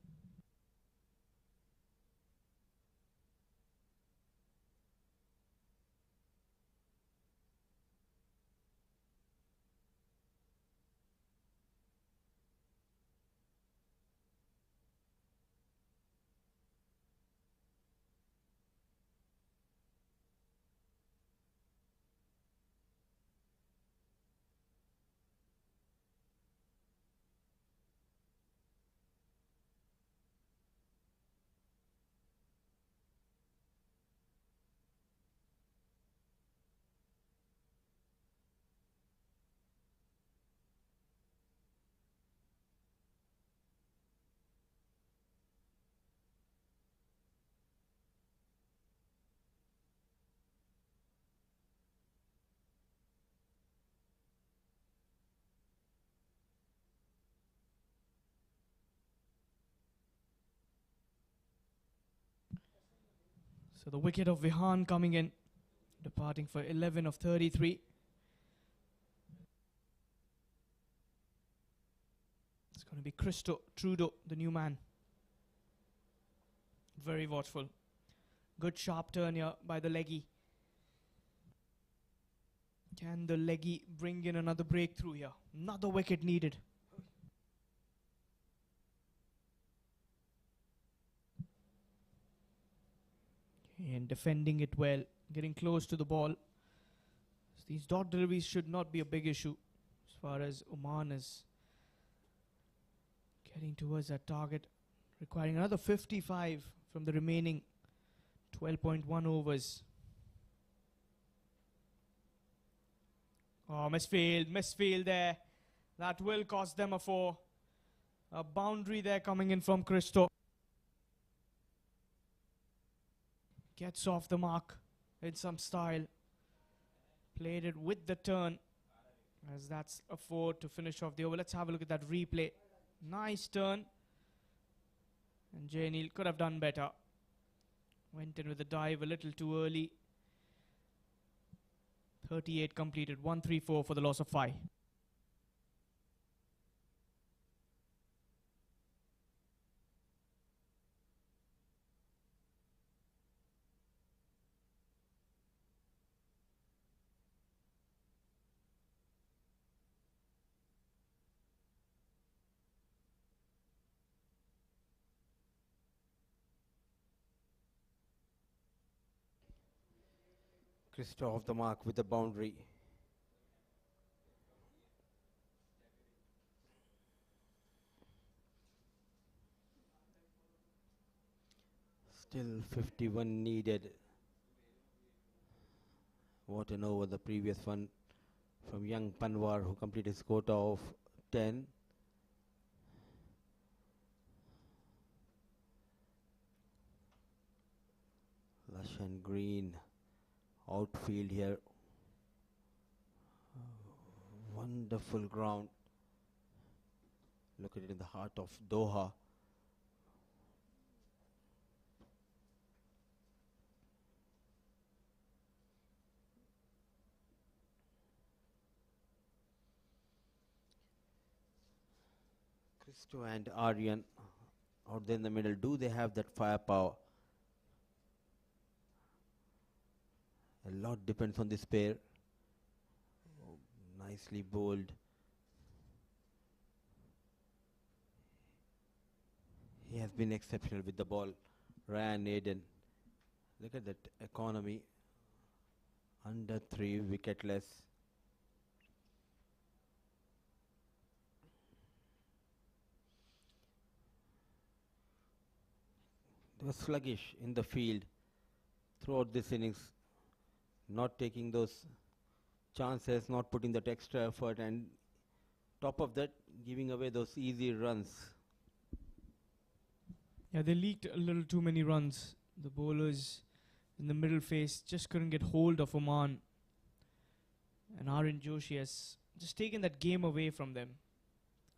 So the wicket of Vihan coming in, departing for 11 of 33. going to be Christo Trudeau, the new man. Very watchful. Good sharp turn here by the leggy. Can the leggy bring in another breakthrough here? Another wicket needed. And defending it well, getting close to the ball. So these dot deliveries should not be a big issue as far as Oman is getting towards that target, requiring another 55 from the remaining 12.1 overs. Oh, misfield there. That will cost them a 4. A boundary there coming in from Christo. Gets off the mark in some style. Played it with the turn, as that's a 4 to finish off the over. Let's have a look at that replay. Nice turn. And Jay Neal could have done better. Went in with a dive a little too early. 38 completed, 134 for the loss of 5. Christo off the mark with the boundary. Still 51 needed. What an over, the previous one from young Panwar, who completed his quota of 10. Lush and green outfield here. Wonderful ground. Look at it in the heart of Doha. Christo and Aryan out there in the middle. Do they have that firepower? A lot depends on this pair. Oh, nicely bowled. He has been exceptional with the ball. Ryan Aden. Look at that economy. Under 3 wicketless. They were sluggish in the field throughout this innings, not taking those chances, not putting that extra effort, and top of that, giving away those easy runs. Yeah, they leaked a little too many runs. The bowlers in the middle face just couldn't get hold of Oman. And Aryan Joshi has just taken that game away from them.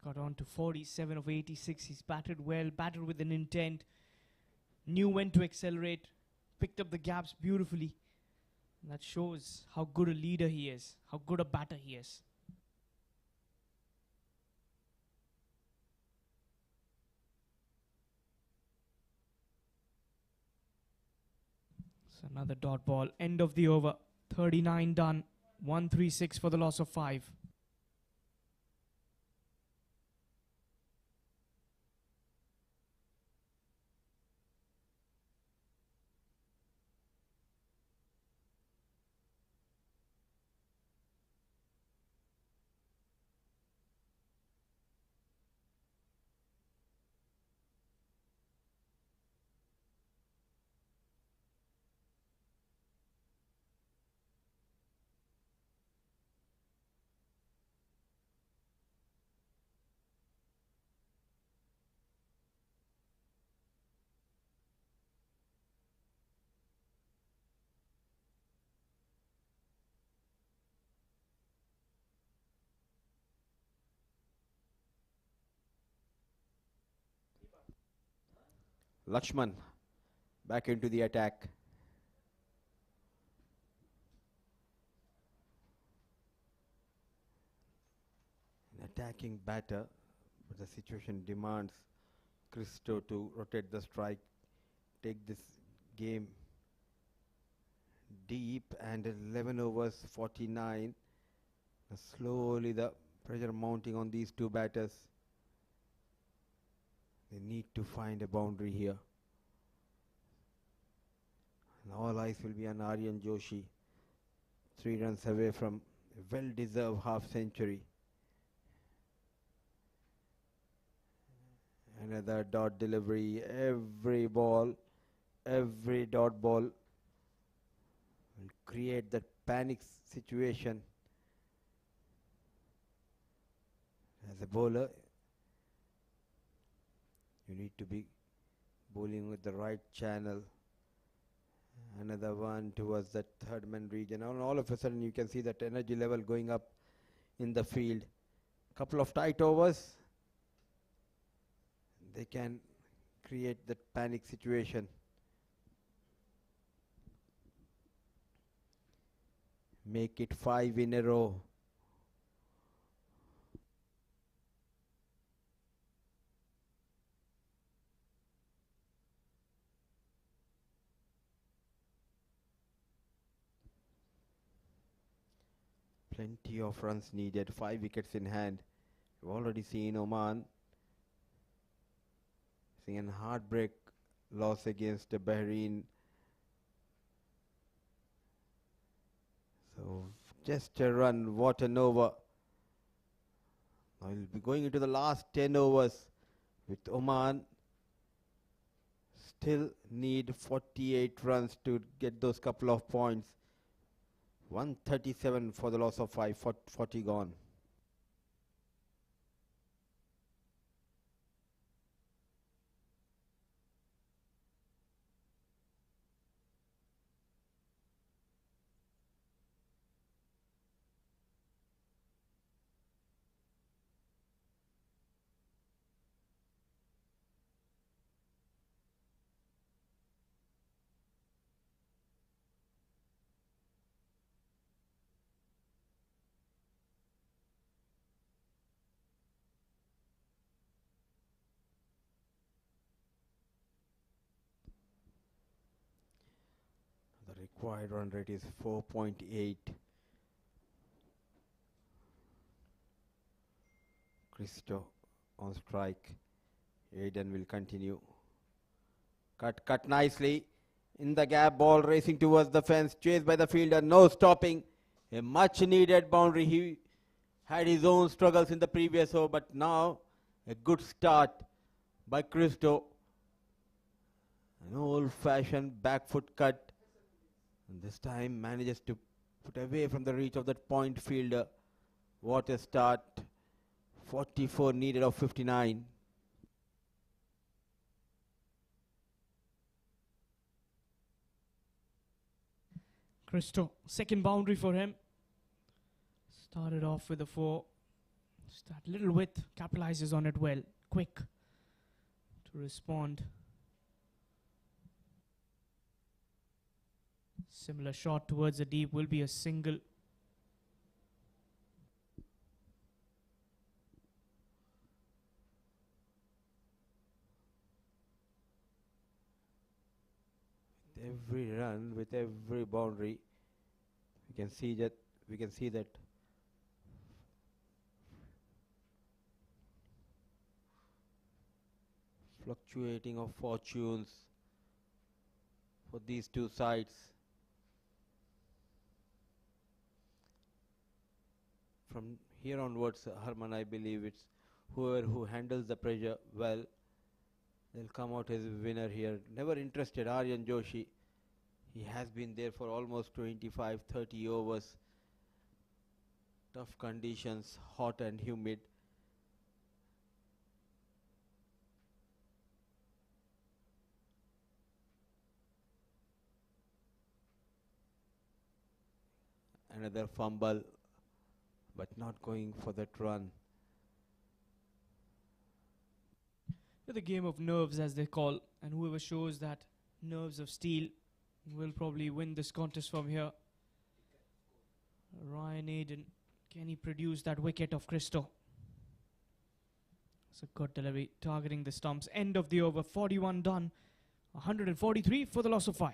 Got on to 47 of 86. He's batted well, batted with an intent. Knew when to accelerate. Picked up the gaps beautifully. And that shows how good a leader he is. How good a batter he is. So another dot ball. End of the over. 39 done. 136 for the loss of 5. Lakshman back into the attack. An attacking batter, But the situation demands Christo to rotate the strike, take this game deep, and 11 overs 49. Slowly the pressure mounting on these two batters. They need to find a boundary here. And all eyes will be on Aryan Joshi. 3 runs away from a well-deserved half-century. Another dot delivery. Every ball, every dot ball will create that panic situation. As a bowler, you need to be bowling with the right channel. Another one towards that third man region. And all of a sudden you can see that energy level going up in the field. Couple of tight overs. They can create that panic situation. Make it 5 in a row. Plenty of runs needed, 5 wickets in hand. We've already seen Oman seeing a heartbreak loss against Bahrain. So just a run, what an over. Now we'll be going into the last 10 overs with Oman. Still need 48 runs to get those couple of points. 137 for the loss of 5, 40 gone. The required run rate is 4.8. Christo on strike. Aiden will continue. Cut nicely. In the gap, ball racing towards the fence. Chased by the fielder. No stopping. A much needed boundary. He had his own struggles in the previous over, but now a good start by Christo. An old-fashioned back foot cut. And this time manages to put away from the reach of that point fielder. What a start. 44 needed of 59. Christo, second boundary for him. Started off with a 4. That little width, capitalizes on it well. Quick to respond. Similar shot towards the deep will be a single. Every run, with every boundary, we can see that fluctuating of fortunes for these two sides. From here onwards, Harman, I believe it's whoever who handles the pressure well, they'll come out as a winner here. Never interested, Aryan Joshi. He has been there for almost 25-30 overs. Tough conditions, hot and humid. Another fumble, but not going for that run. The game of nerves, as they call, and whoever shows that nerves of steel will probably win this contest from here. Ryan Aiden, can he produce that wicket of Christo? It's a good delivery, targeting the stumps. End of the over, 41 done. 143 for the loss of 5.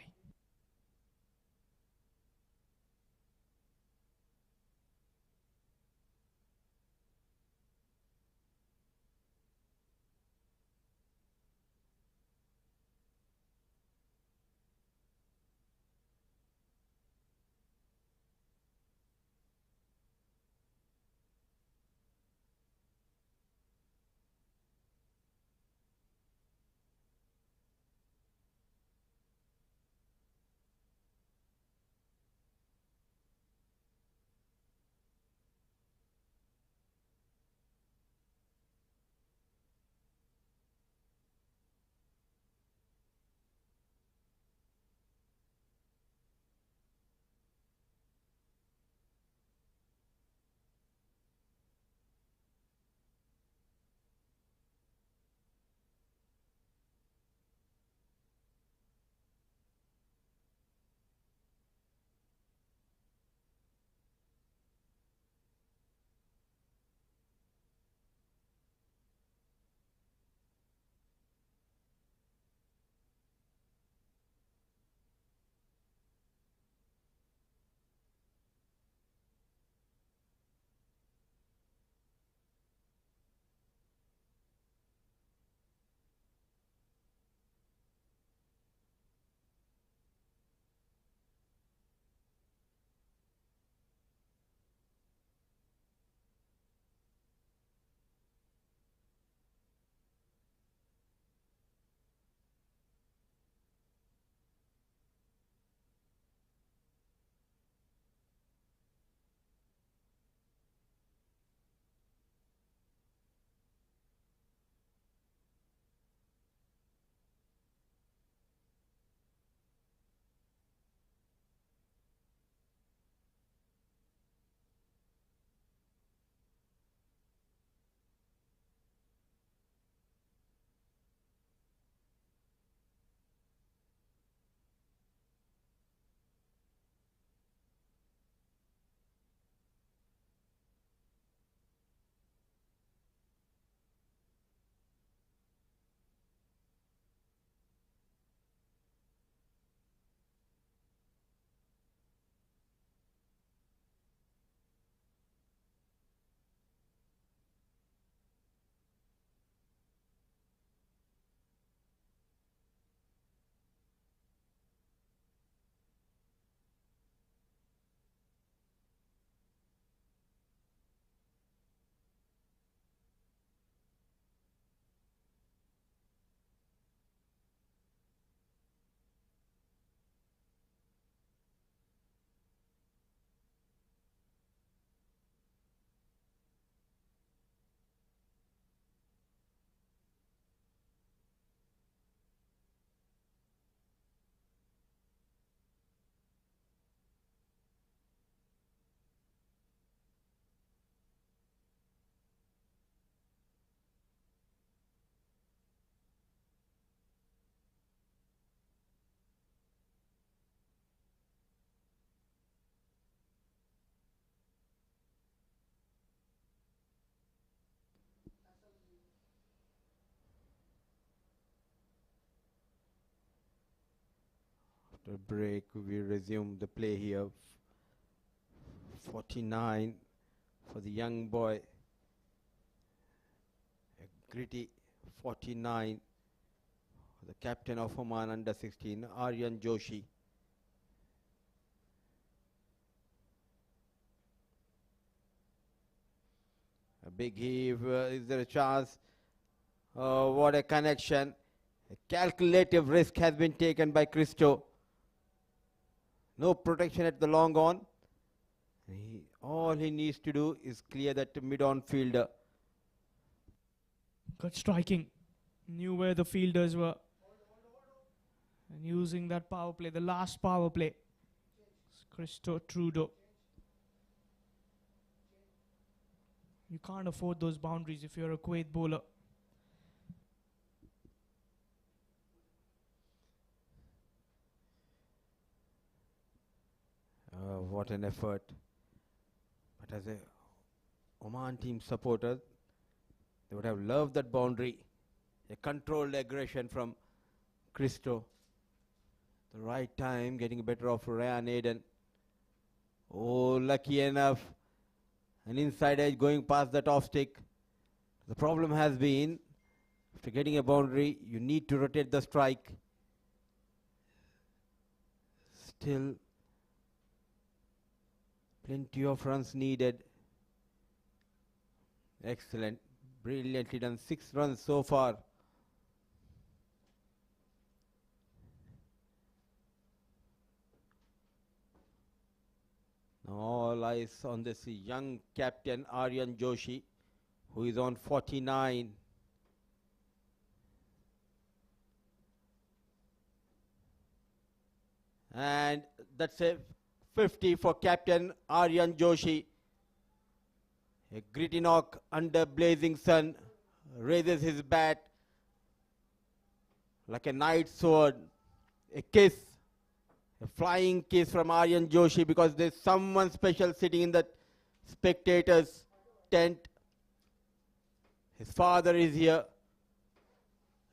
After break, we resume the play here. 49 for the young boy. A gritty 49. The captain of Oman under 16, Aryan Joshi. A big heave. Is there a chance? Oh, what a connection. A calculative risk has been taken by Christo. No protection at the long on. All he needs to do is clear that mid-on fielder. Good striking. Knew where the fielders were. And using that power play, the last power play. Christo Trudeau. You can't afford those boundaries if you're a Kuwait bowler. What an effort. But as a Oman team supporter, They would have loved that boundary. A controlled aggression from Christo. The right time, getting better off Ryan Aiden. Oh, lucky enough. An inside edge going past that off stick. The problem has been, after getting a boundary, you need to rotate the strike. Still, plenty of runs needed. Excellent. Brilliantly done. 6 runs so far. Now all eyes on this young captain Aryan Joshi, who is on 49. And that's a 50 for captain Aryan Joshi. A gritty knock under blazing sun, raises his bat like a knight's sword. A kiss, a flying kiss from Aryan Joshi, because there's someone special sitting in the spectators' tent. His father is here.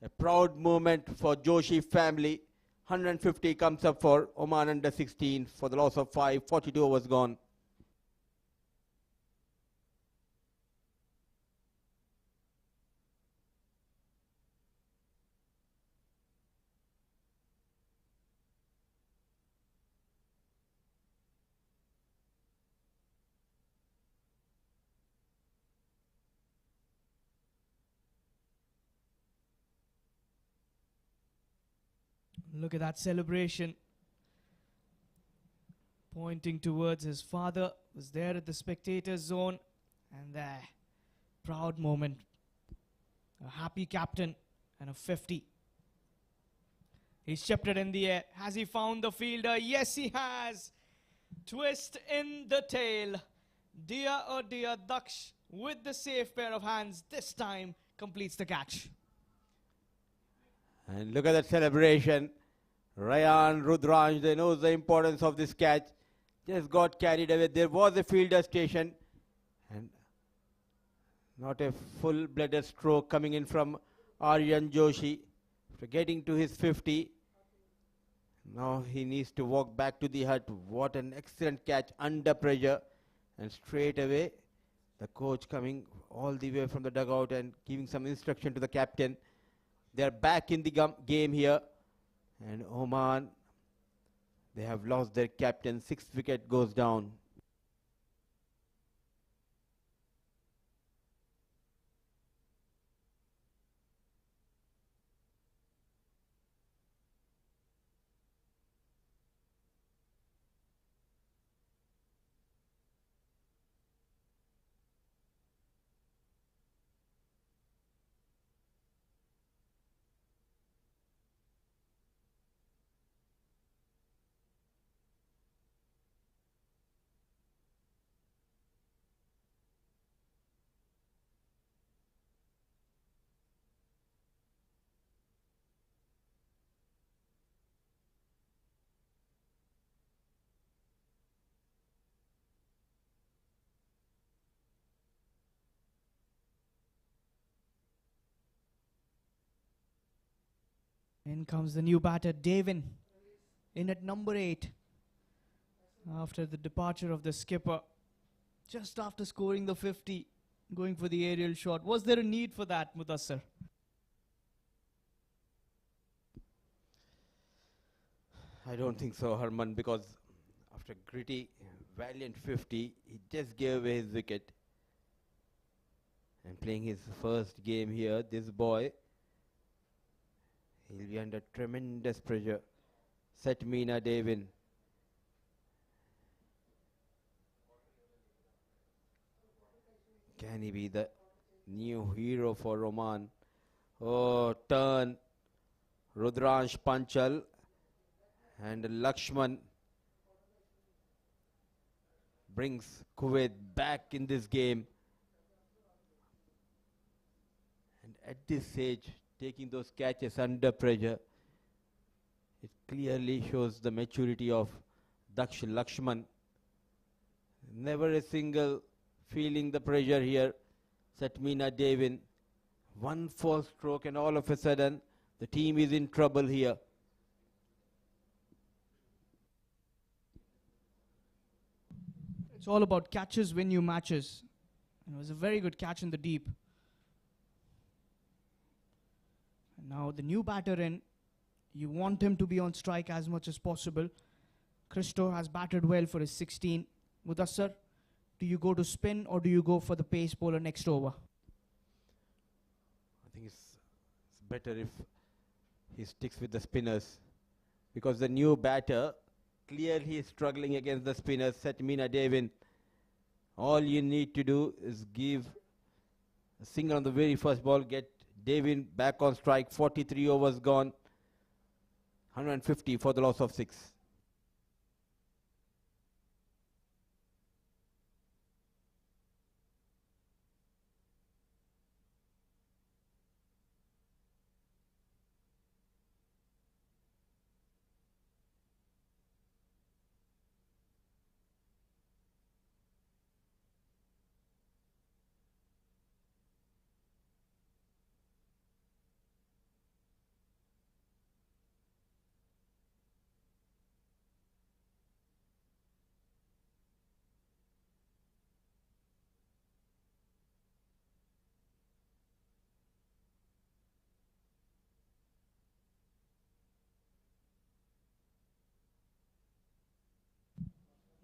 A proud moment for Joshi family. 150 comes up for Oman under 16 for the loss of 5. 42 overs gone. Look at that celebration. Pointing towards his father, was there at the spectator zone. And there, proud moment. A happy captain and a 50. He's chipped it in the air. Has he found the fielder? Yes, he has. Twist in the tail. Dear oh dear, Daksh with the safe pair of hands this time completes the catch. And look at that celebration. Ryan, Rudranj, they know the importance of this catch. Just got carried away. There was a fielder station. And not a full-blooded stroke coming in from Aryan Joshi. After getting to his 50. Now he needs to walk back to the hut. What an excellent catch under pressure. And straight away, the coach coming all the way from the dugout and giving some instruction to the captain. They are back in the game here. And Oman, they have lost their captain. 6th wicket goes down. In comes the new batter, Devin, in at number 8. After the departure of the skipper, just after scoring the 50, going for the aerial shot. Was there a need for that, Mudassar? I don't think so, Harman, because after gritty, valiant 50, he just gave away his wicket. And playing his first game here, this boy, he'll be under tremendous pressure. Setmina Devin. Can he be the new hero for Oman? Oh, turn. Rudransh Panchal and Lakshman brings Kuwait back in this game. And at this stage, taking those catches under pressure, it clearly shows the maturity of Daksh Lakshman. Never a single feeling the pressure here. Setmina Devin One false stroke and all of a sudden the team is in trouble here. It's all about catches win you matches. And it was a very good catch in the deep. And now the new batter in. You want him to be on strike as much as possible. Christo has batted well for his 16. Mudassar, do you go to spin or do you go for the pace bowler next over? I think it's better if he sticks with the spinners, because the new batter clearly is struggling against the spinners. Setmina Devin, all you need to do is give a single on the very first ball, get Devin back on strike. 43 overs gone, 150 for the loss of 6.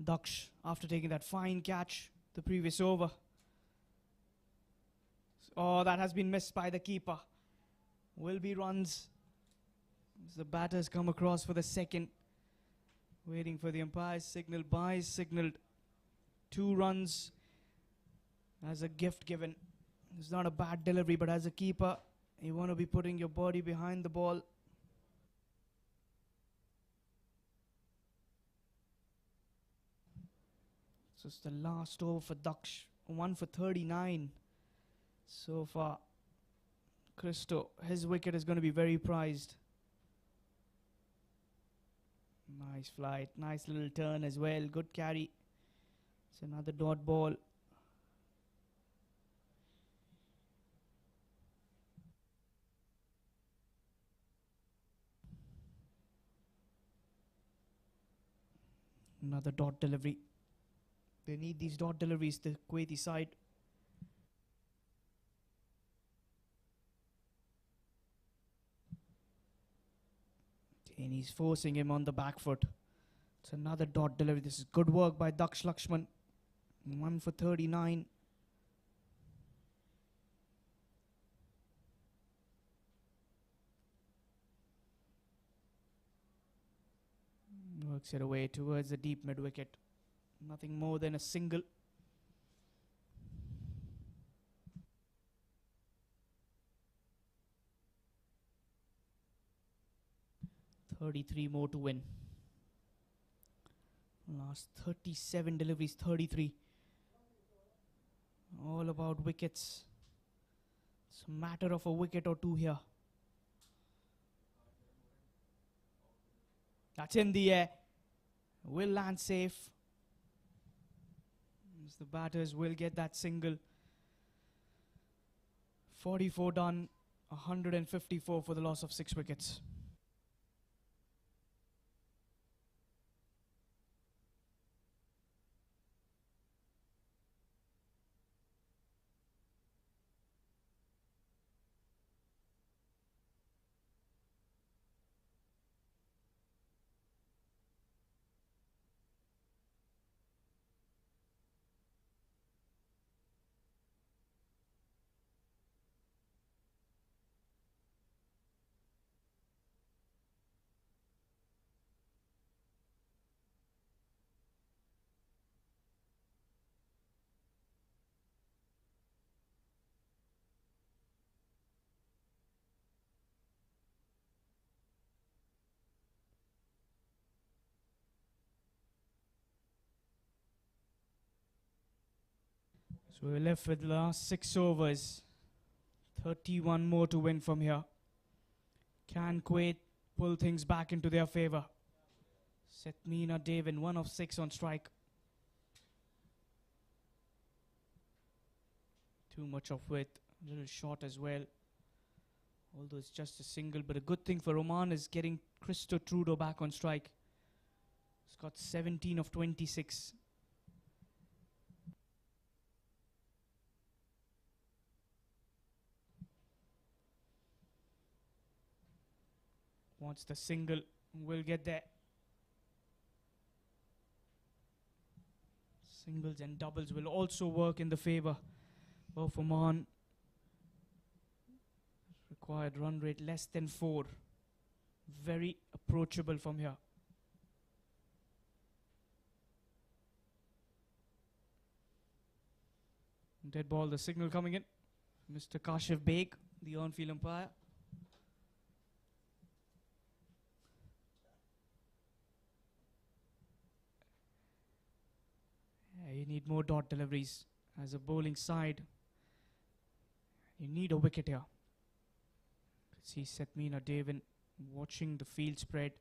Daksh, after taking that fine catch the previous over. Oh, that has been missed by the keeper. Will be runs as the batters come across for the second. Waiting for the umpire's signal. Byes signaled 2 runs as a gift given. It's not a bad delivery, but as a keeper, you want to be putting your body behind the ball. So it's the last over for Daksh. 1 for 39 so far. Christo, his wicket is going to be very prized. Nice flight, nice little turn as well. Good carry. It's another dot ball. Another dot delivery. They need these dot deliveries, the Kuwaiti side. And he's forcing him on the back foot. It's another dot delivery. This is good work by Daksh Lakshman. 1 for 39. Works it away towards the deep mid wicket. Nothing more than a single. $33 more to win. Last 37 deliveries, 33. All about wickets. It's a matter of a wicket or 2 here. That's in the air. Will land safe. As the batters will get that single. 44 done, 154 for the loss of 6 wickets. So we're left with the last 6 overs. 31 more to win from here. Can Kuwait pull things back into their favour? Setmina Devin, 1 of 6 on strike. Too much of width, little short as well. Although it's just a single, but a good thing for Oman is getting Christo Trudeau back on strike. He's got 17 of 26. Wants the single, will get there. Singles and doubles will also work in the favor of Oman. Required run rate less than 4. Very approachable from here. Dead ball, the signal coming in. Mr. Kashif Beg, the on-field umpire. You need more dot deliveries as a bowling side. You need a wicket here. See Setmina Devin watching the field spread.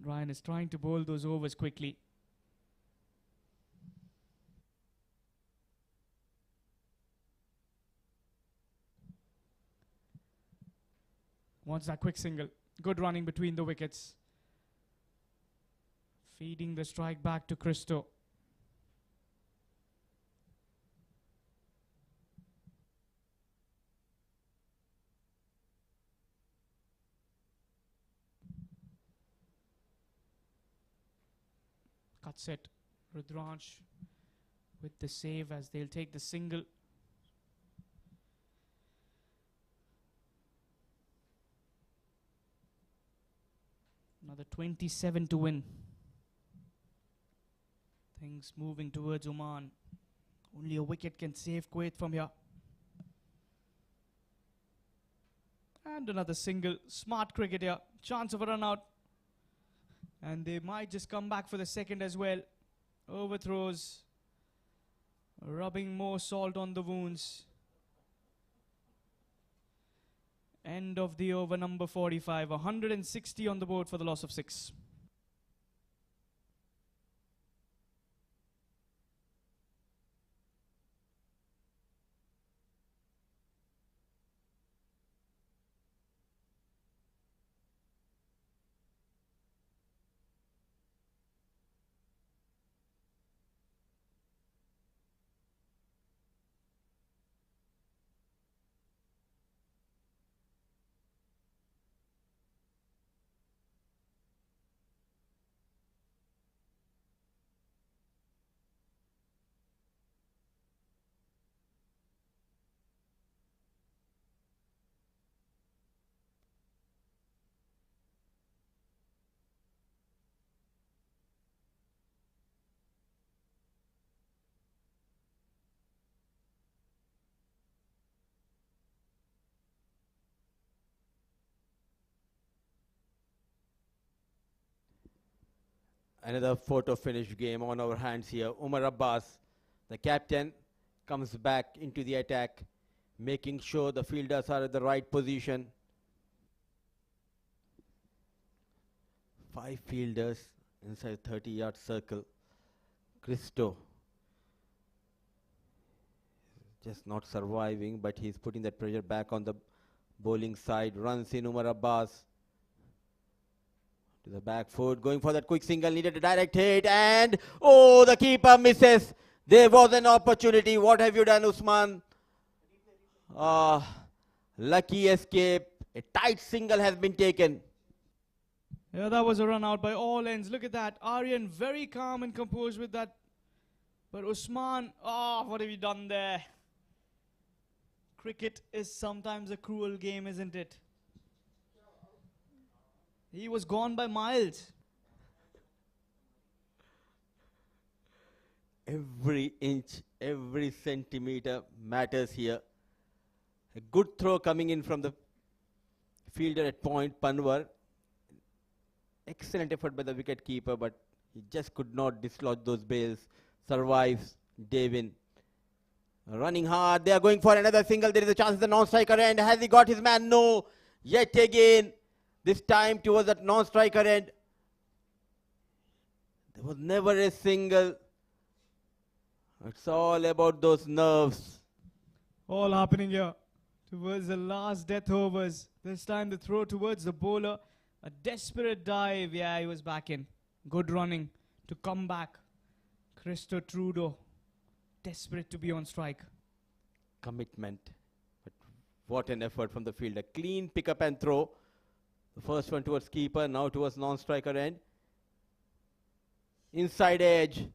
Ryan is trying to bowl those overs quickly. Wants that quick single. Good running between the wickets. Feeding the strike back to Christo. Cuts it. Rudransh with the save as they'll take the single. Another 27 to win. Things moving towards Oman. Only a wicket can save Kuwait from here. And another single. Smart cricket here. Chance of a run out. And they might just come back for the second as well. Overthrows. Rubbing more salt on the wounds. End of the over, number 45. 160 on the board for the loss of 6. Another photo finish game on our hands here. Umar Abbas, the captain, comes back into the attack, making sure the fielders are at the right position. 5 fielders inside 30-yard circle. Christo just not surviving, but he's putting that pressure back on the bowling side. Runs in Umar Abbas. To the back foot, going for that quick single, needed a direct hit, and oh, the keeper misses. There was an opportunity. What have you done, Usman? Lucky escape. A tight single has been taken. Yeah, that was a run out by all ends. Look at that. Aryan very calm and composed with that. But Usman, what have you done there? Cricket is sometimes a cruel game, isn't it? He was gone by miles. Every inch, every centimeter matters here. A good throw coming in from the fielder at point, Panwar. Excellent effort by the wicket keeper, but he just could not dislodge those bails. Survives Devin. Running hard. They are going for another single. There is a chance at the non-striker end. Has he got his man? No. Yet again. This time towards that non-striker end. There was never a single. It's all about those nerves. All happening here. Towards the last death overs. This time the throw towards the bowler. A desperate dive. Yeah, he was back in. Good running to come back. Christo Trudeau. Desperate to be on strike. Commitment. But what an effort from the field. A clean pick up and throw. The first one towards keeper, now towards non-striker end. Inside edge.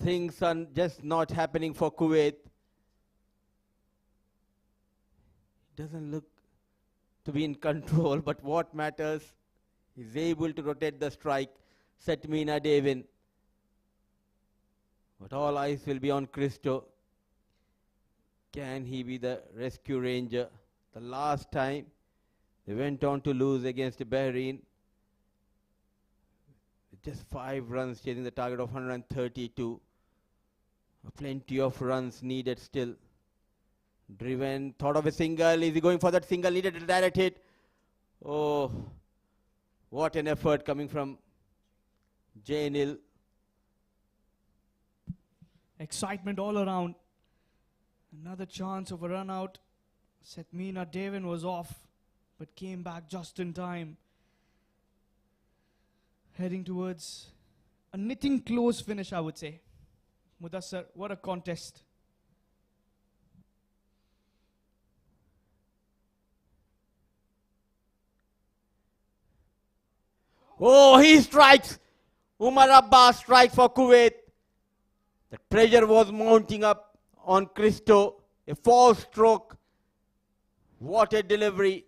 Things are just not happening for Kuwait. Doesn't look to be in control, but what matters, he's able to rotate the strike, set Meena Devin. But all eyes will be on Christo. Can he be the rescue ranger? The last time they went on to lose against Bahrain. With just 5 runs chasing the target of 132. Plenty of runs needed still. Driven, thought of a single. Is he going for that single? Needed a direct hit. Oh, what an effort coming from Jainil. Excitement all around. Another chance of a run out. Setmina Devin was off, but came back just in time. Heading towards a knitting close finish, I would say. Mudassar, what a contest. Oh, he strikes. Umar Abbas strikes for Kuwait. The pressure was mounting up on Christo. A false stroke. What a delivery.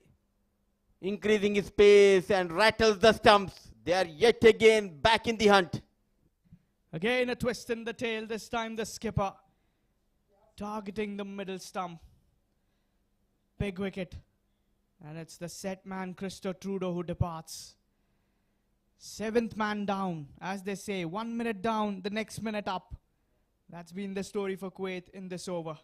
Increasing his pace and rattles the stumps. They are yet again back in the hunt. Again a twist in the tail, this time the skipper. Targeting the middle stump. Big wicket. And it's the set man Christo Trudeau who departs. 7th man down. As they say, 1 minute down, the next minute up. That's been the story for Kuwait in this over.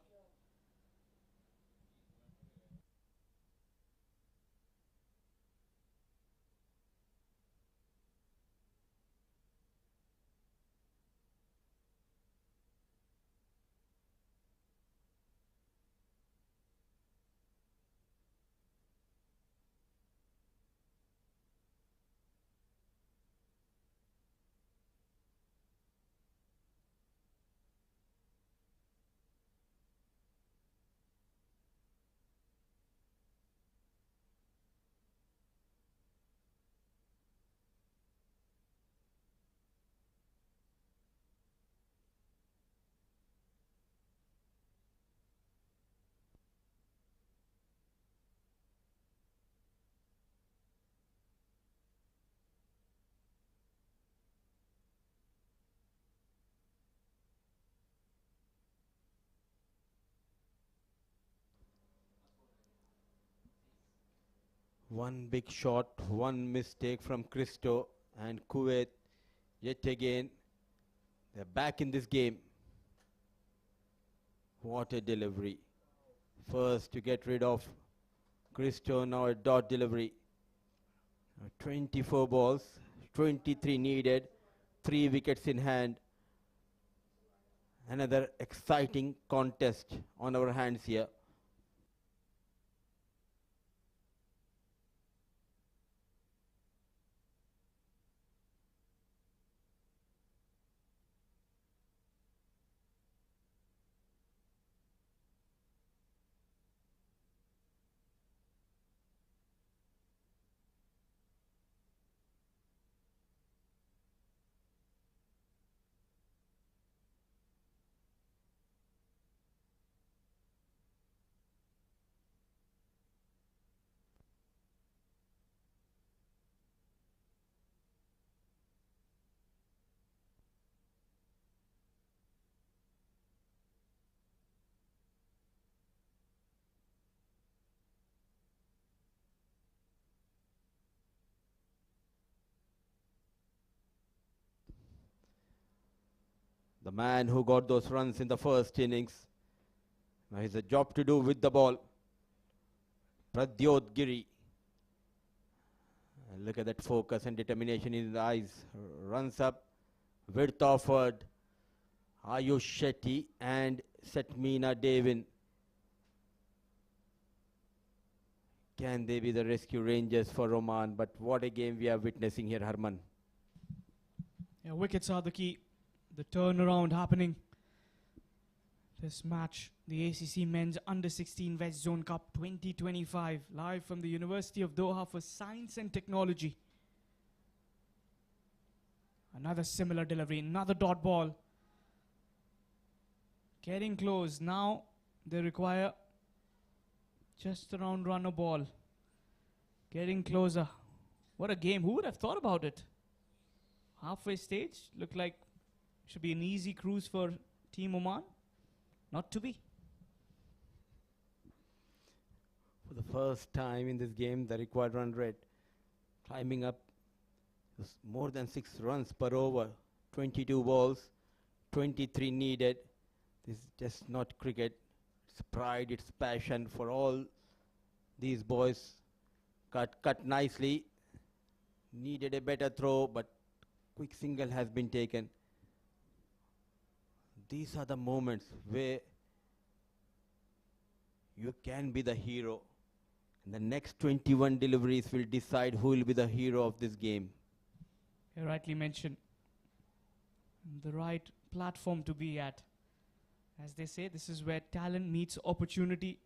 One big shot, one mistake from Christo, and Kuwait yet again, they're back in this game. What a delivery. First to get rid of Christo, now a dot delivery. 24 balls, 23 needed, 3 wickets in hand. Another exciting contest on our hands here. The man who got those runs in the first innings. Now he has a job to do with the ball. Pradyot Giri. And look at that focus and determination in his eyes. Runs up, width offered. Ayush Shetty and Setmina Devin. Can they be the rescue rangers for Oman? But what a game we are witnessing here, Harman. Yeah, wickets are the key. The turnaround happening. This match, the ACC Men's Under-16 West Zone Cup 2025, live from the University of Doha for Science and Technology. Another similar delivery, another dot ball. Getting close. Now they require just around run a ball. Getting closer. What a game. Who would have thought about it? Halfway stage. Looked like should be an easy cruise for Team Oman. Not to be. For the first time in this game, the required run rate climbing up more than 6 runs per over. 22 balls, 23 needed. This is just not cricket. It's pride, it's passion for all these boys. Cut nicely. Needed a better throw, but quick single has been taken. These are the moments where you can be the hero. And the next 21 deliveries will decide who will be the hero of this game. You rightly mentioned. The right platform to be at. As they say, this is where talent meets opportunity.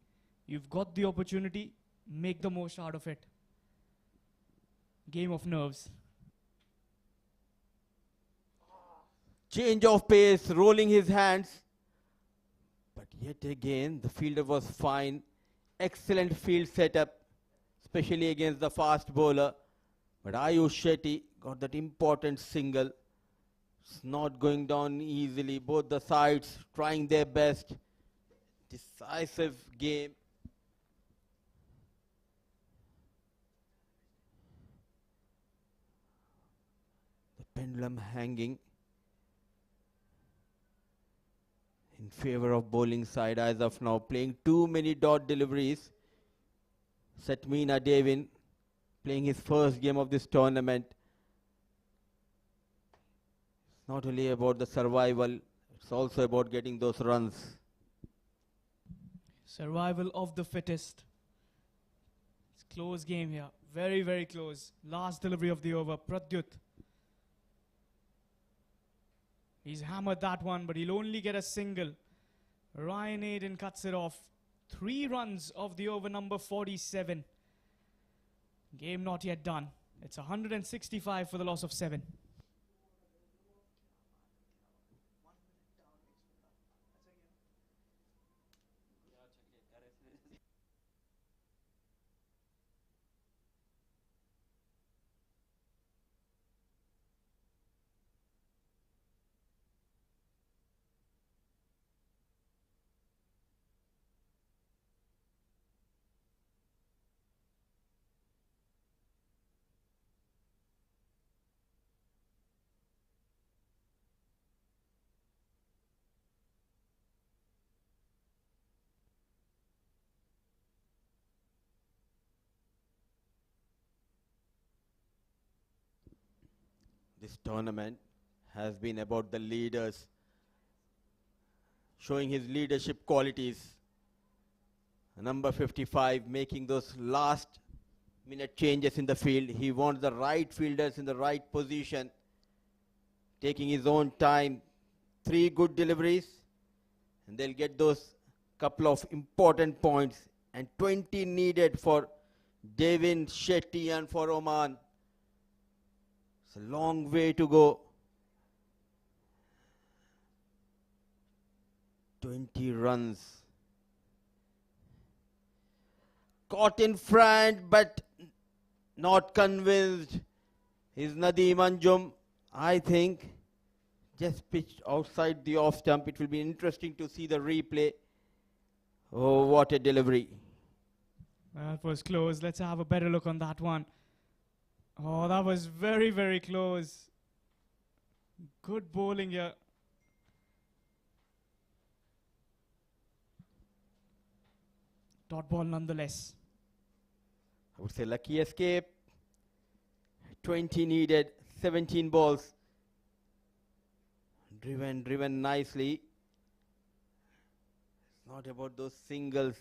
You've got the opportunity, make the most out of it. Game of nerves. Change of pace, rolling his hands. But yet again, the fielder was fine. Excellent field setup, especially against the fast bowler. But Ayush Shetty got that important single. It's not going down easily. Both the sides trying their best. Decisive game. The pendulum hanging in favor of bowling side as of now. Playing too many dot deliveries. Setmina Devin playing his first game of this tournament. It's not only about the survival, it's also about getting those runs. Survival of the fittest. It's close game here. Very, very close. Last delivery of the over. Pradyut. He's hammered that one, but he'll only get a single. Ryan Aiden cuts it off. 3 runs of the over, number 47. Game not yet done. It's 165 for the loss of 7. This tournament has been about the leaders showing his leadership qualities. Number 55 making those last minute changes in the field. He wants the right fielders in the right position, taking his own time. 3 good deliveries and they'll get those couple of important points, and 20 needed for Devin Shetty and for Oman. It's a long way to go. 20 runs. Caught in front, but not convinced. Is Nadeem Anjum, I think, just pitched outside the off stump. It will be interesting to see the replay. Oh, what a delivery. That was close. Let's have a better look on that one. Oh, that was very, very close. Good bowling here. Dot ball nonetheless. I would say lucky escape. 20 needed, 17 balls. Driven nicely. It's not about those singles.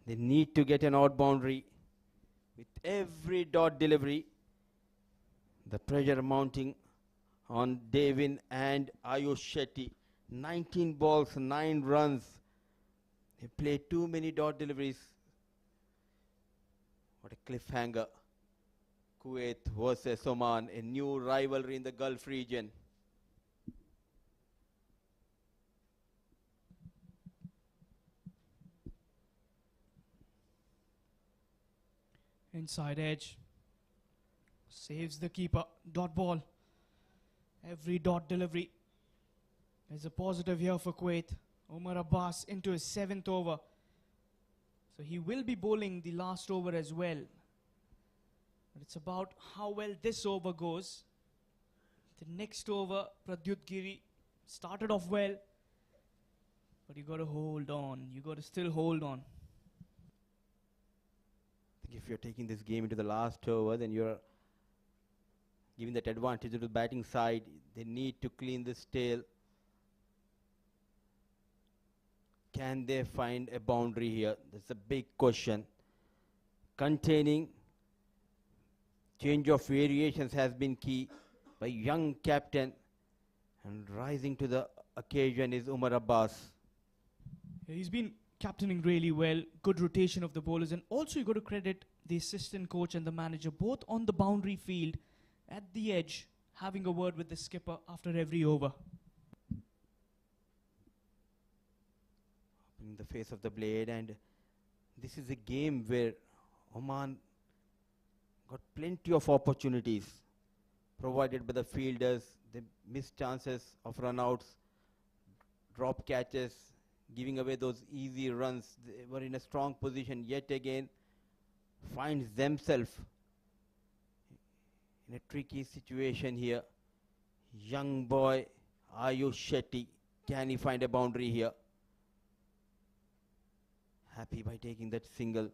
They need to get an out boundary. With every dot delivery, the pressure mounting on Devin and Ayush Shetty. 19 balls, 9 runs. They played too many dot deliveries. What a cliffhanger. Kuwait versus Oman, a new rivalry in the Gulf region. Inside edge. Saves the keeper. Dot ball. Every dot delivery. There's a positive here for Kuwait. Omar Abbas into his 7th over. So he will be bowling the last over as well. But it's about how well this over goes. The next over, Pradyut Giri started off well. But you got to hold on. You got to still hold on. I think if you're taking this game into the last over, then you're giving that advantage to the batting side. They need to clean this tail. Can they find a boundary here? That's a big question. Containing change of variations has been key by young captain, and rising to the occasion is Umar Abbas. Yeah, he's been captaining really well. Good rotation of the bowlers. And also you got to credit the assistant coach and the manager, both on the boundary field, at the edge, having a word with the skipper after every over. In the face of the blade, and this is a game where Oman got plenty of opportunities provided by the fielders. They missed chances of runouts, drop catches, giving away those easy runs. They were in a strong position yet again, finds themselves in a tricky situation here. Young boy Ayush Shetty, can he find a boundary here? Happy by taking that single.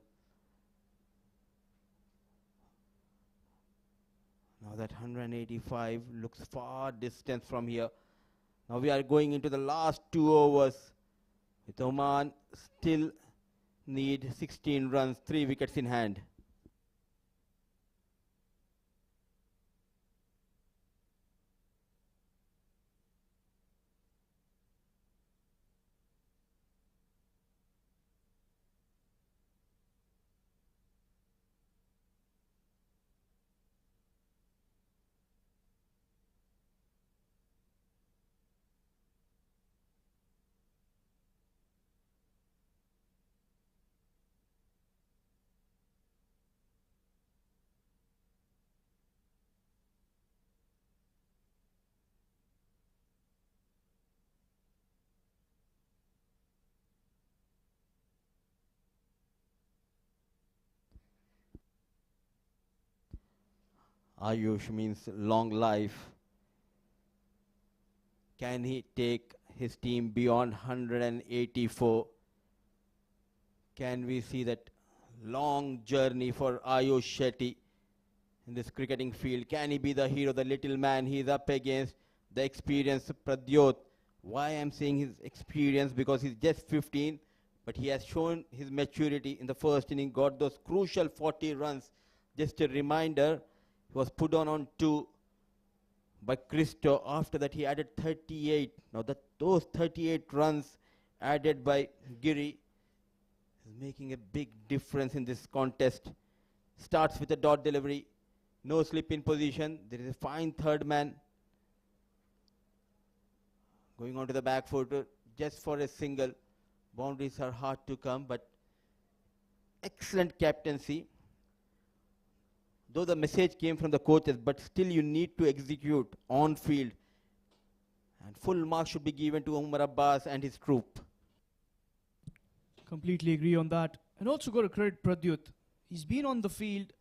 Now that 185 looks far distant from here. Now we are going into the last 2 overs with Oman still need 16 runs, 3 wickets in hand. Ayush means long life. Can he take his team beyond 184? Can we see that long journey for Ayush Shetty in this cricketing field? Can he be the hero, the little man he is up against, the experienced Pradyot? Why I'm saying his experience? Because he's just 15, but he has shown his maturity in the first inning, got those crucial 40 runs. Just a reminder, he was put on 2 by Christo. After that, he added 38. Now, those 38 runs added by Giri is making a big difference in this contest. Starts with a dot delivery. No slip in position. There is a fine third man going on to the back foot just for a single. Boundaries are hard to come, but excellent captaincy. Though the message came from the coaches, but still you need to execute on field. And full marks should be given to Umar Abbas and his troop. Completely agree on that. And also got to credit Pradyut. He's been on the field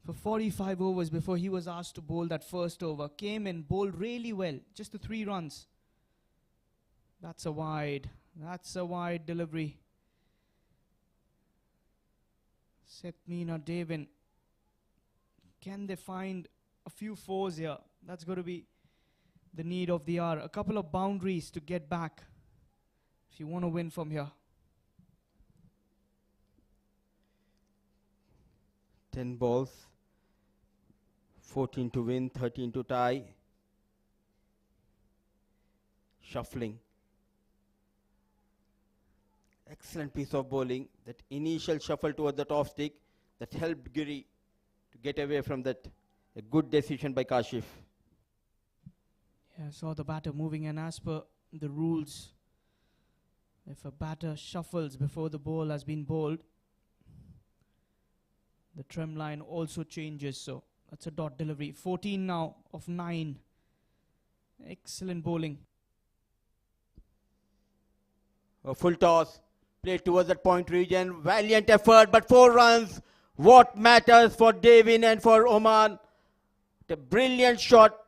for 45 overs before he was asked to bowl that first over. Came in, bowled really well. Just the 3 runs. That's a wide. That's a wide delivery. Setmina Devin. Can they find a few 4s here? That's going to be the need of the hour. A couple of boundaries to get back if you want to win from here. 10 balls, 14 to win, 13 to tie. Shuffling. Excellent piece of bowling. That initial shuffle towards the top stick that helped Giri to get away from that. A good decision by Kashif. Yeah, I saw the batter moving, and as per the rules, if a batter shuffles before the ball has been bowled, the trim line also changes. So that's a dot delivery. 14 now of 9. Excellent bowling. A full toss, played towards that point region. Valiant effort, but 4 runs. What matters for Devin and for Oman? A brilliant shot.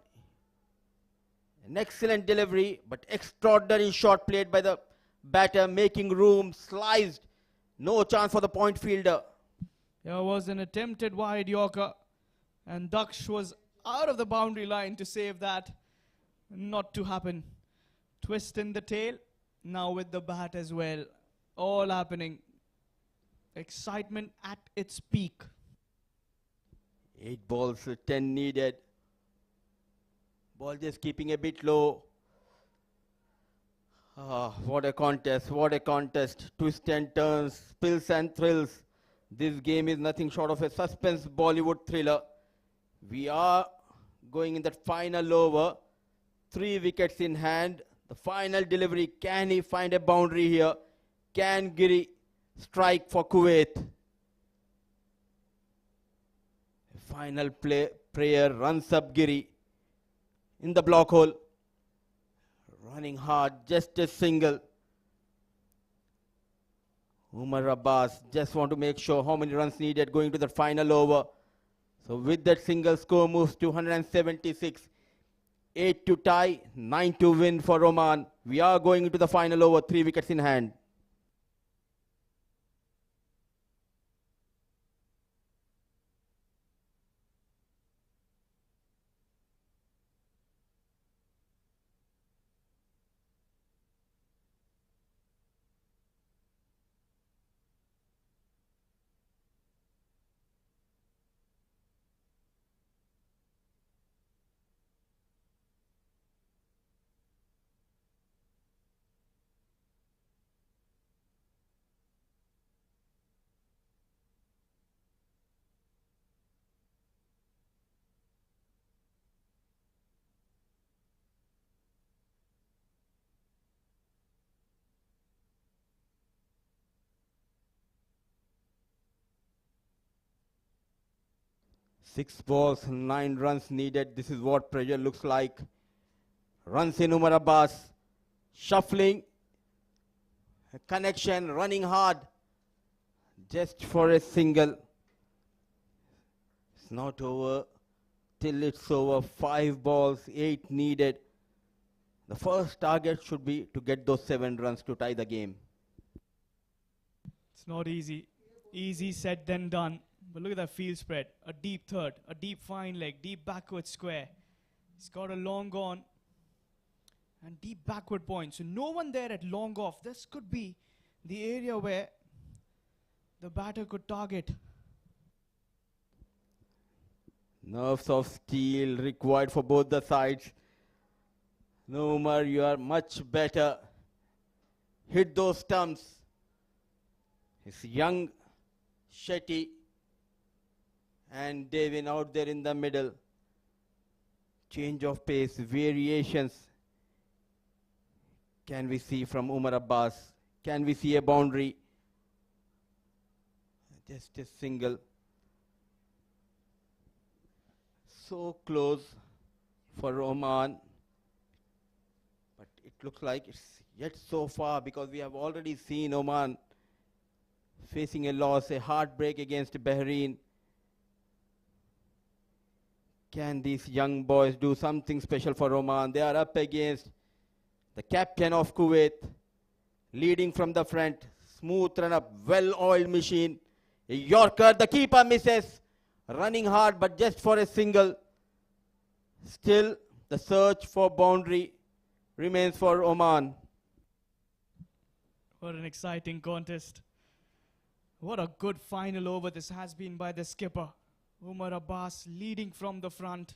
An excellent delivery, but extraordinary shot played by the batter, making room, sliced. No chance for the point fielder. There was an attempted wide Yorker, and Daksh was out of the boundary line to save that. Not to happen. Twist in the tail, now with the bat as well. All happening. Excitement at its peak. 8 balls, 10 needed. Ball just keeping a bit low. What a contest, what a contest. Twists and turns, spills and thrills. This game is nothing short of a suspense Bollywood thriller. We are going in that final over. 3 wickets in hand. The final delivery. Can he find a boundary here? Can Giri strike for Kuwait? Final prayer runs up Giri in the block hole. Running hard, just a single. Umar Abbas just want to make sure how many runs needed going to the final over. So with that single, score moves to 176. 8 to tie, 9 to win for Oman. We are going into the final over, 3 wickets in hand. Six balls, 9 runs needed. This is what pressure looks like. Runs in Umar Abbas. Shuffling. A connection, running hard. Just for a single. It's not over till it's over. 5 balls, 8 needed. The first target should be to get those 7 runs to tie the game. It's not easy. Easy said then done. But look at that field spread. A deep third, a deep fine leg, deep backward square. He's got a long on and deep backward point. So no one there at long off. This could be the area where the batter could target. Nerves of steel required for both the sides. No, Umar, you are much better. Hit those stumps. It's young Shetty and Devin out there in the middle. Change of pace, variations. Can we see from Umar Abbas? Can we see a boundary? Just a single. So close for Oman. But it looks like it's yet so far, because we have already seen Oman facing a loss, a heartbreak against Bahrain. Can these young boys do something special for Oman? They are up against the captain of Kuwait, leading from the front. Smooth run up, well-oiled machine. A Yorker, the keeper misses. Running hard, but just for a single. Still, The search for boundary remains for Oman. What an exciting contest. What a good final over this has been by the skipper. Umar Abbas leading from the front.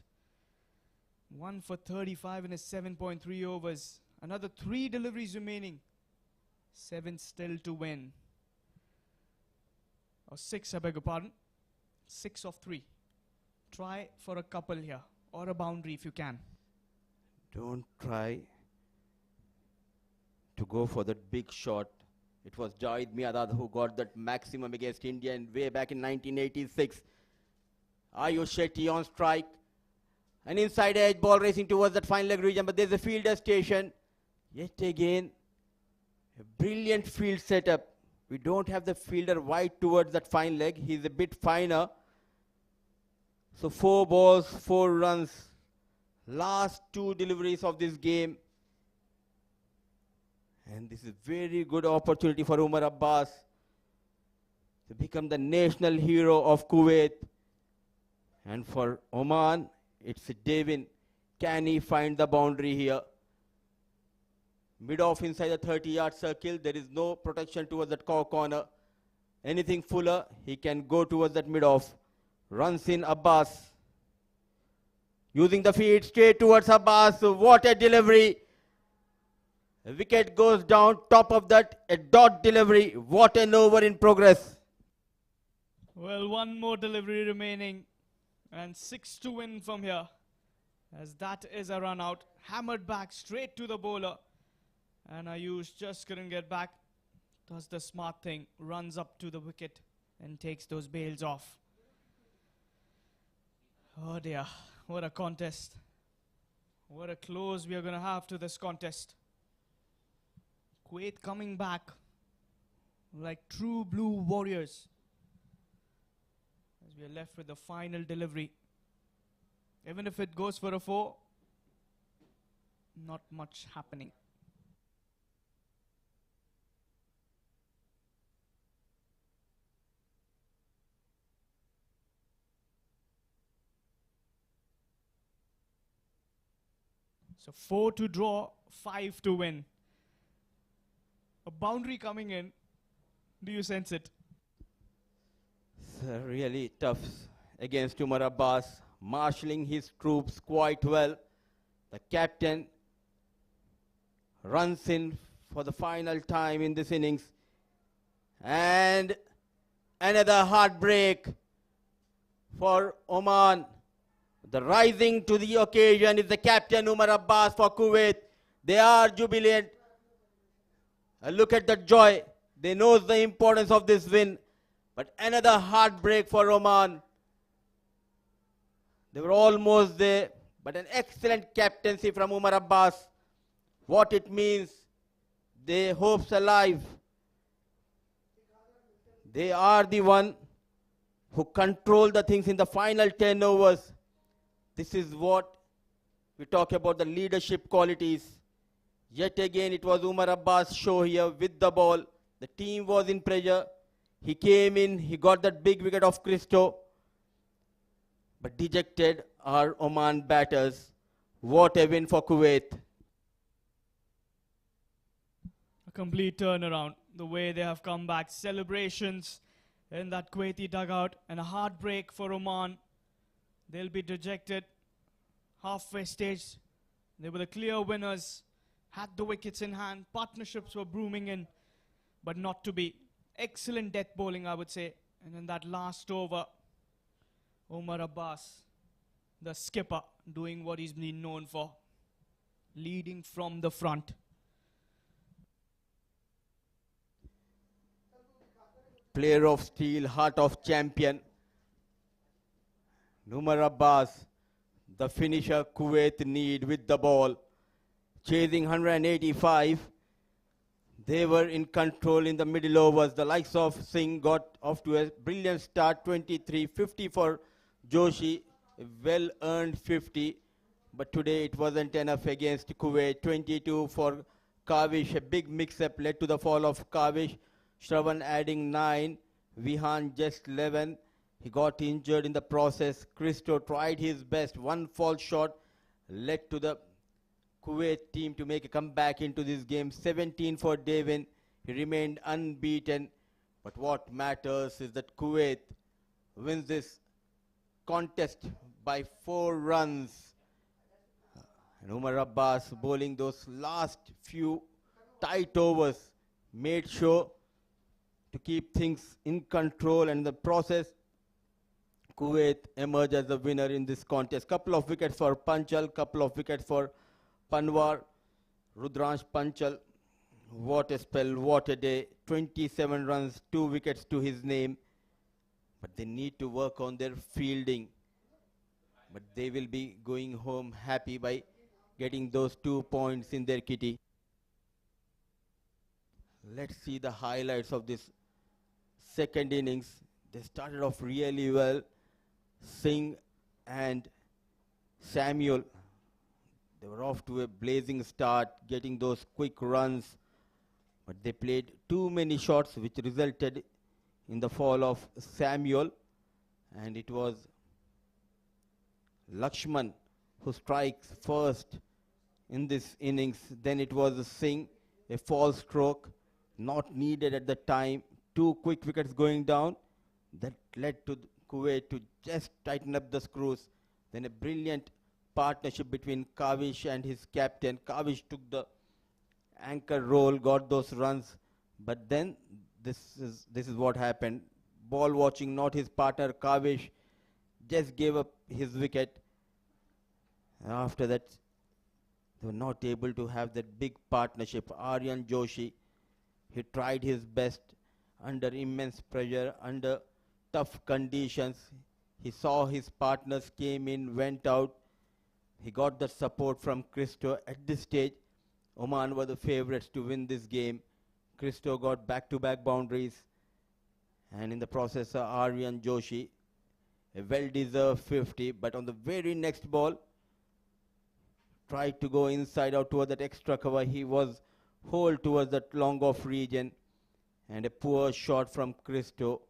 1 for 35 in his 7.3 overs. Another 3 deliveries remaining. 7 still to win. Or 6, I beg your pardon. 6 of 3. Try for a couple here. Or a boundary if you can. Don't try to go for that big shot. It was Javed Miandad who got that maximum against India in way back in 1986. Ayush Shetty on strike. An inside edge ball racing towards that fine leg region, but there's a fielder station. Yet again, a brilliant field setup. We don't have the fielder wide towards that fine leg. He's a bit finer. So 4 balls, 4 runs. Last 2 deliveries of this game. And this is a very good opportunity for Umar Abbas to become the national hero of Kuwait. And for Oman, it's Devin. Can he find the boundary here? Mid-off inside the 30-yard circle. There is no protection towards that corner. Anything fuller, he can go towards that mid-off. Runs in Abbas. Using the feet straight towards Abbas. What a delivery. A wicket goes down. Top of that, a dot delivery. What an over in progress. Well, 1 more delivery remaining. And 6 to win from here. As that is a run out. Hammered back straight to the bowler. And Ayush just couldn't get back. Does the smart thing. Runs up to the wicket and takes those bails off. Oh dear. What a contest. What a close we are going to have to this contest. Kuwait coming back like true blue warriors. As we are left with the final delivery. Even if it goes for a 4, not much happening. So 4 to draw, 5 to win. A boundary coming in. Do you sense it? It's really tough against Umar Abbas, marshalling his troops quite well. The captain runs in for the final time in this innings. And another heartbreak for Oman. The rising to the occasion is the captain Umar Abbas for Kuwait. They are jubilant. Look at the joy. They know the importance of this win. But another heartbreak for Oman. They were almost there. But an excellent captaincy from Umar Abbas. What it means, their hopes alive. They are the one who control the things in the final 10 overs. This is what we talk about, the leadership qualities. Yet again, it was Umar Abbas' show here with the ball. The team was in pressure. He came in, he got that big wicket of Christo. But dejected are Oman batters. What a win for Kuwait. A complete turnaround. The way they have come back. Celebrations in that Kuwaiti dugout. And a heartbreak for Oman. They'll be dejected. Halfway stage. They were the clear winners. Had the wickets in hand. Partnerships were brooming in. But not to be. Excellent death bowling, I would say. And in that last over, Umar Abbas, the skipper, doing what he's been known for. Leading from the front. Player of steel, heart of champion. Umar Abbas, the finisher Kuwait need with the ball. Chasing 185. They were in control in the middle overs. The likes of Singh got off to a brilliant start, 23, 50 for Joshi, a well-earned 50. But today it wasn't enough against Kuwait. 22 for Kavish, a big mix-up led to the fall of Kavish. Shravan adding 9, Vihan just 11. He got injured in the process. Christo tried his best, one false shot, led to the Kuwait team to make a comeback into this game. 17 for Devin. He remained unbeaten. But what matters is that Kuwait wins this contest by 4 runs. And Umar Abbas, bowling those last few tight overs, made sure to keep things in control, and in the process Kuwait emerged as the winner in this contest. Couple of wickets for Panchal, couple of wickets for Panwar. Rudransh Panchal, what a spell, what a day. 27 runs, 2 wickets to his name. But they need to work on their fielding. But they will be going home happy by getting those 2 points in their kitty. Let's see the highlights of this second innings. They started off really well. Singh and Samuel, they were off to a blazing start, getting those quick runs. But they played too many shots, which resulted in the fall of Samuel. And it was Lakshman who strikes first in this innings. Then it was Singh, a false stroke, not needed at the time. 2 quick wickets going down. That led to Kuwait to just tighten up the screws. Then a brilliant partnership between Kavish and his captain. Kavish took the anchor role, got those runs. But then this is what happened. Ball watching, not his partner Kavish, just gave up his wicket. After that, they were not able to have that big partnership. Aryan Joshi, he tried his best under immense pressure, under tough conditions. He saw his partners came in, went out. He got the support from Christo. At this stage, Oman were the favourites to win this game. Christo got back-to-back boundaries. And in the process, Aryan Joshi, a well-deserved 50. But on the very next ball, tried to go inside out toward that extra cover. He was holed towards that long off region. And a poor shot from Christo.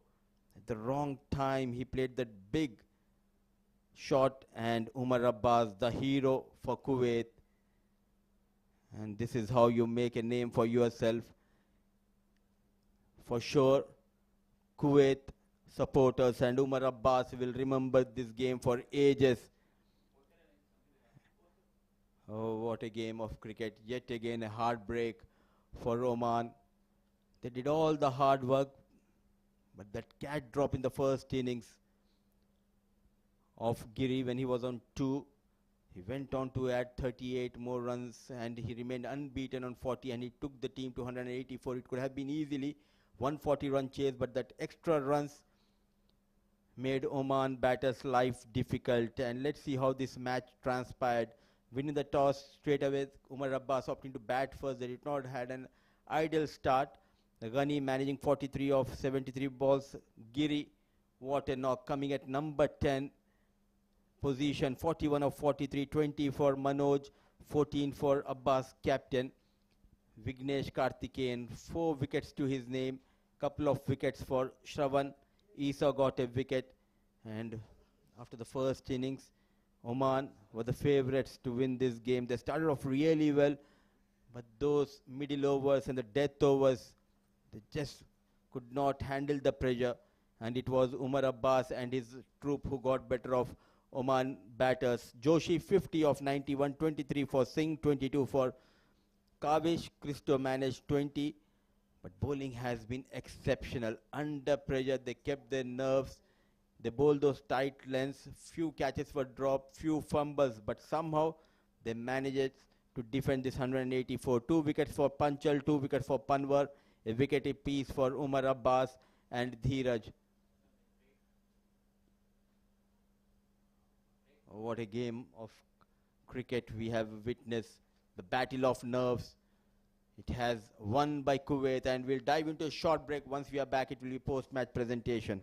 At the wrong time, he played that big shot, and Umar Abbas, the hero for Kuwait. And this is how you make a name for yourself. For sure, Kuwait supporters and Umar Abbas will remember this game for ages. Oh, what a game of cricket. Yet again, a heartbreak for Oman. They did all the hard work, but that cat drop in the first innings of Giri when he was on 2, he went on to add 38 more runs, and he remained unbeaten on 40, and he took the team to 184. It could have been easily 140 run chase, but that extra runs made Oman batters' life difficult. And let's see how this match transpired. Winning the toss straight away, Umar Abbas opting to bat first. They did not had an ideal start. The Ghani managing 43 of 73 balls. Giri, what a knock, coming at number 10 position. 41 of 43, 20 for Manoj, 14 for Abbas, captain. Vignesh Karthikeyan, 4 wickets to his name. Couple of wickets for Shravan. Isa got a wicket. And after the first innings, Oman were the favourites to win this game. They started off really well, but those middle overs and the death overs, they just could not handle the pressure. And it was Umar Abbas and his troop who got better of Oman batters. Joshi 50 of 91, 23 for Singh, 22 for Kavish. Christo managed 20. But bowling has been exceptional. Under pressure, they kept their nerves. They bowled those tight lengths. Few catches were dropped, few fumbles. But somehow, they managed to defend this 184. 2 wickets for Panchal, 2 wickets for Panwar. A wicket apiece for Umar Abbas and Dheeraj. What a game of cricket we have witnessed. The battle of nerves. It has won by Kuwait, and we'll dive into a short break. Once we are back, it will be post-match presentation.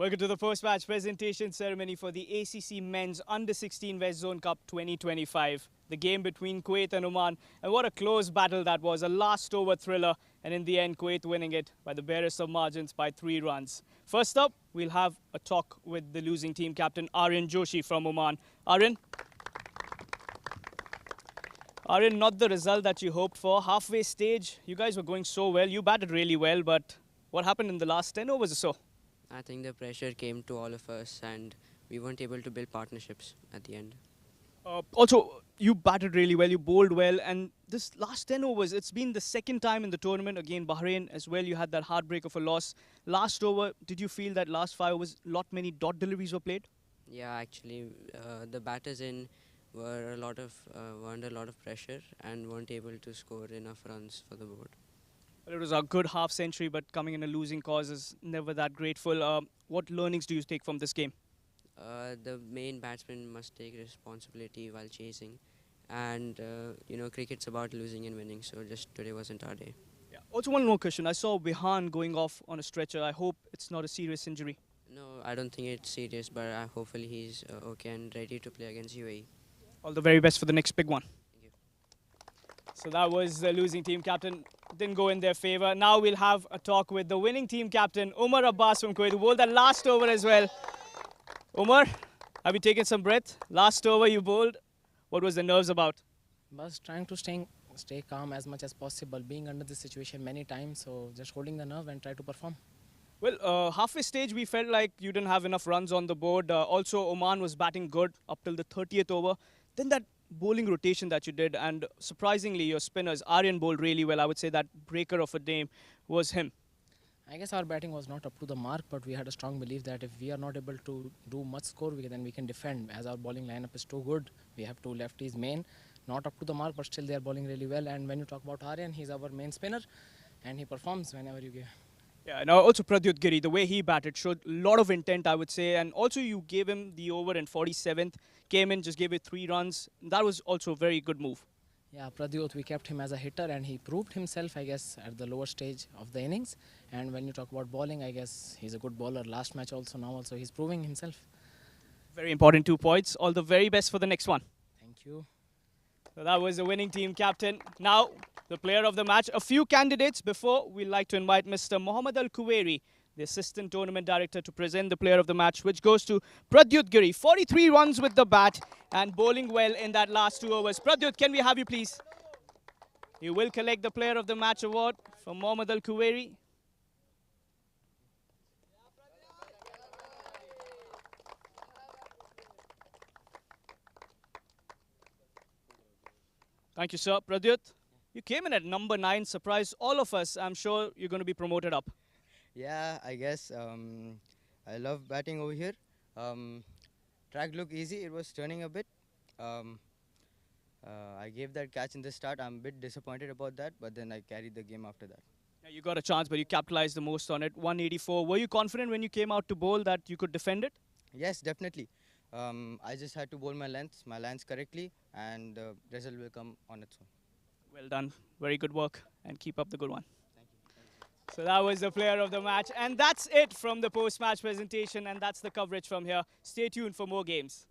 Welcome to the post-match presentation ceremony for the ACC Men's Under-16 West Zone Cup 2025. The game between Kuwait and Oman, and what a close battle that was, a last-over thriller, and in the end, Kuwait winning it by the barest of margins by 3 runs. First up, we'll have a talk with the losing team captain, Aryan Joshi from Oman. Aryan, not the result that you hoped for. Halfway stage, you guys were going so well. You batted really well, but what happened in the last 10 overs or so? I think the pressure came to all of us and we weren't able to build partnerships at the end. Also, you batted really well, you bowled well, and this last 10 overs, it's been the second time in the tournament, again Bahrain as well, you had that heartbreak of a loss. Last over, did you feel that last 5 overs, many dot deliveries were played? Yeah, actually, the batters were under a lot of pressure and weren't able to score enough runs for the board. Well, it was a good half century, but coming in a losing cause is never that grateful. What learnings do you take from this game? The main batsman must take responsibility while chasing, and cricket's about losing and winning, so just today wasn't our day. Yeah. Also, one more question. I saw Vihan going off on a stretcher. I hope it's not a serious injury. No, I don't think it's serious, but hopefully he's okay and ready to play against UAE. All the very best for the next big one. Thank you. So that was the losing team captain. Didn't go in their favour. Now we'll have a talk with the winning team captain, Umar Abbas from Kuwait, who bowled that last over as well. Umar, have you taken some breath? Last over you bowled. What was the nerves about? Was trying to stay calm as much as possible, being under this situation many times, so just holding the nerve and try to perform. Well, halfway stage we felt like you didn't have enough runs on the board. Also, Oman was batting good up till the 30th over. Then that bowling rotation that you did, and surprisingly your spinners, Aryan bowled really well. I would say that breaker of a day was him. I guess our batting was not up to the mark, but we had a strong belief that if we are not able to do much score, then we can defend, as our bowling lineup is too good. We have 2 lefties main, not up to the mark, but still they are bowling really well. And when you talk about Aryan, he's our main spinner, and he performs whenever you give. Yeah, and also Pradyut Giri, the way he batted showed a lot of intent, I would say. And also you gave him the over in 47th, came in, just gave it 3 runs. That was also a very good move. Yeah, Pradyut, we kept him as a hitter and he proved himself, I guess, at the lower stage of the innings. And when you talk about bowling, I guess he's a good bowler. Last match also, now also, he's proving himself. Very important 2 points. All the very best for the next one. Thank you. So that was the winning team captain. Now, the player of the match. A few candidates before we'd like to invite Mr. Mohammad Al-Kuwairi, the assistant tournament director, to present the player of the match, which goes to Pradyut Giri. 43 runs with the bat and bowling well in that last 2 overs. Pradyut, can we have you please? You will collect the player of the match award from Mohammad Al-Kuwairi. Thank you, sir. Pradyut, you came in at number 9, surprised all of us. I'm sure you're going to be promoted up. Yeah, I guess I love batting over here. Track looked easy, it was turning a bit. I gave that catch in the start. I'm a bit disappointed about that, but then I carried the game after that. Yeah, you got a chance, but you capitalized the most on it. 184. Were you confident when you came out to bowl that you could defend it? Yes, definitely. I just had to bowl my lengths correctly, and the result will come on its own. Well done. Very good work, and keep up the good one. So that was the player of the match. And that's it from the post-match presentation, and that's the coverage from here. Stay tuned for more games.